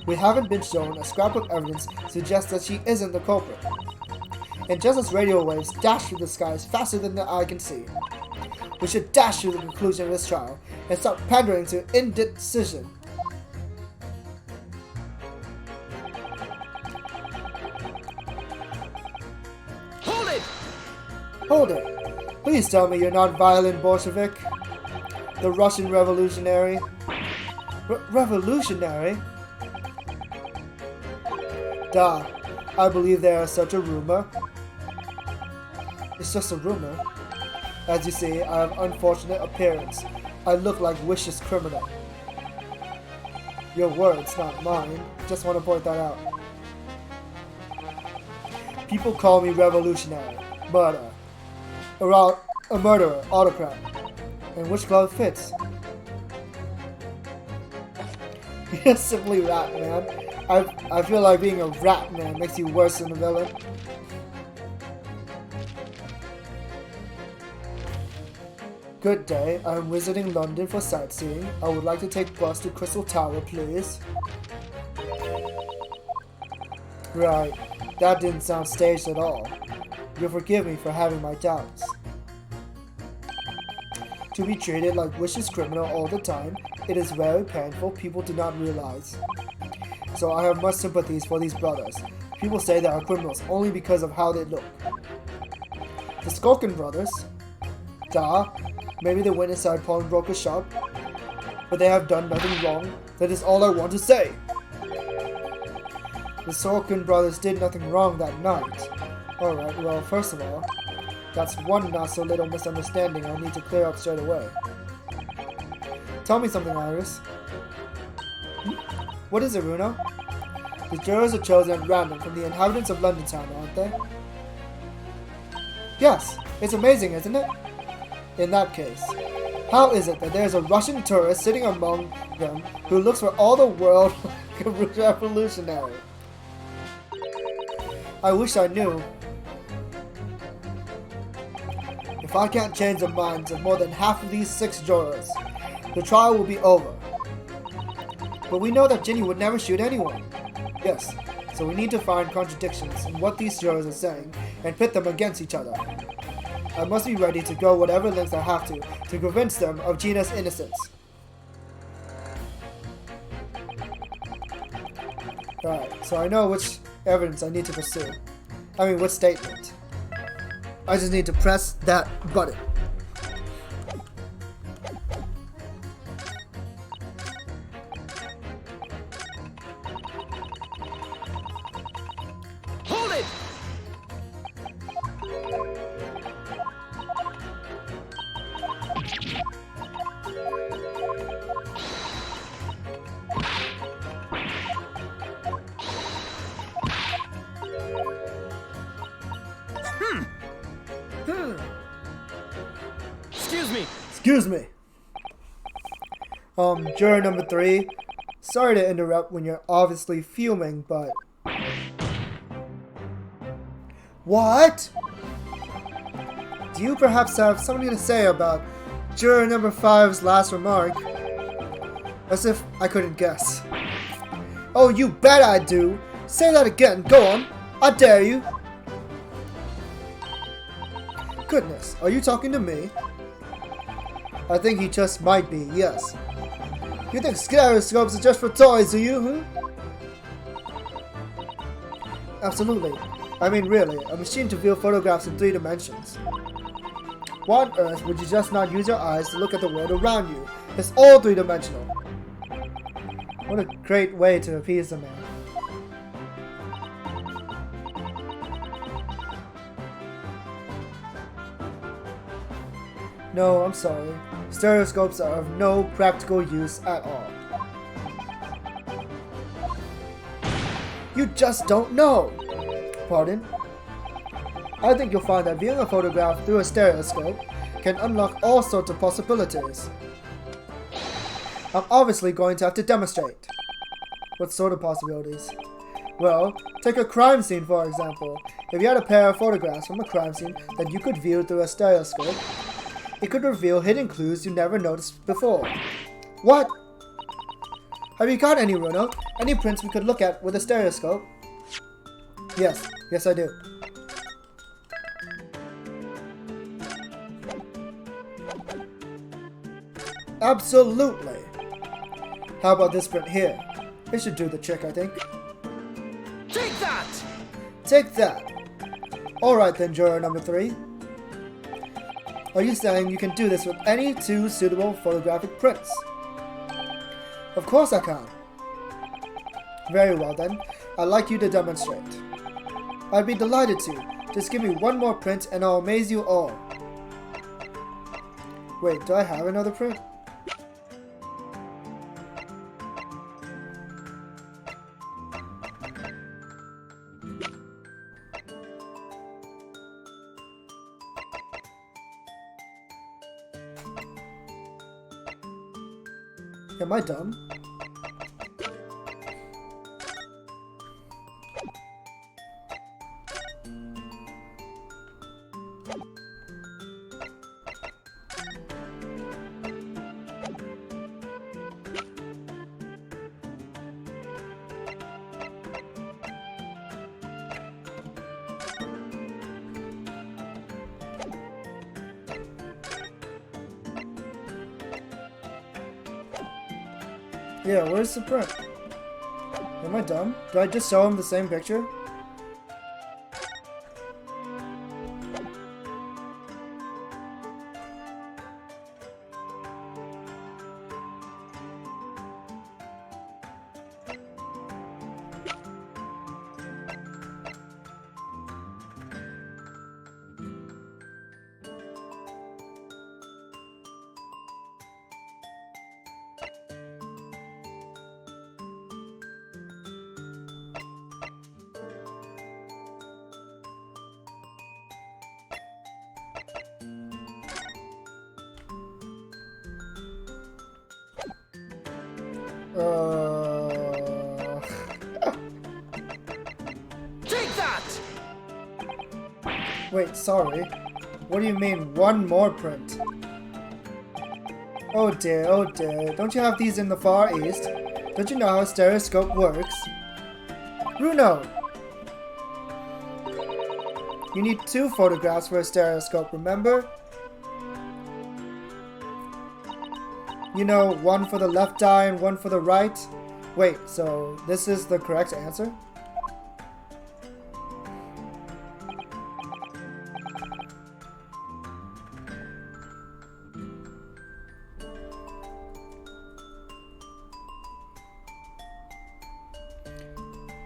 We haven't been shown a scrap of evidence suggests that she isn't the culprit. And just as radio waves dash through the skies faster than the eye can see, we should dash to the conclusion of this trial and stop pandering to indecision. Hold it! Hold it. Please tell me you're not violent Bolshevik. The Russian revolutionary. Revolutionary? Duh. I believe there is such a rumor. It's just a rumor. As you see, I have unfortunate appearance. I look like vicious criminal. Your words, not mine. Just want to point that out. People call me revolutionary, murderer, a murderer, autocrat. And which glove fits? You're simply rat, man. I feel like being a rat, man, makes you worse than a villain. Good day. I'm visiting London for sightseeing. I would like to take bus to Crystal Tower, please. Right. That didn't sound staged at all. You'll forgive me for having my doubts. To be treated like vicious criminal all the time, it is very painful. People do not realize. So I have much sympathies for these brothers. People say they are criminals only because of how they look. The Skulkin brothers? Duh. Maybe they went inside pawnbroker's shop, but they have done nothing wrong. That is all I want to say. The Skulkin brothers did nothing wrong that night. Alright, well, first of all, that's one not-so-little misunderstanding I need to clear up straight away. Tell me something, Iris. What is it, Runo? The jurors are chosen at random from the inhabitants of London town, aren't they? Yes, it's amazing, isn't it? In that case, how is it that there's a Russian tourist sitting among them who looks for all the world like a revolutionary? I wish I knew. If I can't change the minds of more than half of these 6 jurors, the trial will be over. But we know that Ginny would never shoot anyone. Yes, so we need to find contradictions in what these jurors are saying and pit them against each other. I must be ready to go whatever lengths I have to convince them of Gina's innocence. Alright, so I know which evidence I need to pursue. I mean, which statement. I just need to press that button. Hold it! Excuse me. Juror number 3. Sorry to interrupt when you're obviously fuming, but... What? Do you perhaps have something to say about juror number 5's last remark? As if I couldn't guess. Oh, you bet I do! Say that again, go on! I dare you! Goodness, are you talking to me? I think he just might be, yes. You think stereoscopes are just for toys, do you, Absolutely. I mean, really, a machine to view photographs in 3 dimensions. Why on earth would you just not use your eyes to look at the world around you? It's all 3-dimensional. What a great way to appease the man. No, I'm sorry. Stereoscopes are of no practical use at all. You just don't know! Pardon? I think you'll find that viewing a photograph through a stereoscope can unlock all sorts of possibilities. I'm obviously going to have to demonstrate. What sort of possibilities? Well, take a crime scene for example. If you had a pair of photographs from a crime scene that you could view through a stereoscope, it could reveal hidden clues you never noticed before. What? Have you got any, Runo? Any prints we could look at with a stereoscope? Yes. Yes, I do. Absolutely. How about this print here? It should do the trick, I think. Take that! Take that. Alright then, juror number 3. Are you saying you can do this with any 2 suitable photographic prints? Of course I can. Very well then, I'd like you to demonstrate. I'd be delighted to. Just give me one more print and I'll amaze you all. Wait, do I have another print? Am I dumb? Yeah, where's the print? Am I dumb? Do I just show him the same picture? Take that! Wait, sorry. What do you mean, one more print? Oh dear, oh dear. Don't you have these in the Far East? Don't you know how a stereoscope works? Bruno! You need 2 photographs for a stereoscope, remember? You know, one for the left eye and one for the right. Wait, so this is the correct answer?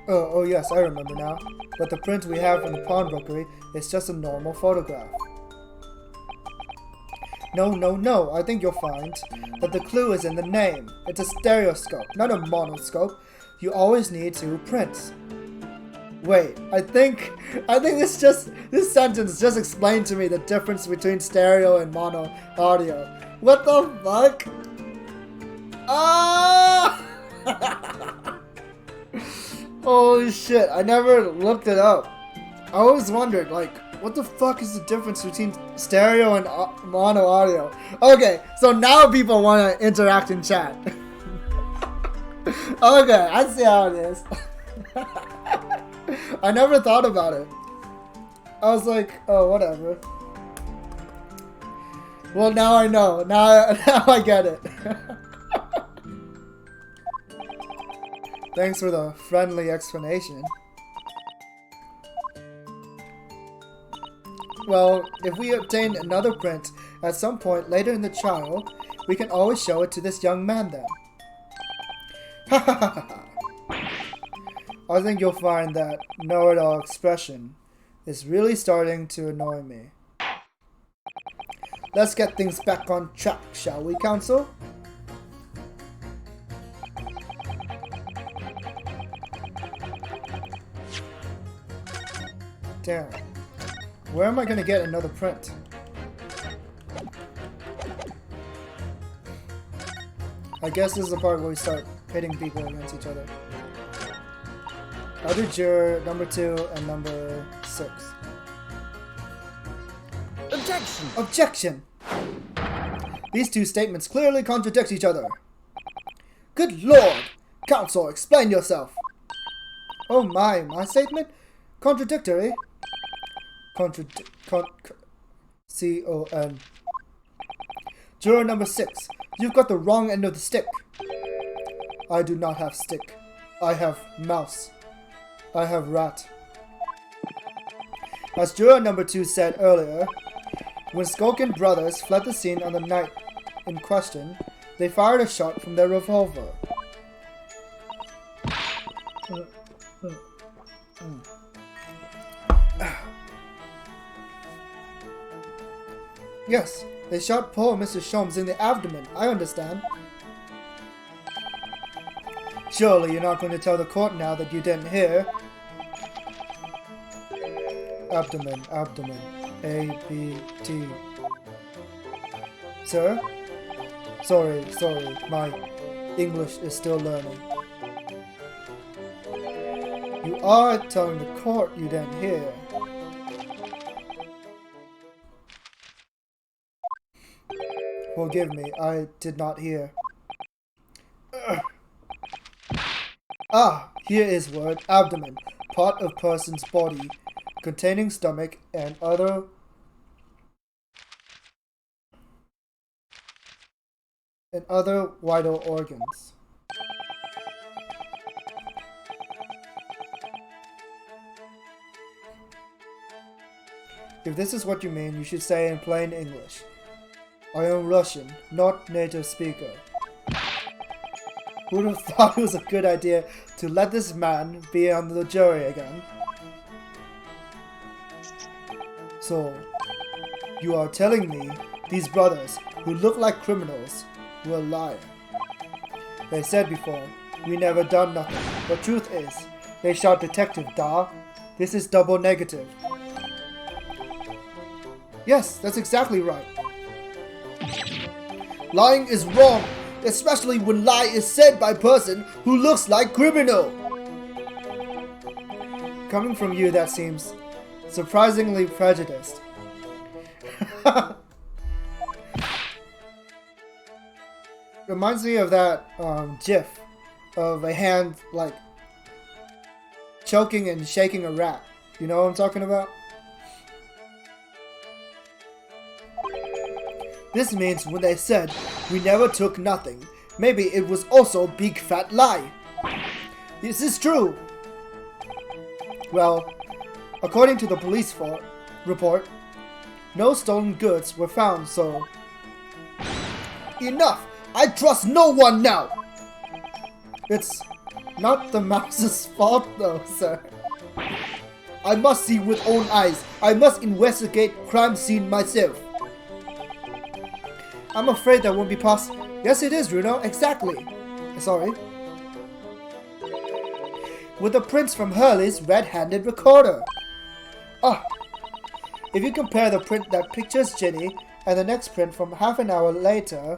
Oh yes, I remember now. But the print we have from the pawnbrokery is just a normal photograph. No, I think you'll find that the clue is in the name. It's a stereoscope, not a monoscope. You always need 2 prints. Wait, I think this sentence just explained to me the difference between stereo and mono audio. What the fuck? Ah! Holy shit, I never looked it up. I always wondered, like, what the fuck is the difference between stereo and mono audio? Okay, so now people want to interact in chat. Okay, I see how it is. I never thought about it. I was like, oh, whatever. Well, now I know. Now I get it. Thanks for the friendly explanation. Well, if we obtain another print at some point later in the trial, we can always show it to this young man then. Ha ha ha ha. I think you'll find that know-it-all expression is really starting to annoy me. Let's get things back on track, shall we, Counsel? Damn. Where am I gonna get another print? I guess this is the part where we start pitting people against each other. I'll do juror number 2 and number 6. Objection! Objection! These 2 statements clearly contradict each other. Good lord! Counsel, explain yourself! Oh my statement? Contradictory? C-O-N. Juror number 6, you've got the wrong end of the stick. I do not have stick. I have mouse. I have rat. As juror number 2 said earlier, when Skulkin brothers fled the scene on the night in question, they fired a shot from their revolver. Yes, they shot poor Mr. Sholmes in the abdomen, I understand. Surely you're not going to tell the court now that you didn't hear. Abdomen, abdomen. A-B-T. Sir? Sorry, my English is still learning. You are telling the court you didn't hear. Forgive me, I did not hear. Ah, here is word abdomen, part of person's body, containing stomach and other vital organs. If this is what you mean, you should say in plain English. I am Russian, not native speaker. Who would have thought it was a good idea to let this man be on the jury again? So, you are telling me these brothers, who look like criminals, were lying. They said before, we never done nothing, but truth is, they shot Detective Da. This is double negative. Yes, that's exactly right. Lying is wrong, especially when lie is said by person who looks like criminal. Coming from you, that seems surprisingly prejudiced. Reminds me of that gif of a hand like choking and shaking a rat. You know what I'm talking about? This means when they said, we never took nothing, maybe it was also big fat lie. This is true. Well, according to the police report, no stolen goods were found, so... Enough! I trust no one now! It's not the mouse's fault though, sir. I must see with own eyes. I must investigate crime scene myself. I'm afraid that won't be possible. Yes, it is, Bruno. Exactly. Sorry. With the prints from Hurley's red-handed recorder. Ah. If you compare the print that pictures Ginny and the next print from half an hour later,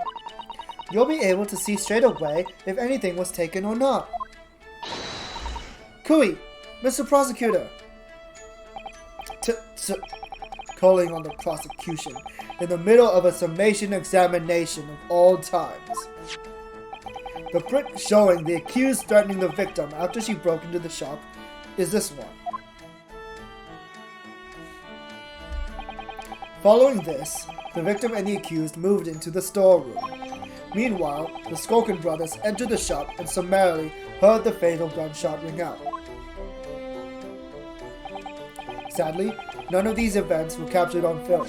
you'll be able to see straight away if anything was taken or not. Cooey, Mr. Prosecutor. Calling on the prosecution in the middle of a summation examination of all times. The print showing the accused threatening the victim after she broke into the shop is this one. Following this, the victim and the accused moved into the storeroom. Meanwhile, the Skolkin brothers entered the shop and summarily heard the fatal gunshot ring out. Sadly, none of these events were captured on film.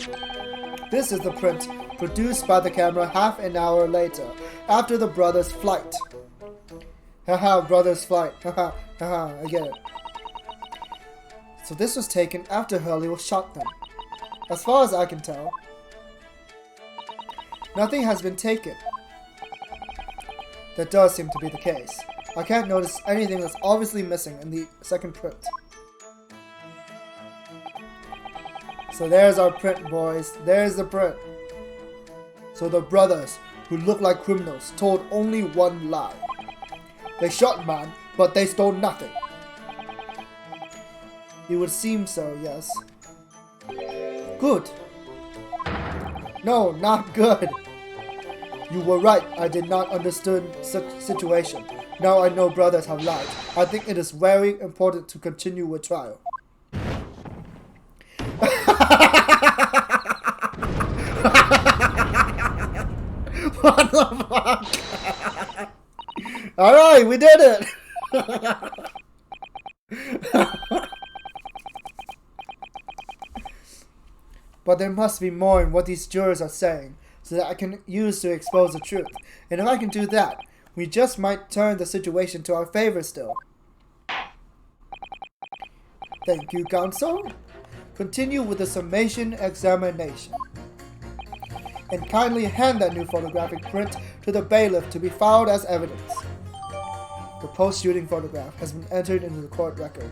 This is the print produced by the camera half an hour later, after the brothers' flight. Haha, brothers' flight. Haha, haha, I get it. So this was taken after Hurley was shot then. As far as I can tell, nothing has been taken. That does seem to be the case. I can't notice anything that's obviously missing in the second print. So there's our print, boys. There's the print. So the brothers, who look like criminals, told only one lie. They shot man, but they stole nothing. It would seem so, yes. Good. No, not good. You were right. I did not understand such situation. Now I know brothers have lied. I think it is very important to continue with trial. What the fuck? Alright, we did it! But there must be more in what these jurors are saying, so that I can use to expose the truth. And if I can do that, we just might turn the situation to our favor still. Thank you, counsel. Continue with the summation examination. And kindly hand that new photographic print to the bailiff to be filed as evidence. The post-shooting photograph has been entered into the court record.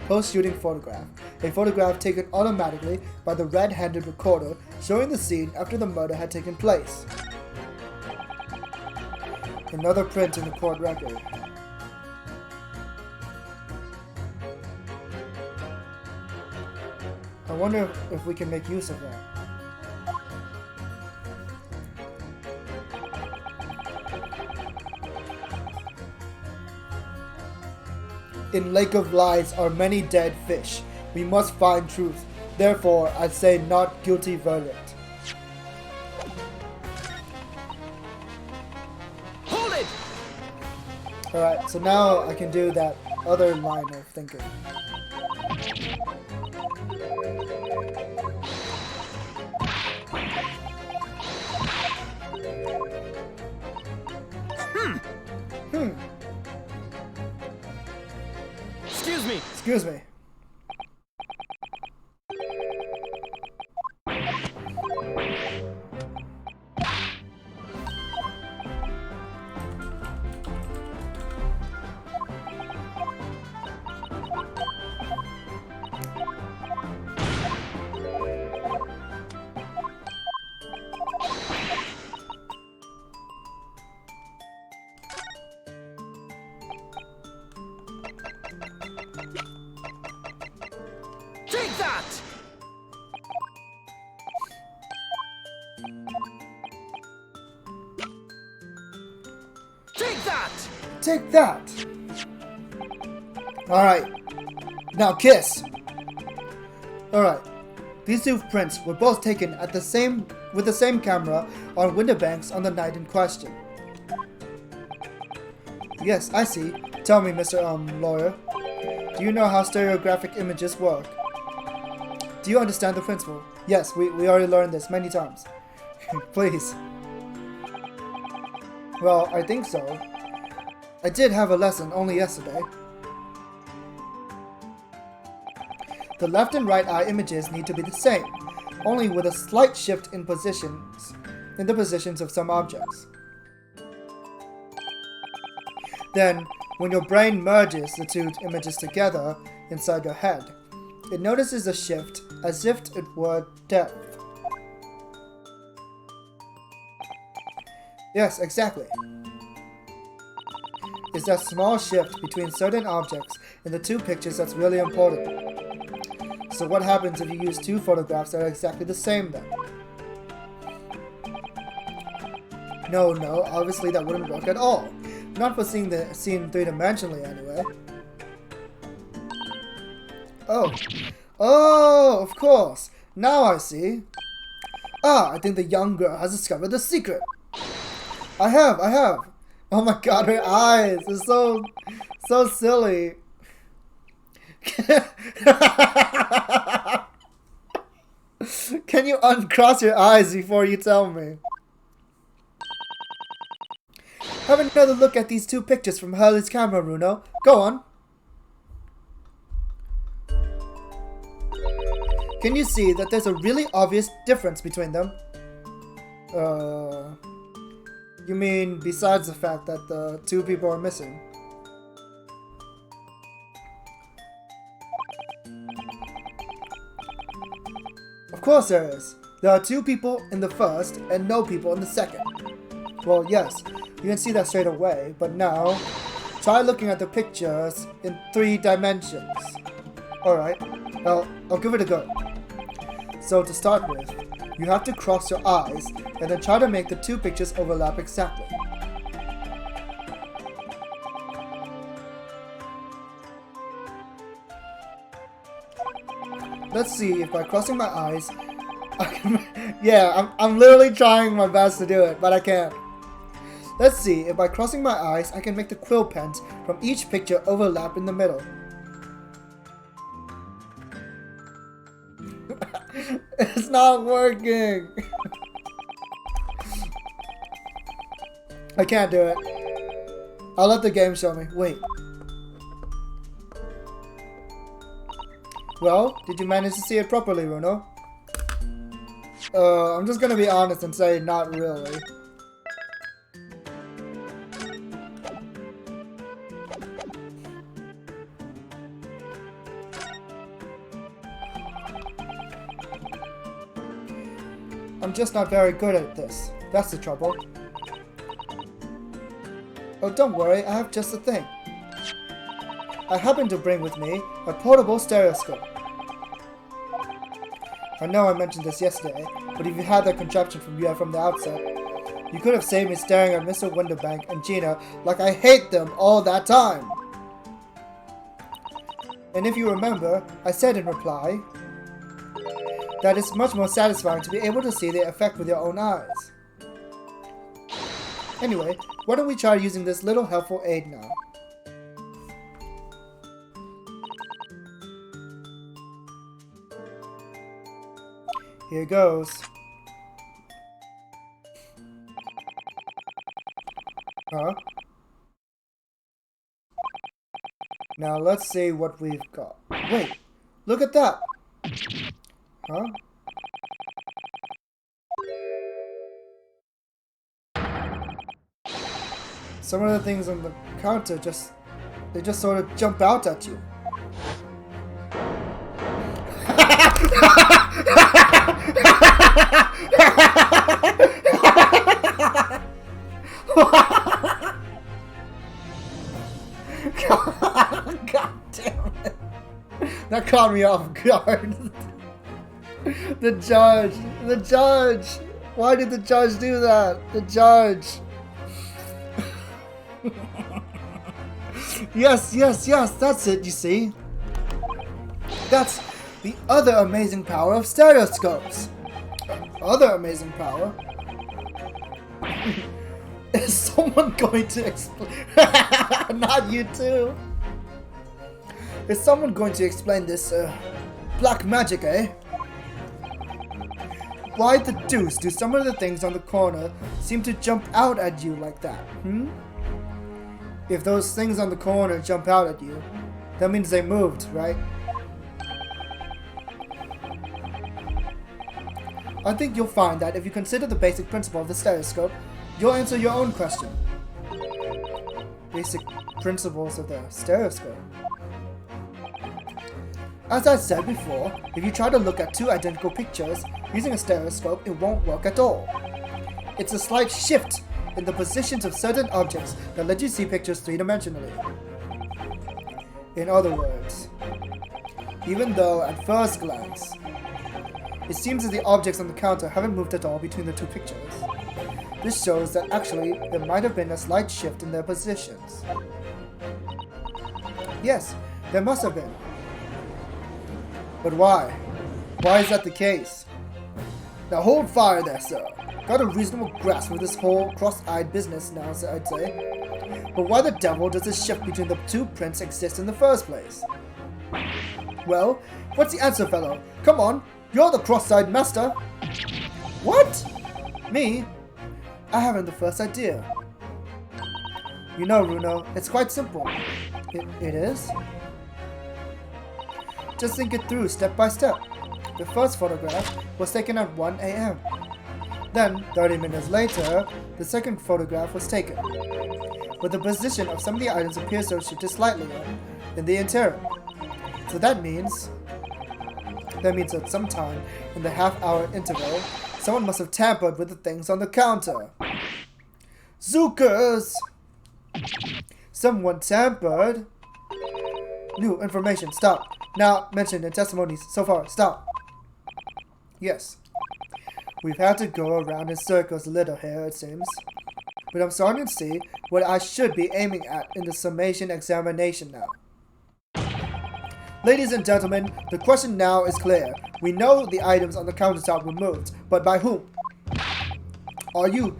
Post-shooting photograph. A photograph taken automatically by the red-handed recorder showing the scene after the murder had taken place. Another print in the court record. I wonder if we can make use of that. In Lake of Lies are many dead fish. We must find truth. Therefore, I say not guilty verdict. Hold it! Alright, so now I can do that other line of thinking. Excuse me. Excuse me. Take that! Take that! Take that! Alright. Now kiss! Alright. These two prints were both taken at with the same camera on window banks on the night in question. Yes, I see. Tell me, Mr. Lawyer. Do you know how stereographic images work? Do you understand the principle? Yes, we already learned this many times. Please. Well, I think so. I did have a lesson only yesterday. The left and right eye images need to be the same, only with a slight shift in the positions of some objects. Then, when your brain merges the two images together inside your head, it notices a shift as if it were depth. Yes, exactly. It's that small shift between certain objects in the two pictures that's really important. So what happens if you use two photographs that are exactly the same then? No, obviously that wouldn't work at all. Not for seeing the scene three-dimensionally anyway. Oh, of course. Now I see. I think the young girl has discovered the secret. I have. Oh my god, her eyes are so silly. Can you uncross your eyes before you tell me? Have another look at these two pictures from Hurley's camera, Runo. Go on. Can you see that there's a really obvious difference between them? You mean besides the fact that the two people are missing? Of course there is. There are two people in the first and no people in the second. Well, yes, you can see that straight away, but now, try looking at the pictures in 3 dimensions. Alright, I'll give it a go. So to start with, you have to cross your eyes and then try to make the two pictures overlap exactly. Let's see if by crossing my eyes, I can... Yeah, I'm literally trying my best to do it, but I can't. Let's see if by crossing my eyes, I can make the quill pens from each picture overlap in the middle. It's not working. I can't do it. I'll let the game show me. Wait. Well, did you manage to see it properly, Runo? I'm just gonna be honest and say not really. I'm just not very good at this. That's the trouble. Oh, don't worry, I have just the thing. I happen to bring with me a portable stereoscope. I know I mentioned this yesterday, but if you had that contraption from the outset, you could have saved me staring at Mr. Wonderbank and Gina like I hate them all that time. And if you remember, I said in reply that it's much more satisfying to be able to see the effect with your own eyes. Anyway, why don't we try using this little helpful aid now? Here goes. Huh? Now let's see what we've got. Wait, look at that! Huh? Some of the things on the counter just sort of jump out at you. God damn it. That caught me off guard. The judge. Why did the judge do that? The judge. Yes, that's it, you see. That's the other amazing power of stereoscopes. Other amazing power? Is someone going to explain? Not you too. Is someone going to explain this, black magic, eh? Why the deuce do some of the things on the corner seem to jump out at you like that, If those things on the corner jump out at you, that means they moved, right? I think you'll find that if you consider the basic principle of the stereoscope, you'll answer your own question. Basic principles of the stereoscope. As I said before, if you try to look at two identical pictures using a stereoscope, it won't work at all. It's a slight shift in the positions of certain objects that let you see pictures three-dimensionally. In other words, even though at first glance, it seems that the objects on the counter haven't moved at all between the two pictures, this shows that actually there might have been a slight shift in their positions. Yes, there must have been. But why? Why is that the case? Now hold fire there, sir. Got a reasonable grasp of this whole cross-eyed business now, I'd say. But why the devil does this shift between the two prints exist in the first place? Well, what's the answer, fellow? Come on, you're the cross-eyed master. What? Me? I haven't the first idea. You know, Runo, it's quite simple. It is? Just think it through step by step. The first photograph was taken at 1 a.m. Then, 30 minutes later, the second photograph was taken. But the position of some of the items appears to have shifted slightly in the interim. So that means at some time in the half-hour interval, someone must have tampered with the things on the counter. Zookers! Someone tampered? New information, stop. Now mentioned in testimonies so far, stop. Yes. We've had to go around in circles a little here, it seems. But I'm starting to see what I should be aiming at in the summation examination now. Ladies and gentlemen, the question now is clear. We know the items on the countertop were moved, but by whom? Are you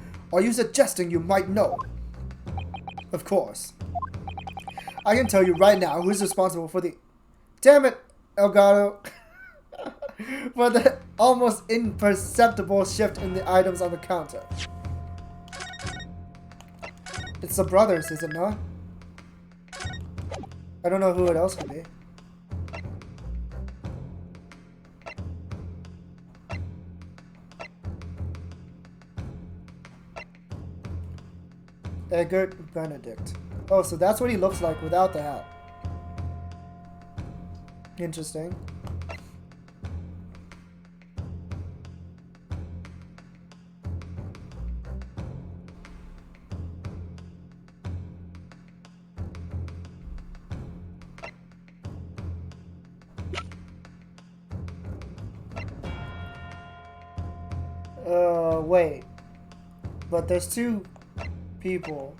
suggesting you might know? Of course. I can tell you right now who's responsible for the... Damn it, Elgato. For the almost imperceptible shift in the items on the counter. It's the brothers, is it not? I don't know who it else could be. Egbert Benedict. Oh, so that's what he looks like without the hat. Interesting. wait. But there's two people.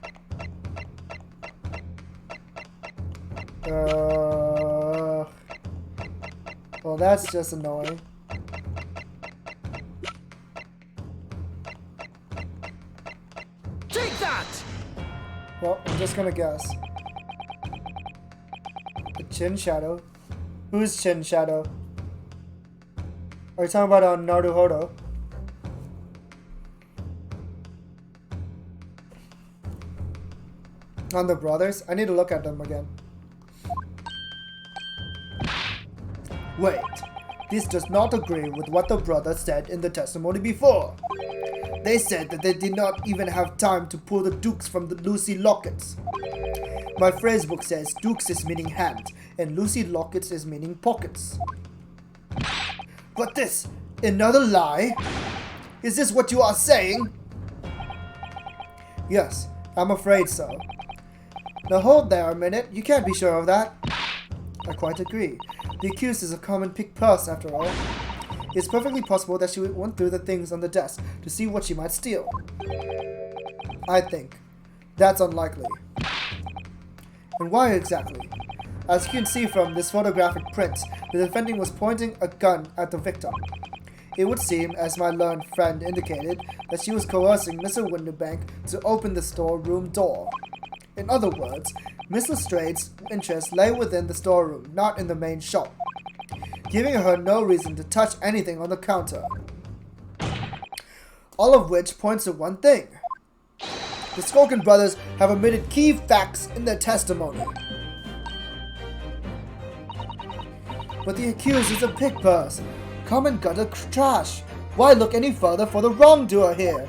Well, that's just annoying. Take that! Well, I'm just gonna guess. The Chin Shadow? Who's Chin Shadow? Are you talking about Naruhodo? On the brothers? I need to look at them again. Wait, this does not agree with what the brothers said in the testimony before. They said that they did not even have time to pull the dukes from the Lucy lockets. My phrasebook says dukes is meaning hand, and Lucy lockets is meaning pockets. But this, another lie? Is this what you are saying? Yes, I'm afraid so. Now hold there a minute, you can't be sure of that. I quite agree. The accused is a common pick purse after all. It's perfectly possible that she went through the things on the desk to see what she might steal. I think. That's unlikely. And why exactly? As you can see from this photographic print, the defendant was pointing a gun at the victim. It would seem, as my learned friend indicated, that she was coercing Mr. Winterbank to open the storeroom door. In other words, Miss Lestrade's interest lay within the storeroom, not in the main shop, giving her no reason to touch anything on the counter. All of which points to one thing. The Skulkin brothers have omitted key facts in their testimony. But the accused is a pig purse, common gutter trash. Why look any further for the wrongdoer here?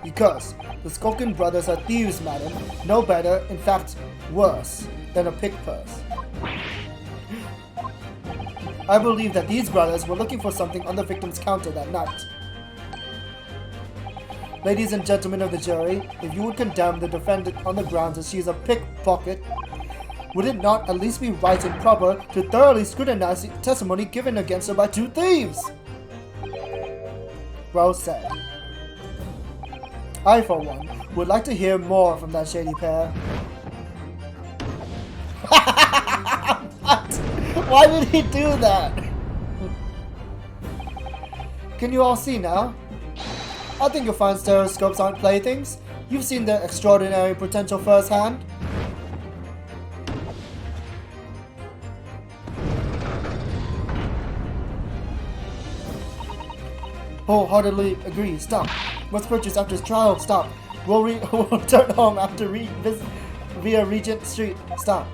Because the Skulkin brothers are thieves, madam. No better, in fact, worse than a pig purse. I believe that these brothers were looking for something on the victim's counter that night. Ladies and gentlemen of the jury, if you would condemn the defendant on the grounds that she is a pickpocket, would it not at least be right and proper to thoroughly scrutinize the testimony given against her by two thieves? Well said. I, for one, would like to hear more from that shady pair. What? Why did he do that? Can you all see now? I think you'll find stereoscopes aren't playthings. You've seen their extraordinary potential firsthand. Wholeheartedly agree. Stop. Must purchase after his trial. Stop. We'll return home after via Regent Street. Stop.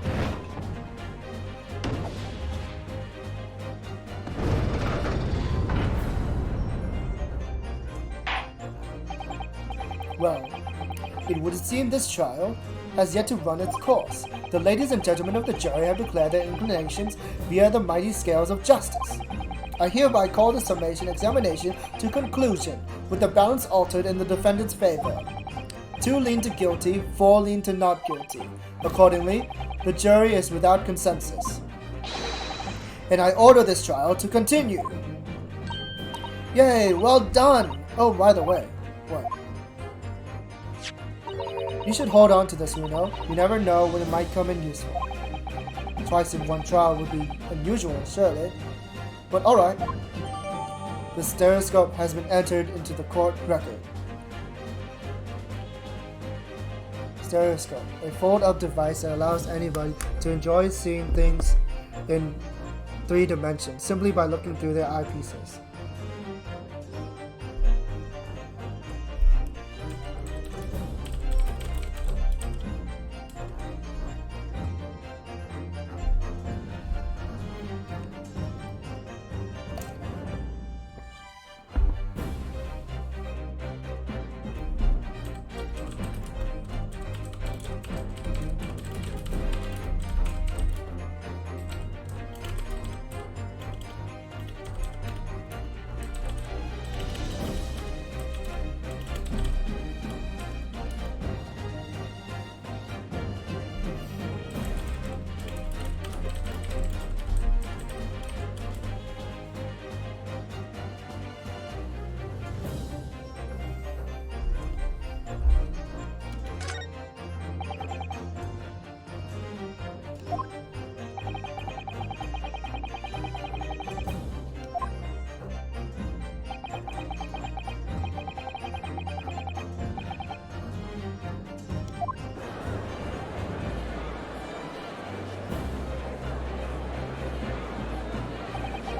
Well, it would seem this trial has yet to run its course. The ladies and gentlemen of the jury have declared their inclinations via the mighty scales of justice. I hereby call the summation examination to conclusion, with the balance altered in the defendant's favor. 2 lean to guilty, 4 lean to not guilty. Accordingly, the jury is without consensus. And I order this trial to continue. Yay, well done! Oh, by the way, what? You should hold on to this, Uno. You never know when it might come in useful. Twice in one trial would be unusual, surely. But alright. The stereoscope has been entered into the court record. Stereoscope, a fold-up device that allows anybody to enjoy seeing things in 3 dimensions simply by looking through their eyepieces.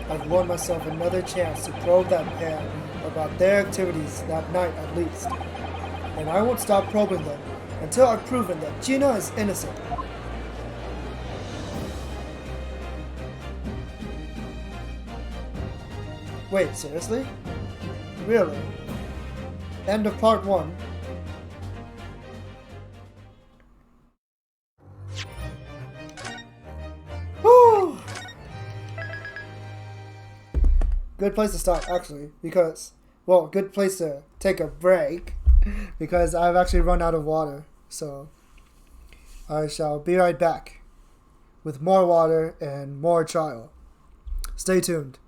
I've won myself another chance to probe that pair about their activities that night at least. And I won't stop probing them until I've proven that Gina is innocent. Wait, seriously? Really? End of part 1. Woo! Good place to start, actually, because, well, good place to take a break, because I've actually run out of water, so I shall be right back with more water and more trial. Stay tuned.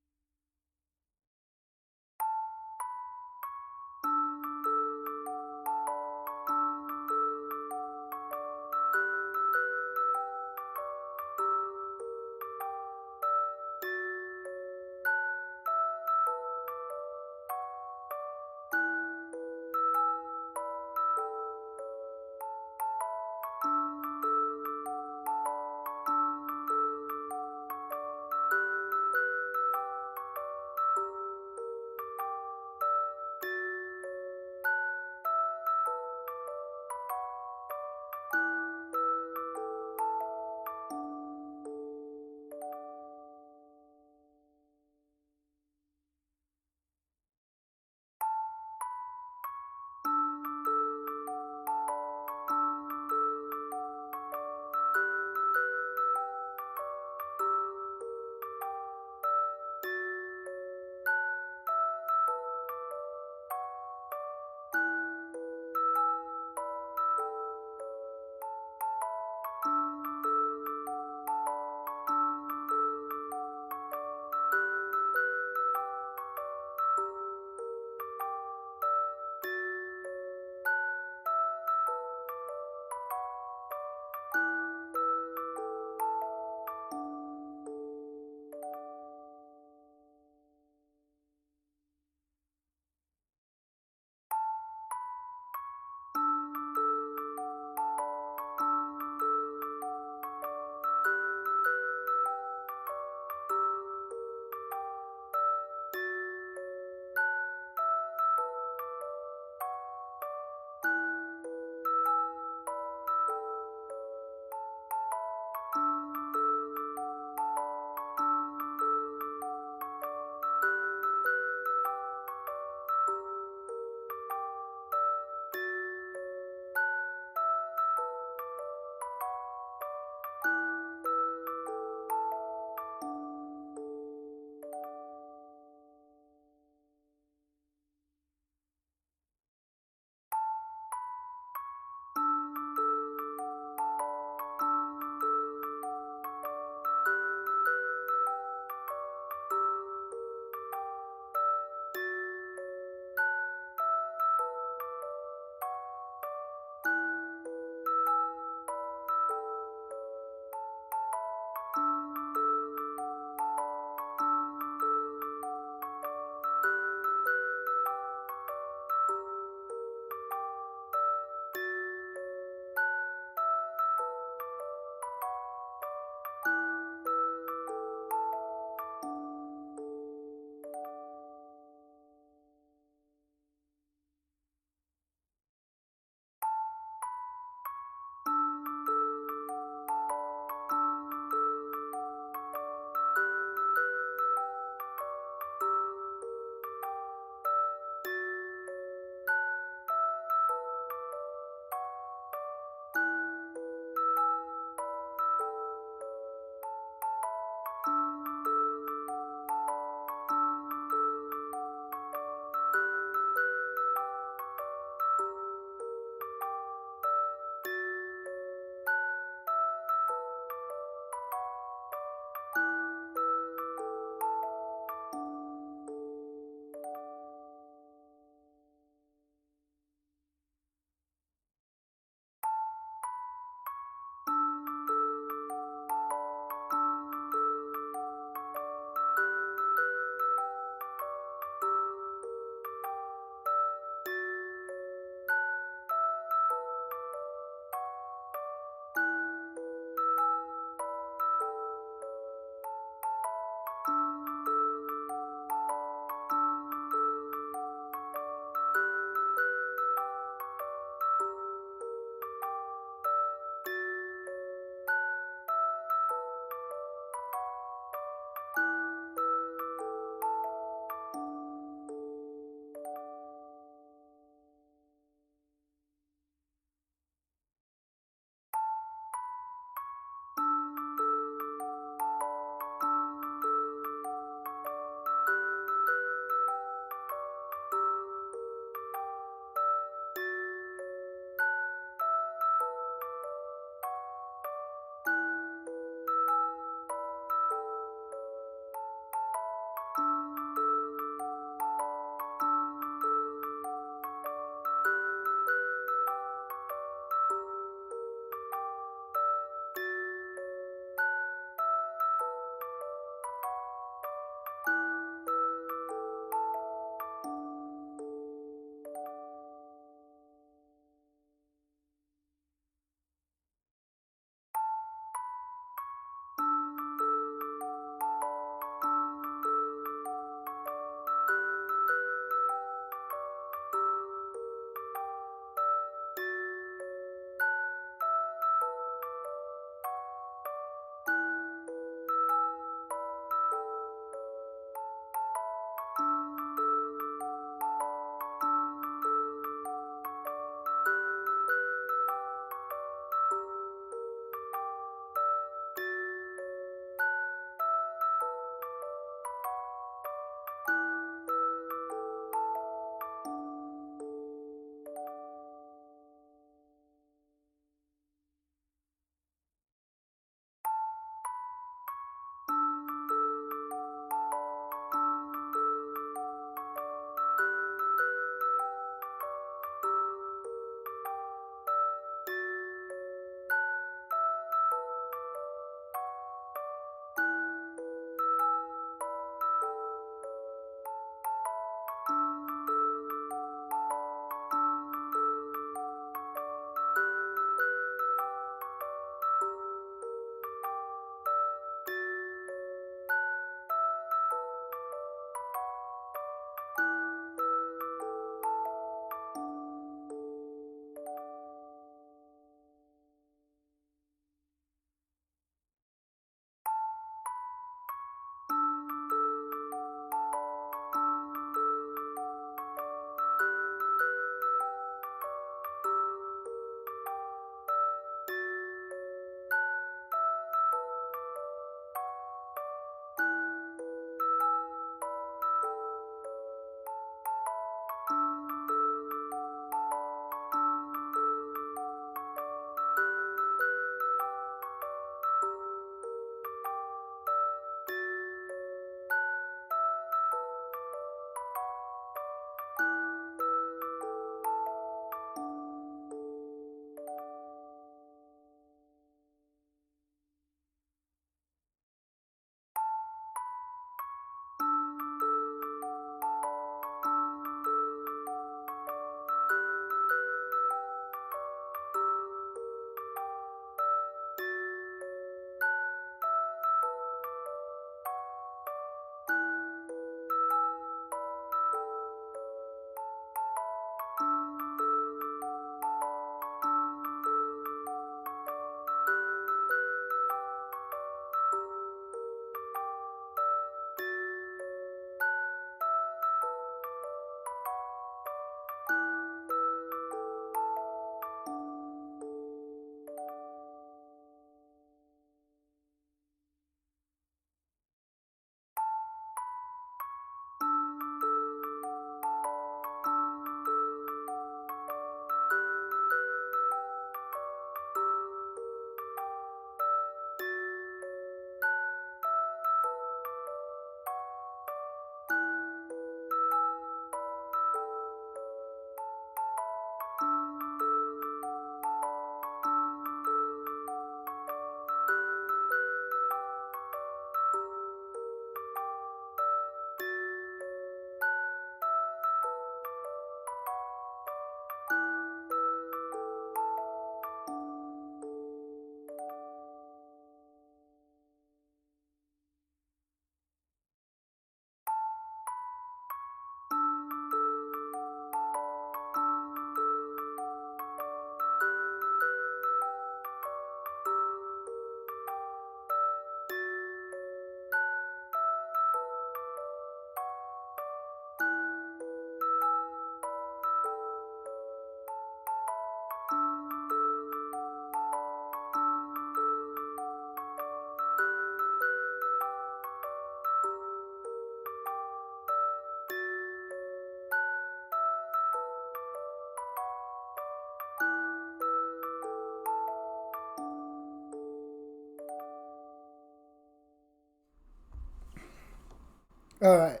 Alright.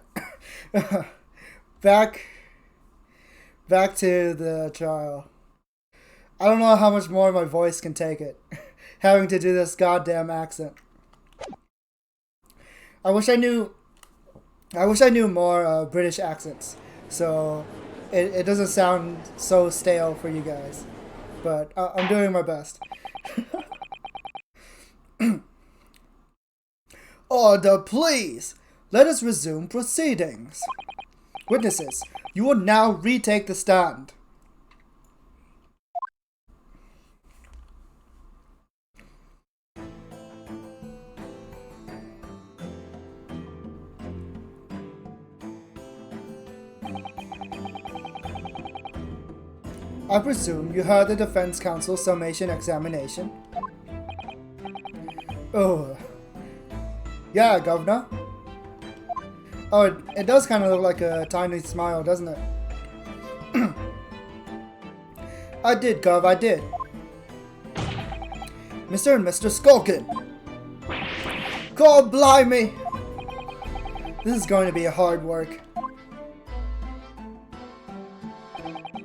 Back to the trial. I don't know how much more my voice can take it. Having to do this goddamn accent. I wish I knew more British accents, so it doesn't sound so stale for you guys. But I'm doing my best. Order, please! Let us resume proceedings. Witnesses, you will now retake the stand. I presume you heard the defense counsel's summation examination? Oh. Yeah, Governor. Oh, it does kind of look like a tiny smile, doesn't it? I did, Gov, I did. Mr. and Mr. Skulkin. God blimey! This is going to be hard work.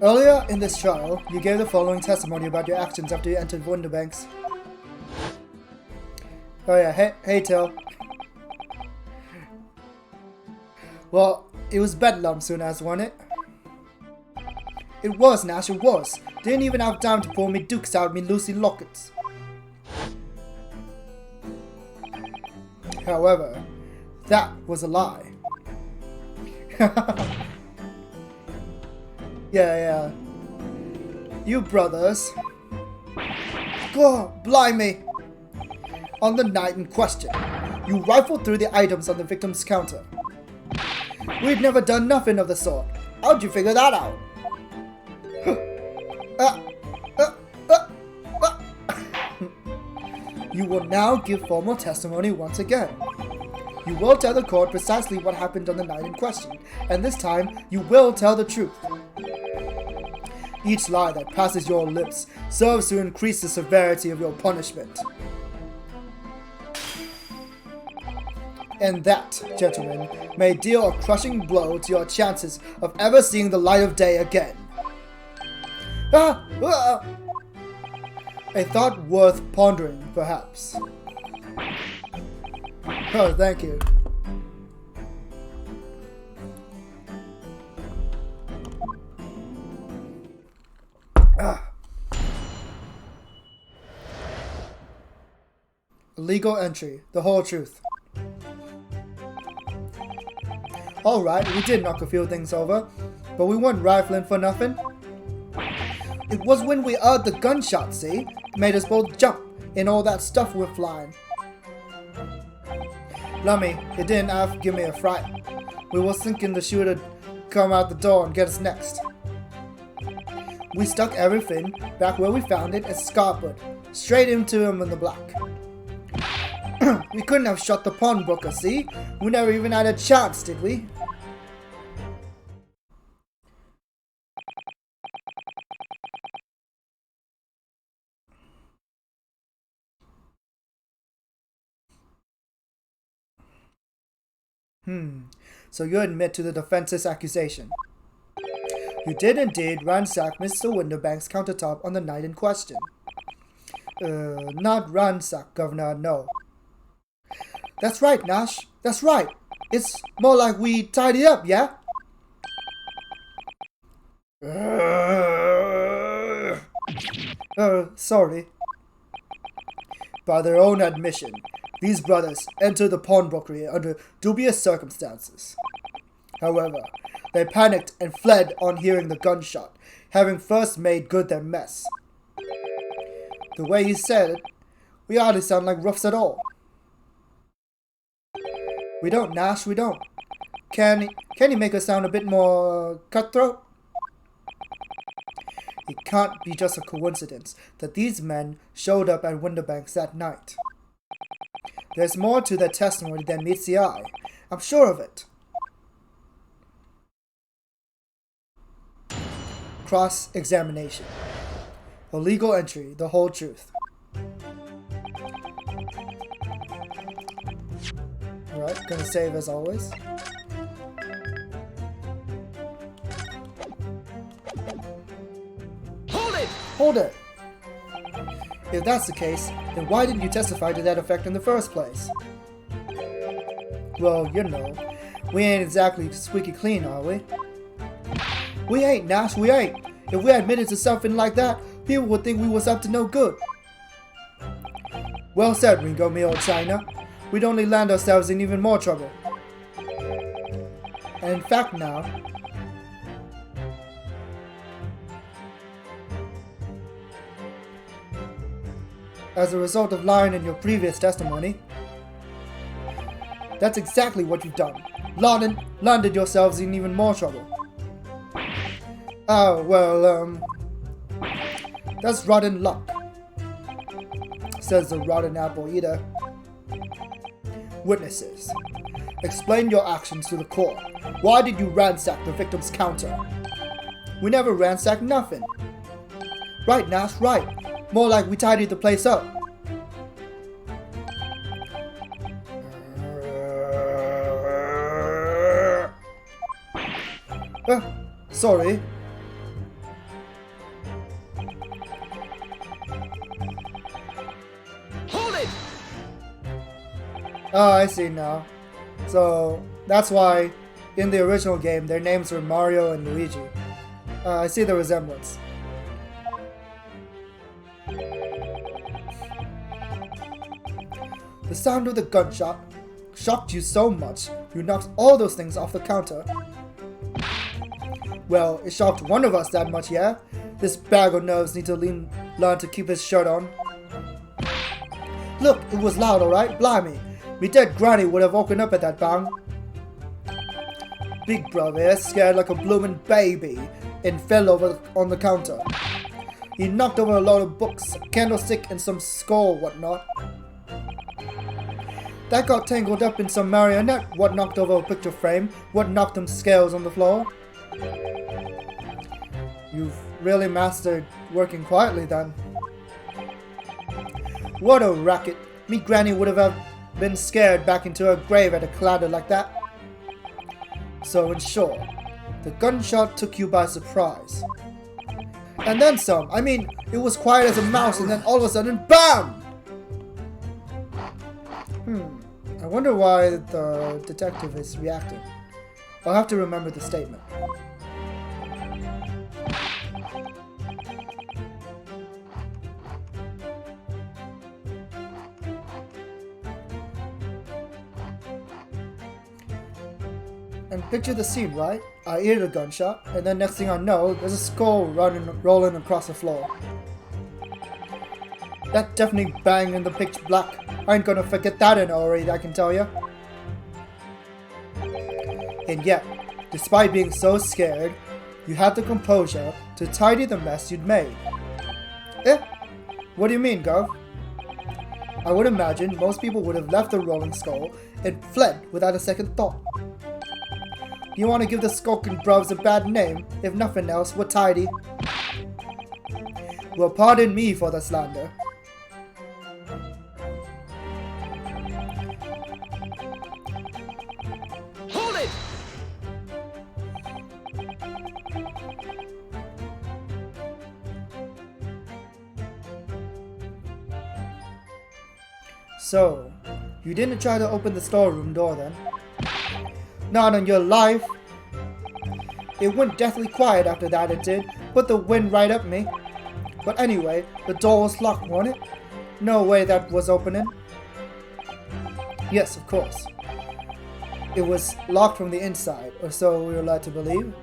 Earlier in this trial, you gave the following testimony about your actions after you entered Wonderbanks. Oh yeah, hey Till. Well, it was bedlam soon as, wasn't it? It was, Nash, it was. Didn't even have time to pull me dukes out me Lucy lockets. However, that was a lie. Yeah. You brothers. God blimey! On the night in question, you rifled through the items on the victim's counter. We'd never done nothing of the sort. How'd you figure that out? You will now give formal testimony once again. You will tell the court precisely what happened on the night in question, and this time you will tell the truth. Each lie that passes your lips serves to increase the severity of your punishment. And that, gentlemen, may deal a crushing blow to your chances of ever seeing the light of day again. A thought worth pondering, perhaps. Oh, thank you. Legal entry, the whole truth. Alright, we did knock a few things over, but we weren't rifling for nothing. It was when we heard the gunshot, see? Made us both jump, and all that stuff were flying. Lummy, it didn't have to give me a fright. We was thinking the shooter would come out the door and get us next. We stuck everything back where we found it and scarpered, straight into him in the black. We couldn't have shot the pawnbroker, see? We never even had a chance, did we? So you admit to the defense's accusation. You did indeed ransack Mr. Winterbank's countertop on the night in question. Not ransack, Governor, no. That's right, Nash. That's right. It's more like we tidy up, yeah? Sorry. By their own admission, these brothers entered the pawnbrokery under dubious circumstances. However, they panicked and fled on hearing the gunshot, having first made good their mess. The way he said it, we hardly sound like roughs at all. We don't, Nash, we don't. Can he make us sound a bit more cutthroat? It can't be just a coincidence that these men showed up at Winterbanks that night. There's more to their testimony than meets the eye. I'm sure of it. Cross-examination. A legal entry, the whole truth. Alright, gonna save as always. Hold it. If that's the case, then why didn't you testify to that effect in the first place? Well, you know, we ain't exactly squeaky clean, are we? We ain't, Nash, we ain't. If we admitted to something like that, people would think we was up to no good. Well said, Ringo, me old China. We'd only land ourselves in even more trouble. And in fact now, as a result of lying in your previous testimony, that's exactly what you've done. Landed yourselves in even more trouble. Oh, well, that's rotten luck, says the rotten apple eater. Witnesses, explain your actions to the court. Why did you ransack the victim's counter? We never ransacked nothing. Right, Nash, right. More like we tidied the place up. Sorry. Hold it! Oh, I see now. So, that's why in the original game their names were Mario and Luigi. I see the resemblance. The sound of the gunshot shocked you so much, you knocked all those things off the counter. Well, it shocked one of us that much, yeah? This bag of nerves needs to learn to keep his shirt on. Look, it was loud, alright? Blimey. Me dead granny would have woken up at that bang. Big brother, scared like a bloomin' baby, and fell over on the counter. He knocked over a load of books, a candlestick, and some skull whatnot. That got tangled up in some marionette, what knocked over a picture frame, what knocked them scales on the floor. You've really mastered working quietly then. What a racket. Me granny would have been scared back into her grave at a clatter like that. So in short, the gunshot took you by surprise. And then some. I mean, it was quiet as a mouse and then all of a sudden, BAM! I wonder why the detective is reacting. I'll have to remember the statement. And picture the scene, right? I hear the gunshot, and then next thing I know, there's a skull rolling across the floor. That definitely banged in the pitch black. I ain't gonna forget that in a hurry, I can tell ya. And yet, despite being so scared, you had the composure to tidy the mess you'd made. Eh? What do you mean, Gov? I would imagine most people would have left the rolling skull and fled without a second thought. You want to give the skulking bruvs a bad name, if nothing else, we're tidy. Well, pardon me for the slander. Hold it! So, you didn't try to open the storeroom door then? Not on your life. It went deathly quiet after that, it did. Put the wind right up me. But anyway, the door was locked, wasn't it? No way that was opening. Yes, of course. It was locked from the inside, or so we were led to believe.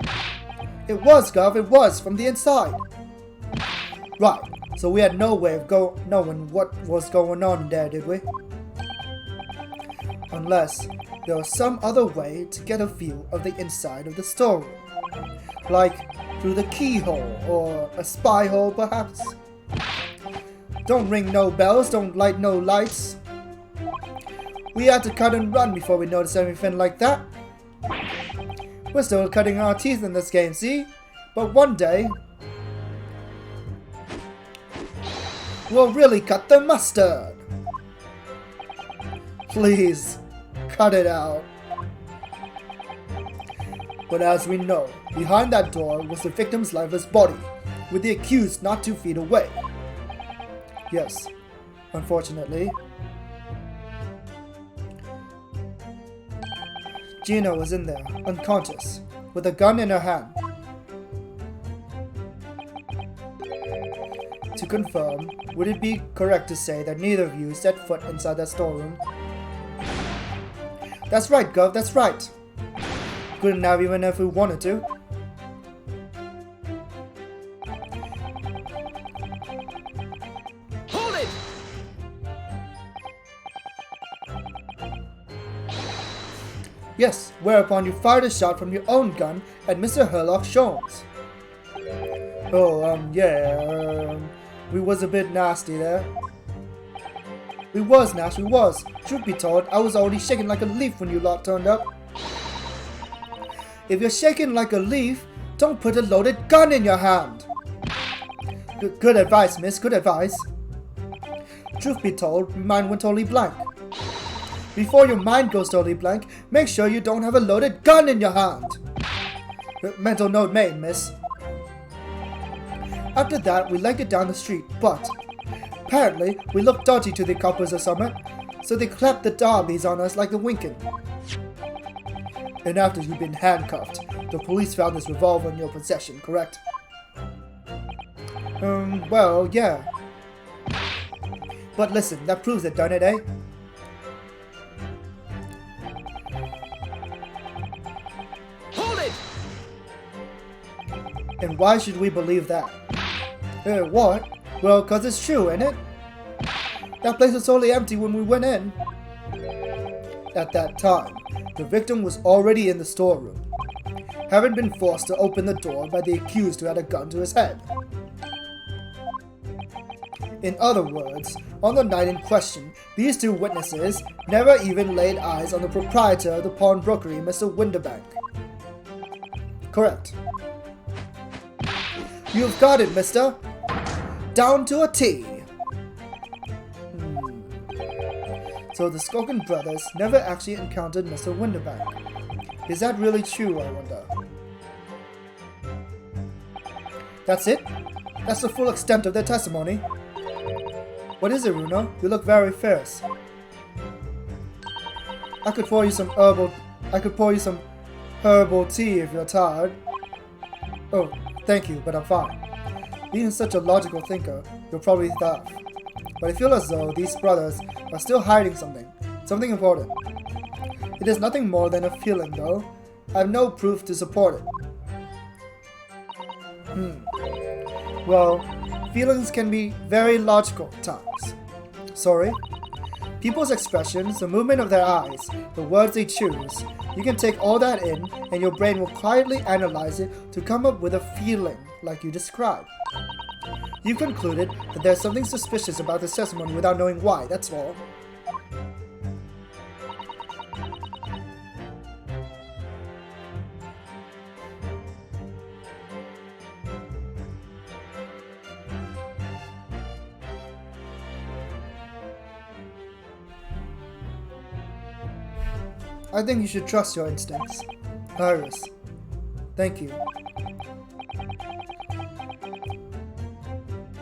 It was, Gov, it was, from the inside. Right, so we had no way of knowing what was going on there, did we? Unless there was some other way to get a view of the inside of the storeroom. Like through the keyhole, or a spy hole perhaps. Don't ring no bells, don't light no lights. We had to cut and run before we noticed anything like that. We're still cutting our teeth in this game, see? But one day, we'll really cut the mustard. Please, cut it out. But as we know, behind that door was the victim's lifeless body, with the accused not 2 feet away. Yes, unfortunately. Gina was in there, unconscious, with a gun in her hand. To confirm, would it be correct to say that neither of you set foot inside that storeroom? That's right, Gov, that's right. Couldn't have even if we wanted to. Hold it! Yes, whereupon you fired a shot from your own gun at Mr. Herlock Sholmes. Oh, yeah, we was a bit nasty there. We was, Nash, we was. Truth be told, I was already shaking like a leaf when you lot turned up. If you're shaking like a leaf, don't put a loaded gun in your hand. Good advice, miss, good advice. Truth be told, mine went totally blank. Before your mind goes totally blank, make sure you don't have a loaded gun in your hand. Mental note made, miss. After that, we legged it down the street, but apparently we looked dodgy to the coppers or something, so they clapped the derbies on us like the winking. And after you've been handcuffed, the police found this revolver in your possession, correct? Well, yeah. But listen, that proves it, doesn't it, eh? Hold it! And why should we believe that? What? Well, 'cause it's true, ain't it? That place was totally empty when we went in. At that time, the victim was already in the storeroom, having been forced to open the door by the accused who had a gun to his head. In other words, on the night in question, these 2 witnesses never even laid eyes on the proprietor of the pawnbrokery, Mr. Winterbank. Correct. You've got it, mister. Down to a T. So the Skokin brothers never actually encountered Mr. Winterbank. Is that really true, I wonder? That's it? That's the full extent of their testimony. What is it, Runo? You look very fierce. I could pour you some herbal tea if you're tired. Oh, thank you, but I'm fine. Being such a logical thinker, you'll probably laugh. But I feel as though these brothers are still hiding something important. It is nothing more than a feeling, though. I have no proof to support it. Well, feelings can be very logical at times. Sorry? People's expressions, the movement of their eyes, the words they choose, you can take all that in and your brain will quietly analyze it to come up with a feeling like you described. You concluded that there's something suspicious about this testimony without knowing why, that's all. I think you should trust your instincts. Iris. Thank you.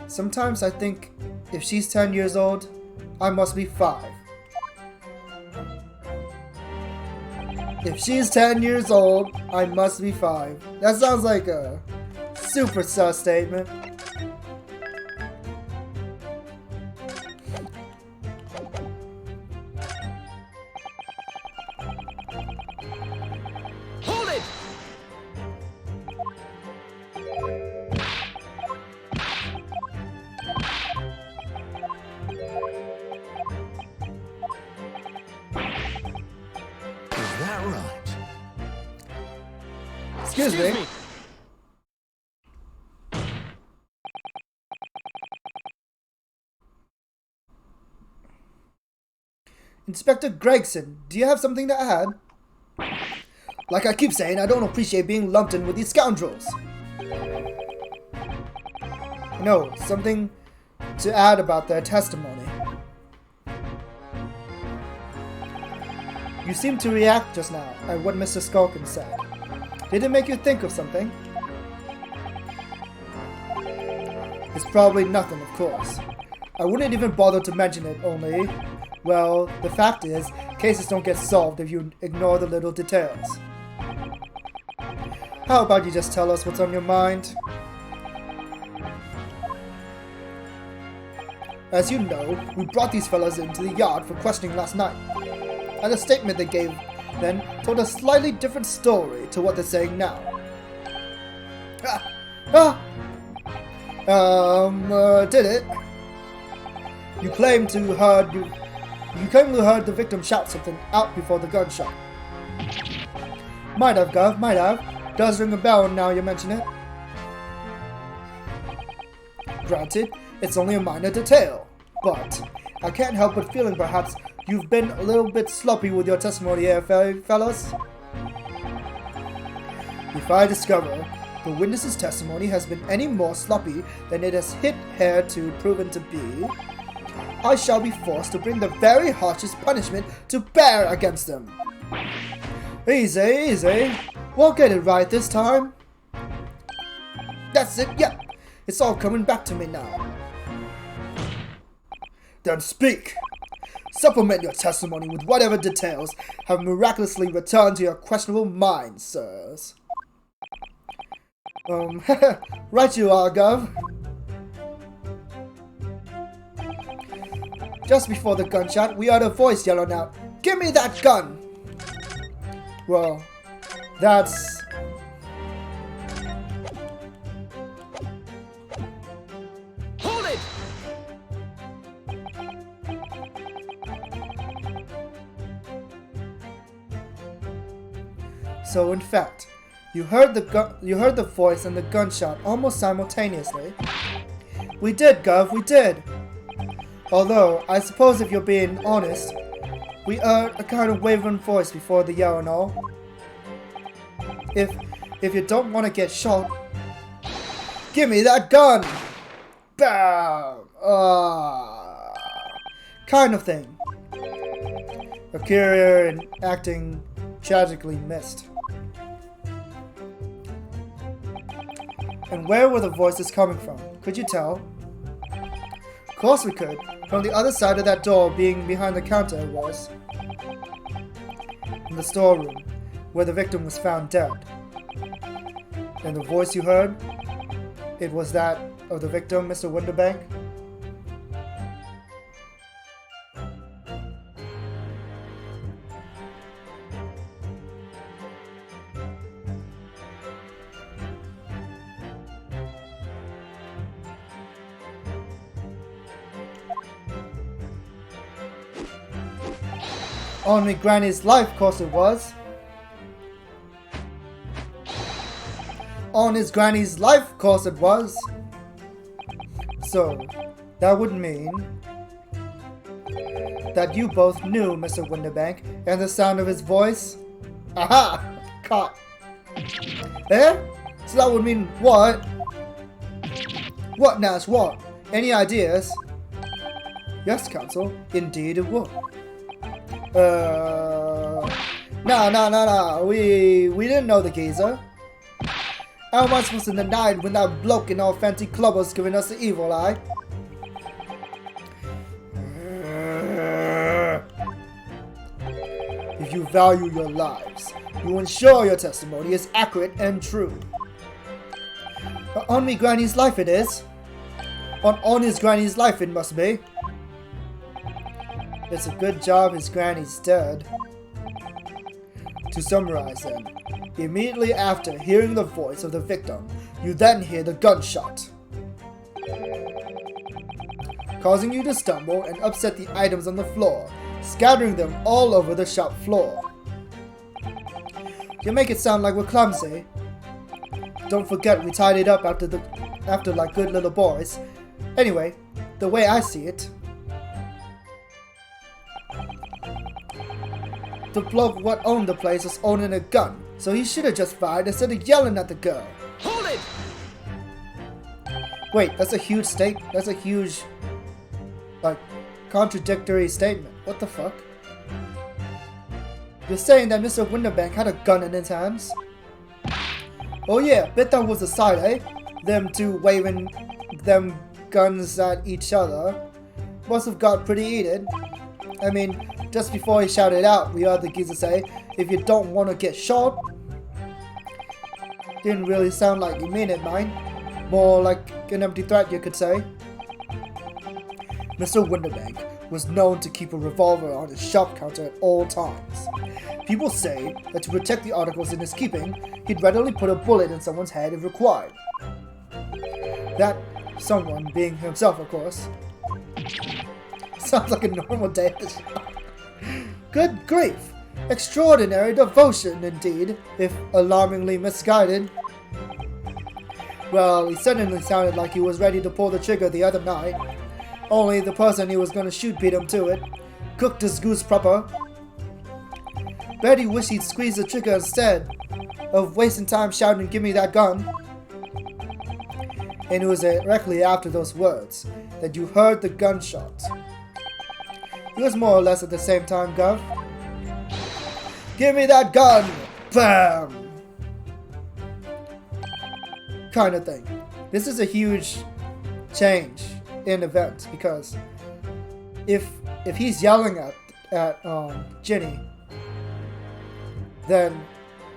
Sometimes I think if she's 10 years old, I must be 5. If she's 10 years old, I must be 5. That sounds like a super sus statement. Hold it! Is that right? Excuse me. Inspector Gregson, do you have something to add? Like I keep saying, I don't appreciate being lumped in with these scoundrels. No, something to add about their testimony. You seemed to react just now at what Mr. Skulkin said. Did it make you think of something? It's probably nothing, of course. I wouldn't even bother to mention it, only, well, the fact is, cases don't get solved if you ignore the little details. How about you just tell us what's on your mind? As you know, we brought these fellas into the yard for questioning last night, and the statement they gave then told a slightly different story to what they're saying now. Did it? You claim to heard the victim shout something out before the gunshot. Might have, Gov, might have. Does ring a bell now you mention it. Granted, it's only a minor detail, but I can't help but feeling perhaps you've been a little bit sloppy with your testimony here, fellas. If I discover the witness's testimony has been any more sloppy than it has hitherto proven to be, I shall be forced to bring the very harshest punishment to bear against them. Easy, easy. We'll get it right this time. That's it, yep. It's all coming back to me now. Then speak. Supplement your testimony with whatever details have miraculously returned to your questionable minds, sirs. Right you are, Gov. Just before the gunshot, we heard a voice yelling out, "Give me that gun!" Well, that's... Hold it! So in fact, you heard the voice and the gunshot almost simultaneously. We did, Gov, we did. Although, I suppose if you're being honest, we heard a kind of wavering voice before the yell and all. If you don't want to get shot, give me that gun! Bam! Kind of thing. A career in acting tragically missed. And where were the voices coming from? Could you tell? Of course we could. From the other side of that door, being behind the counter, it was. In the storeroom, where the victim was found dead. And the voice you heard? It was that of the victim, Mr. Winterbank? On me granny's life, course it was. On his granny's life, course it was. So, that would mean that you both knew Mr. Winterbank and the sound of his voice? Aha! Caught. Eh? So that would mean what? What, Nash, what? Any ideas? Yes, Counsel, indeed it would. No. We didn't know the geezer. How am I supposed to deny it when that bloke in all fancy clubbers giving us the evil eye? If you value your lives, you ensure your testimony is accurate and true. On me granny's life it is. On his granny's life it must be. It's a good job his granny's dead. To summarize then, immediately after hearing the voice of the victim, you then hear the gunshot, causing you to stumble and upset the items on the floor, scattering them all over the shop floor. You make it sound like we're clumsy. Don't forget we tied it up after like good little boys. Anyway, the way I see it, the bloke what owned the place was owning a gun, so he should have just fired instead of yelling at the girl. Hold it! Wait, that's a huge, like, contradictory statement. What the fuck? You're saying that Mr. Winterbank had a gun in his hands? Oh yeah, bet that was a side, eh? Them two waving them guns at each other must have got pretty heated. I mean, just before he shouted out, we heard the geezer say, "If you don't want to get shot." Didn't really sound like you mean it, man. More like an empty threat, you could say. Mr. Winterbank was known to keep a revolver on his shop counter at all times. People say that to protect the articles in his keeping, he'd readily put a bullet in someone's head if required. That someone being himself, of course. Sounds like a normal day at the shop. Good grief! Extraordinary devotion, indeed, if alarmingly misguided. Well, he certainly sounded like he was ready to pull the trigger the other night. Only the person he was going to shoot beat him to it. Cooked his goose proper. Bet he wished he'd squeeze the trigger instead of wasting time shouting, "Give me that gun." And it was directly after those words that you heard the gunshots. It was more or less at the same time, Gov. "Give me that gun!" Bam! Kind of thing. This is a huge change in events because if he's yelling at Ginny, then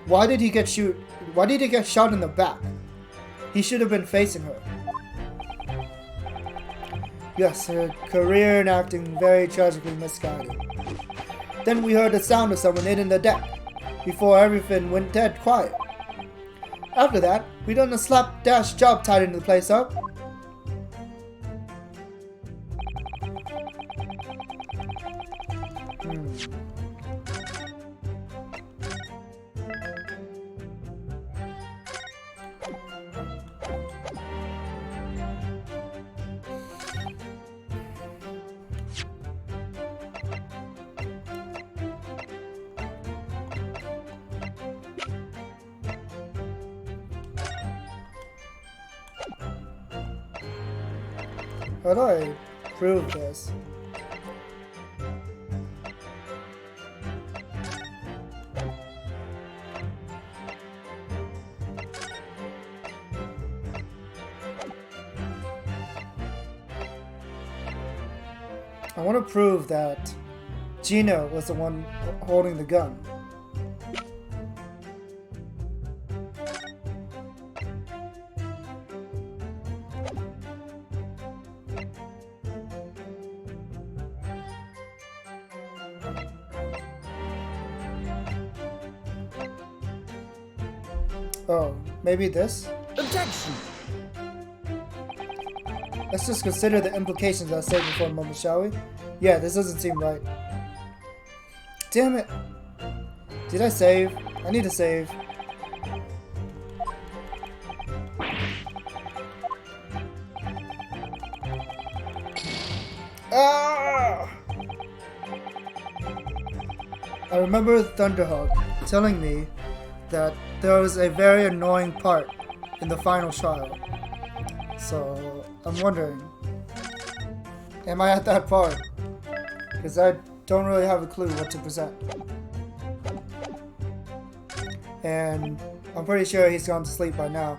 why did he get shot in the back? He should have been facing her. Yes, her career in acting very tragically misguided. Then we heard the sound of someone hitting the deck before everything went dead quiet. After that, we done a slapdash job tidying the place up. How do I prove this? I want to prove that Gina was the one holding the gun. Oh, maybe this? Objection! Let's just consider the implications I stated for a moment, shall we? Yeah, this doesn't seem right. Damn it! Did I save? I need to save. Ah! I remember Thunderhawk telling me that there was a very annoying part in the final trial. So, I'm wondering, am I at that part? Because I don't really have a clue what to present. And I'm pretty sure he's gone to sleep by now.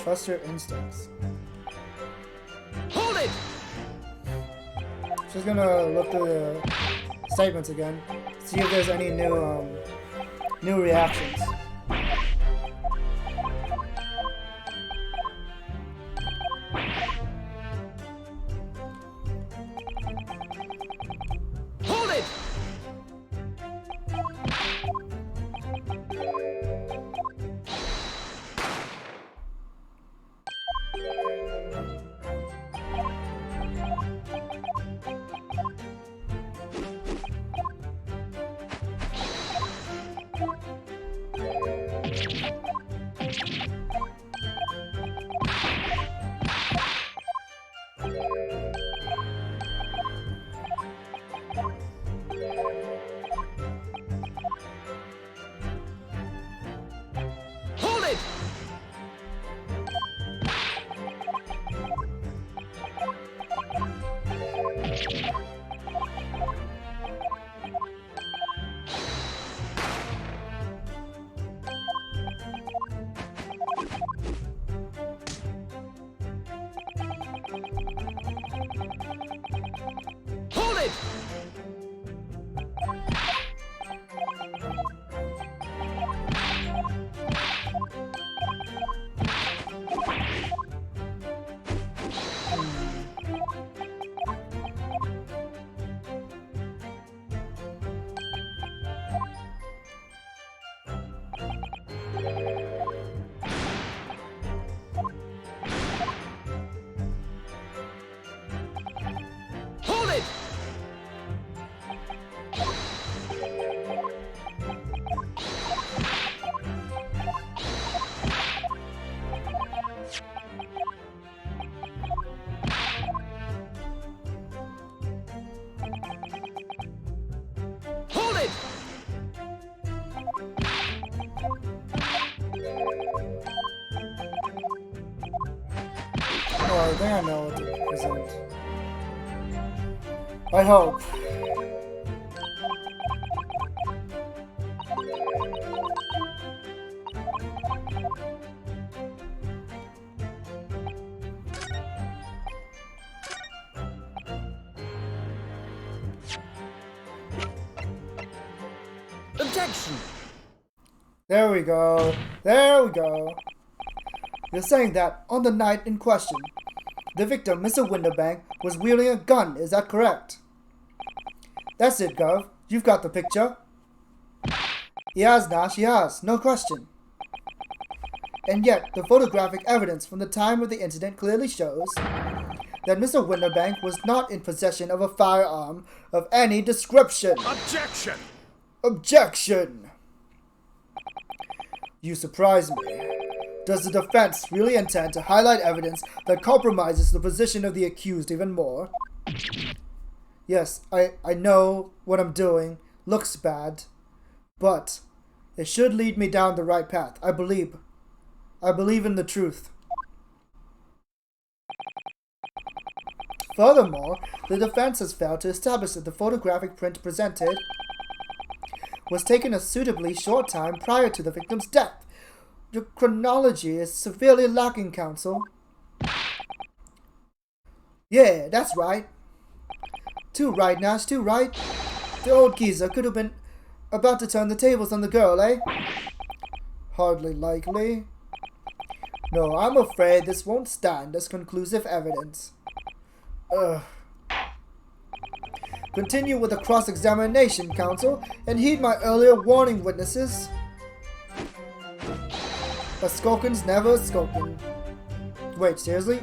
Trust your instincts. Hold it! Just gonna look through the statements again, see if there's any new reactions. Hold it! it! Hold it! Hold it! Oh, I think I know what to present. I hope. Objection! There we go. There we go. You're saying that on the night in question, the victim, Mr. Winterbank, was wielding a gun, is that correct? That's it, Gov. You've got the picture. He has, Nash, he has. No question. And yet, the photographic evidence from the time of the incident clearly shows that Mr. Winterbank was not in possession of a firearm of any description. Objection! Objection! You surprise me. Does the defense really intend to highlight evidence that compromises the position of the accused even more? Yes, I know what I'm doing looks bad, but it should lead me down the right path. I believe in the truth. Furthermore, the defense has failed to establish that the photographic print presented was taken a suitably short time prior to the victim's death. Your chronology is severely lacking, counsel. Yeah, that's right. Too right, Nash, too right. The old geezer could have been about to turn the tables on the girl, eh? Hardly likely. No, I'm afraid this won't stand as conclusive evidence. Ugh. Continue with the cross-examination, counsel, and heed my earlier warning, witnesses. A skulkin's never a skulkin. Wait, seriously?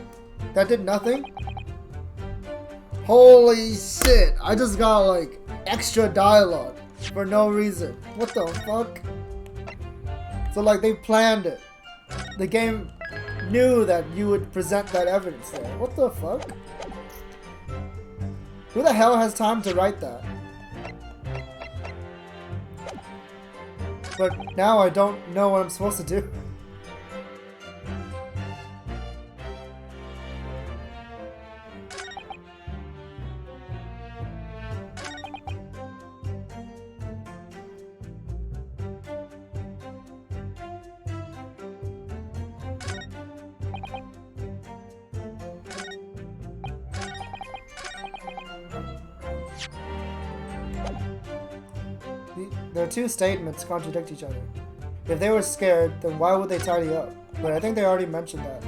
That did nothing? Holy shit! I just got, like, extra dialogue for no reason. What the fuck? So, like, they planned it. The game knew that you would present that evidence there. What the fuck? Who the hell has time to write that? But now I don't know what I'm supposed to do. Their two statements contradict each other. If they were scared, then why would they tidy up? But I think they already mentioned that.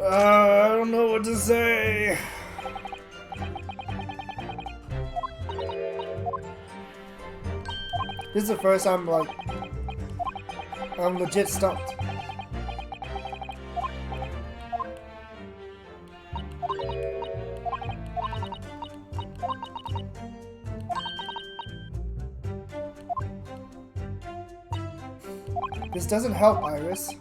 I don't know what to say. This is the first time, like, I'm legit stumped. This doesn't help, Iris.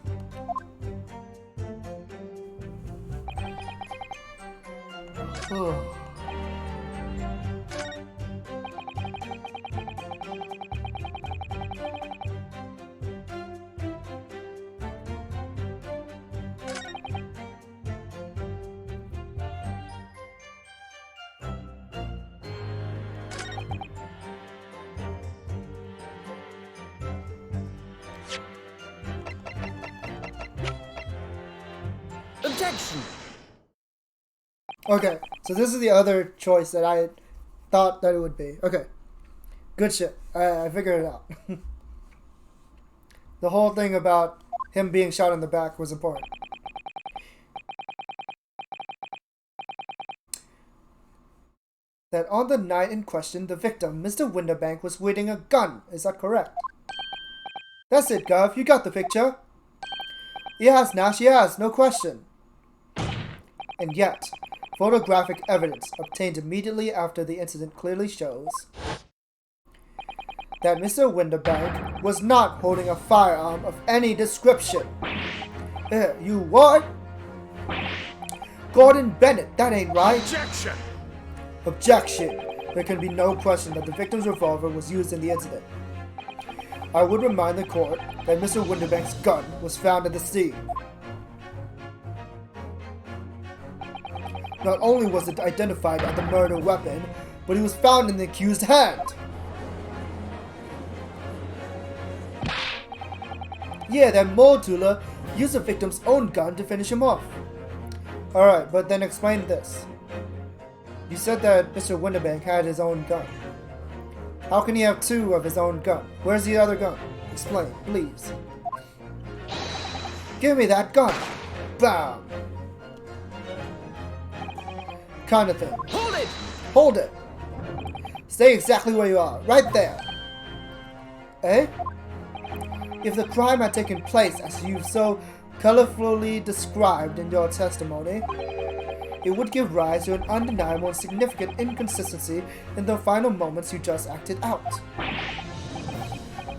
Protection! Okay, so this is the other choice that I thought that it would be. Okay, good shit. I figured it out. The whole thing about him being shot in the back was important. That on the night in question, the victim, Mr. Winterbank, was wielding a gun. Is that correct? That's it, Gov. You got the picture. Yes, Nash, yes, no question. And yet, photographic evidence obtained immediately after the incident clearly shows that Mr. Winterbank was not holding a firearm of any description. You what? Gordon Bennett, that ain't right. Objection! Objection! There can be no question that the victim's revolver was used in the incident. I would remind the court that Mr. Winterbank's gun was found at the scene. Not only was it identified as the murder weapon, but it was found in the accused's hand. Yeah, that Moldula used the victim's own gun to finish him off. Alright, but then explain this. You said that Mr. Winterbank had his own gun. How can he have two of his own gun? Where's the other gun? Explain, please. Give me that gun. Bam. Kind of thing. Hold it! Hold it. Stay exactly where you are, right there. Eh? If the crime had taken place as you so colorfully described in your testimony, it would give rise to an undeniable and significant inconsistency in the final moments you just acted out.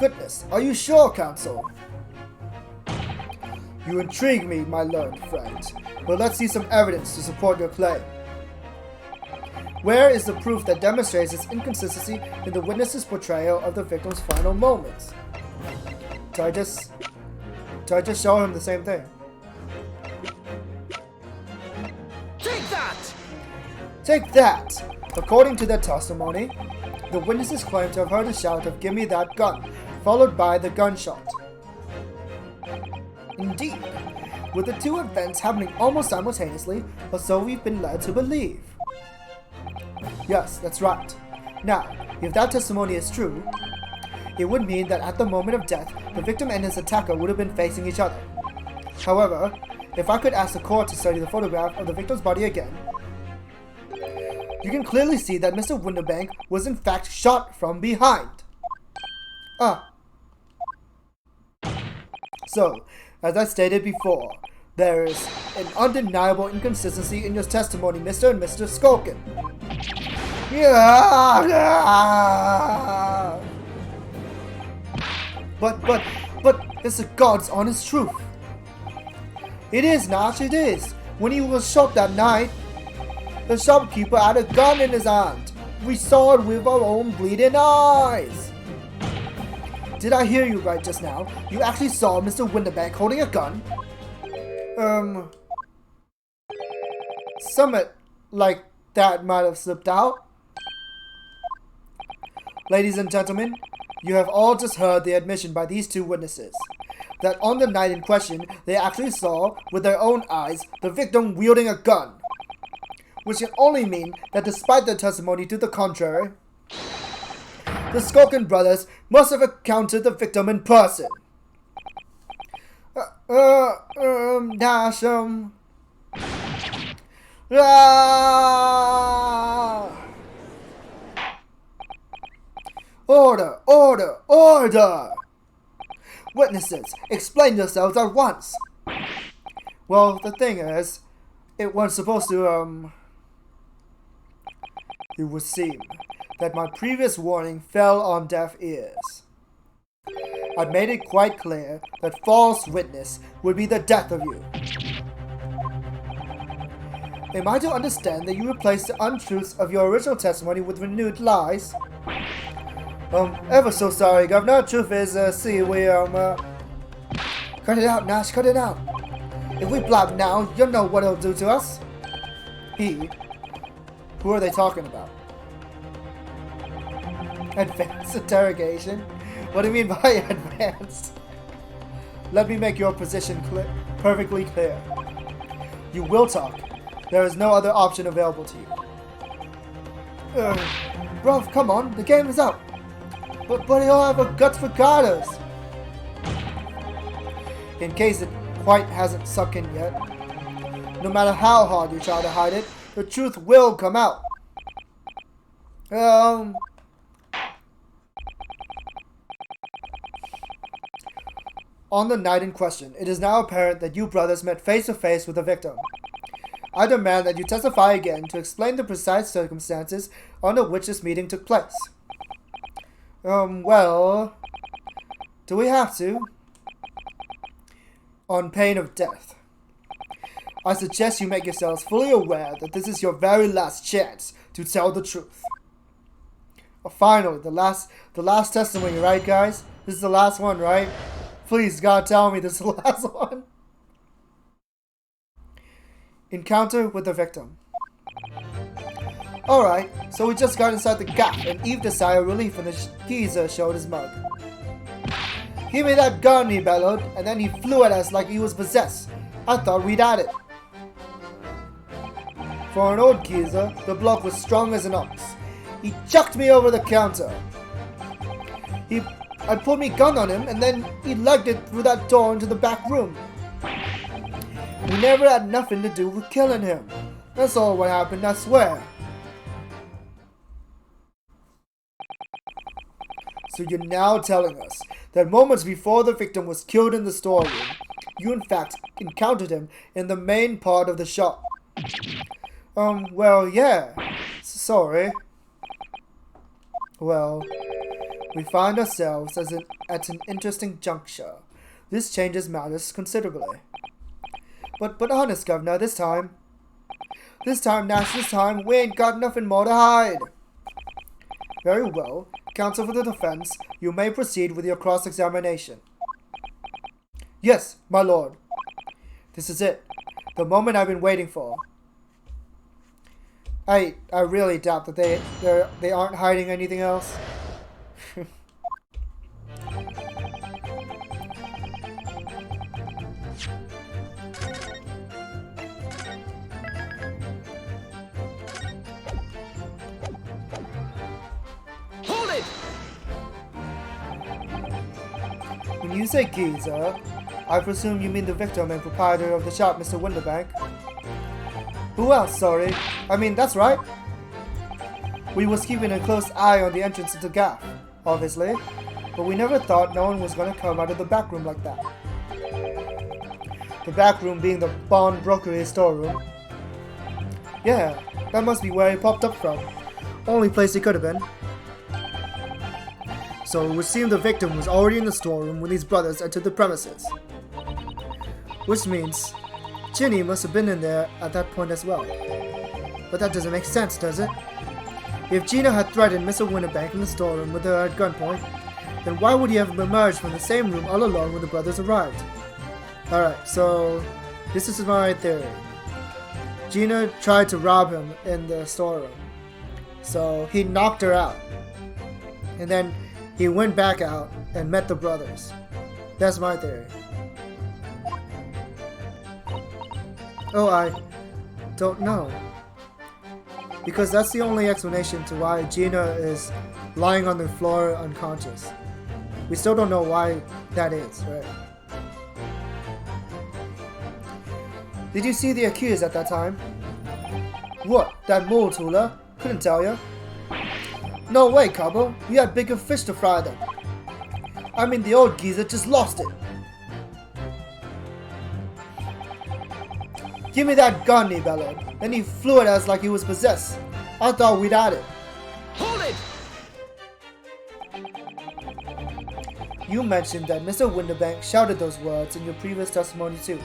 Goodness, are you sure, counsel? You intrigue me, my learned friend, but let's see some evidence to support your claim. Where is the proof that demonstrates its inconsistency in the witness's portrayal of the victim's final moments? Do I just show him the same thing? Take that! Take that! According to their testimony, the witnesses claim to have heard a shout of "Give me that gun," followed by the gunshot. Indeed, with the two events happening almost simultaneously, or so we've been led to believe. Yes, that's right. Now, if that testimony is true, it would mean that at the moment of death, the victim and his attacker would have been facing each other. However, if I could ask the court to study the photograph of the victim's body again, you can clearly see that Mr. Winterbank was in fact shot from behind. So, as I stated before, there is an undeniable inconsistency in your testimony, Mr. and Mr. Skulkin. But it's the God's honest truth. It is, Nash, it is. When he was shot that night, the shopkeeper had a gun in his hand. We saw it with our own bleeding eyes. Did I hear you right just now? You actually saw Mr. Winterbank holding a gun? Something like that might have slipped out. Ladies and gentlemen, you have all just heard the admission by these two witnesses that on the night in question, they actually saw with their own eyes the victim wielding a gun. Which can only mean that despite their testimony to the contrary, the Skulkin brothers must have encountered the victim in person. Order, order, order! Witnesses, explain yourselves at once. Well, the thing is, it was supposed to, it would seem that my previous warning fell on deaf ears. I made it quite clear that false witness would be the death of you. Am I to understand that you replaced the untruths of your original testimony with renewed lies? Ever so sorry, Governor. Truth is, cut it out, Nash, cut it out. If we blab now, you'll know what it'll do to us. He? Who are they talking about? Advanced interrogation? What do you mean by advanced? Let me make your position perfectly clear. You will talk. There is no other option available to you. Bruv, come on, the game is up. But he'll have a guts for garters. In case it quite hasn't sunk in yet, no matter how hard you try to hide it, the truth will come out. On the night in question, it is now apparent that you brothers met face to face with the victim. I demand that you testify again to explain the precise circumstances under which this meeting took place. Well, do we have to? On pain of death. I suggest you make yourselves fully aware that this is your very last chance to tell the truth. Finally, the last testimony, right, guys? This is the last one, right? Please, God, tell me this is the last one. Encounter with the victim. Alright, so we just got inside the gaff, and Eve decided relief when the geezer showed his mug. Give me that gun, he bellowed, and then he flew at us like he was possessed. I thought we'd had it. For an old geezer, the bloke was strong as an ox. He chucked me over the counter. I pulled me gun on him, and then he legged it through that door into the back room. We never had nothing to do with killing him. That's all what happened, I swear. So you're now telling us that moments before the victim was killed in the storeroom, you in fact encountered him in the main part of the shop. Well, yeah. Sorry. Well, we find ourselves at an interesting juncture. This changes matters considerably. But honest, Governor, this time, Nash, we ain't got nothing more to hide. Very well. Counsel for the defense, you may proceed with your cross-examination. Yes, my lord. This is it. The moment I've been waiting for. I really doubt that they aren't hiding anything else. Hold it! When you say geezer, I presume you mean the victim and proprietor of the shop, Mr. Winterbank. Who else, sorry? I mean, that's right. We was keeping a close eye on the entrance to the gaff, obviously, but we never thought no one was going to come out of the back room like that. The back room being the bond broker's storeroom. Yeah, that must be where he popped up from. Only place he could have been. So it would seem the victim was already in the storeroom when these brothers entered the premises. Which means Ginny must have been in there at that point as well. But that doesn't make sense, does it? If Gina had threatened Mr. Winterbank in the storeroom with her at gunpoint, then why would he have emerged from the same room all alone when the brothers arrived? Alright, so this is my theory. Gina tried to rob him in the storeroom. So he knocked her out. And then he went back out and met the brothers. That's my theory. Oh, I don't know. Because that's the only explanation to why Gina is lying on the floor unconscious. We still don't know why that is, right? Did you see the accused at that time? What? That mole Tula? Couldn't tell you. No way, Cabo. We had bigger fish to fry then. I mean, the old geezer just lost it. Give me that gun, he bellowed. Then he flew at us like he was possessed. I thought we'd had it. Hold it! You mentioned that Mr. Winterbank shouted those words in your previous testimony too.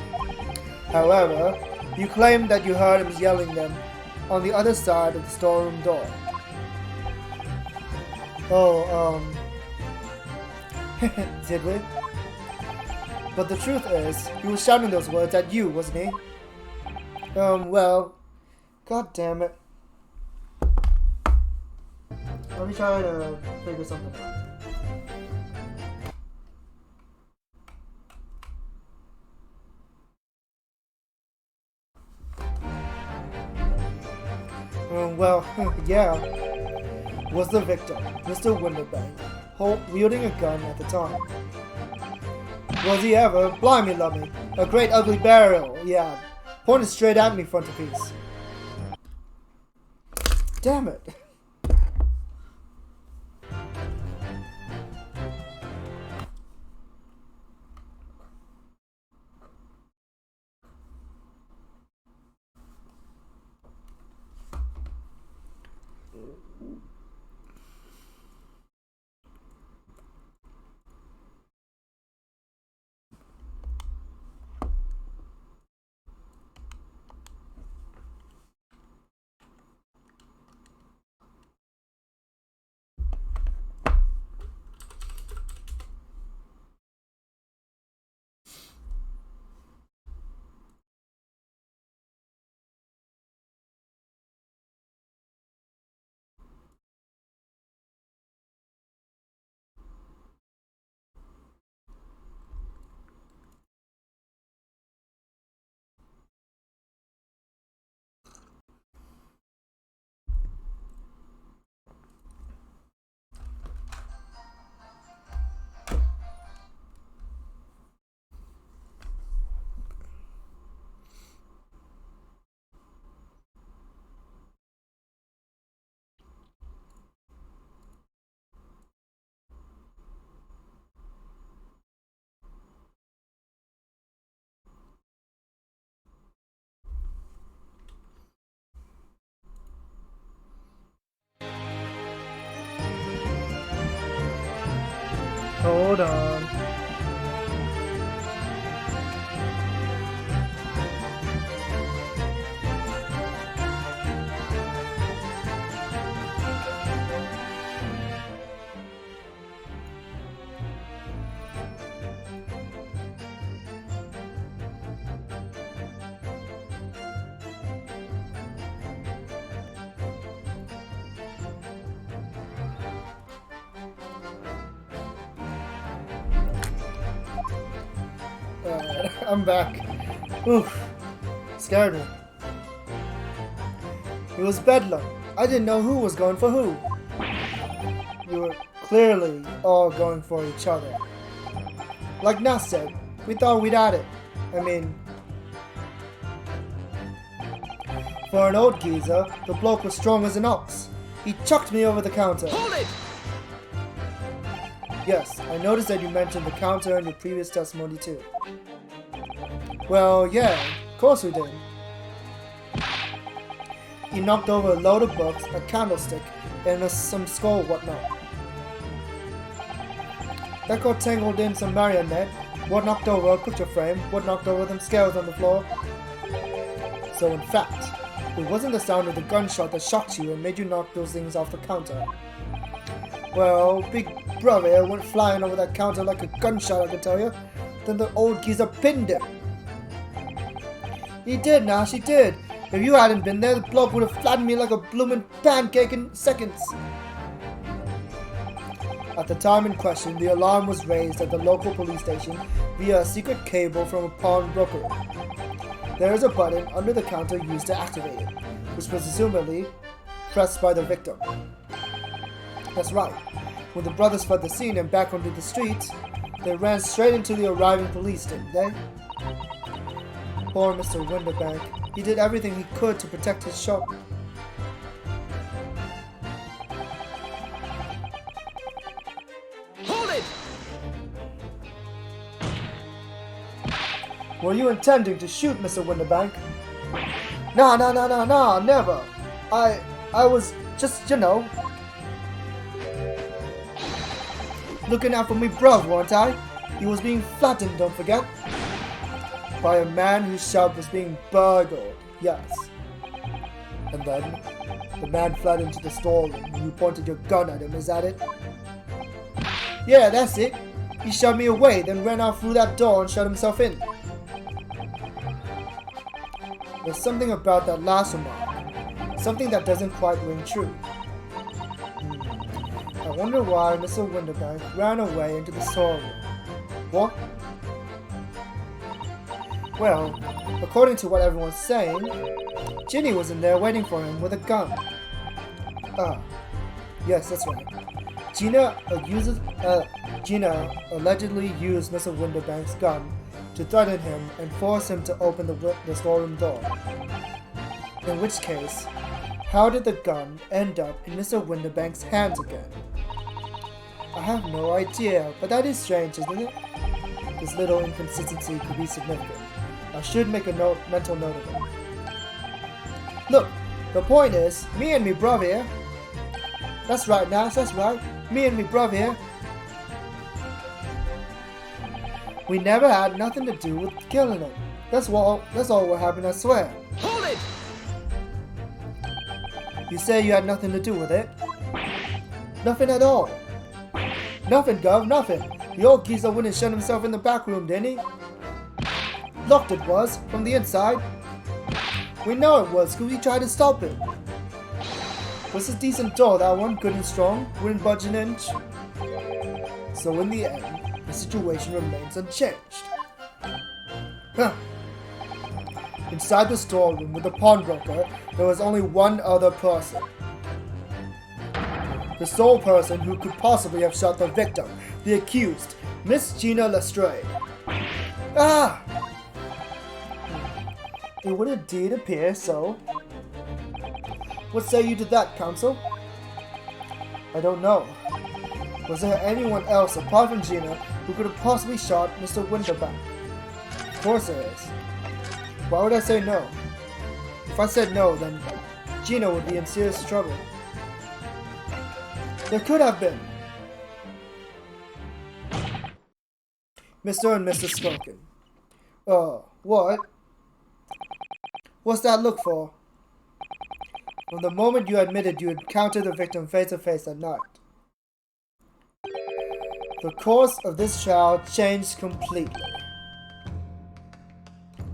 However, you claimed that you heard him yelling them on the other side of the storeroom door. Oh, did we? But the truth is, he was shouting those words at you, wasn't he? Well, god damn it. Let me try to figure something out. Well, yeah, was the victim, Mr. Winterbank, wielding a gun at the time. Was he ever? Blimey, Lummy. A great ugly barrel, yeah. Pointed straight at me, front of piece. Damn it. Hold on. I'm back. Oof. Scared me. It was bedlam. I didn't know who was going for who. You were clearly all going for each other. Like Nas said, we thought we'd had it. I mean, for an old geezer, the bloke was strong as an ox. He chucked me over the counter. Hold it! Yes, I noticed that you mentioned the counter in your previous testimony too. Well, yeah, of course we did. He knocked over a load of books, a candlestick, and some skull whatnot. That got tangled in some marionette. What knocked over a picture frame? What knocked over them scales on the floor? So in fact, it wasn't the sound of the gunshot that shocked you and made you knock those things off the counter. Well, Big Brother went flying over that counter like a gunshot, I can tell you. Then the old geezer pinned him. He did, Nash, he did. If you hadn't been there, the bloke would have flattened me like a bloomin' pancake in seconds. At the time in question, the alarm was raised at the local police station via a secret cable from a pawnbroker. There is a button under the counter used to activate it, which was presumably pressed by the victim. That's right. When the brothers fled the scene and back onto the streets, they ran straight into the arriving police, didn't they? Poor Mr. Winterbank. He did everything he could to protect his shop. Hold it! Were you intending to shoot Mr. Winterbank? Nah, never. I was just, looking out for me bruv, weren't I? He was being flattened, don't forget. By a man whose shop was being burgled, yes. And then, the man fled into the storeroom and you pointed your gun at him, is that it? Yeah, that's it. He shoved me away, then ran out through that door and shut himself in. There's something about that last remark. Something that doesn't quite ring true. I wonder why Mr. Winterbank ran away into the storeroom. What? Well, according to what everyone's saying, Ginny was in there waiting for him with a gun. Ah, yes, that's right. Gina allegedly used Mr. Winterbank's gun to threaten him and force him to open the storeroom door. In which case, how did the gun end up in Mr. Winterbank's hands again? I have no idea, but that is strange, isn't it? This little inconsistency could be significant. I should make a mental note of it. Look, the point is, me and me bruv here. That's right, Nash, that's right. Me and me bruv here. We never had nothing to do with killing him. That's all what happened, I swear. Hold it! You say you had nothing to do with it? Nothing at all. Nothing, Gov, nothing. The old geezer went and shut himself in the back room, didn't he? Locked it was, from the inside. We know it was, because we tried to stop it. Was a decent door, that one, good and strong, wouldn't budge an inch. So in the end, the situation remains unchanged. Huh. Inside the storeroom with the pawnbroker, there was only one other person. The sole person who could possibly have shot the victim, the accused, Miss Gina Lestrade. Ah! It would indeed appear so. What say you to that, counsel? I don't know. Was there anyone else apart from Gina who could have possibly shot Mr. Winterback? Of course there is. Why would I say no? If I said no, then Gina would be in serious trouble. There could have been. Mr. and Mrs. Spoken. What? What's that look for? From the moment you admitted you encountered the victim face to face at night. The course of this trial changed completely.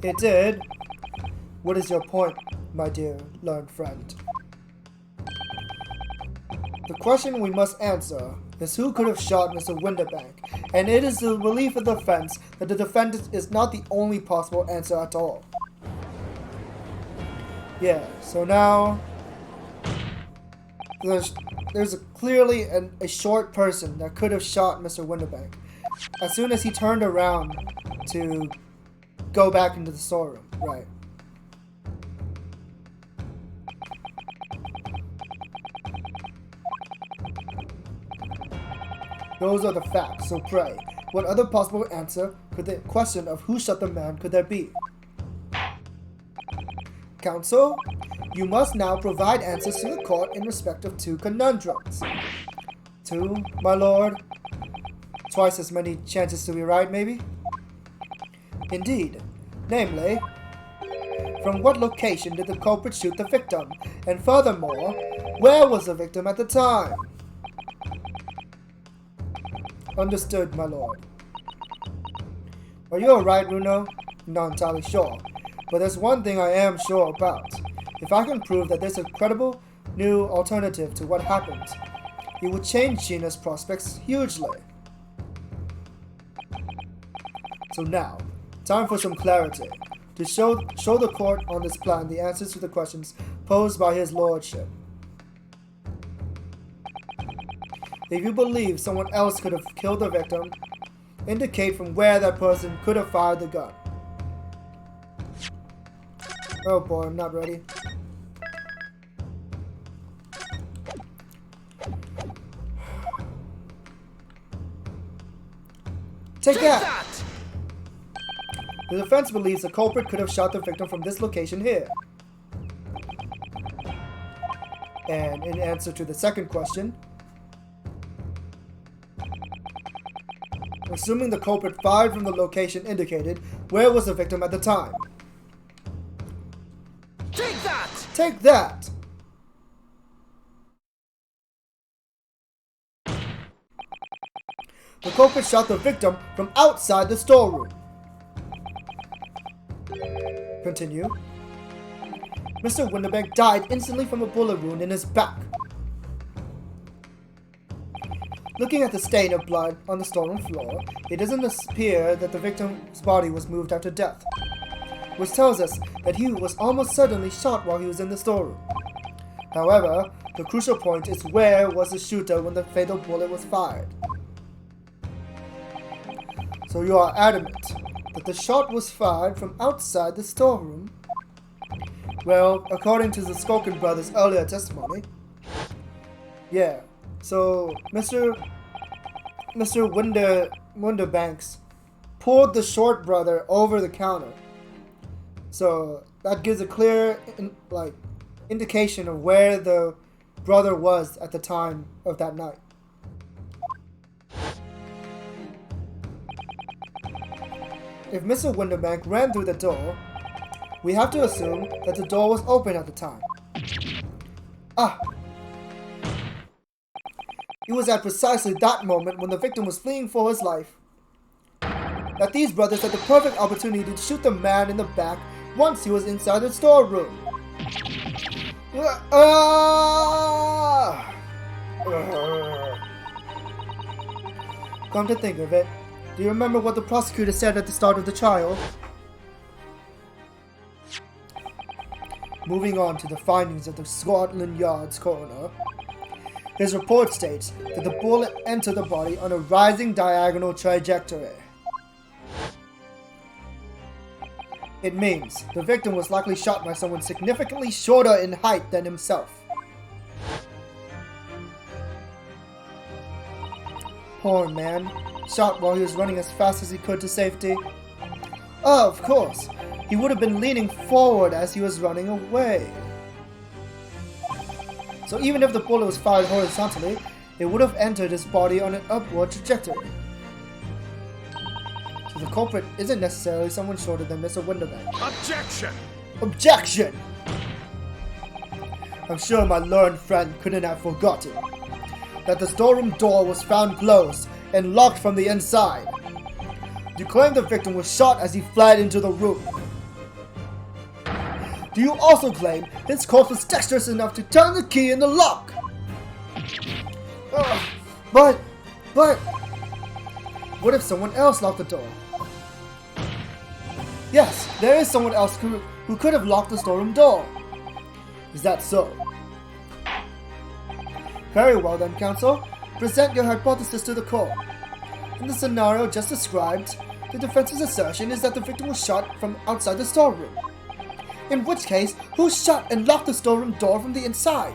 It did. What is your point, my dear learned friend? The question we must answer is who could have shot Mr. Winterbank, and it is the belief of the defense that the defendant is not the only possible answer at all. Yeah, so now there's clearly a short person that could have shot Mr. Winterbank as soon as he turned around to go back into the storeroom, right? Those are the facts, so pray, what other possible answer could the question of who shot the man could there be? Counsel, you must now provide answers to the court in respect of two conundrums. Two, my lord? Twice as many chances to be right, maybe? Indeed. Namely, from what location did the culprit shoot the victim? And furthermore, where was the victim at the time? Understood, my lord. Are you alright, Runo? Not entirely sure. But there's one thing I am sure about. If I can prove that there's a credible new alternative to what happened, it would change Gina's prospects hugely. So now, time for some clarity. To show the court on this plan the answers to the questions posed by his lordship. If you believe someone else could have killed the victim, indicate from where that person could have fired the gun. Oh boy, I'm not ready. Take that! The defense believes the culprit could have shot the victim from this location here. And in answer to the second question, assuming the culprit fired from the location indicated, where was the victim at the time? Take that! Take that! The culprit shot the victim from outside the storeroom. Continue. Mr. Winterbank died instantly from a bullet wound in his back. Looking at the stain of blood on the storeroom floor, it doesn't appear that the victim's body was moved after death, which tells us that he was almost certainly shot while he was in the storeroom. However, The crucial point is where was the shooter when the fatal bullet was fired. So you are adamant that the shot was fired from outside the storeroom? Well, according to the Skulkin brothers' earlier testimony, yeah. So Mr. Winderbanks pulled the short brother over the counter. So that gives a clear indication of where the brother was at the time of that night. If Mr. Winderbank ran through the door, we have to assume that the door was open at the time. Ah! It was at precisely that moment when the victim was fleeing for his life that these brothers had the perfect opportunity to shoot the man in the back once he was inside the storeroom. Come to think of it, do you remember what the prosecutor said at the start of the trial? Moving on to the findings of the Scotland Yard's coroner. His report states that the bullet entered the body on a rising diagonal trajectory. It means the victim was likely shot by someone significantly shorter in height than himself. Poor man, shot while he was running as fast as he could to safety. Oh, of course, he would have been leaning forward as he was running away. So even if the bullet was fired horizontally, it would have entered his body on an upward trajectory. So the culprit isn't necessarily someone shorter than Mr. Winderbank. Objection! Objection! I'm sure my learned friend couldn't have forgotten that the storeroom door was found closed and locked from the inside. You claim the victim was shot as he fled into the room. Do you also claim his corpse was dexterous enough to turn the key in the lock? But, what if someone else locked the door? Yes, there is someone else who could have locked the storeroom door. Is that so? Very well then, counsel. Present your hypothesis to the court. In the scenario just described, the defense's assertion is that the victim was shot from outside the storeroom. In which case, who shut and locked the storeroom door from the inside?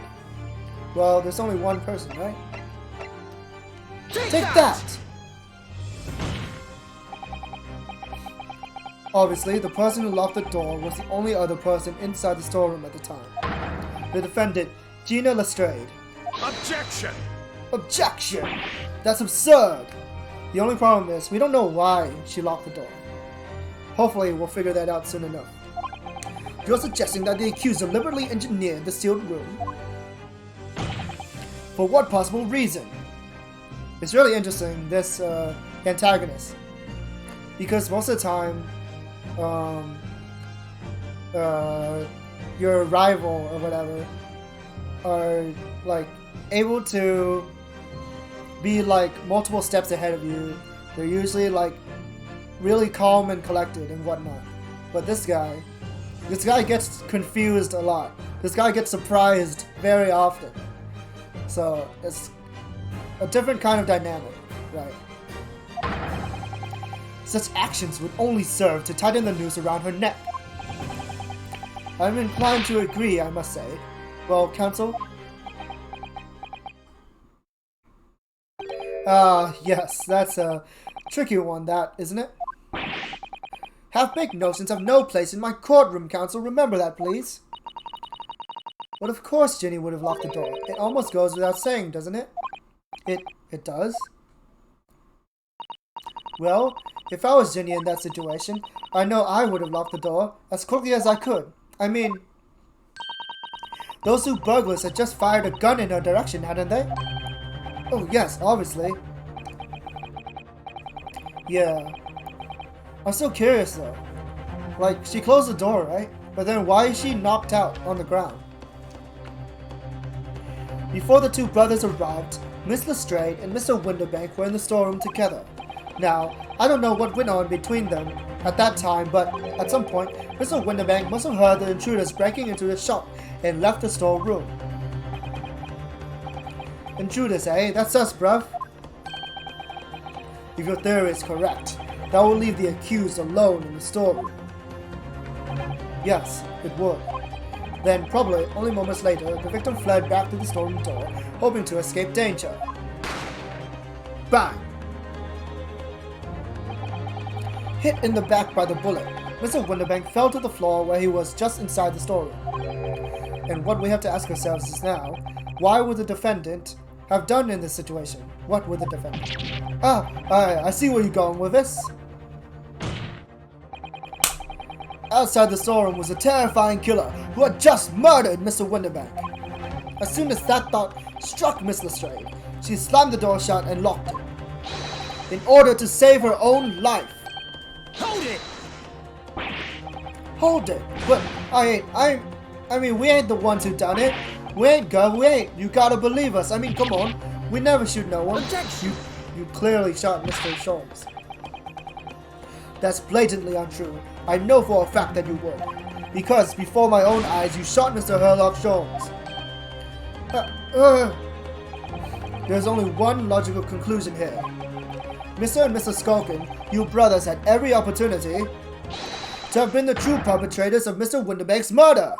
Well, there's only one person, right? Take that! Obviously, the person who locked the door was the only other person inside the storeroom at the time. The defendant, Gina Lestrade. Objection! Objection! That's absurd! The only problem is, we don't know why she locked the door. Hopefully, we'll figure that out soon enough. You're suggesting that the accused deliberately engineered the sealed room? For what possible reason? It's really interesting, this antagonist. Because most of the time, your rival or whatever are like able to be like multiple steps ahead of you. They're usually like really calm and collected and whatnot. But this guy gets confused a lot. This guy gets surprised very often. So it's a different kind of dynamic, right? Such actions would only serve to tighten the noose around her neck. I'm inclined to agree, I must say. Well, counsel? Yes, that's a tricky one, that, isn't it? Half-baked notions have no place in my courtroom, counsel. Remember that, please. But of course Ginny would have locked the door. It almost goes without saying, doesn't it? It does? Well, if I was Ginny in that situation, I know I would have locked the door as quickly as I could. I mean, those two burglars had just fired a gun in her direction, hadn't they? Oh yes, obviously. Yeah. I'm still curious though. Like, she closed the door, right? But then why is she knocked out on the ground? Before the two brothers arrived, Miss Lestrade and Mr. Winderbank were in the storeroom together. Now, I don't know what went on between them at that time, but at some point, Mr. Winderbank must have heard the intruders breaking into the shop and left the storeroom. Intruders, eh? That's us, bruv. If your theory is correct, that will leave the accused alone in the storeroom. Yes, it would. Then, probably only moments later, the victim fled back through the storeroom door, hoping to escape danger. Bang! Hit in the back by the bullet, Mr. Winterbank fell to the floor where he was just inside the storeroom. And what we have to ask ourselves is now, why would the defendant have done in this situation? What would the defendant? I see where you're going with this. Outside the storeroom was a terrifying killer who had just murdered Mr. Winterbank. As soon as that thought struck Miss Lestrade, she slammed the door shut and locked it, in order to save her own life. Hold it! Hold it? But I mean, we ain't the ones who done it. We ain't, girl, we ain't. You gotta believe us. I mean, come on. We never shoot no one. You clearly shot Mr. Sholmes. That's blatantly untrue. I know for a fact that you would. Because before my own eyes, you shot Mr. Herlock Sholmes. There's only one logical conclusion here. Mr. and Mrs. Skulkin, you brothers had every opportunity to have been the true perpetrators of Mr. Winterbank's murder.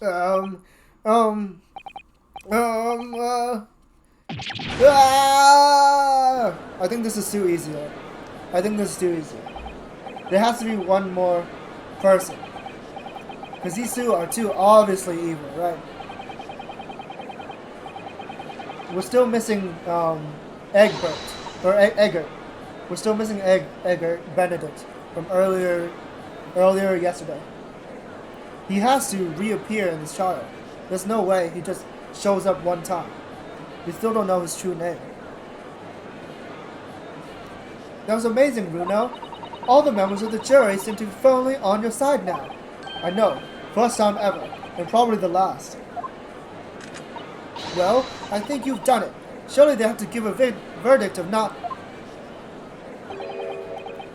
I think this is too easy. There has to be one more person. Because these two are too obviously evil, right? We're still missing Egbert. Or Eggert. We're still missing Eggert Benedict from earlier yesterday. He has to reappear in this trial. There's no way he just shows up one time. We still don't know his true name. That was amazing, Bruno. All the members of the jury seem to be firmly on your side now. I know. First time ever. And probably the last. Well, I think you've done it. Surely they have to give a verdict of not...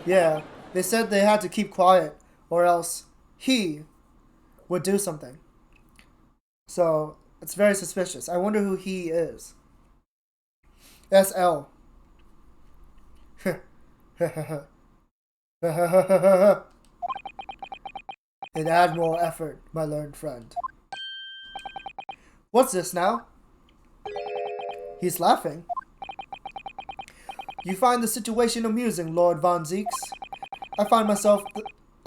Yeah, they said they had to keep quiet, or else he would do something. So, it's very suspicious. I wonder who he is. SL. An admirable effort, my learned friend. What's this now? He's laughing. You find the situation amusing, Lord Von Zeeks. I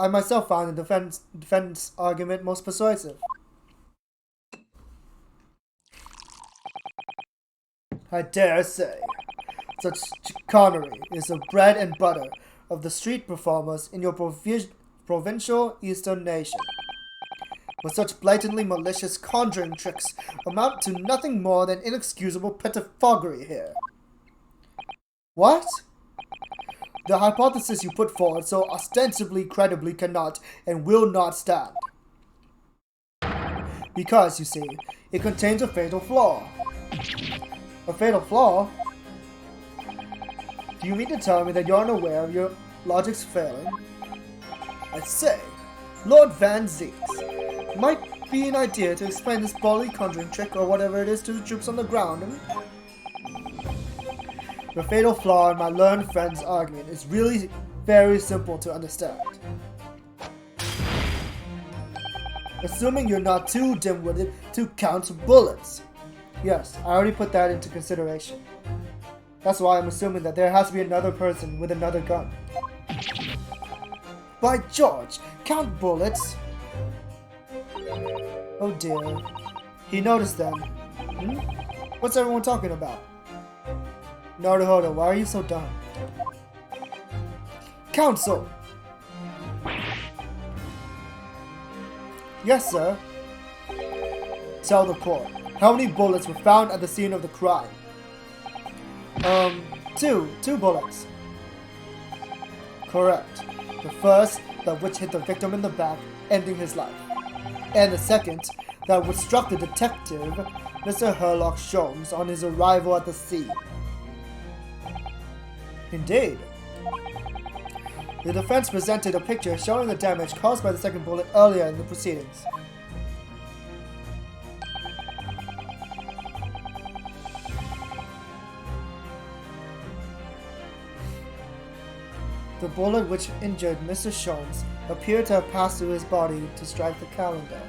myself find the defense argument most persuasive. I dare say, such chicanery is the bread and butter of the street performers in your provincial eastern nation. But such blatantly malicious conjuring tricks amount to nothing more than inexcusable pettifoggery here. What? The hypothesis you put forward so ostensibly credibly cannot and will not stand. Because, you see, it contains a fatal flaw. A fatal flaw? Do you mean to tell me that you're unaware of your logic's failing? I say, Lord Van Zeeks, might be an idea to explain this bully conjuring trick or whatever it is to the troops on the ground. The fatal flaw in my learned friend's argument is really very simple to understand. Assuming you're not too dim-witted to count bullets. Yes, I already put that into consideration. That's why I'm assuming that there has to be another person with another gun. By George, count bullets! Oh dear. He noticed them. What's everyone talking about? Naruhodo, why are you so dumb? Counsel! Yes, sir. Tell the court, how many bullets were found at the scene of the crime? Two bullets. Correct. The first, that which hit the victim in the back, ending his life. And the second, that which struck the detective, Mr. Herlock Sholmes, on his arrival at the scene. Indeed. The defense presented a picture showing the damage caused by the second bullet earlier in the proceedings. bullet which injured Mr. Sholmes appeared to have passed through his body to strike the calendar.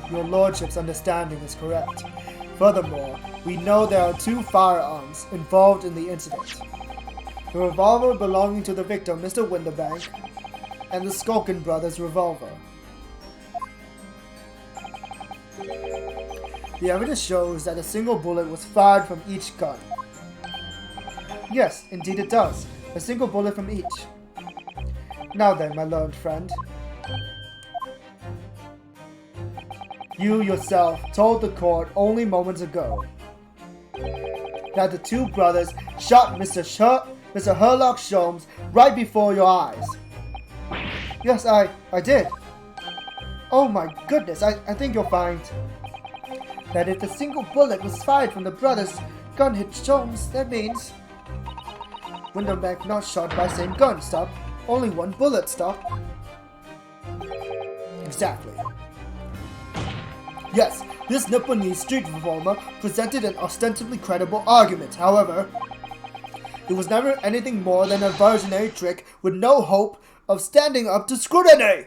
Your lordship's understanding is correct. Furthermore, we know there are 2 firearms involved in the incident. The revolver belonging to the victim, Mr. Winterbank, and the Skulkin brothers' revolver. The evidence shows that a single bullet was fired from each gun. Yes, indeed it does. A single bullet from each. Now then, my learned friend. You yourself told the court only moments ago that the 2 brothers shot Mr. Herlock Sholmes right before your eyes. Yes, I did. Oh my goodness, I think you'll find that if a single bullet was fired from the brothers' gun hit Sholmes, that means Winterbank not shot by same gun, stop. Only 1 bullet, stop. Exactly. Yes, this Nipponese street performer presented an ostensibly credible argument. However, it was never anything more than a versionary trick with no hope of standing up to scrutiny.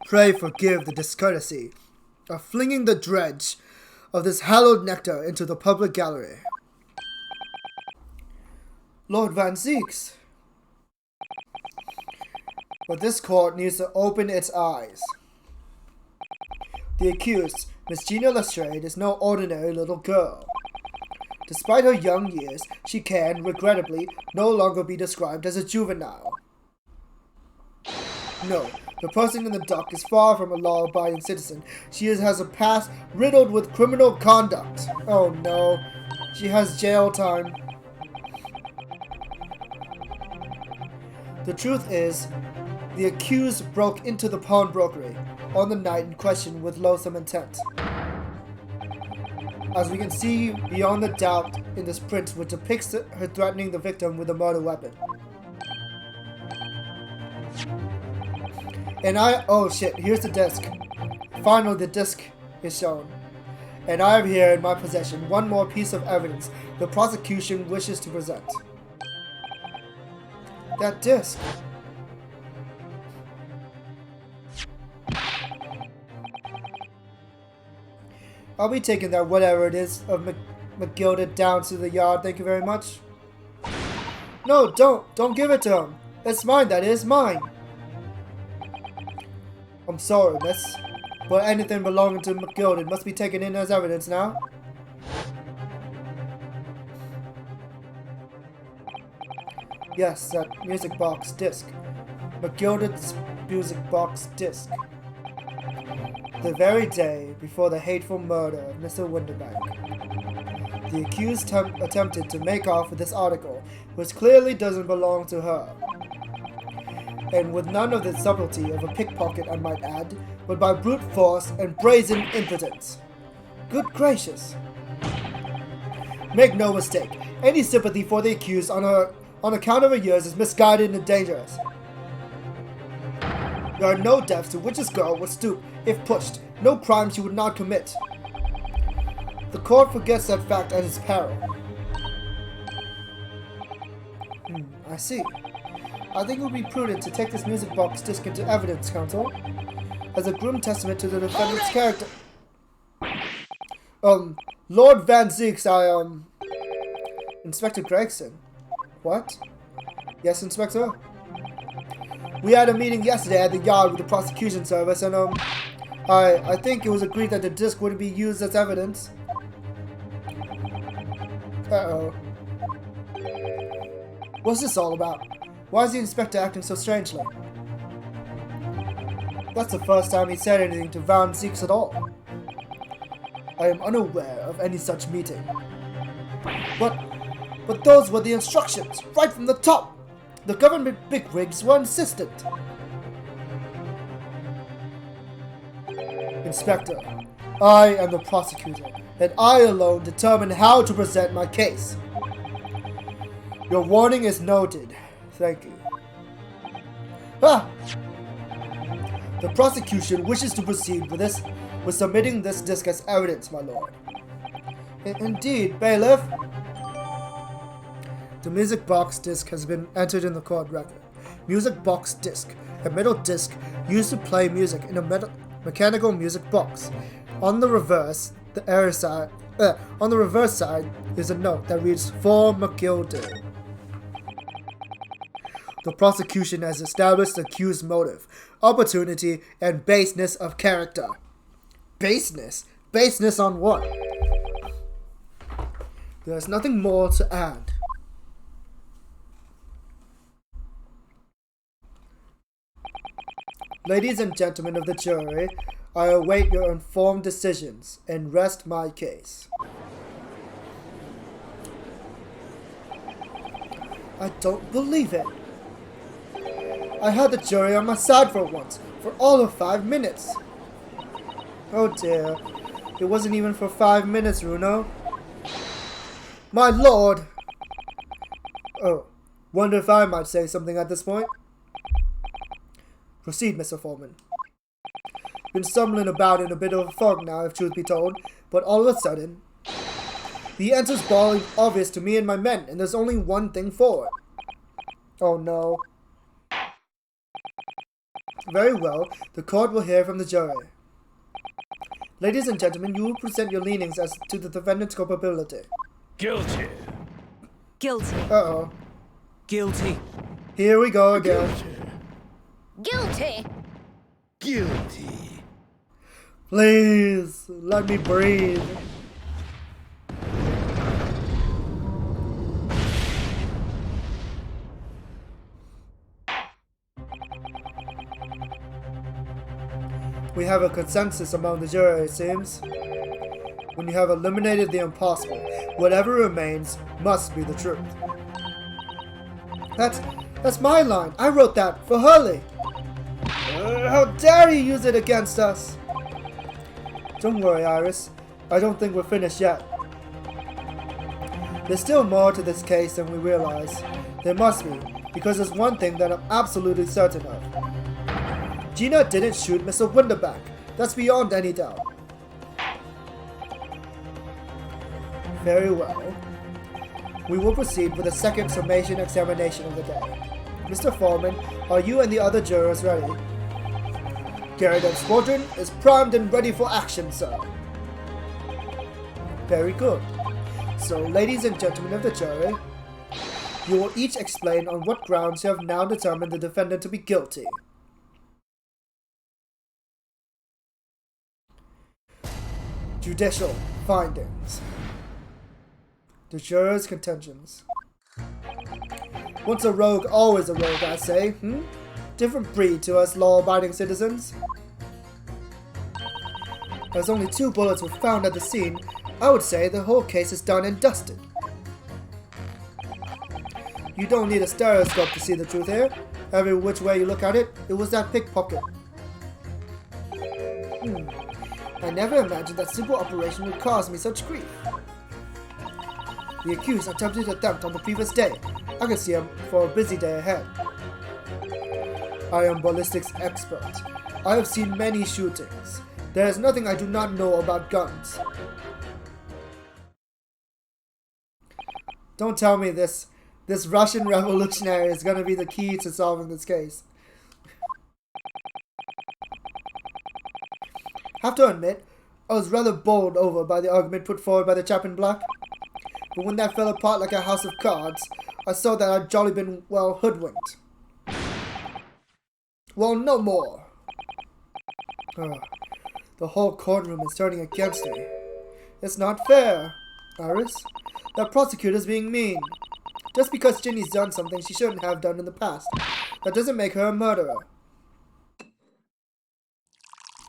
Pray forgive the discourtesy of flinging the dredge of this hallowed nectar into the public gallery. Lord Van Zeeks. But this court needs to open its eyes. The accused, Miss Gina Lestrade, is no ordinary little girl. Despite her young years, she can, regrettably, no longer be described as a juvenile. No, the person in the dock is far from a law-abiding citizen. She has a past riddled with criminal conduct. Oh no, she has jail time. The truth is, the accused broke into the pawnbrokery on the night in question with loathsome intent. As we can see beyond the doubt in this print which depicts her threatening the victim with a murder weapon. And oh shit, here's the disc. Finally the disc is shown. And I have here in my possession one more piece of evidence the prosecution wishes to present. That disc. I'll be taking that whatever it is of McGilded down to the yard, thank you very much. No, don't give it to him. It's mine, that is, mine. I'm sorry, miss, but anything belonging to McGilded must be taken in as evidence now. Yes, that music box disc. McGilded's music box disc. The very day before the hateful murder of Mr. Winterbank, the accused attempted to make off with this article, which clearly doesn't belong to her. And with none of the subtlety of a pickpocket, I might add, but by brute force and brazen impotence. Good gracious. Make no mistake, any sympathy for the accused on account of her years is misguided and dangerous. There are no depths to which this girl would stoop if pushed, no crime she would not commit. The court forgets that fact at its peril. I see. I think it would be prudent to take this music box disc into evidence, counsel, as a grim testament to the defendant's character. Lord Van Zeeks, Inspector Gregson. What? Yes, Inspector? We had a meeting yesterday at the yard with the prosecution service, and, I think it was agreed that the disc wouldn't be used as evidence. Uh-oh. What's this all about? Why is the inspector acting so strangely? That's the first time he said anything to Van Zeeks at all. I am unaware of any such meeting. But those were the instructions, right from the top! The government bigwigs were insistent. Inspector, I am the prosecutor, and I alone determine how to present my case. Your warning is noted. Thank you. Ah! The prosecution wishes to proceed with submitting this disc as evidence, my lord. Indeed, bailiff. The music box disc has been entered in the court record. Music box disc, a metal disc used to play music in a mechanical music box. On the reverse side is a note that reads "For McGildy." The prosecution has established the accused motive, opportunity, and baseness of character. Baseness? Baseness on what? There's nothing more to add. Ladies and gentlemen of the jury, I await your informed decisions and rest my case. I don't believe it. I had the jury on my side for once, for all of 5 minutes. Oh dear, it wasn't even for 5 minutes, Runo. My lord! Oh, wonder if I might say something at this point. Proceed, Mr. Foreman. Been stumbling about in a bit of a fog now, if truth be told, but all of a sudden, the answer's bald obvious to me and my men, and there's only one thing forward. Oh no. Very well, the court will hear from the jury. Ladies and gentlemen, you will present your leanings as to the defendant's culpability. Guilty. Guilty. Uh-oh. Guilty. Here we go again. Guilty. Guilty. Please, let me breathe. We have a consensus among the jury, it seems. When you have eliminated the impossible, whatever remains must be the truth. That's my line. I wrote that for Hurley. How dare you use it against us? Don't worry, Iris. I don't think we're finished yet. There's still more to this case than we realize. There must be, because there's one thing that I'm absolutely certain of. Gina didn't shoot Mr. Winterback. That's beyond any doubt. Very well. We will proceed with the second summation examination of the day. Mr. Foreman, are you and the other jurors ready? Garrigan's squadron is primed and ready for action, sir. Very good. So, ladies and gentlemen of the jury, you will each explain on what grounds you have now determined the defendant to be guilty. Judicial findings. The jurors' contentions. Once a rogue, always a rogue, I say. Different breed to us law-abiding citizens. As only 2 bullets were found at the scene, I would say the whole case is done and dusted. You don't need a stereoscope to see the truth here. Every which way you look at it, it was that pickpocket. I never imagined that simple operation would cause me such grief. The accused attempted the theft on the previous day. I can see him for a busy day ahead. I am ballistics expert. I have seen many shootings. There is nothing I do not know about guns. Don't tell me this Russian revolutionary is going to be the key to solving this case. Have to admit, I was rather bowled over by the argument put forward by the chap in black. But when that fell apart like a house of cards, I saw that I'd jolly been well hoodwinked. Well, no more. The whole courtroom is turning against me. It's not fair, Iris. That prosecutor's being mean. Just because Ginny's done something she shouldn't have done in the past, that doesn't make her a murderer.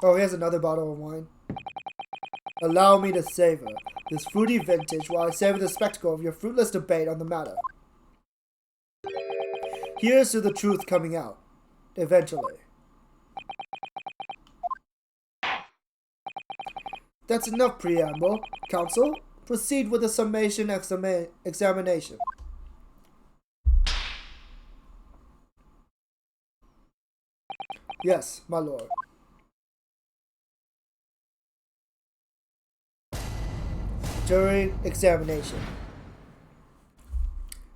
Oh, here's another bottle of wine. Allow me to savor this fruity vintage while I savor the spectacle of your fruitless debate on the matter. Here's to the truth coming out. Eventually. That's enough preamble. Counsel, proceed with the summation examination. Yes, my lord. Jury examination.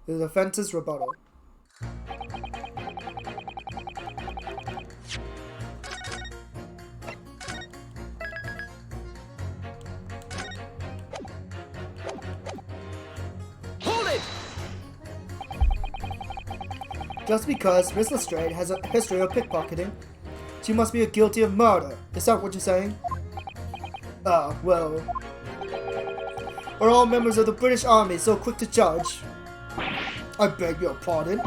The defense's rebuttal. Hold it! Just because Miss Lestrade has a history of pickpocketing, she must be guilty of murder. Is that what you're saying? Well... Are all members of the British Army so quick to judge? I beg your pardon?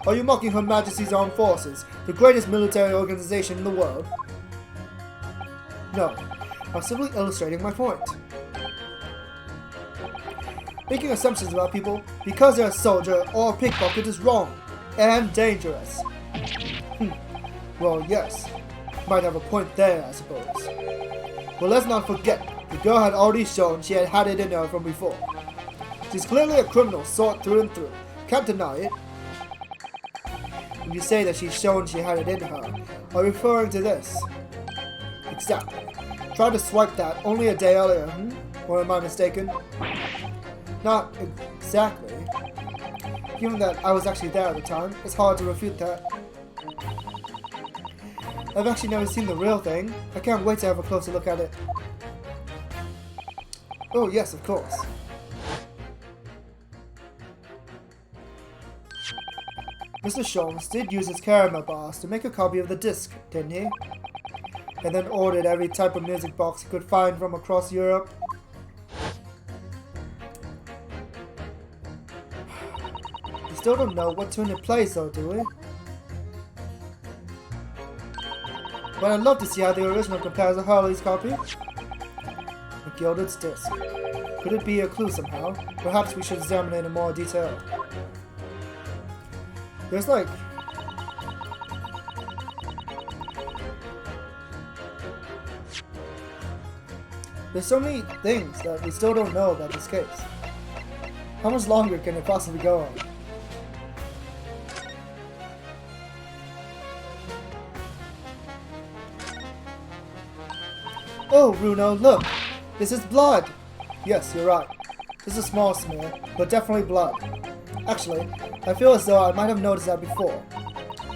Are you mocking Her Majesty's Armed Forces, the greatest military organization in the world? No, I'm simply illustrating my point. Making assumptions about people because they're a soldier or a pickpocket is wrong and dangerous. Well, yes, might have a point there, I suppose. But let's not forget, the girl had already shown she had it in her from before. She's clearly a criminal sought through and through. Can't deny it. When you say that she's shown she had it in her, are you referring to this? Exactly. Tried to swipe that only a day earlier, Or am I mistaken? Not exactly. Given that I was actually there at the time, it's hard to refute that. I've actually never seen the real thing. I can't wait to have a closer look at it. Oh yes, of course. Mr. Sholmes did use his caramel bars to make a copy of the disc, didn't he? And then ordered every type of music box he could find from across Europe. We still don't know what tune it plays though, do we? But I'd love to see how the original compares to Harley's copy. A gilded disc. Could it be a clue somehow? Perhaps we should examine it in more detail. There's like... There's so many things that we still don't know about this case. How much longer can it possibly go on? Oh, Bruno, look! This is blood! Yes, you're right. Just a small smear, but definitely blood. Actually, I feel as though I might have noticed that before.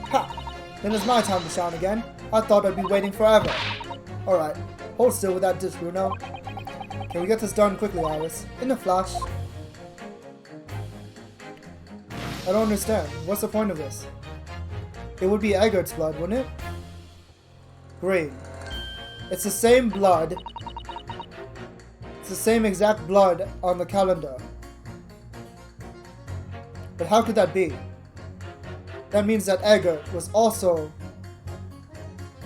Ha! Then it's my time to shine again. I thought I'd be waiting forever. Alright, hold still with that disc, Bruno. Can we get this done quickly, Iris? In a flash. I don't understand. What's the point of this? It would be Eggert's blood, wouldn't it? Green. It's the same blood. It's the same exact blood on the calendar. But how could that be? That means that Eggert was also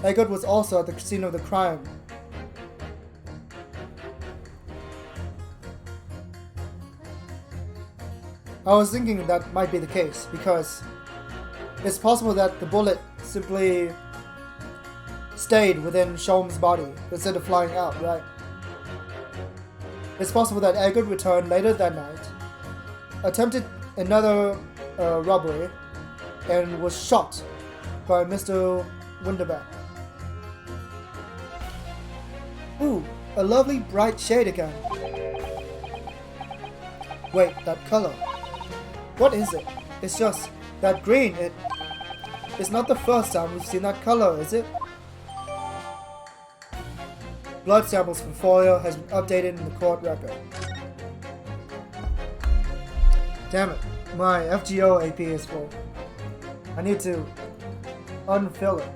at the scene of the crime. I was thinking that might be the case because it's possible that the bullet simply stayed within Sholmes' body instead of flying out, right? It's possible that Eggert returned later that night, attempted another robbery, and was shot by Mr. Winterback. Ooh, a lovely bright shade again. Wait, that color. What is it? It's just that green. It's not the first time we've seen that color, is it? Blood samples from Foyer has been updated in the court record. Damn it, my FGO AP is full. I need to unfill it.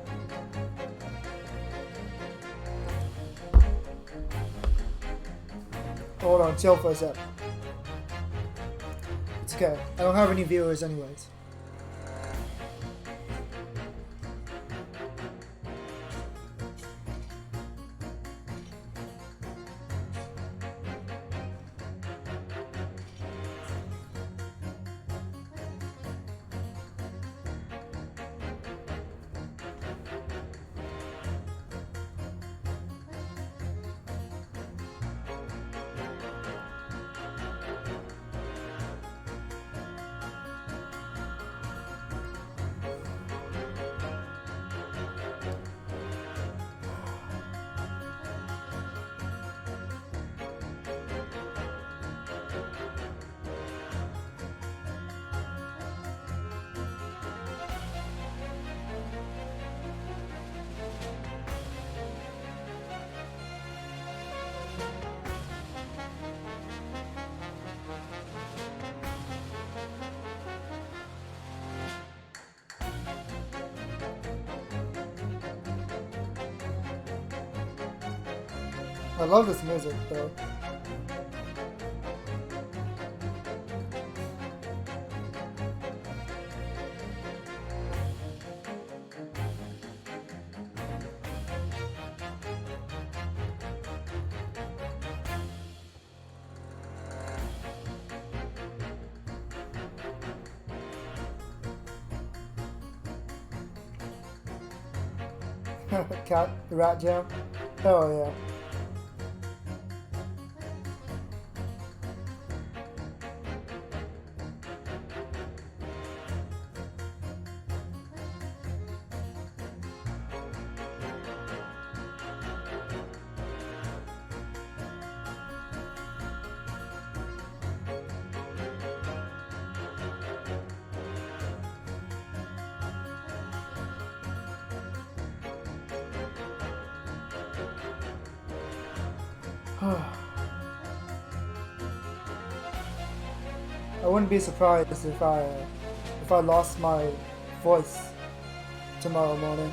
Hold on, chill for a sec. It's okay, I don't have any viewers anyways. I love this music though. Cat, rat jam. Oh yeah. I wouldn't be surprised if I lost my voice tomorrow morning.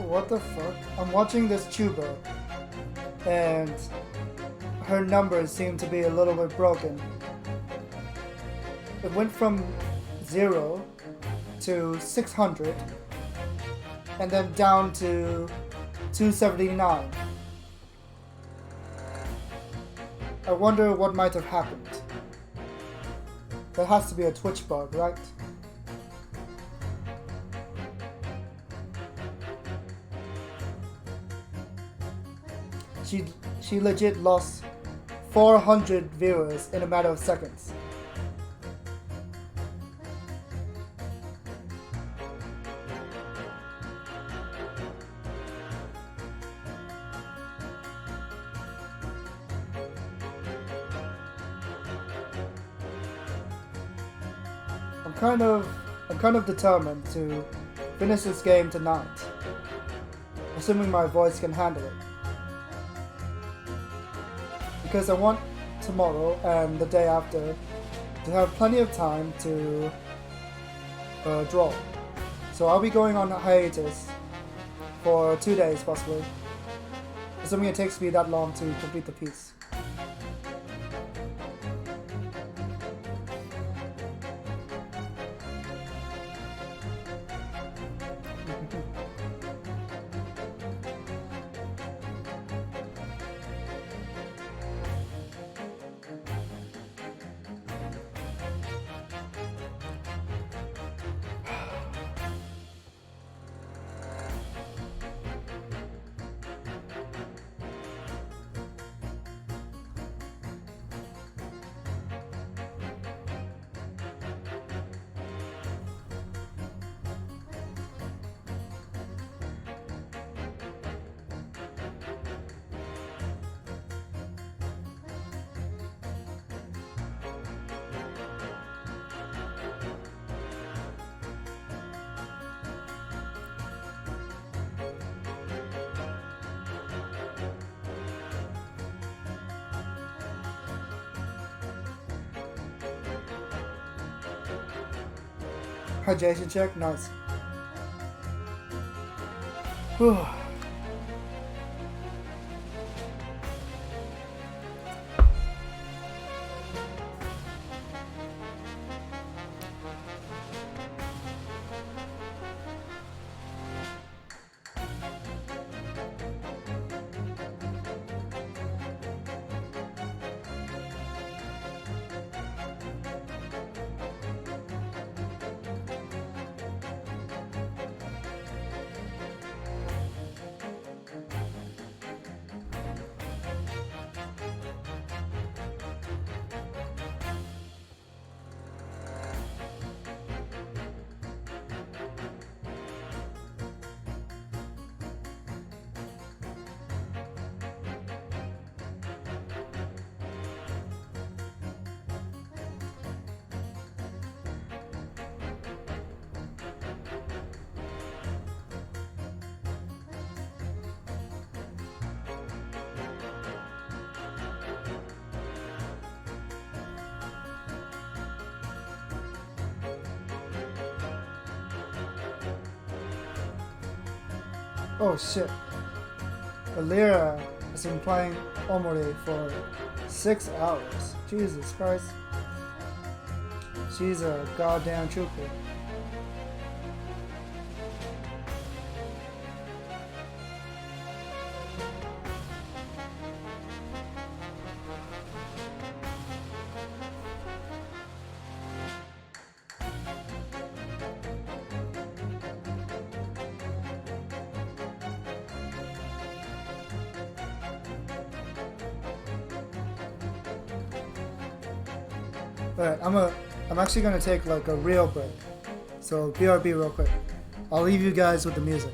What the fuck? I'm watching this tuber, and her numbers seem to be a little bit broken. It went from 0 to 600, and then down to 279. I wonder what might have happened. That has to be a Twitch bug, right? She legit lost 400 viewers in a matter of seconds. I'm kind of determined to finish this game tonight, assuming my voice can handle it. Because I want tomorrow and the day after to have plenty of time to draw. So I'll be going on a hiatus for 2 days possibly, assuming it takes me that long to complete the piece. Hydration check, nice. Whew. Oh shit. Alira has been playing Omori for 6 hours. Jesus Christ. She's a goddamn trooper. Alright, I'm actually gonna take like a real break. So BRB real quick. I'll leave you guys with the music.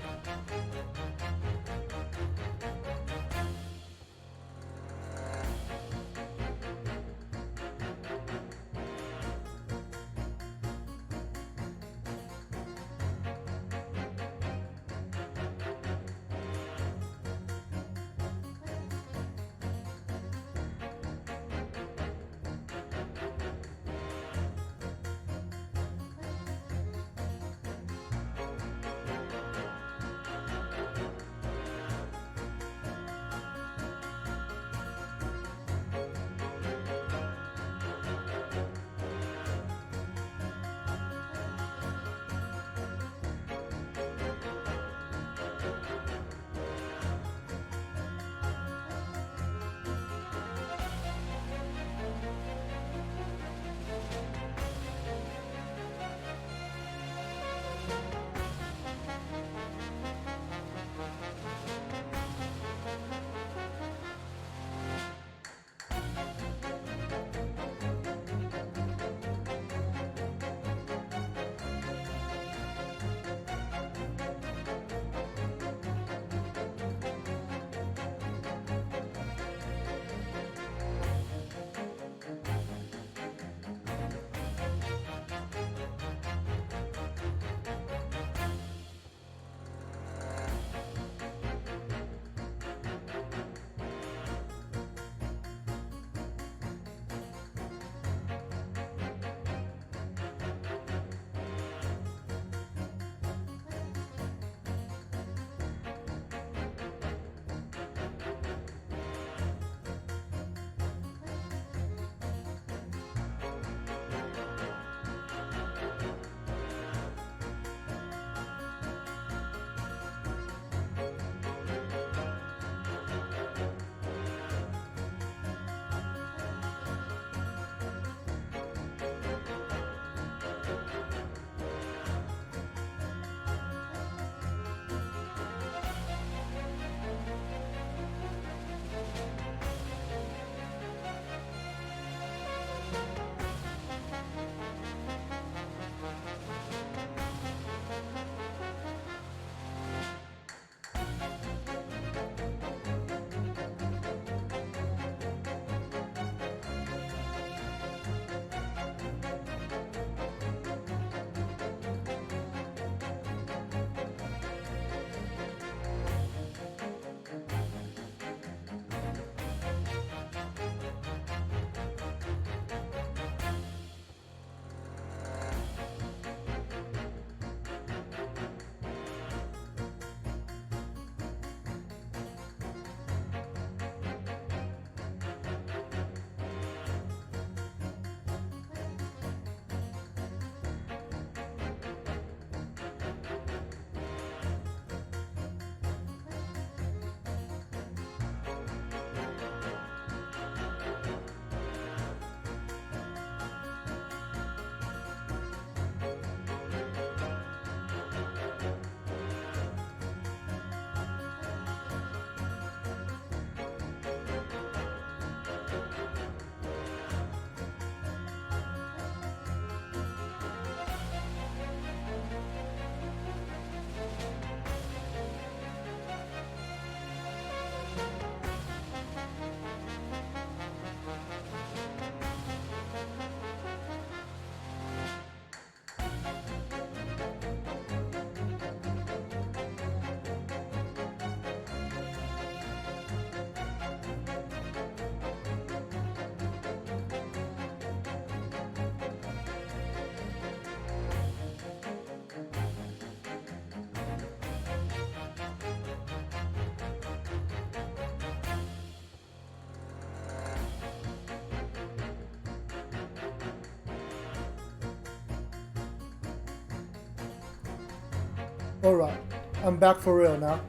Alright, I'm back for real now.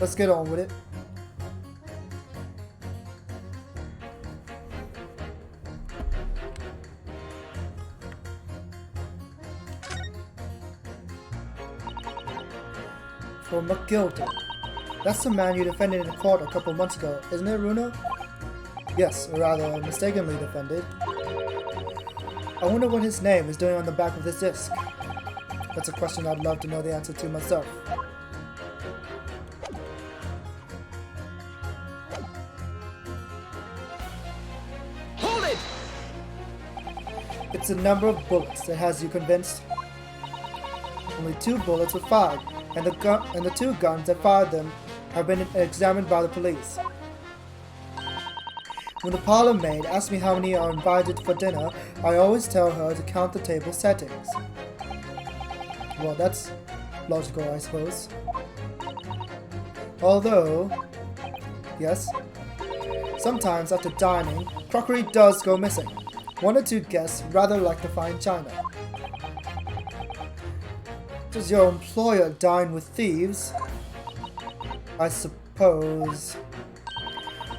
Let's get on with it. For McGilty. That's the man you defended in the court a couple months ago, isn't it, Runo? Yes, or rather, mistakenly defended. I wonder what his name is doing on the back of this disc. That's a question I'd love to know the answer to myself. Hold it! It's the number of bullets that has you convinced. Only 2 bullets were fired, and the 2 guns that fired them have been examined by the police. When the parlor maid asks me how many are invited for dinner, I always tell her to count the table settings. Well, that's logical, I suppose. Although, yes, sometimes after dining, crockery does go missing. 1 or 2 guests rather like to find china. Does your employer dine with thieves? I suppose.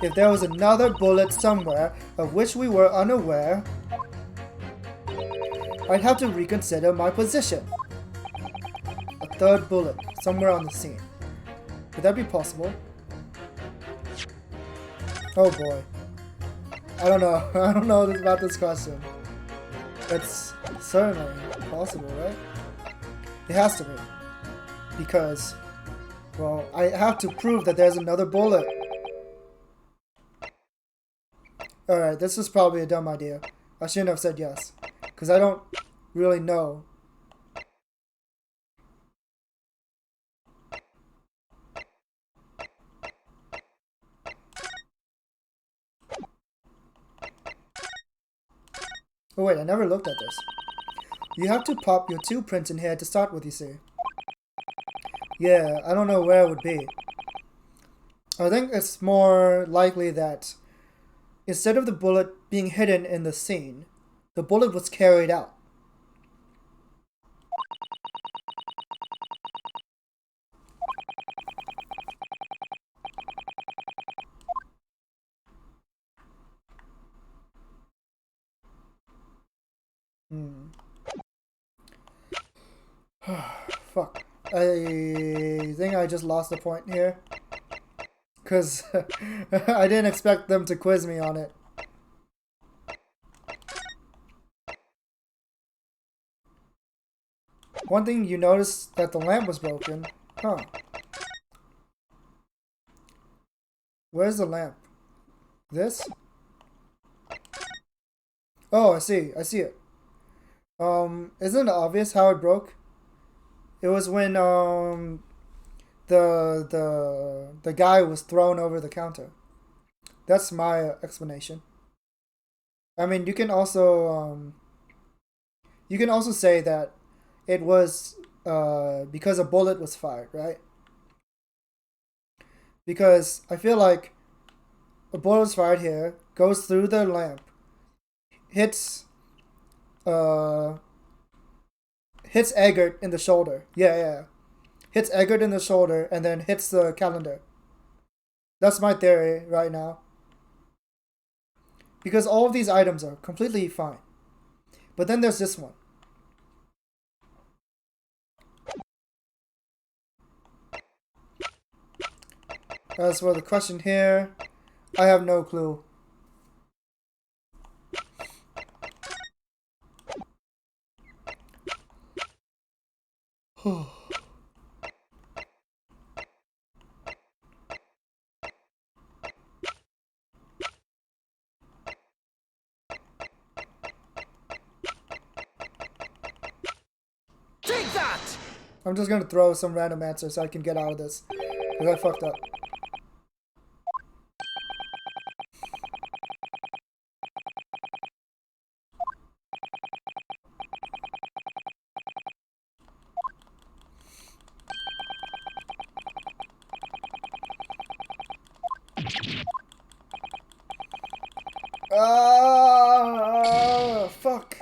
If there was another bullet somewhere of which we were unaware, I'd have to reconsider my position. A 3rd bullet somewhere on the scene. Could that be possible? Oh boy. I don't know. I don't know about this question. It's certainly possible, right? It has to be. Because, well, I have to prove that there's another bullet. Alright, this is probably a dumb idea. I shouldn't have said yes. Because I don't really know. Oh wait, I never looked at this. You have to pop your 2 prints in here to start with, you see. Yeah, I don't know where it would be. I think it's more likely that instead of the bullet being hidden in the scene, the bullet was carried out. Fuck. I think I just lost the point here. Because I didn't expect them to quiz me on it. One thing you noticed that the lamp was broken. Huh. Where's the lamp? This? Oh, I see. I see it. Isn't it obvious how it broke? It was when the guy was thrown over the counter. That's my explanation. I mean, you can also say that it was because a bullet was fired, right? Because I feel like a bullet was fired here, goes through the lamp, hits Eggert in the shoulder. Yeah. Hits Eggert in the shoulder and then hits the calendar. That's my theory right now. Because all of these items are completely fine. But then there's this one. As for the question here, I have no clue. Take that! I'm just gonna throw some random answer so I can get out of this. Because I fucked up. Fuck.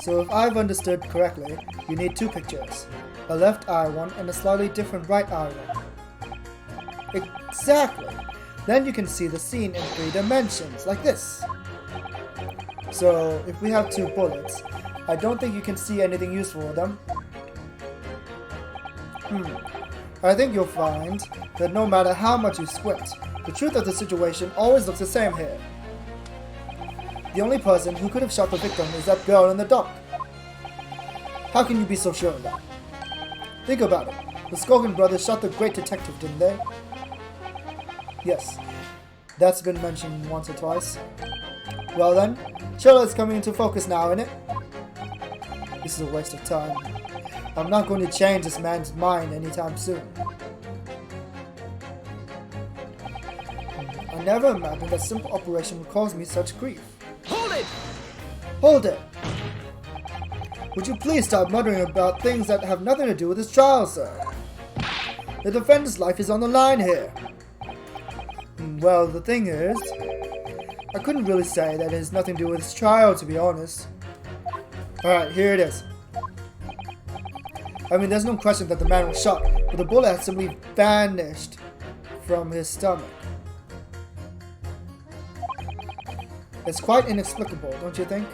So if I've understood correctly, you need two pictures. A left eye one and a slightly different right eye one. Exactly! Then you can see the scene in 3 dimensions, like this. So if we have 2 bullets, I don't think you can see anything useful with them. I think you'll find that no matter how much you squint, the truth of the situation always looks the same here. The only person who could have shot the victim is that girl in the dock. How can you be so sure of that? Think about it. The Scogan brothers shot the great detective, didn't they? Yes. That's been mentioned once or twice. Well then, Charlotte's coming into focus now, isn't it? This is a waste of time. I'm not going to change this man's mind anytime soon. I never imagined that simple operation would cause me such grief. Hold it! Hold it! Would you please stop muttering about things that have nothing to do with this trial, sir? The defendant's life is on the line here. Well, the thing is, I couldn't really say that it has nothing to do with this trial, to be honest. Alright, here it is. I mean, there's no question that the man was shot, but the bullet had simply vanished from his stomach. It's quite inexplicable, don't you think?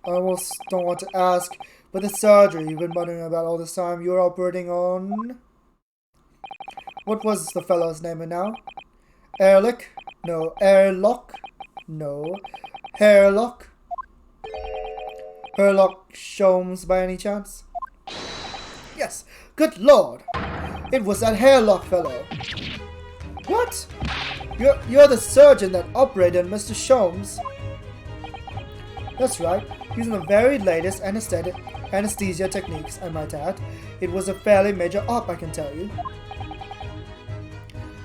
I almost don't want to ask, but the surgery you've been muttering about all this time you're operating on... What was the fellow's name now? Ehrlich? No. Airlock? No. Hairlock? Herlock Sholmes by any chance? Yes! Good lord! It was that Hairlock fellow! What? You're the surgeon that operated on Mr. Sholmes? That's right. Using the very latest anesthesia techniques, I might add. It was a fairly major op, I can tell you.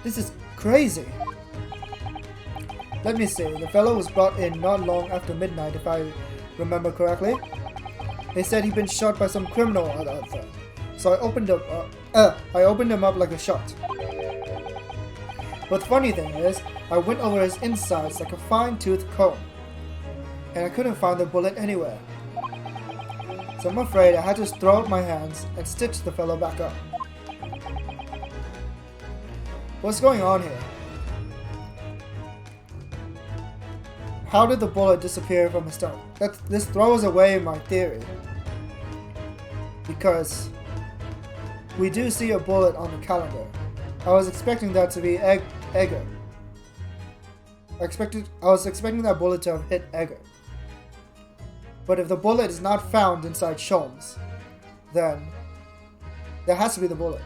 This is crazy. Let me see. The fellow was brought in not long after midnight, if I remember correctly. They said he'd been shot by some criminal or other. So I opened him up like a shot. But the funny thing is, I went over his insides like a fine-toothed comb. And I couldn't find the bullet anywhere. So I'm afraid I had to throw up my hands and stitch the fellow back up. What's going on here? How did the bullet disappear from his stomach? This throws away my theory. Because we do see a bullet on the calendar. I was expecting that to be Egger. I was expecting that bullet to have hit Egger. But if the bullet is not found inside Sholmes, then there has to be the bullet.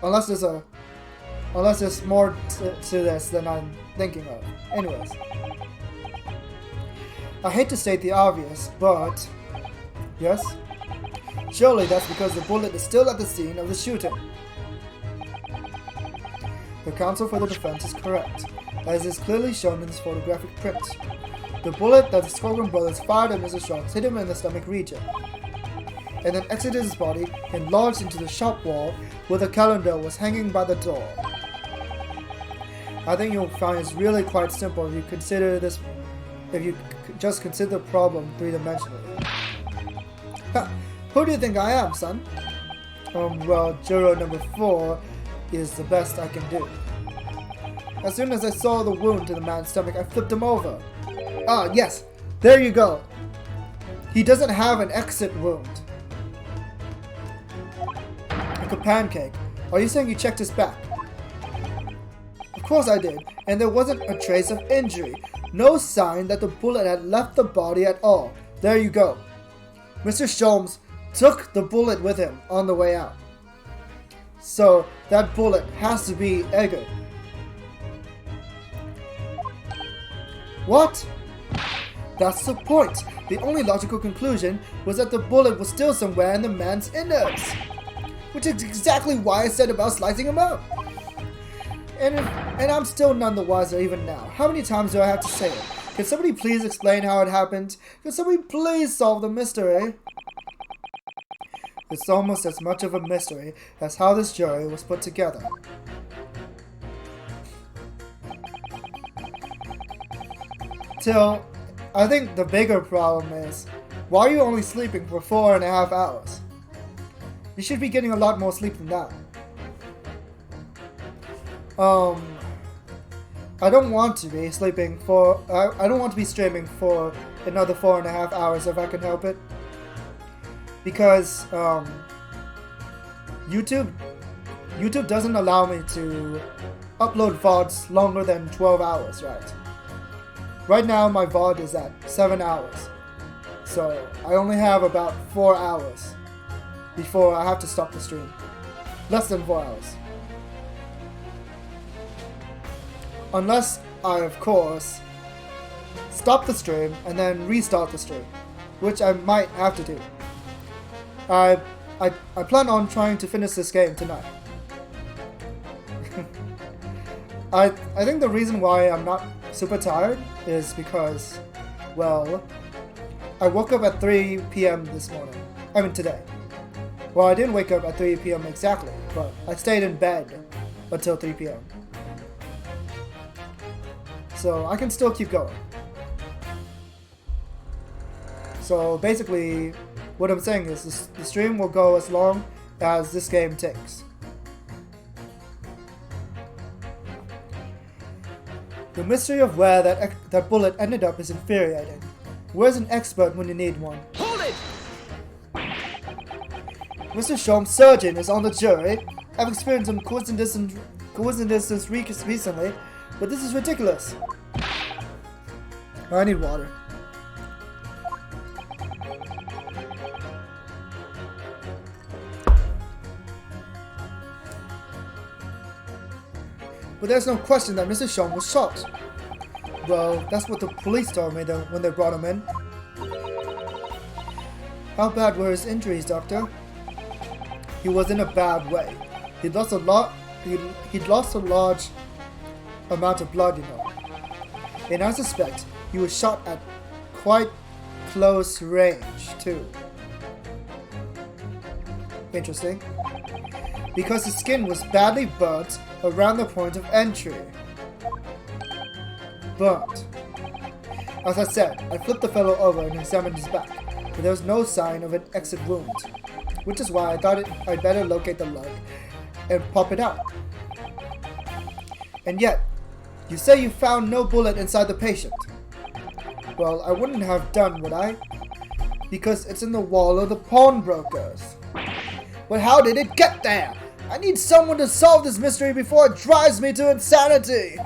Unless there's more to this than I'm thinking of. Anyways. I hate to state the obvious, but... Yes? Surely that's because the bullet is still at the scene of the shooting. The counsel for the defense is correct, as is clearly shown in this photographic print. The bullet that the Scogan brothers fired at Mr. Sholmes hit him in the stomach region, and then exited his body and lodged into the shop wall where the calendar was hanging by the door. I think you'll find it's really quite simple if you just consider the problem three-dimensionally. Who do you think I am, son? Well, juror number 4 is the best I can do. As soon as I saw the wound to the man's stomach, I flipped him over. Ah, yes, there you go. He doesn't have an exit wound. Like a pancake. Are you saying you checked his back? Of course I did, and there wasn't a trace of injury. No sign that the bullet had left the body at all. There you go. Mr. Sholmes took the bullet with him on the way out. So that bullet has to be Egger. What? That's the point. The only logical conclusion was that the bullet was still somewhere in the man's innards. Which is exactly why I said about slicing him up. And I'm still none the wiser even now. How many times do I have to say it? Can somebody please explain how it happened? Can somebody please solve the mystery? It's almost as much of a mystery as how this jury was put together. until I think the bigger problem is, why are you only sleeping for 4.5 hours? You should be getting a lot more sleep than that. I don't want to be sleeping for, I don't want to be streaming for another 4.5 hours if I can help it. Because, YouTube doesn't allow me to upload VODs longer than 12 hours, right? Right now my VOD is at 7 hours. So, I only have about 4 hours before I have to stop the stream. Less than 4 hours. Unless I, of course, stop the stream and then restart the stream, which I might have to do. I plan on trying to finish this game tonight. I think the reason why I'm not super tired is because, well, I woke up at 3 p.m. this morning. I mean today. Well, I didn't wake up at 3 p.m. exactly, but I stayed in bed until 3 p.m. So I can still keep going. So basically, what I'm saying is the stream will go as long as this game takes. The mystery of where that bullet ended up is infuriating. Where's an expert when you need one? Hold it! Mr. Shom's surgeon is on the jury. I've experienced some coincidences recently, but this is ridiculous. I need water. But there's no question that Mr. Shom was shot. Well, that's what the police told me when they brought him in. How bad were his injuries, Doctor? He was in a bad way. He'd lost a large amount of blood, you know. And I suspect he was shot at quite close range, too. Interesting. Because his skin was badly burnt around the point of entry. Burnt. As I said, I flipped the fellow over and examined his back, but there was no sign of an exit wound. Which is why I thought I'd better locate the lug and pop it out. And yet, you say you found no bullet inside the patient. Well, I wouldn't have done, would I? Because it's in the wall of the pawnbrokers. But how did it get there? I need someone to solve this mystery before it drives me to insanity.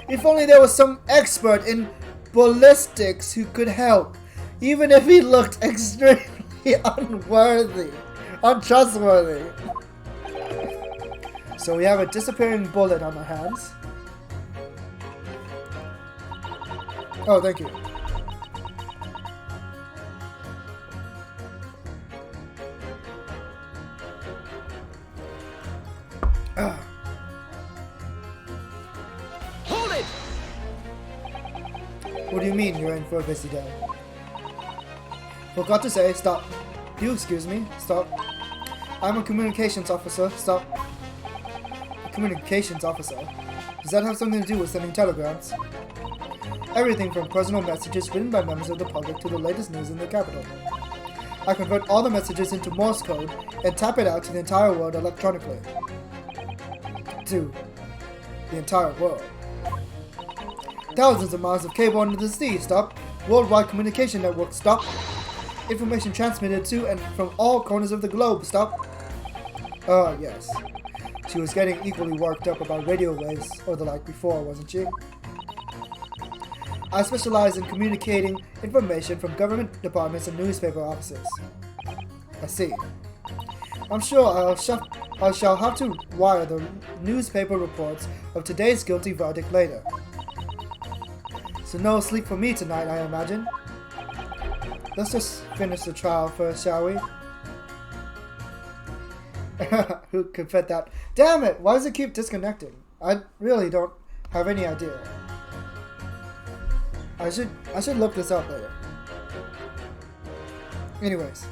If only there was some expert in ballistics who could help, even if he looked extremely untrustworthy. So we have a disappearing bullet on our hands. Oh, thank you. Hold it! What do you mean you're in for a busy day? Forgot to say, stop. You excuse me, stop. I'm a communications officer, stop. A communications officer? Does that have something to do with sending telegrams? Everything from personal messages written by members of the public to the latest news in the capital. I convert all the messages into Morse code and tap it out to the entire world electronically. To the entire world. Thousands of miles of cable under the sea, stop. Worldwide communication network, stop. Information transmitted to and from all corners of the globe, stop. Yes. She was getting equally worked up about radio waves or the like before, wasn't she? I specialize in communicating information from government departments and newspaper offices. I see. I'm sure I shall have to wire the newspaper reports of today's guilty verdict later. So no sleep for me tonight, I imagine. Let's just finish the trial first, shall we? Who could fit that? Damn it! Why does it keep disconnecting? I really don't have any idea. I should look this up later. Anyways.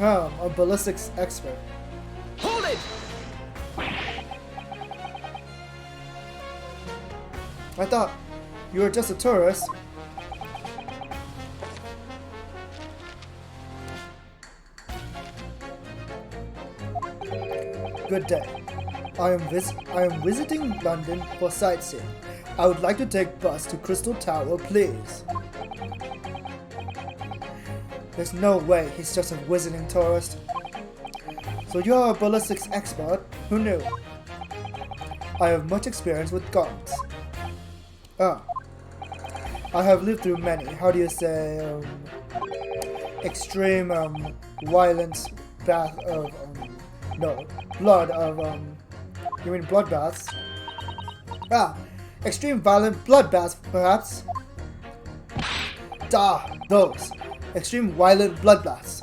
A ballistics expert. Hold it! I thought you were just a tourist. Good day. I am visiting London for sightseeing. I would like to take bus to Crystal Tower, please. There's no way he's just a visiting tourist. So you're a ballistics expert? Who knew? I have much experience with guns. Ah. I have lived through many, how do you say, extreme, violence bath of, no, blood of, you mean bloodbaths? Ah, extreme violent bloodbaths, perhaps? Those. Extreme violent bloodbaths.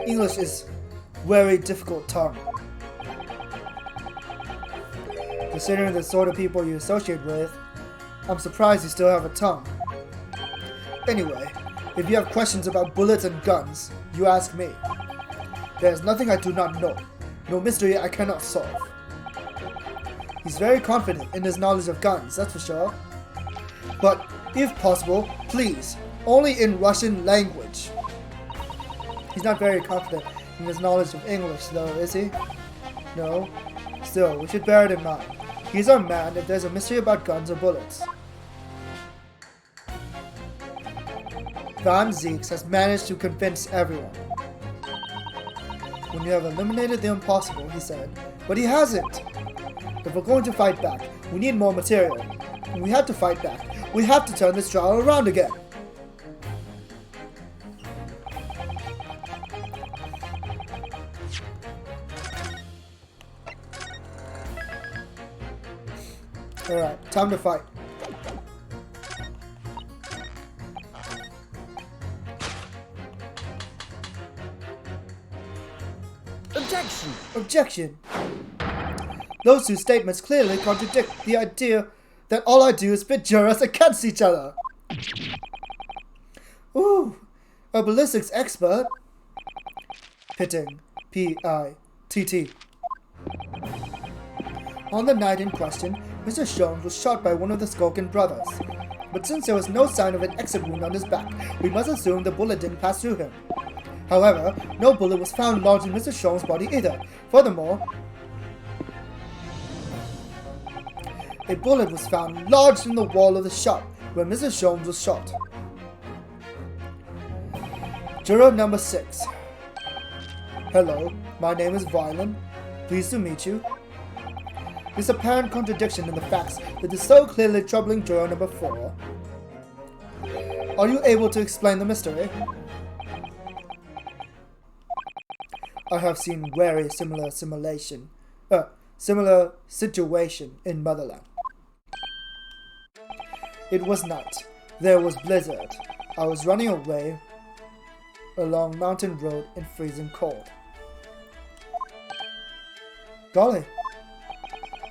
English is very difficult tongue. Considering the sort of people you associate with, I'm surprised you still have a tongue. Anyway, if you have questions about bullets and guns, you ask me. There's nothing I do not know. No mystery I cannot solve. He's very confident in his knowledge of guns, that's for sure. But, if possible, please, only in Russian language. He's not very confident in his knowledge of English, though, is he? No? Still, we should bear it in mind. He's our man if there's a mystery about guns or bullets. Van Zeeks has managed to convince everyone. When you have eliminated the impossible, he said, but he hasn't. If we're going to fight back, we need more material. And we have to fight back. We have to turn this trial around again. Alright, time to fight. Objection! Objection! Those two statements clearly contradict the idea that all I do is pit jurors against each other. Ooh, a ballistics expert. Pitting. P-I-T-T. On the night in question, Mr. Jones was shot by one of the Skulkin brothers. But since there was no sign of an exit wound on his back, we must assume the bullet didn't pass through him. However, no bullet was found lodged in Mr. Jones' body either. Furthermore, a bullet was found lodged in the wall of the shop where Mr. Jones was shot. Juror number 6. Hello, my name is Violin. Pleased to meet you. There's apparent contradiction in the facts that is so clearly troubling juror number 4. Are you able to explain the mystery? I have seen very similar situation in Motherland. It was night. There was blizzard. I was running away along mountain road in freezing cold. Golly!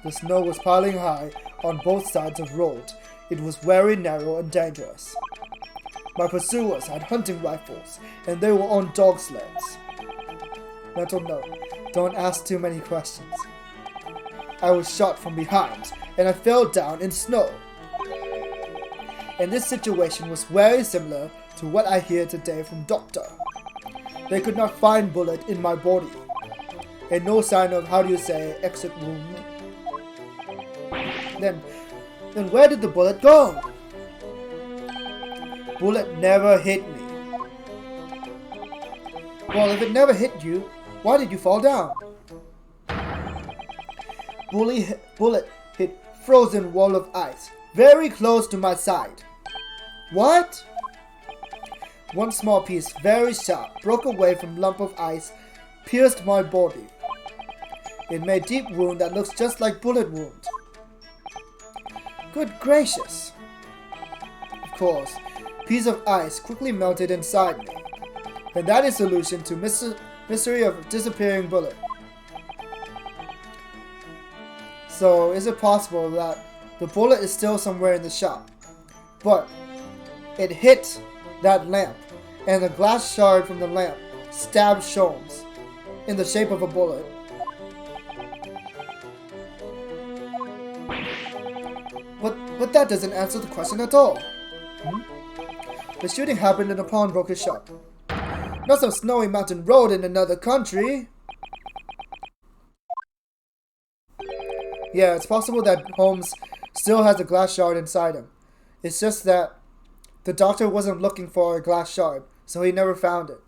The snow was piling high on both sides of the road. It was very narrow and dangerous. My pursuers had hunting rifles, and they were on dog sleds. Mental note, don't ask too many questions. I was shot from behind, and I fell down in snow. And this situation was very similar to what I hear today from Doctor. They could not find bullet in my body, and no sign of, how do you say, exit wound. Then where did the bullet go? Bullet never hit me. Well, if it never hit you, why did you fall down? Bullet hit frozen wall of ice, very close to my side. What? One small piece, very sharp, broke away from lump of ice, pierced my body. It made deep wound that looks just like bullet wound. Good gracious. Of course, piece of ice quickly melted inside me. And that is solution to mystery of disappearing bullet. So, is it possible that the bullet is still somewhere in the shop, but it hit that lamp, and the glass shard from the lamp stabbed Sholmes in the shape of a bullet? But But that doesn't answer the question at all. The shooting happened in a pawnbroker's shop. Not some snowy mountain road in another country. Yeah, it's possible that Holmes still has a glass shard inside him. It's just that the doctor wasn't looking for a glass shard, so he never found it.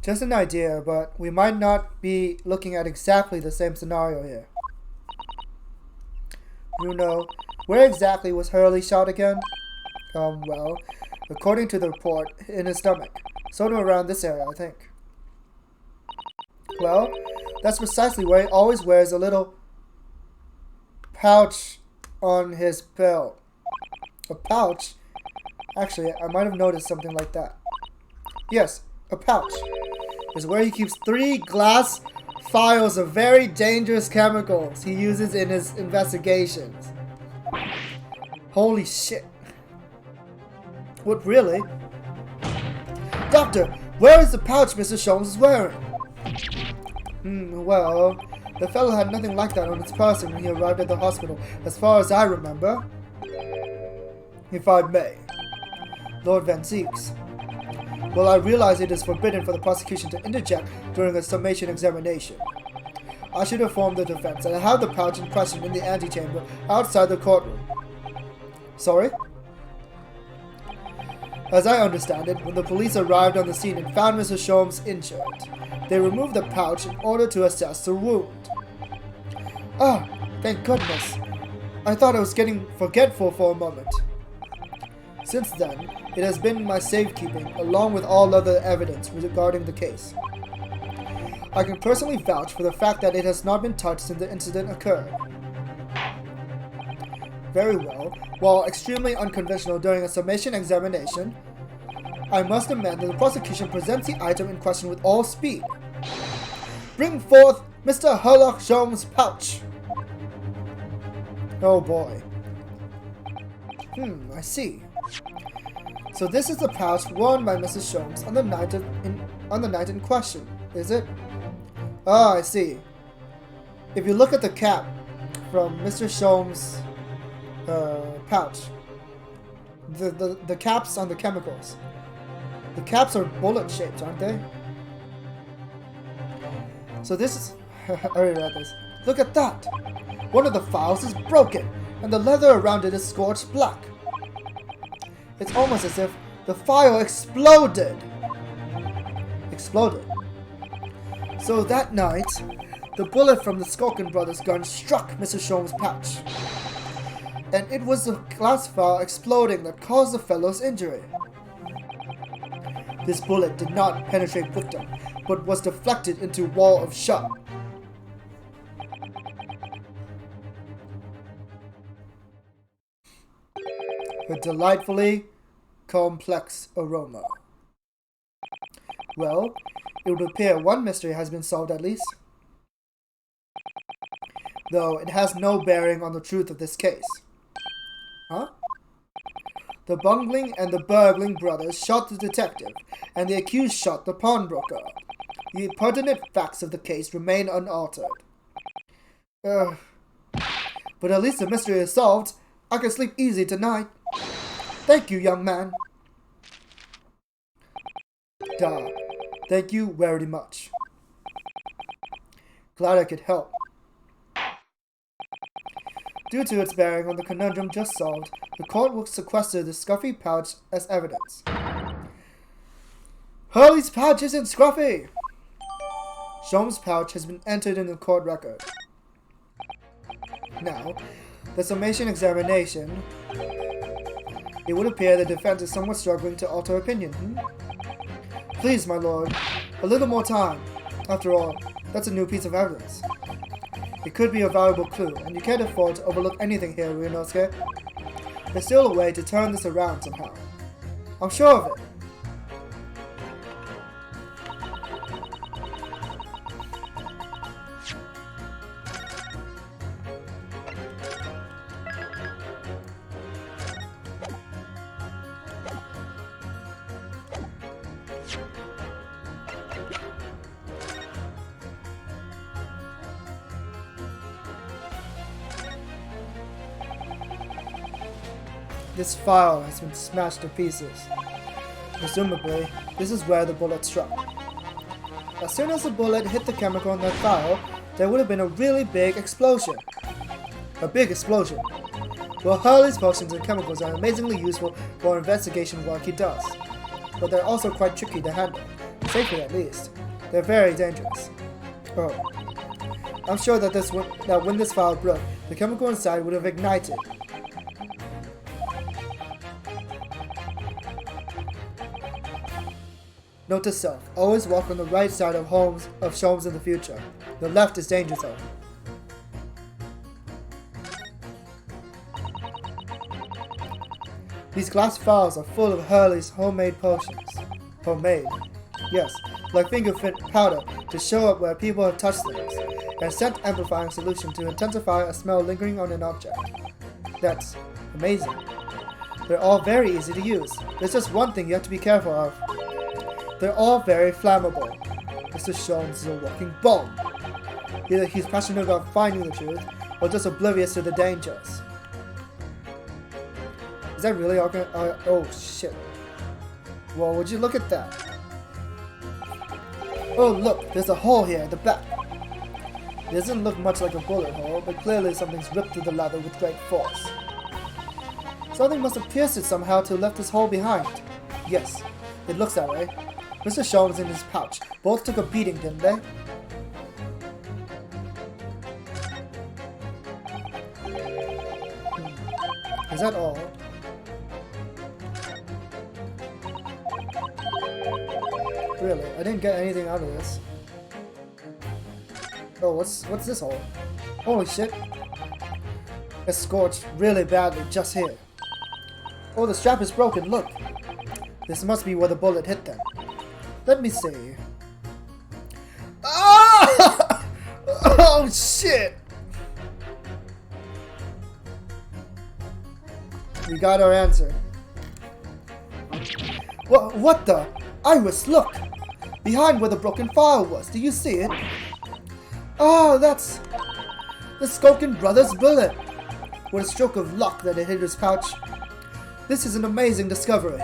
Just an idea, but we might not be looking at exactly the same scenario here. Bruno, where exactly was Hurley shot again? Well, according to the report, in his stomach. Sort of around this area, I think. Well, that's precisely where he always wears a little pouch on his belt. A pouch? Actually, I might have noticed something like that. Yes, a pouch is where he keeps 3 glass vials of very dangerous chemicals he uses in his investigations. Holy shit. What, really? Doctor, where is the pouch Mr. Sholmes is wearing? Well, the fellow had nothing like that on his person when he arrived at the hospital, as far as I remember. If I may. Lord Van Zeeks. Well, I realize it is forbidden for the prosecution to interject during a summation examination. I should inform the defense that I have the pouch in question in the antechamber outside the courtroom. Sorry? As I understand it, when the police arrived on the scene and found Mr. Sholmes injured, they removed the pouch in order to assess the wound. Ah, thank goodness. I thought I was getting forgetful for a moment. Since then, it has been in my safekeeping, along with all other evidence regarding the case. I can personally vouch for the fact that it has not been touched since the incident occurred. Very well. While extremely unconventional during a summation examination, I must demand that the prosecution presents the item in question with all speed. Bring forth Mr. Herlock Sholmes' pouch. Oh boy. I see. So this is the pouch worn by Mrs. Sholmes on the night in question, is it? Ah, I see. If you look at the cap from Mr. Sholmes' pouch, the caps on the chemicals, the caps are bullet shaped, aren't they? So this is I already read this. Look at that! One of the files is broken, and the leather around it is scorched black. It's almost as if the file exploded. Exploded. So that night, the bullet from the Skulkin brothers' gun struck Mr. Sholmes' pouch. And it was the glass file exploding that caused the fellow's injury. This bullet did not penetrate victim, but was deflected into wall of shot. A delightfully complex aroma. Well, it would appear one mystery has been solved at least. Though it has no bearing on the truth of this case. Huh? The bungling and the burgling brothers shot the detective, and the accused shot the pawnbroker. The pertinent facts of the case remain unaltered. But at least the mystery is solved. I can sleep easy tonight. Thank you, young man. Thank you very much. Glad I could help. Due to its bearing on the conundrum just solved, the court will sequester the Scruffy pouch as evidence. Hurley's pouch isn't Scruffy! Sholmes' pouch has been entered in the court record. Now, the summation examination. It would appear the defense is somewhat struggling to alter opinion. Please, my lord, a little more time. After all, that's a new piece of evidence. It could be a valuable clue, and you can't afford to overlook anything here, Ryunosuke. There's still a way to turn this around somehow. I'm sure of it. this file has been smashed to pieces. Presumably, this is where the bullet struck. As soon as the bullet hit the chemical in that file, there would have been a really big explosion. A big explosion. Well, Hurley's potions and chemicals are amazingly useful for investigation work he does. But they're also quite tricky to handle. Safely at least. They're very dangerous. Oh. I'm sure that when this file broke, the chemical inside would have ignited. Note to self, always walk on the right side of homes in the future. The left is danger zone. These glass vials are full of Hurley's homemade potions. Homemade. Yes, like fingerprint powder to show up where people have touched things, and scent amplifying solution to intensify a smell lingering on an object. That's amazing. They're all very easy to use. There's just one thing you have to be careful of. They're all very flammable. Mr. Sholmes is a walking bomb. Either he's passionate about finding the truth, or just oblivious to the dangers. Is that really all gonna... oh shit. Well, would you look at that? Oh look, there's a hole here at the back. It doesn't look much like a bullet hole, but clearly something's ripped through the leather with great force. Something must have pierced it somehow to left this hole behind. Yes, it looks that way. Mr. Sholmes and his pouch both took a beating, didn't they? Is that all? Really, I didn't get anything out of this. Oh, what's this hole? Holy shit. It's scorched really badly just here. Oh, the strap is broken, look. This must be where the bullet hit them. Let me see. Ah! Oh shit! We got our answer. What the? Iris, look! Behind where the broken file was, do you see it? Oh, that's the Skulkin Brothers bullet. What a stroke of luck that it hit his pouch. This is an amazing discovery.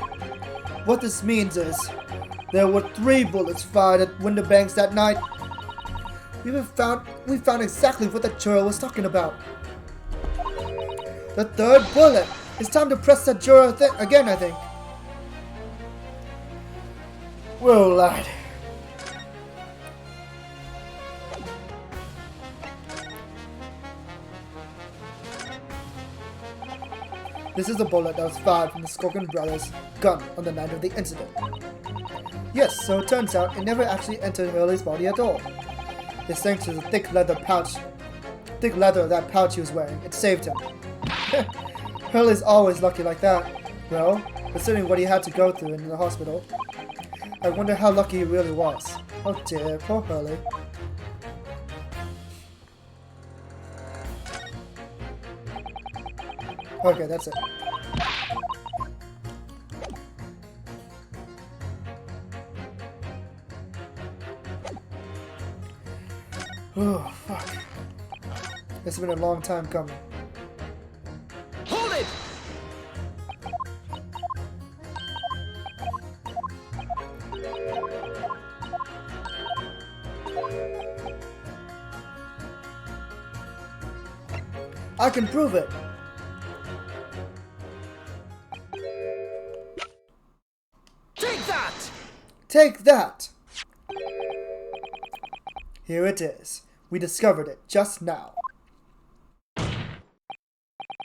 What this means is, there were 3 bullets fired at Winterbanks that night. We found exactly what the juror was talking about. The 3rd bullet. It's time to press that juror again, I think. Well, lad. This is the bullet that was fired from the Skulkin Brothers' gun on the night of the incident. Yes, so it turns out it never actually entered Hurley's body at all. It's thanks to the thick leather of that pouch he was wearing. It saved him. Hurley's always lucky like that. Well, considering what he had to go through in the hospital, I wonder how lucky he really was. Oh dear, poor Hurley. Okay, that's it. Oh, fuck. It's been a long time coming. Hold it! I can prove it! Take that! Take that! Here it is. We discovered it just now.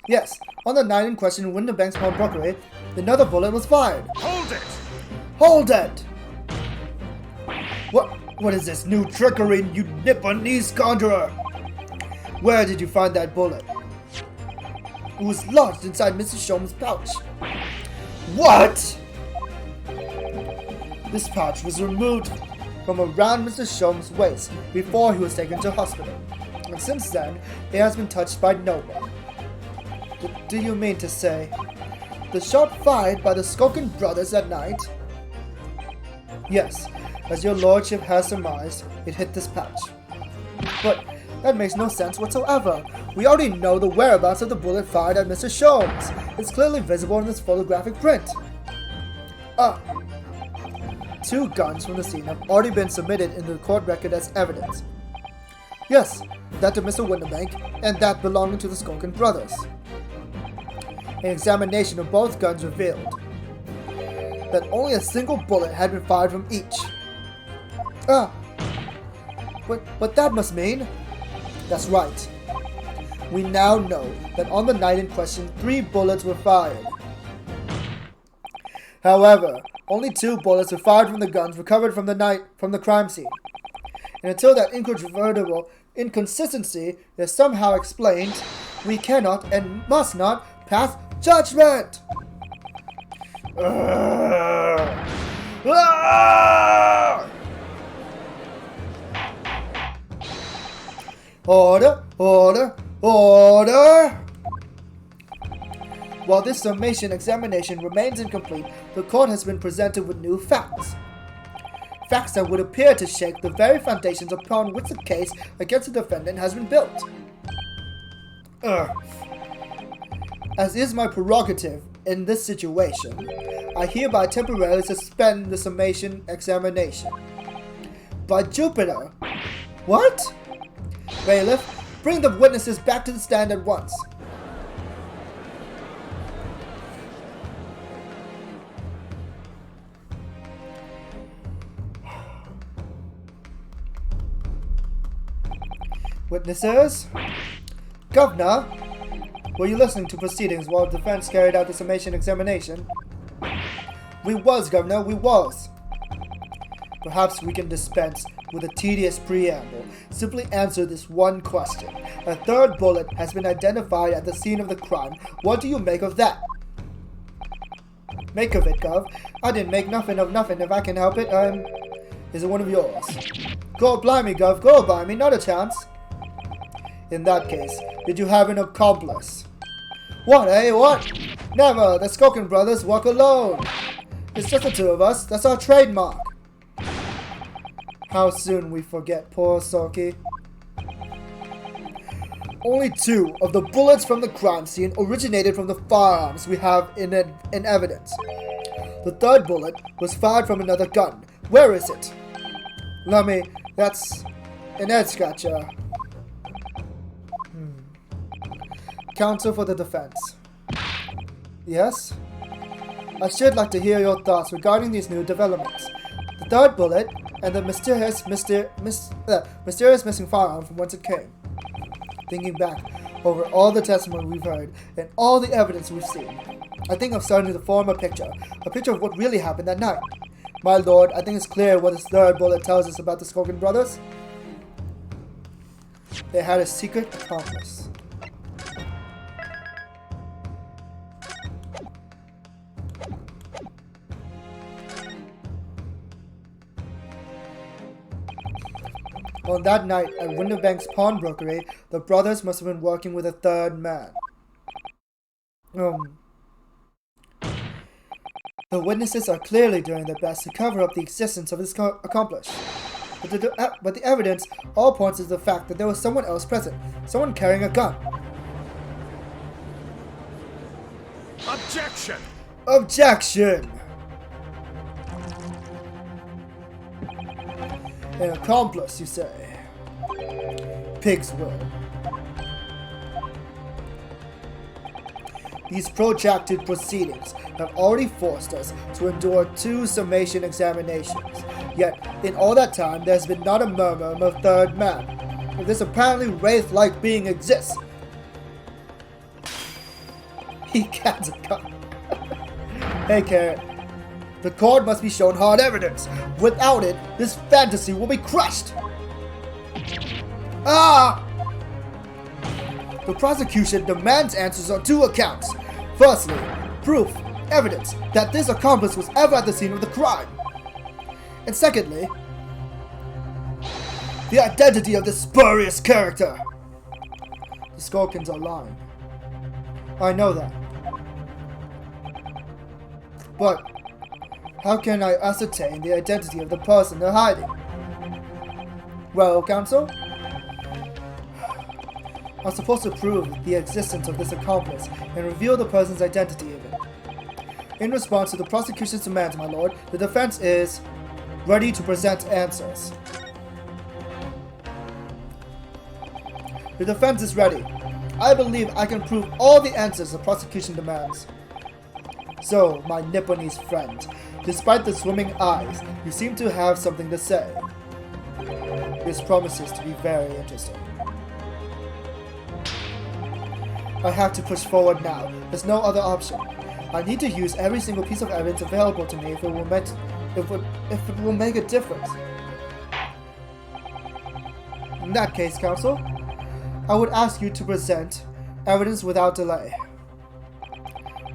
Yes, on the night in question in Winterbank's pawnbrokery, another bullet was fired. Hold it! Hold it! What is this new trickery, you Nipponese conjurer? Where did you find that bullet? It was lodged inside Mrs. Sholmes' pouch. What? This pouch was removed from around Mr. Sholmes' waist before he was taken to hospital. And since then, it has been touched by no one. Do you mean to say the shot fired by the Skulkin Brothers that night? Yes, as your lordship has surmised, it hit this pouch. But that makes no sense whatsoever. We already know the whereabouts of the bullet fired at Mr. Sholmes. is clearly visible in this photographic print. 2 guns from the scene have already been submitted in the court record as evidence. Yes, that of Mr. Winterbank and that belonging to the Skulkin brothers. An examination of both guns revealed that only a single bullet had been fired from each. What that must mean? That's right. We now know that on the night in question, 3 bullets were fired. However, only 2 bullets were fired from the guns recovered from the crime scene. And until that incontrovertible inconsistency is somehow explained, we cannot and must not pass judgment! Order! Order! Order! While this summation examination remains incomplete, the court has been presented with new facts. Facts that would appear to shake the very foundations upon which the case against the defendant has been built. As is my prerogative in this situation, I hereby temporarily suspend the summation examination. By Jupiter! What? Bailiff, bring the witnesses back to the stand at once. Witnesses? Governor, were you listening to proceedings while the defense carried out the summation examination? We was, Governor, we was. Perhaps we can dispense with a tedious preamble. Simply answer this one question. A 3rd bullet has been identified at the scene of the crime. What do you make of that? Make of it, Gov? I didn't make nothing of nothing if I can help it. Is it one of yours? Go blimey, Gov, go blimey, not a chance. In that case, did you have an accomplice? What, eh? What? Never! The Skulkin brothers walk alone! It's just the 2 of us. That's our trademark. How soon we forget poor Soki. Only 2 of the bullets from the crime scene originated from the firearms we have in evidence. The 3rd bullet was fired from another gun. Where is it? Lummy, that's an head scratcher. Counsel for the defense. Yes? I should like to hear your thoughts regarding these new developments. The 3rd bullet and the mysterious missing firearm from whence it came. Thinking back over all the testimony we've heard and all the evidence we've seen, I think I'm starting to form a picture of what really happened that night. My lord, I think it's clear what this 3rd bullet tells us about the Skulkin brothers. They had a secret accomplice. On that night at Winterbank's pawnbrokery, the brothers must have been working with a 3rd man. The witnesses are clearly doing their best to cover up the existence of this accomplice. But the evidence all points to the fact that there was someone else present, someone carrying a gun. Objection! Objection! An accomplice, you say? Pig's will. These protracted proceedings have already forced us to endure 2 summation examinations. Yet, in all that time, there's been not a murmur of a 3rd man. If this apparently wraith-like being exists, he can't have come. Hey, Carrot. The court must be shown hard evidence. Without it, this fantasy will be crushed. The prosecution demands answers on 2 accounts. Firstly, proof, evidence that this accomplice was ever at the scene of the crime. And secondly, the identity of this spurious character. The Skulkins are lying. I know that. But how can I ascertain the identity of the person they're hiding? Well, counsel? are supposed to prove the existence of this accomplice and reveal the person's identity even. In response to the prosecution's demands, my lord, the defense is ready to present answers. The defense is ready. I believe I can prove all the answers the prosecution demands. So, my Nipponese friend, despite the swimming eyes, you seem to have something to say. This promises to be very interesting. I have to push forward now. There's no other option. I need to use every single piece of evidence available to me if it will make a difference. In that case, counsel, I would ask you to present evidence without delay.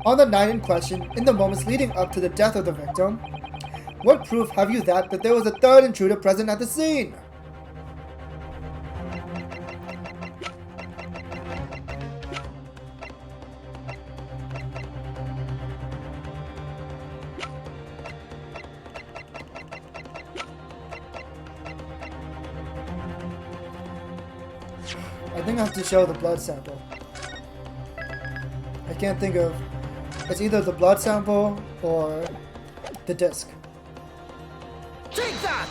On the night in question, in the moments leading up to the death of the victim, what proof have you that there was a third intruder present at the scene? I think I have to show the blood sample. I can't think of... It's either the blood sample or the disc. Take that!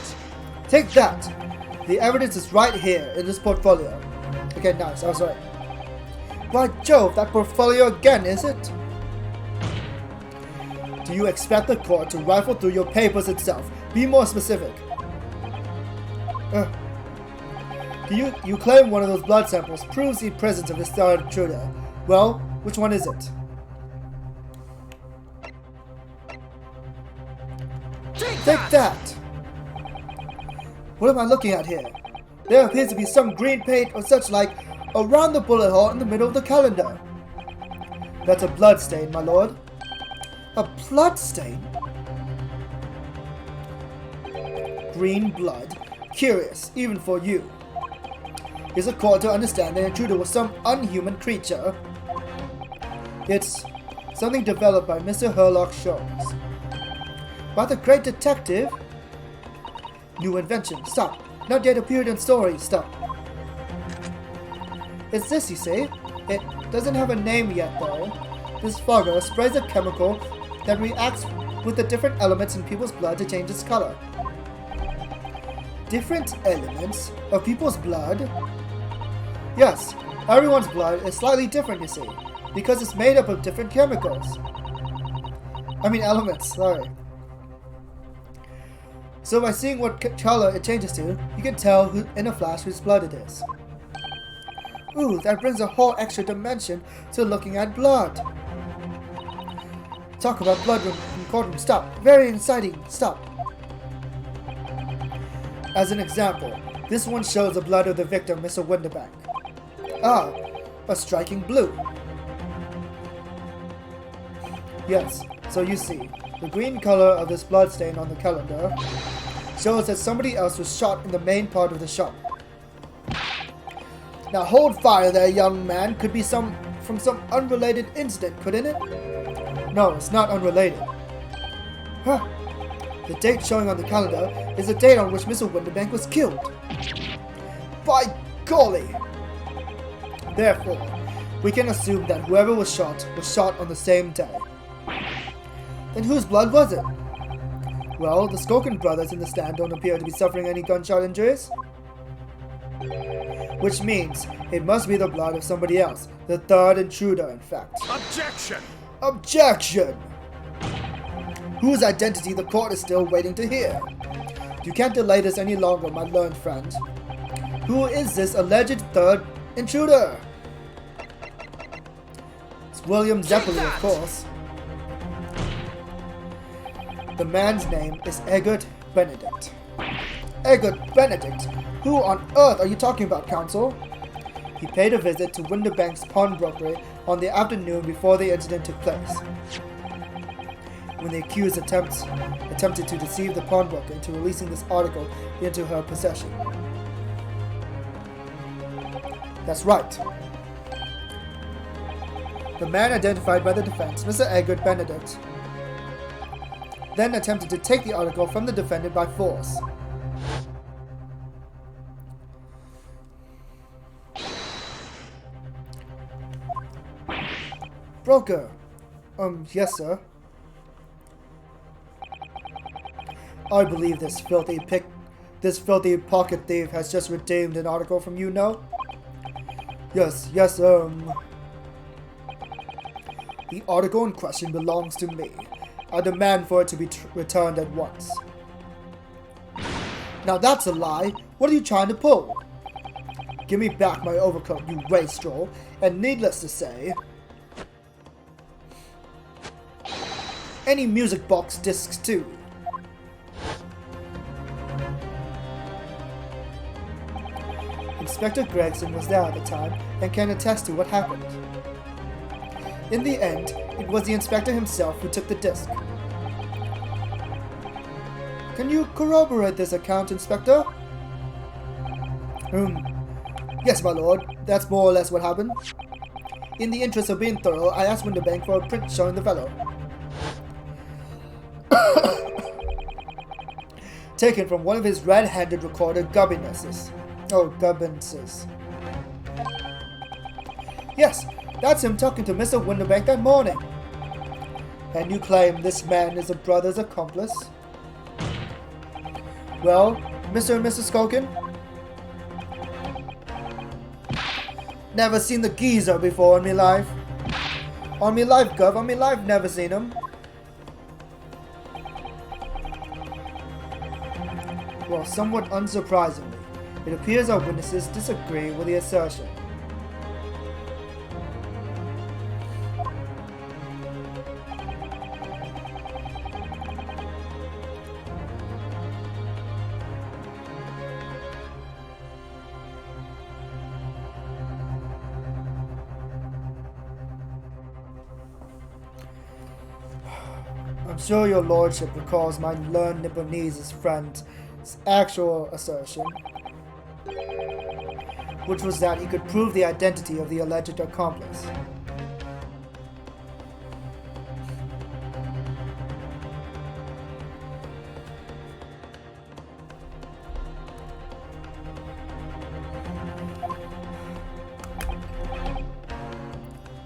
Take that! The evidence is right here in this portfolio. Okay, nice. I was right. By Jove, that portfolio again, is it? Do you expect the court to rifle through your papers itself? Be more specific. You claim one of those blood samples proves the presence of this third intruder. Well, which one is it? Take that! What am I looking at here? There appears to be some green paint or such like around the bullet hole in the middle of the calendar. That's a blood stain, my lord. A blood stain? Green blood. Curious, even for you. Is a court to understand the intruder was some unhuman creature? It's something developed by Mr. Herlock Sholmes. By the great detective? New invention. Stop. Not yet appeared in stories. Stop. It's this, you see? It doesn't have a name yet, though. This fogger sprays a chemical that reacts with the different elements in people's blood to change its color. Different elements of people's blood? Yes, everyone's blood is slightly different, you see, because it's made up of different chemicals. I mean elements, sorry. So by seeing what color it changes to, you can tell in a flash whose blood it is. Ooh, that brings a whole extra dimension to looking at blood. Talk about blood in courtroom, stop. Very exciting, stop. As an example, this one shows the blood of the victim, Mr. Winterbank. Ah, a striking blue. Yes, so you see, the green color of this blood stain on the calendar shows that somebody else was shot in the main part of the shop. Now hold fire there, young man. Could be from some unrelated incident, couldn't it? No, it's not unrelated. Huh. The date showing on the calendar is the date on which Mr. Winterbank was killed. By golly! Therefore, we can assume that whoever was shot on the same day. Then whose blood was it? Well, the Skokin brothers in the stand don't appear to be suffering any gunshot injuries. Which means it must be the blood of somebody else. The third intruder, in fact. Objection! Objection! Whose identity the court is still waiting to hear. You can't delay this any longer, my learned friend. Who is this alleged third intruder? It's William Zeppeli, of course. The man's name is Egbert Benedict. Egbert Benedict? Who on earth are you talking about, counsel? He paid a visit to Winterbank's pawnbrokery on the afternoon before the incident took place. When the accused attempted to deceive the pawnbroker into releasing this article into her possession. That's right. The man identified by the defense, Mr. Egbert Benedict, then attempted to take the article from the defendant by force. Broker. Yes, sir. I believe this filthy pocket thief has just redeemed an article from you, no? Yes, the article in question belongs to me. I demand for it to be returned at once. Now that's a lie. What are you trying to pull? Give me back my overcoat, you wastrel, and needless to say, any music box discs too. Inspector Gregson was there at the time and can attest to what happened. In the end, it was the inspector himself who took the disc. Can you corroborate this account, Inspector? Yes, my lord. That's more or less what happened. In the interest of being thorough, I asked Winterbank for a print showing the fellow. Taken from one of his red-handed recorded gubbinesses. Yes, that's him talking to Mr. Winterbank that morning. And you claim this man is a brother's accomplice? Well, Mr. and Mrs. Skulkin? Never seen the geezer before in me life. On me life, Gov, on me life, never seen him. Well, somewhat unsurprisingly, it appears our witnesses disagree with the assertion. I'm sure your lordship recalls my learned Nipponese friend's actual assertion, which was that he could prove the identity of the alleged accomplice.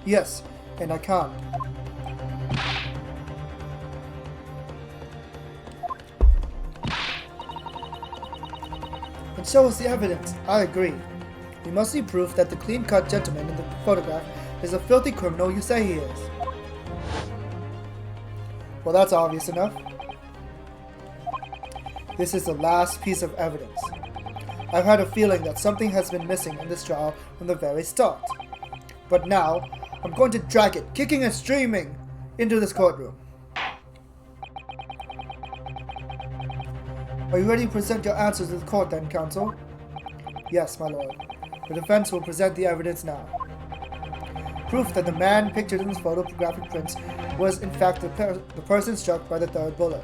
Yes, and I can't. And so is the evidence. I agree. We must see proof that the clean-cut gentleman in the photograph is the filthy criminal you say he is. Well, that's obvious enough. This is the last piece of evidence. I've had a feeling that something has been missing in this trial from the very start. But now, I'm going to drag it, kicking and screaming, into this courtroom. Are you ready to present your answers to the court then, counsel? Yes, my lord. The defense will present the evidence now. Proof that the man pictured in this photographic prints was in fact the person struck by the third bullet.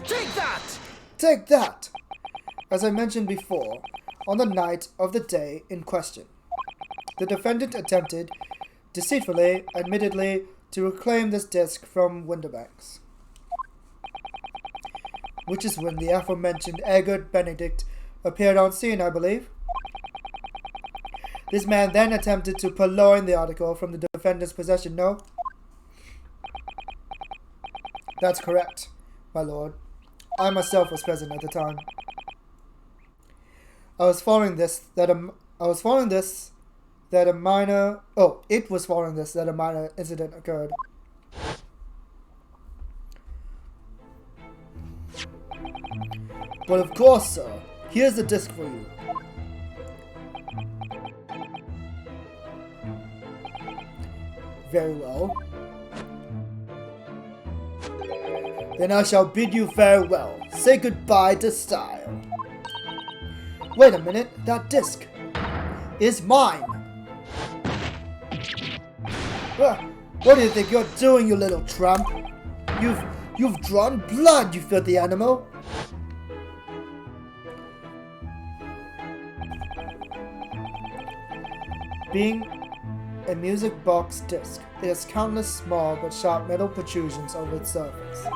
Take that! Take that! As I mentioned before, on the night of the day in question, the defendant attempted, deceitfully, admittedly, to reclaim this disc from Winterbanks, which is when the aforementioned Egbert Benedict appeared on scene, I believe. This man then attempted to purloin the article from the defendant's possession, no? That's correct, my lord. I myself was present at the time. It was following this that a minor incident occurred. But of course, sir, here's the disc for you. Very well. Then I shall bid you farewell. Say goodbye to style. Wait a minute, that disc is mine. What do you think you're doing, you little tramp? You've drawn blood, you filthy animal. Being a music box disc, it has countless small but sharp metal protrusions over its surface.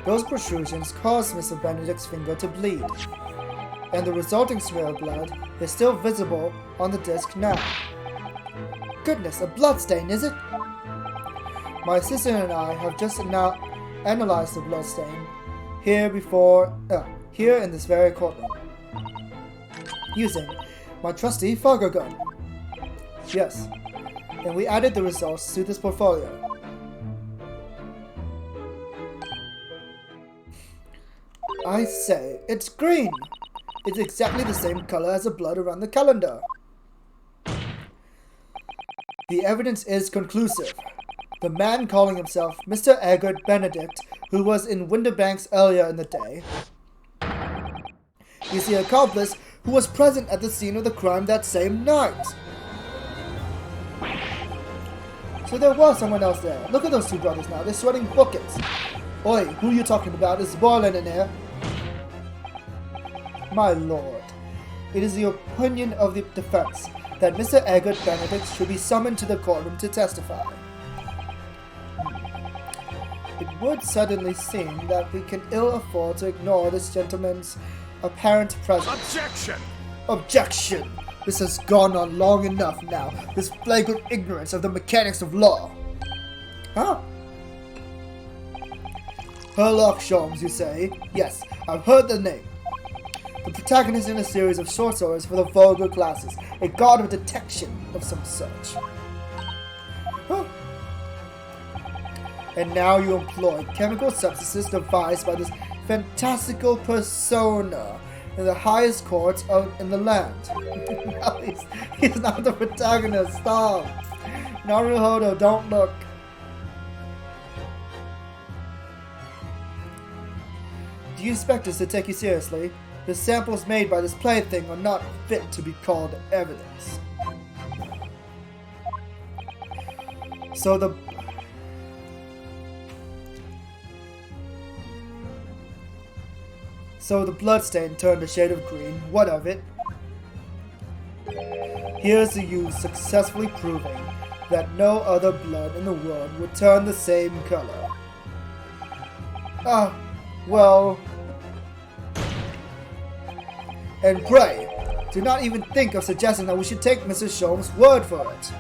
Those protrusions caused Mr. Benedict's finger to bleed, and the resulting smear of blood is still visible on the disc now. Goodness, a bloodstain, is it? My sister and I have just now analyzed the bloodstain here in this very courtroom, using my trusty Fogger gun. Yes, and we added the results to this portfolio. I say, it's green! It's exactly the same color as the blood around the calendar. The evidence is conclusive. The man calling himself Mr. Egbert Benedict, who was in Winterbanks earlier in the day, is the accomplice who was present at the scene of the crime that same night. So there was someone else there. Look at those two brothers now. They're sweating buckets. Oi, who you talking about? Is boiling in here. My lord, it is the opinion of the defense that Mr. Egbert Benedict should be summoned to the courtroom to testify. It would suddenly seem that we can ill afford to ignore this gentleman's apparent presence. Objection! Objection! This has gone on long enough now, this flagrant ignorance of the mechanics of law. Huh? Sherlock Sholmes, you say? Yes, I've heard the name. The protagonist in a series of short stories for the vulgar classes, a god of detection of some such. Huh? And now you employ chemical substances devised by this fantastical persona in the highest courts in the land. No, he's not the protagonist. Stop. Naruhodo, don't look. Do you expect us to take you seriously? The samples made by this plaything are not fit to be called evidence. So the bloodstain turned a shade of green. What of it? Here's the use successfully proving that no other blood in the world would turn the same color. Ah, well... And pray, do not even think of suggesting that we should take Mrs. Sholmes' word for it.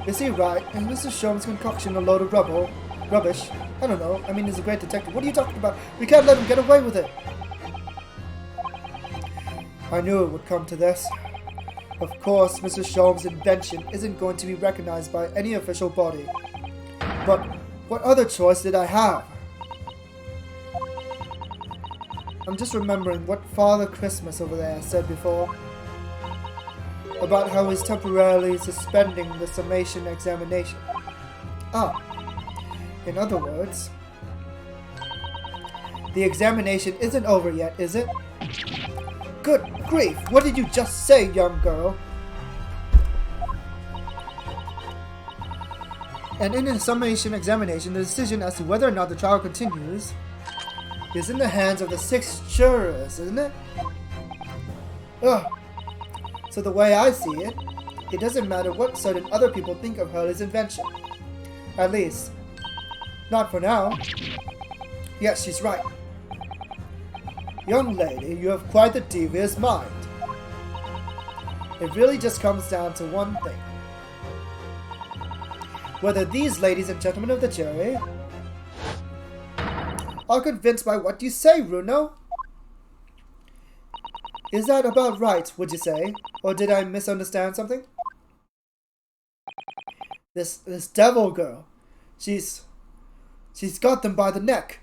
Is he right? Is Mrs. Sholmes' concoction a load of rubbish? I don't know. I mean, he's a great detective. What are you talking about? We can't let him get away with it. I knew it would come to this. Of course, Mrs. Sholmes' invention isn't going to be recognized by any official body. But what other choice did I have? I'm just remembering what Father Christmas over there said before. About how he's temporarily suspending the summation examination. In other words, the examination isn't over yet, is it? Good grief, what did you just say, young girl? And in the summation examination, the decision as to whether or not the trial continues is in the hands of the 6 jurors, isn't it? So the way I see it, it doesn't matter what certain other people think of Hurley's invention. At least, not for now. Yes, she's right. Young lady, you have quite the devious mind. It really just comes down to one thing. Whether these ladies and gentlemen of the jury are convinced by what you say, Bruno. Is that about right, would you say? Or did I misunderstand something? This devil girl, she's got them by the neck.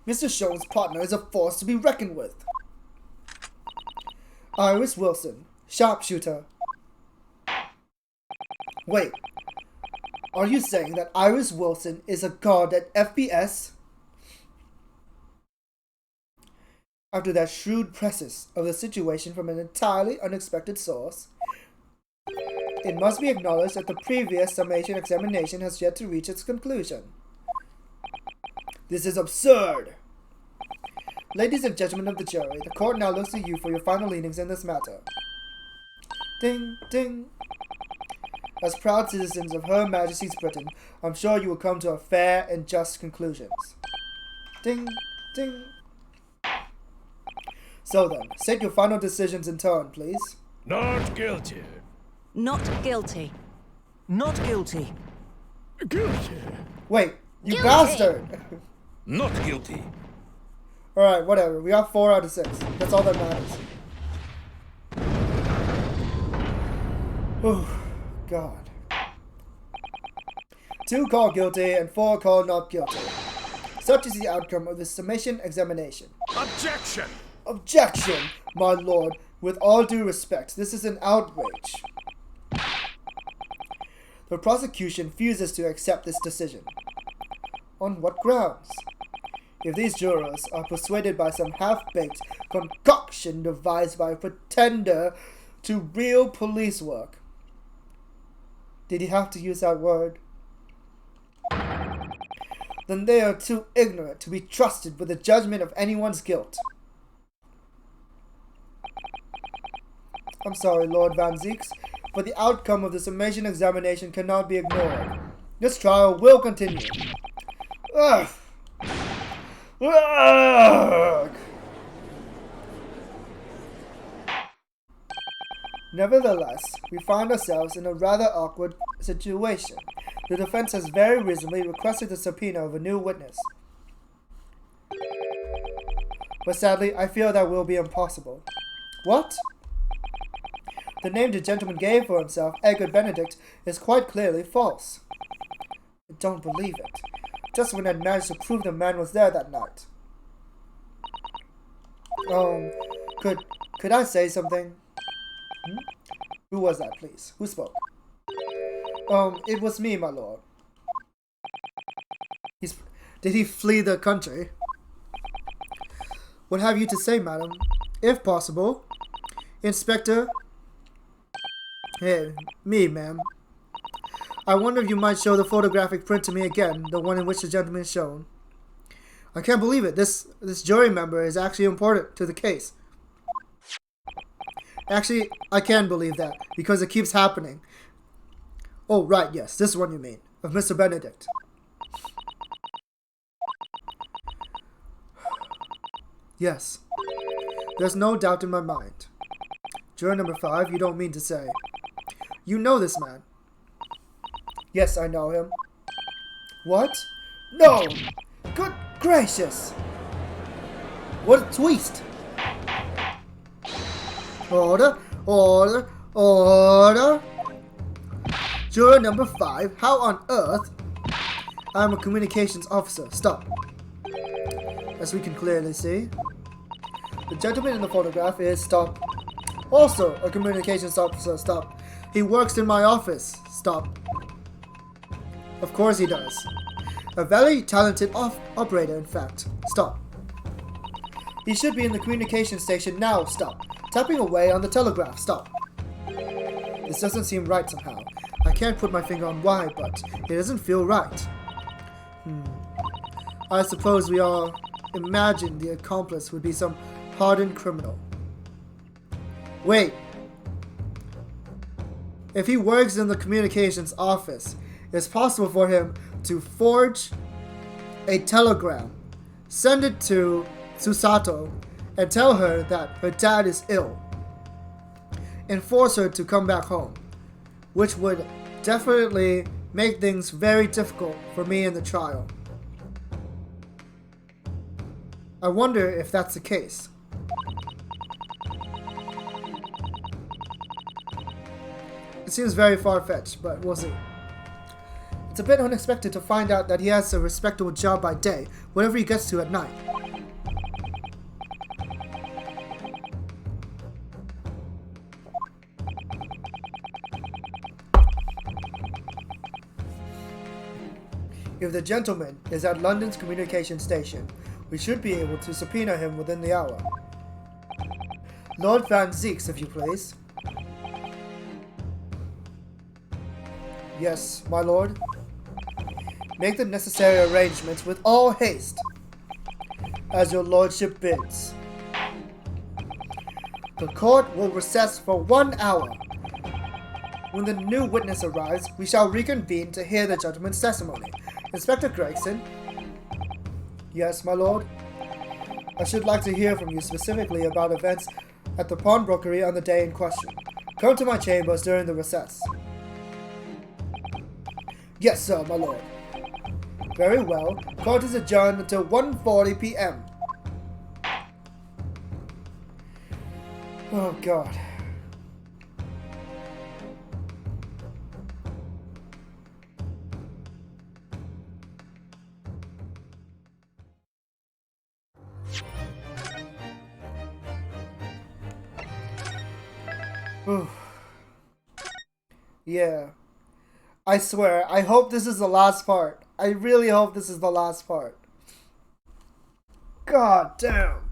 Mr. Sholmes' partner is a force to be reckoned with. Iris Wilson, sharpshooter. Wait, are you saying that Iris Wilson is a guard at FBS? After that shrewd preface of the situation from an entirely unexpected source, it must be acknowledged that the previous summation examination has yet to reach its conclusion. This is absurd! Ladies and gentlemen of the jury, the court now looks to you for your final leanings in this matter. Ding, ding. As proud citizens of Her Majesty's Britain, I'm sure you will come to a fair and just conclusions. Ding, ding. So then, state your final decisions in turn, please. Not guilty. Not guilty. Not guilty. Guilty. Wait, you Guilty. bastard! Not guilty. Alright, whatever. We got 4 out of 6. That's all that matters. Oh, God. 2 called guilty and 4 called not guilty. Such is the outcome of the summation examination. Objection. Objection, my lord. With all due respect, this is an outrage. The prosecution refuses to accept this decision. On what grounds? If these jurors are persuaded by some half-baked concoction devised by a pretender to real police work. Did he have to use that word? Then they are too ignorant to be trusted with the judgment of anyone's guilt. I'm sorry, Lord Van Zeeks, but the outcome of the summation examination cannot be ignored. This trial will continue. Ugh. Ugh. Nevertheless, we find ourselves in a rather awkward situation. The defense has very reasonably requested the subpoena of a new witness. But sadly, I fear that will be impossible. What? The name the gentleman gave for himself, Edgar Benedict, is quite clearly false. I don't believe it. Just when I'd managed to prove the man was there that night. Could I say something? Who was that, please? Who spoke? It was me, my lord. Did he flee the country? What have you to say, madam? If possible. Inspector? Hey, me, ma'am. I wonder if you might show the photographic print to me again, the one in which the gentleman is shown. I can't believe it. This jury member is actually important to the case. Actually, I can believe that, because it keeps happening. Oh, right, yes, this one you mean, of Mr. Benedict. Yes, there's no doubt in my mind. Juror number 5, you don't mean to say. You know this man. Yes, I know him. What? No! Good gracious! What a twist! Order, order, order! Juror number 5, how on earth? I'm a communications officer. Stop. As we can clearly see, the gentleman in the photograph is stop. Also a communications officer. Stop. He works in my office. Stop. Of course he does. A very talented operator, in fact. Stop. He should be in the communication station now. Stop. Tapping away on the telegraph. Stop. This doesn't seem right somehow. I can't put my finger on why, but it doesn't feel right. I suppose we all imagined the accomplice would be some hardened criminal. Wait. If he works in the communications office, it's possible for him to forge a telegram, send it to Susato, and tell her that her dad is ill, and force her to come back home, which would definitely make things very difficult for me in the trial. I wonder if that's the case. It seems very far-fetched, but we'll see. It's a bit unexpected to find out that he has a respectable job by day, whatever he gets to at night. If the gentleman is at London's communication station, we should be able to subpoena him within the hour. Lord Van Zeeks, if you please. Yes, my lord. Make the necessary arrangements with all haste, as your lordship bids. The court will recess for 1 hour. When the new witness arrives, we shall reconvene to hear the gentleman's testimony. Inspector Gregson? Yes, my lord? I should like to hear from you specifically about events at the pawnbrokery on the day in question. Come to my chambers during the recess. Yes, sir, my lord. Very well. Court is adjourned until 1:40 p.m. Oh, God. Yeah. I swear, I hope this is the last part. I really hope this is the last part. God damn.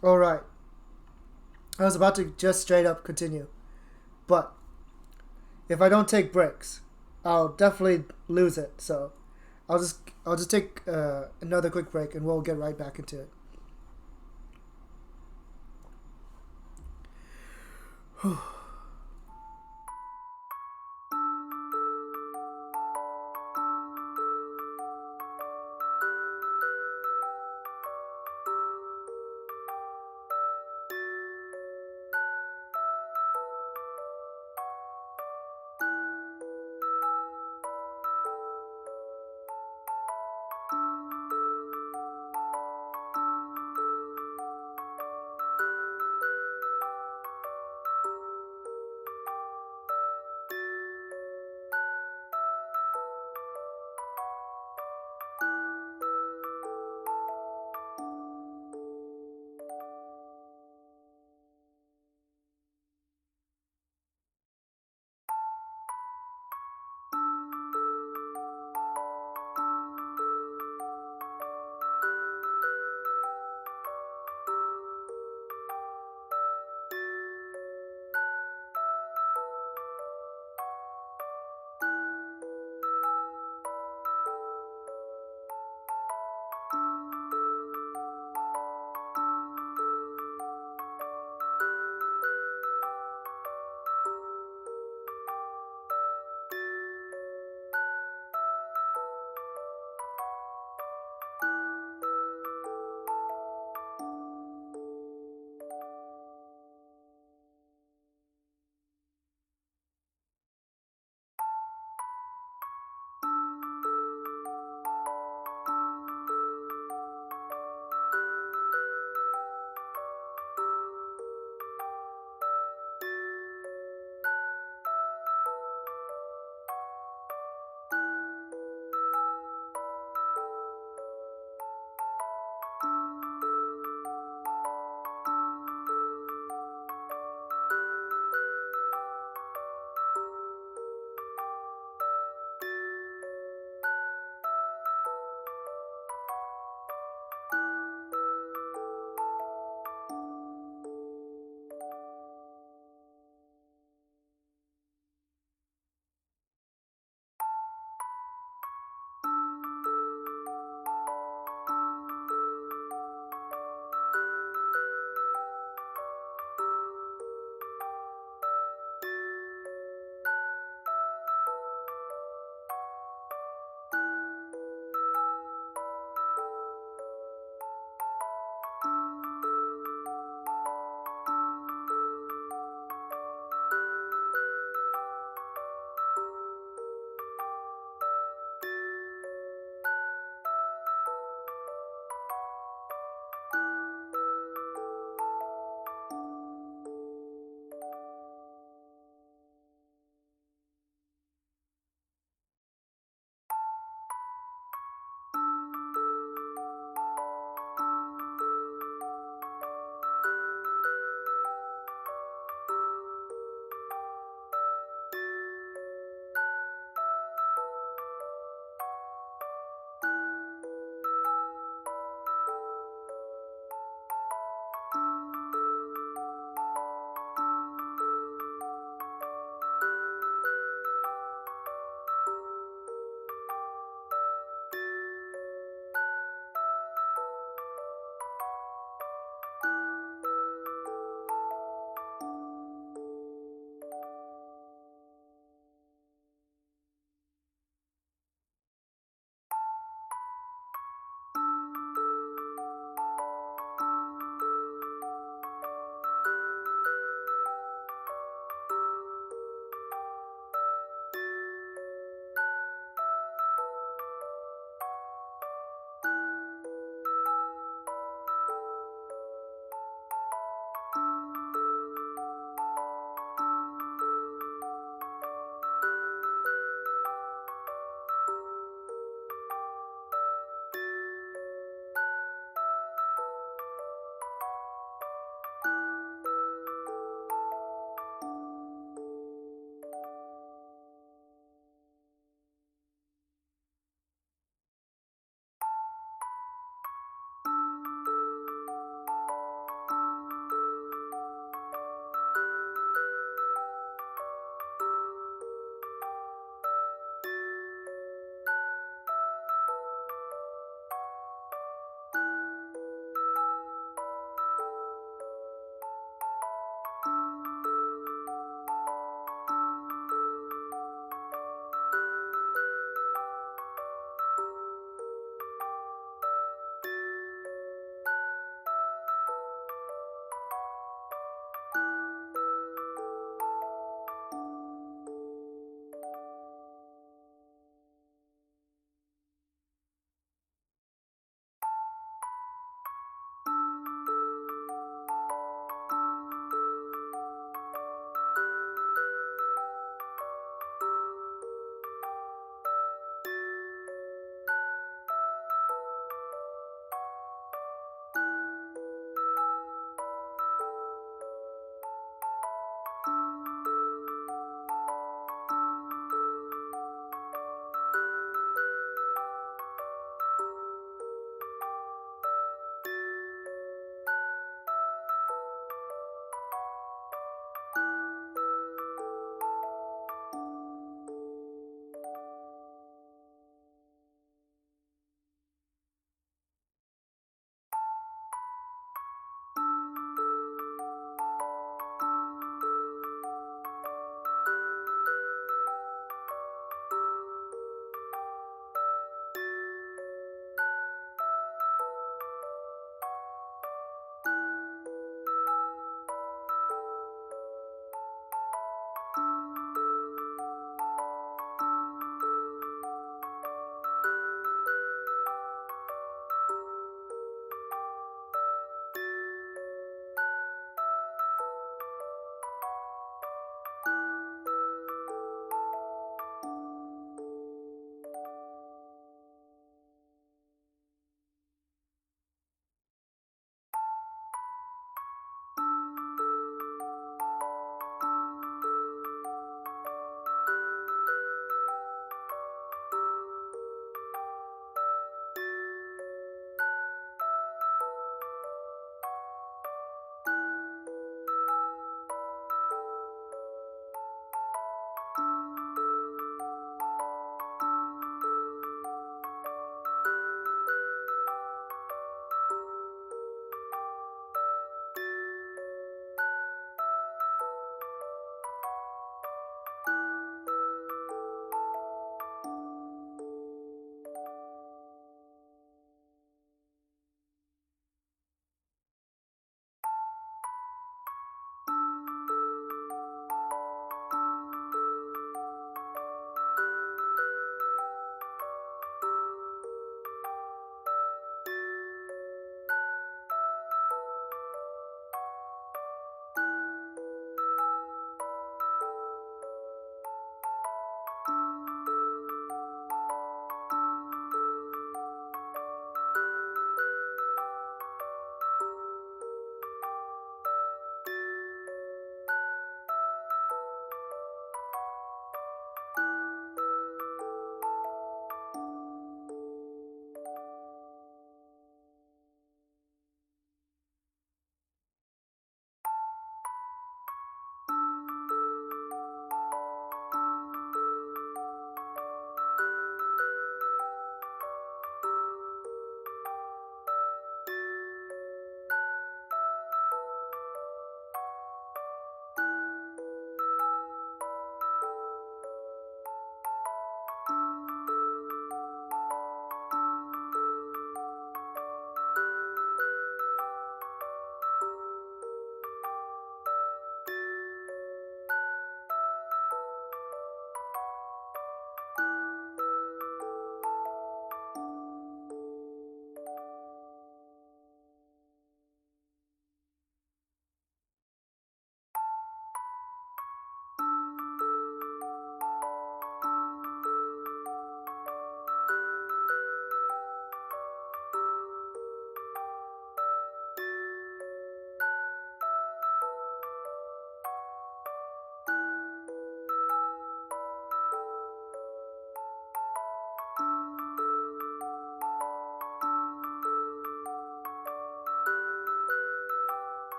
Alright. I was about to just straight up continue. But if I don't take breaks, I'll definitely lose it. So I'll just take another quick break and we'll get right back into it.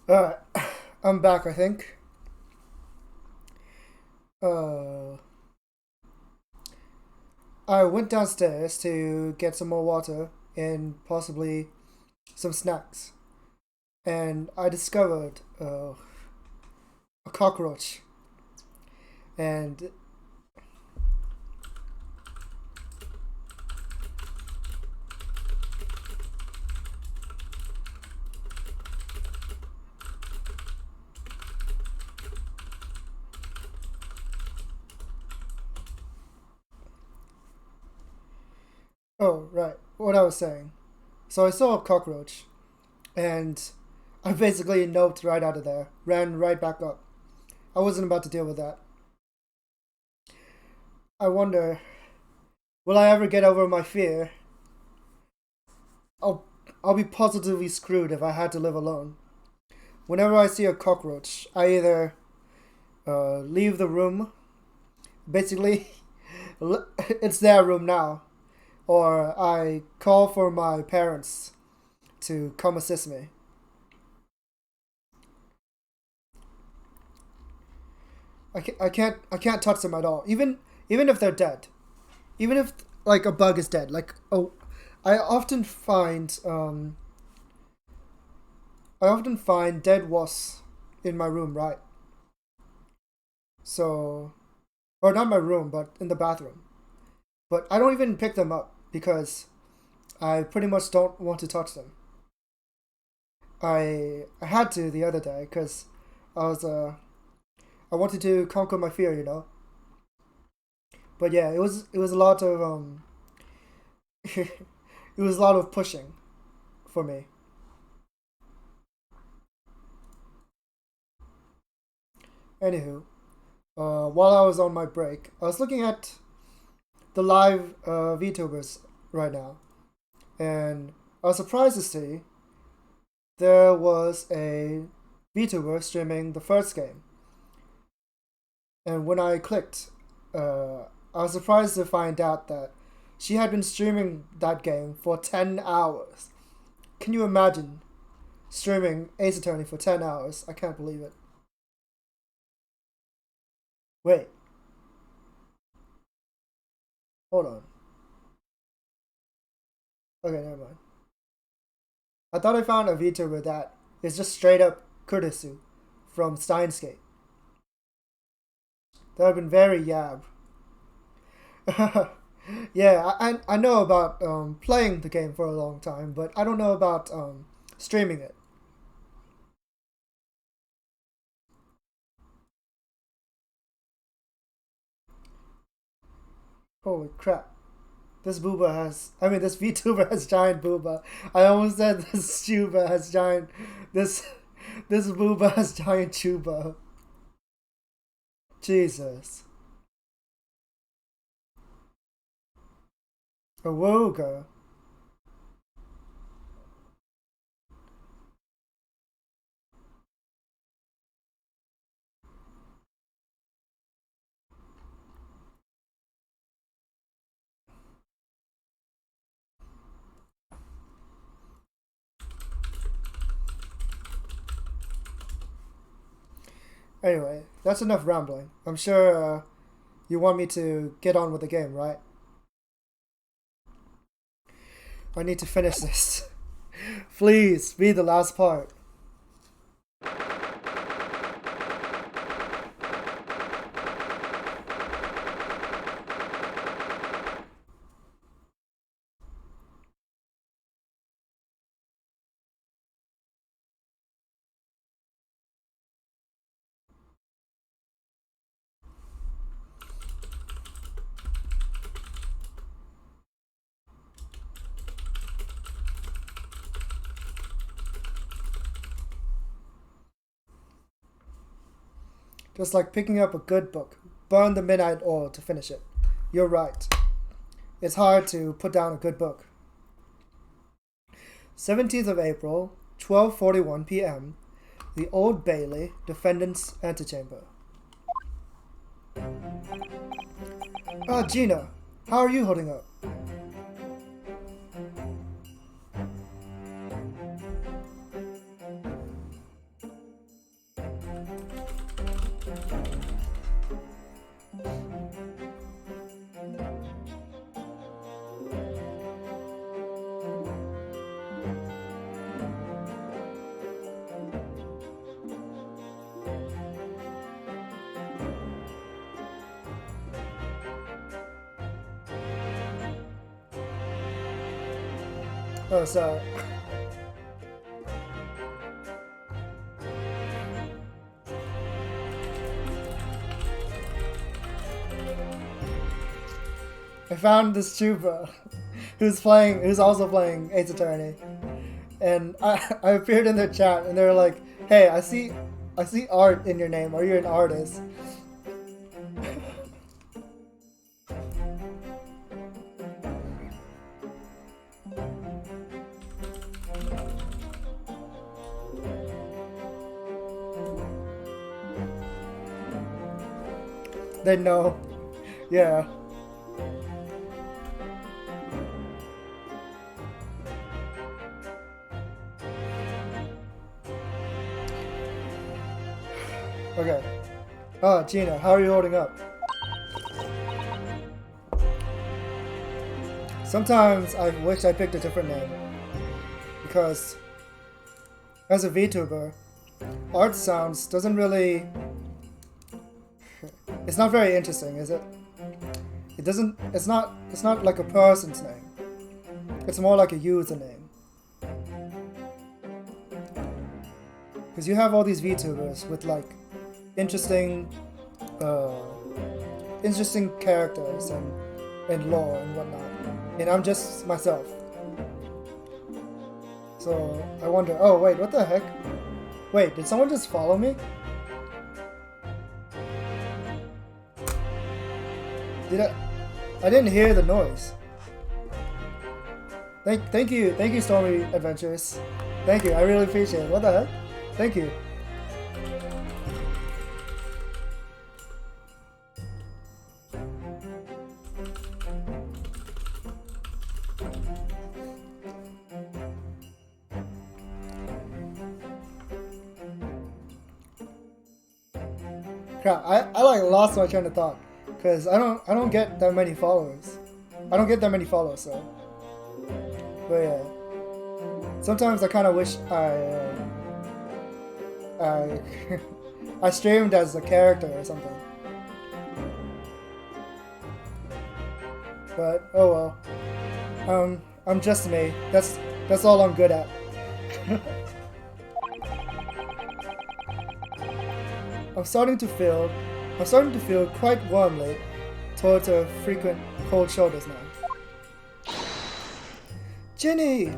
Alright, I'm back, I think. I went downstairs to get some more water and possibly some snacks. And I discovered a cockroach. And oh, right. What I was saying. So I saw a cockroach, and I basically noped right out of there. Ran right back up. I wasn't about to deal with that. I wonder, will I ever get over my fear? I'll be positively screwed if I had to live alone. Whenever I see a cockroach, I either leave the room. Basically, it's their room now. Or I call for my parents to come assist me. I can't touch them at all. Even if they're dead. Even if like a bug is dead. Like I often find dead wasps in my room, right? So, or not my room, but in the bathroom. But I don't even pick them up because I pretty much don't want to touch them. I had to the other day because I wanted to conquer my fear, you know. But yeah, it was a lot of it was a lot of pushing for me. Anywho, while I was on my break, I was looking at the live VTubers right now, and I was surprised to see there was a VTuber streaming the first game. And when I clicked, I was surprised to find out that she had been streaming that game for 10 hours. Can you imagine streaming Ace Attorney for 10 hours? I can't believe it. Wait. Hold on. Okay, never mind. I thought I found a VTuber that is just straight up Kurtisu from Steins Gate. That would have been very yab. Yeah, I know about playing the game for a long time, but I don't know about streaming it. Holy crap. This VTuber has giant booba. I almost said this Chuba has giant, this booba has giant Chuba. Jesus. Awoga. Anyway, that's enough rambling. I'm sure you want me to get on with the game, right? I need to finish this. Please, be the last part. Just like picking up a good book. Burn the midnight oil to finish it. You're right. It's hard to put down a good book. 17th of April, 12:41 p.m. The Old Bailey, Defendant's Antechamber. Gina, how are you holding up? Oh, sorry. I found this tuber who's also playing Ace Attorney, and I appeared in their chat, and they were like, "Hey, I see art in your name. Are you an artist?" They know, yeah. Okay. Oh, Gina, how are you holding up? Sometimes I wish I picked a different name. Because as a VTuber, art sounds doesn't really... It's not very interesting, is it? It's not like a person's name. It's more like a username. Because you have all these VTubers with like interesting characters and lore and whatnot, and I'm just myself. So I wonder. Oh wait, what the heck? Wait, did someone just follow me? I didn't hear the noise. Thank you, Stormy Adventures. Thank you, I really appreciate it. What the heck? Thank you. Crap, I like lost my train of thought. Cause I don't get that many followers. I don't get that many followers, so. But yeah. Sometimes I kind of wish I streamed as a character or something. But oh well. I'm just me. That's all I'm good at. I'm starting to feel quite warmly towards her frequent cold shoulders now. Jenny!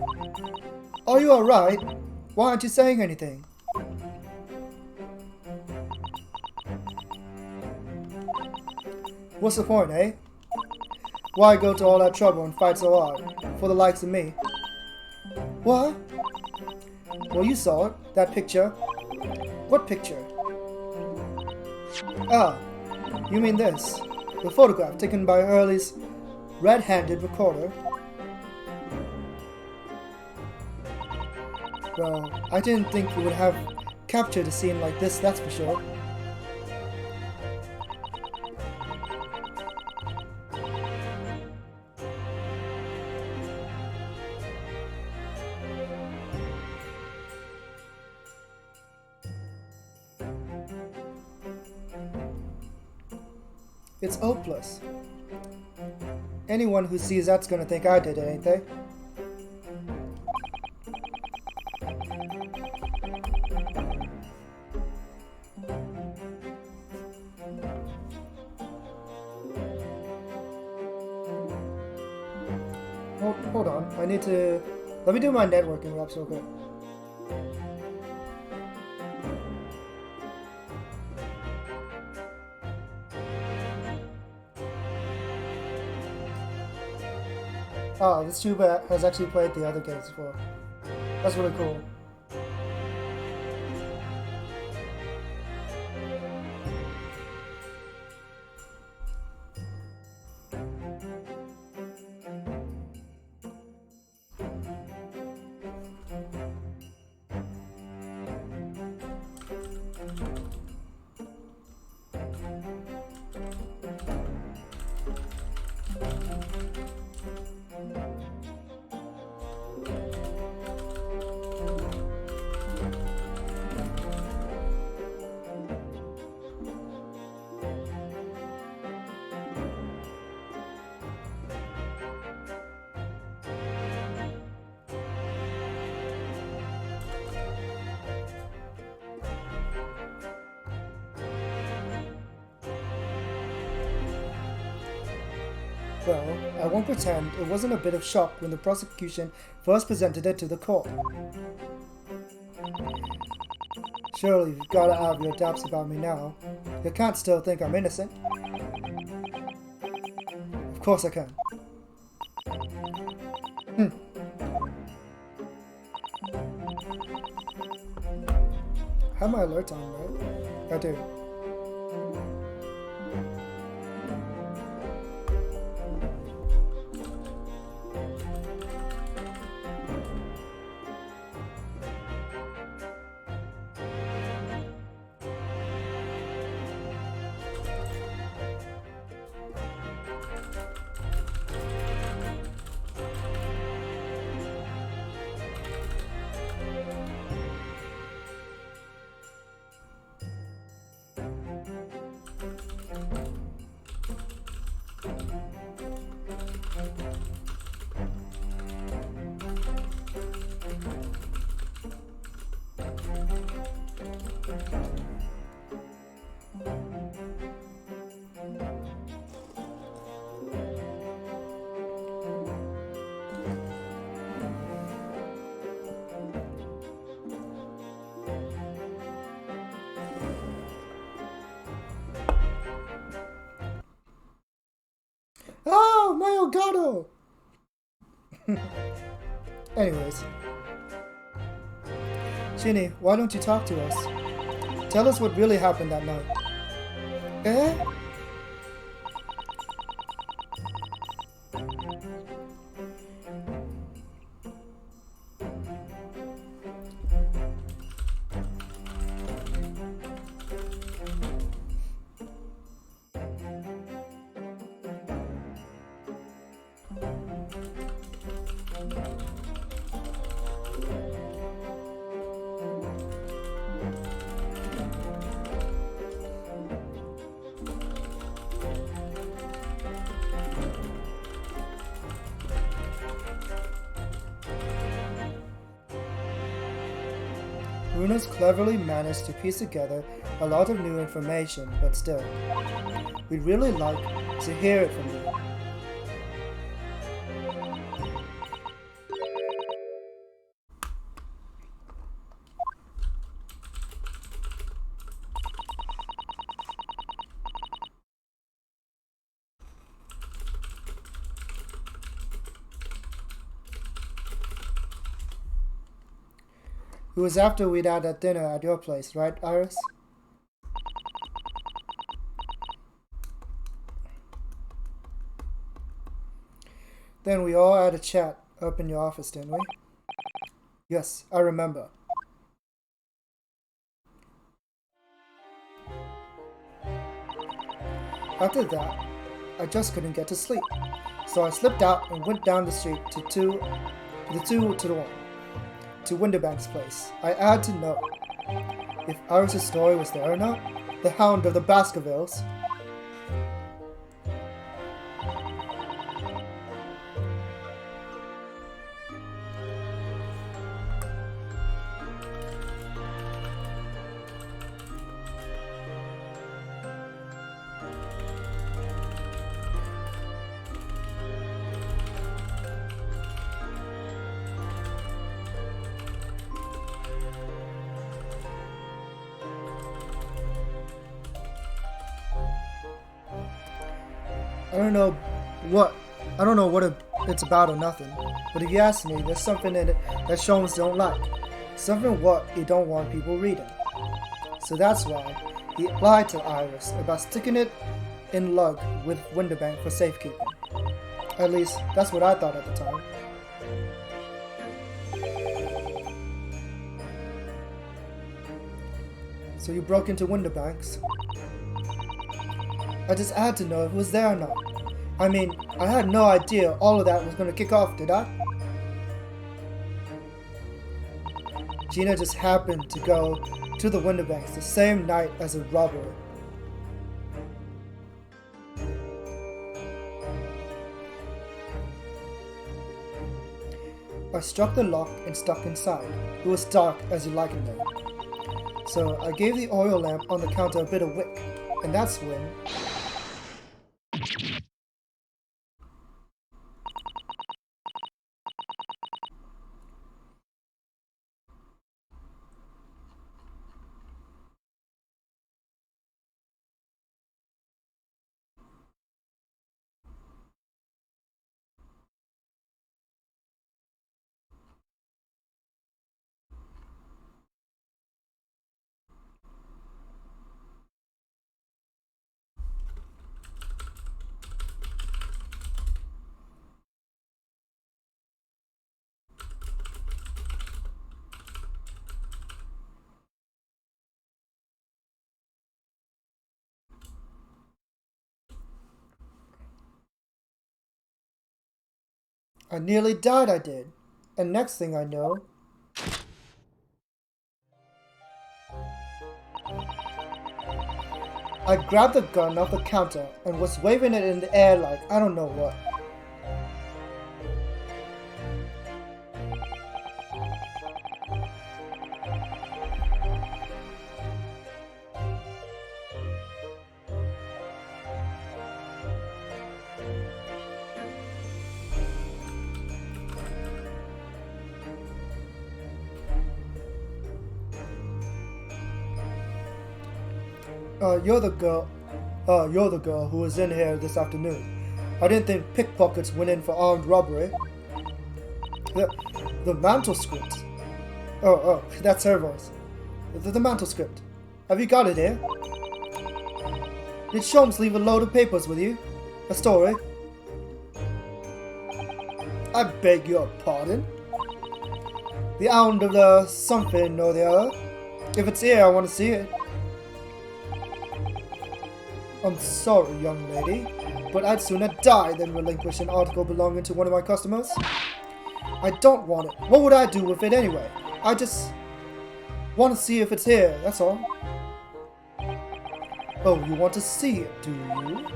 Are you alright? Why aren't you saying anything? What's the point, eh? Why go to all that trouble and fight so hard for the likes of me? What? Well, you saw it, that picture. What picture? Ah, you mean this. The photograph taken by Hurley's red-handed recorder. Well, I didn't think you would have captured a scene like this, that's for sure. It's hopeless. Anyone who sees that's gonna think I did it, ain't they? Hold on, let me do my networking reps real quick. Oh, this tuber has actually played the other games before. That's really cool. Well, I won't pretend it wasn't a bit of shock when the prosecution first presented it to the court. Surely you've got to have your doubts about me now. You can't still think I'm innocent. Of course I can. Have my alert on, right? I do. Oh, my Elgato! Anyways. Shinny, why don't you talk to us? Tell us what really happened that night. Eh? Runa's cleverly managed to piece together a lot of new information, but still, we'd really like to hear it from you. It was after we'd had that dinner at your place, right, Iris? Then we all had a chat up in your office, didn't we? Yes, I remember. After that, I just couldn't get to sleep, so I slipped out and went down the street to Winterbank's place. I had to know if Iris' story was there or not. The Hound of the Baskervilles. I don't know what it's about or nothing, but if you ask me, there's something in it that Sholmes don't like. Something what he don't want people reading. So that's why he lied to Iris about sticking it in lug with Winterbank for safekeeping. At least, that's what I thought at the time. So you broke into Winterbank's? I just had to know if it was there or not. I mean, I had no idea all of that was going to kick off, did I? Gina just happened to go to the Winterbanks the same night as a robbery. I struck the lock and stuck inside. It was dark as you like in there. So I gave the oil lamp on the counter a bit of wick, and that's when... I nearly died, I did. And next thing I know... I grabbed the gun off the counter and was waving it in the air like I don't know what. You're the girl who was in here this afternoon. I didn't think pickpockets went in for armed robbery. The manuscript. Oh, that's her voice. The manuscript. Have you got it here? Did Sholmes leave a load of papers with you? A story? I beg your pardon? The hound of the something or the other? If it's here, I want to see it. I'm sorry, young lady, but I'd sooner die than relinquish an article belonging to one of my customers. I don't want it. What would I do with it anyway? I just want to see if it's here, that's all. Oh, you want to see it, do you?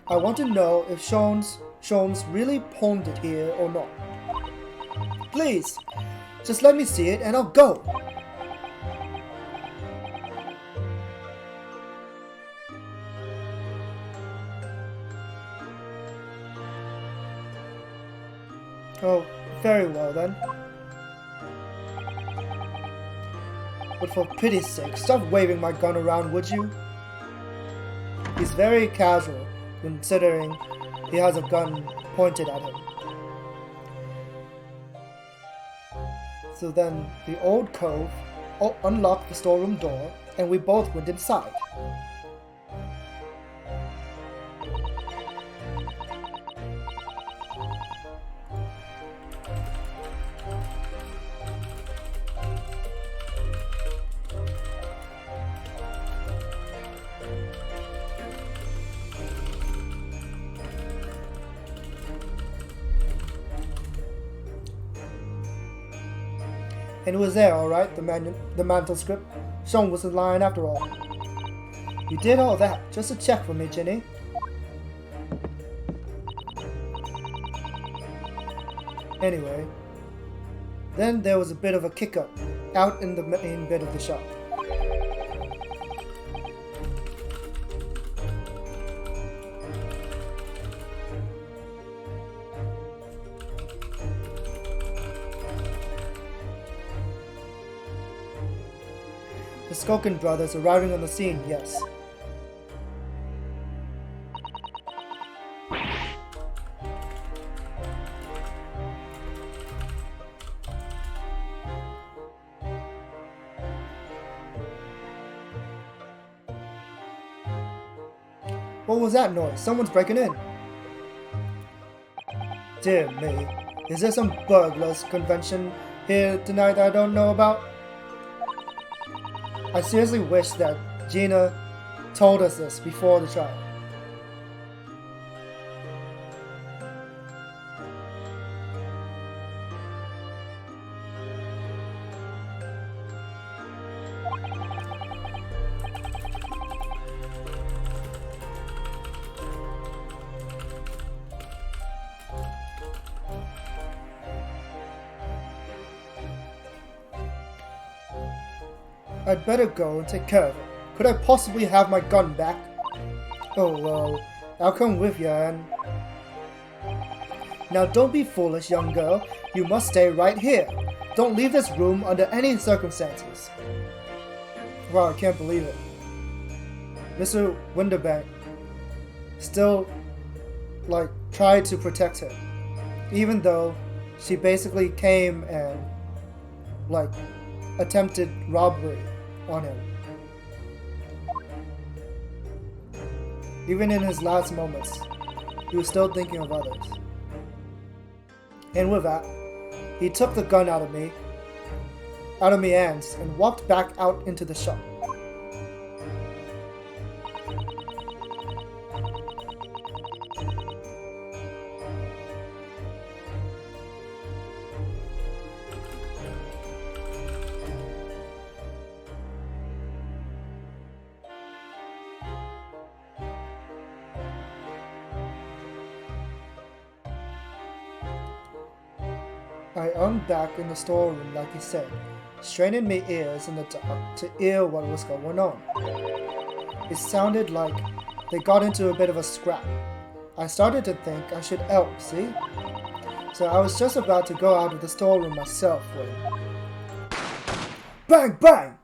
I want to know if Sholmes really pawned it here or not. Please, just let me see it and I'll go. Oh, very well then. But for pity's sake, stop waving my gun around, would you? He's very casual, considering he has a gun pointed at him. So then, the old cove unlocked the storeroom door, and we both went inside. And it was there, alright, the manuscript. Sholmes wasn't lying after all. You did all that just to check for me, Ginny. Anyway, then there was a bit of a kick-up out in the main bit of the shop. The Skulkin brothers arriving on the scene, yes. What was that noise? Someone's breaking in. Dear me, is there some burglars convention here tonight that I don't know about? I seriously wish that Gina told us this before the trial. I'd better go and take care of it. Could I possibly have my gun back? Oh, well, I'll come with you and... Now don't be foolish, young girl. You must stay right here. Don't leave this room under any circumstances. Wow, I can't believe it. Mr. Winterbank still, tried to protect her. Even though she basically came and, attempted robbery on him. Even in his last moments, he was still thinking of others. And with that, he took the gun out of me hands and walked back out into the shop. I hung back in the storeroom like he said, straining my ears in the dark to hear what was going on. It sounded like they got into a bit of a scrap. I started to think I should help, see? So I was just about to go out of the storeroom myself when... Bang! Bang!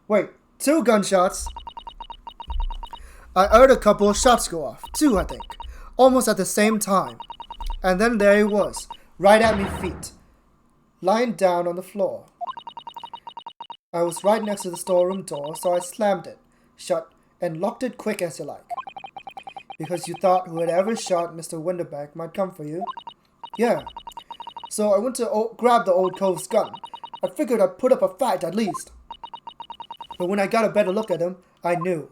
Wait, 2 gunshots? I heard a couple of shots go off, 2 I think, almost at the same time. And then there he was, right at me feet, lying down on the floor. I was right next to the storeroom door, so I slammed it shut and locked it quick as you like. Because you thought whoever shot Mr. Winterbank might come for you? Yeah. So I went to grab the old cove's gun. I figured I'd put up a fight at least. But when I got a better look at him, I knew.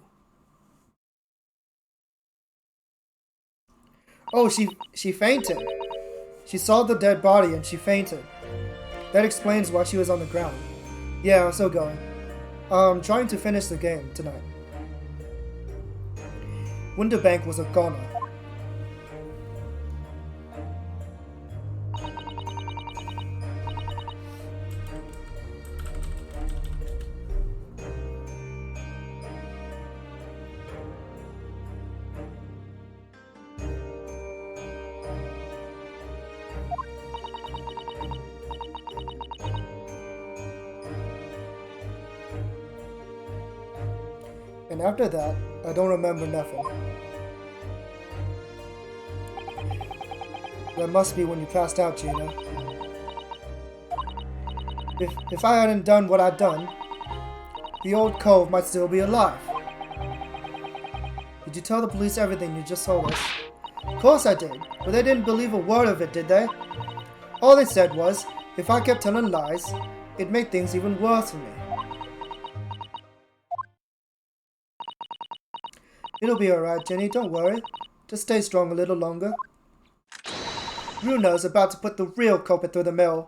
Oh, she fainted. She saw the dead body and she fainted. That explains why she was on the ground. Yeah, I'm still going. I'm trying to finish the game tonight. Winterbank was a goner. And after that, I don't remember nothing. That must be when you passed out, Gina. If I hadn't done what I'd done, the old cove might still be alive. Did you tell the police everything you just told us? Of course I did, but they didn't believe a word of it, did they? All they said was, if I kept telling lies, it'd make things even worse for me. It'll be alright, Jenny, don't worry. Just stay strong a little longer. Runo's about to put the real culprit through the mill.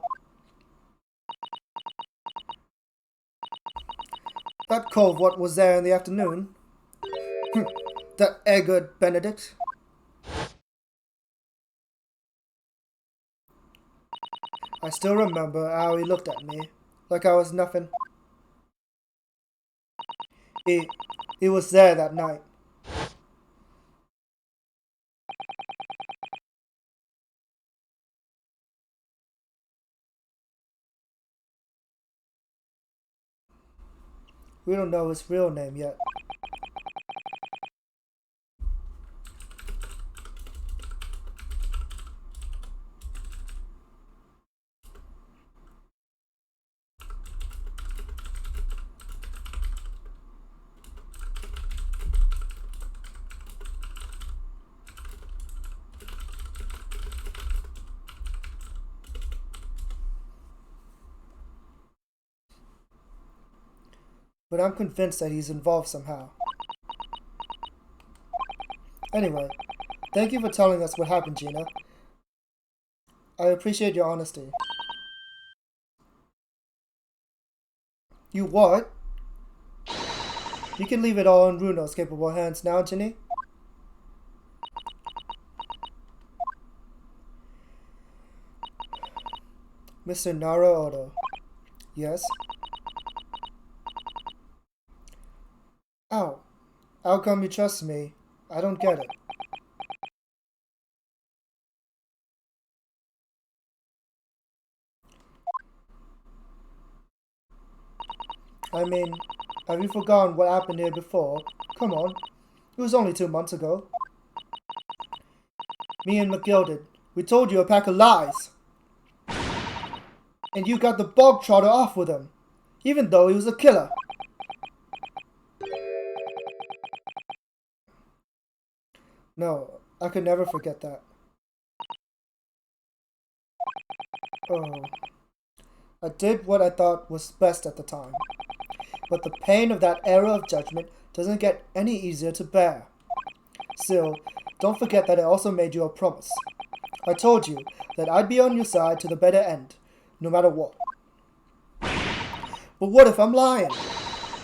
That cove what was there in the afternoon? That Edgar Benedict? I still remember how he looked at me, like I was nothing. He was there that night. We don't know his real name yet. But I'm convinced that he's involved somehow. Anyway, thank you for telling us what happened, Gina. I appreciate your honesty. You what? You can leave it all in Runo's capable hands now, Ginny. Mr. Nara Odo. Yes? Ow. How come you trust me? I don't get it. I mean, have you forgotten what happened here before? Come on. It was only 2 months ago. Me and McGilded, we told you a pack of lies. And you got the bog trotter off with him, even though he was a killer. No, I could never forget that. Oh. I did what I thought was best at the time. But the pain of that error of judgment doesn't get any easier to bear. Still, don't forget that I also made you a promise. I told you that I'd be on your side to the better end, no matter what. But what if I'm lying?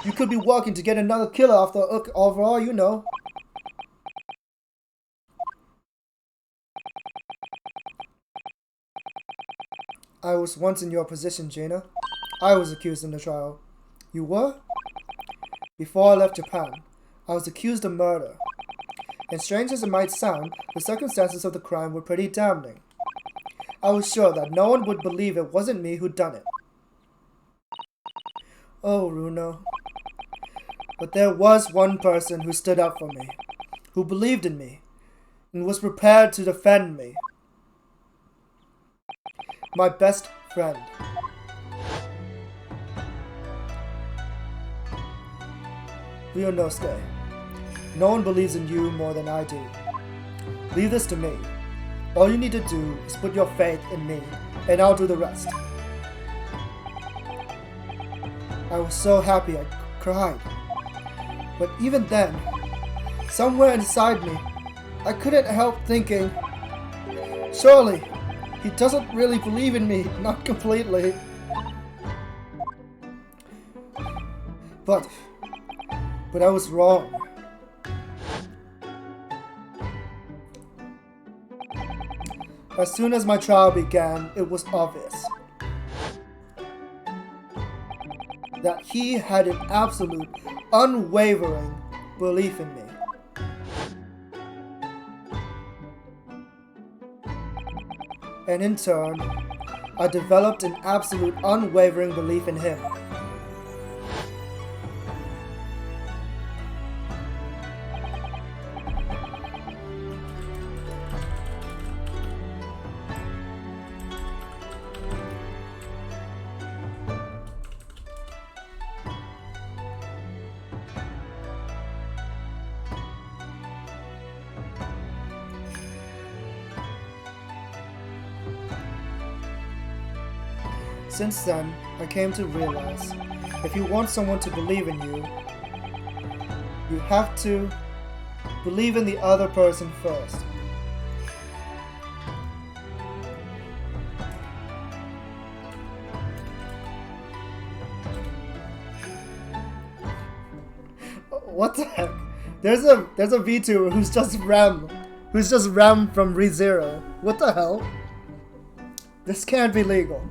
You could be working to get another killer off the hook over all you know. I was once in your position, Gina. I was accused in the trial. You were? Before I left Japan, I was accused of murder. And strange as it might sound, the circumstances of the crime were pretty damning. I was sure that no one would believe it wasn't me who'd done it. Oh, Runo. But there was one person who stood up for me, who believed in me, and was prepared to defend me. My best friend. Ryunosuke, no one believes in you more than I do. Leave this to me. All you need to do is put your faith in me, and I'll do the rest. I was so happy I cried. But even then, somewhere inside me, I couldn't help thinking, surely, he doesn't really believe in me, not completely. But I was wrong. As soon as my trial began, it was obvious that he had an absolute, unwavering belief in me. And in turn, I developed an absolute, unwavering belief in him. Since then, I came to realize, if you want someone to believe in you, you have to believe in the other person first. What the heck? There's a VTuber who's just Rem from ReZero. What the hell? This can't be legal.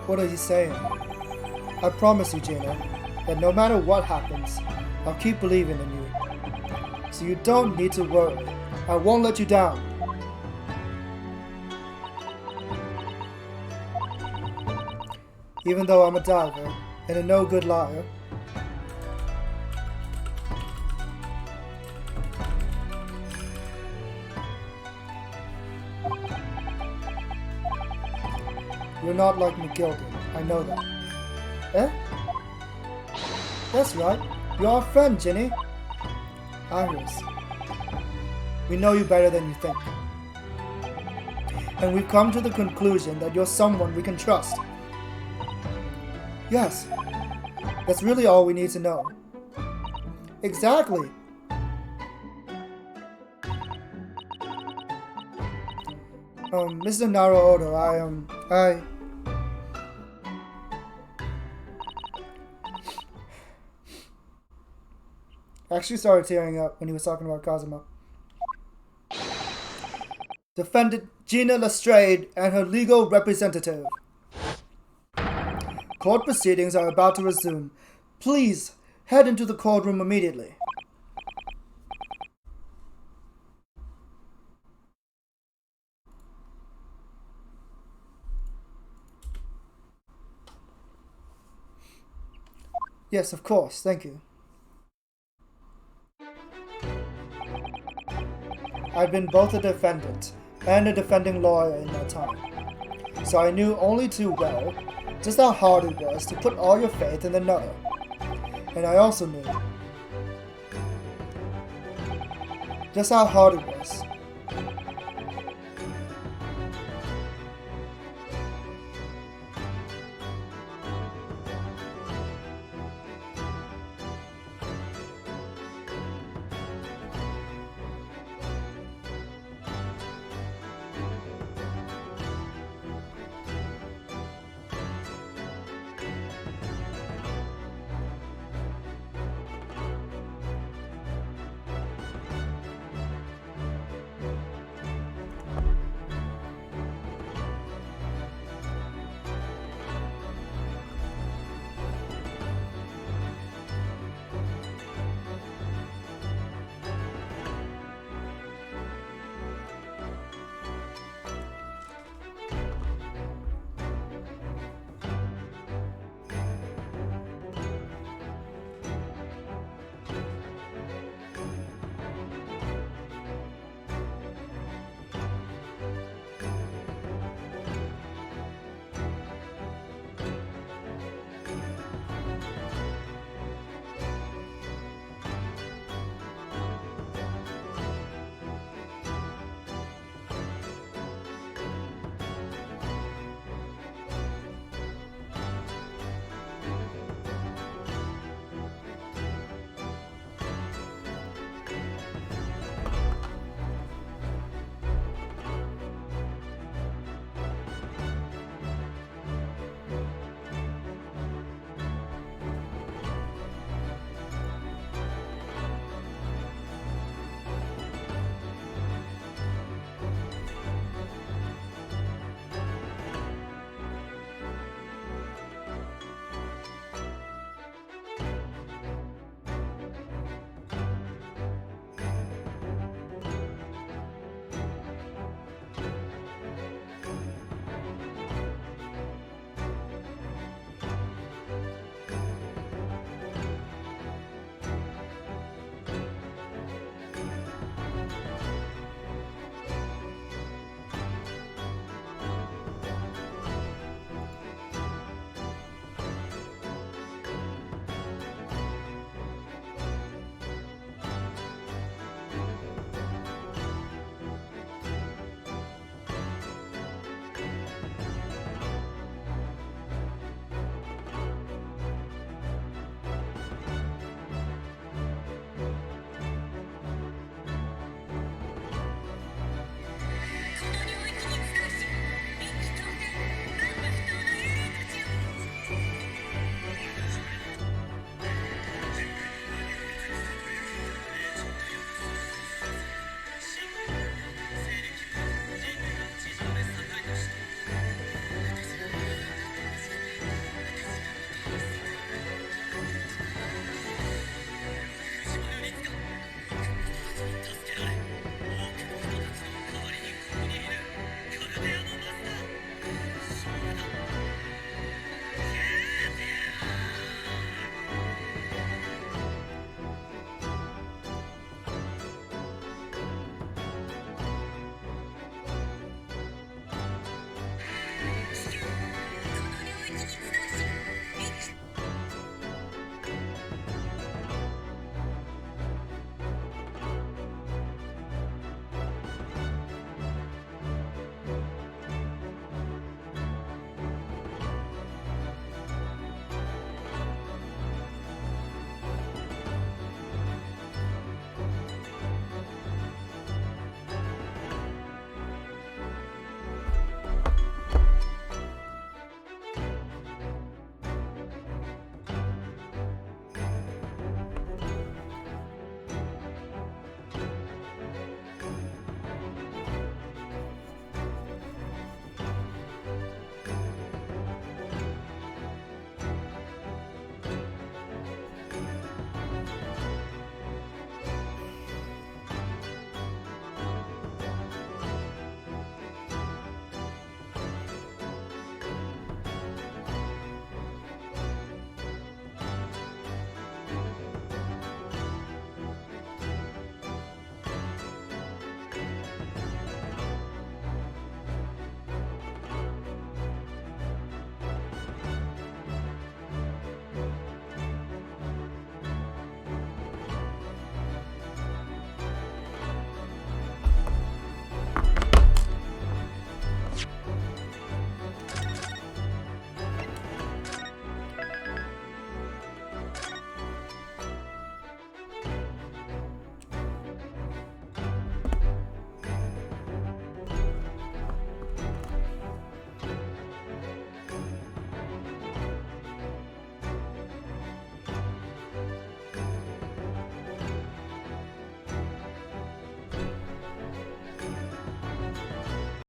What are you saying? I promise you, Gina, that no matter what happens, I'll keep believing in you. So you don't need to worry. I won't let you down. Even though I'm a diver and a no-good liar. You're not like McGilden, I know that. Eh? That's right, you're our friend, Ginny. Iris. We know you better than you think. And we've come to the conclusion that you're someone we can trust. Yes, that's really all we need to know. Exactly. Mr. Naruhodo, I actually started tearing up when he was talking about Kazuma. Defendant Gina Lestrade and her legal representative. Court proceedings are about to resume. Please head into the courtroom immediately. Yes, of course. Thank you. I'd been both a defendant and a defending lawyer in that time, so I knew only too well just how hard it was to put all your faith in another. And I also knew just how hard it was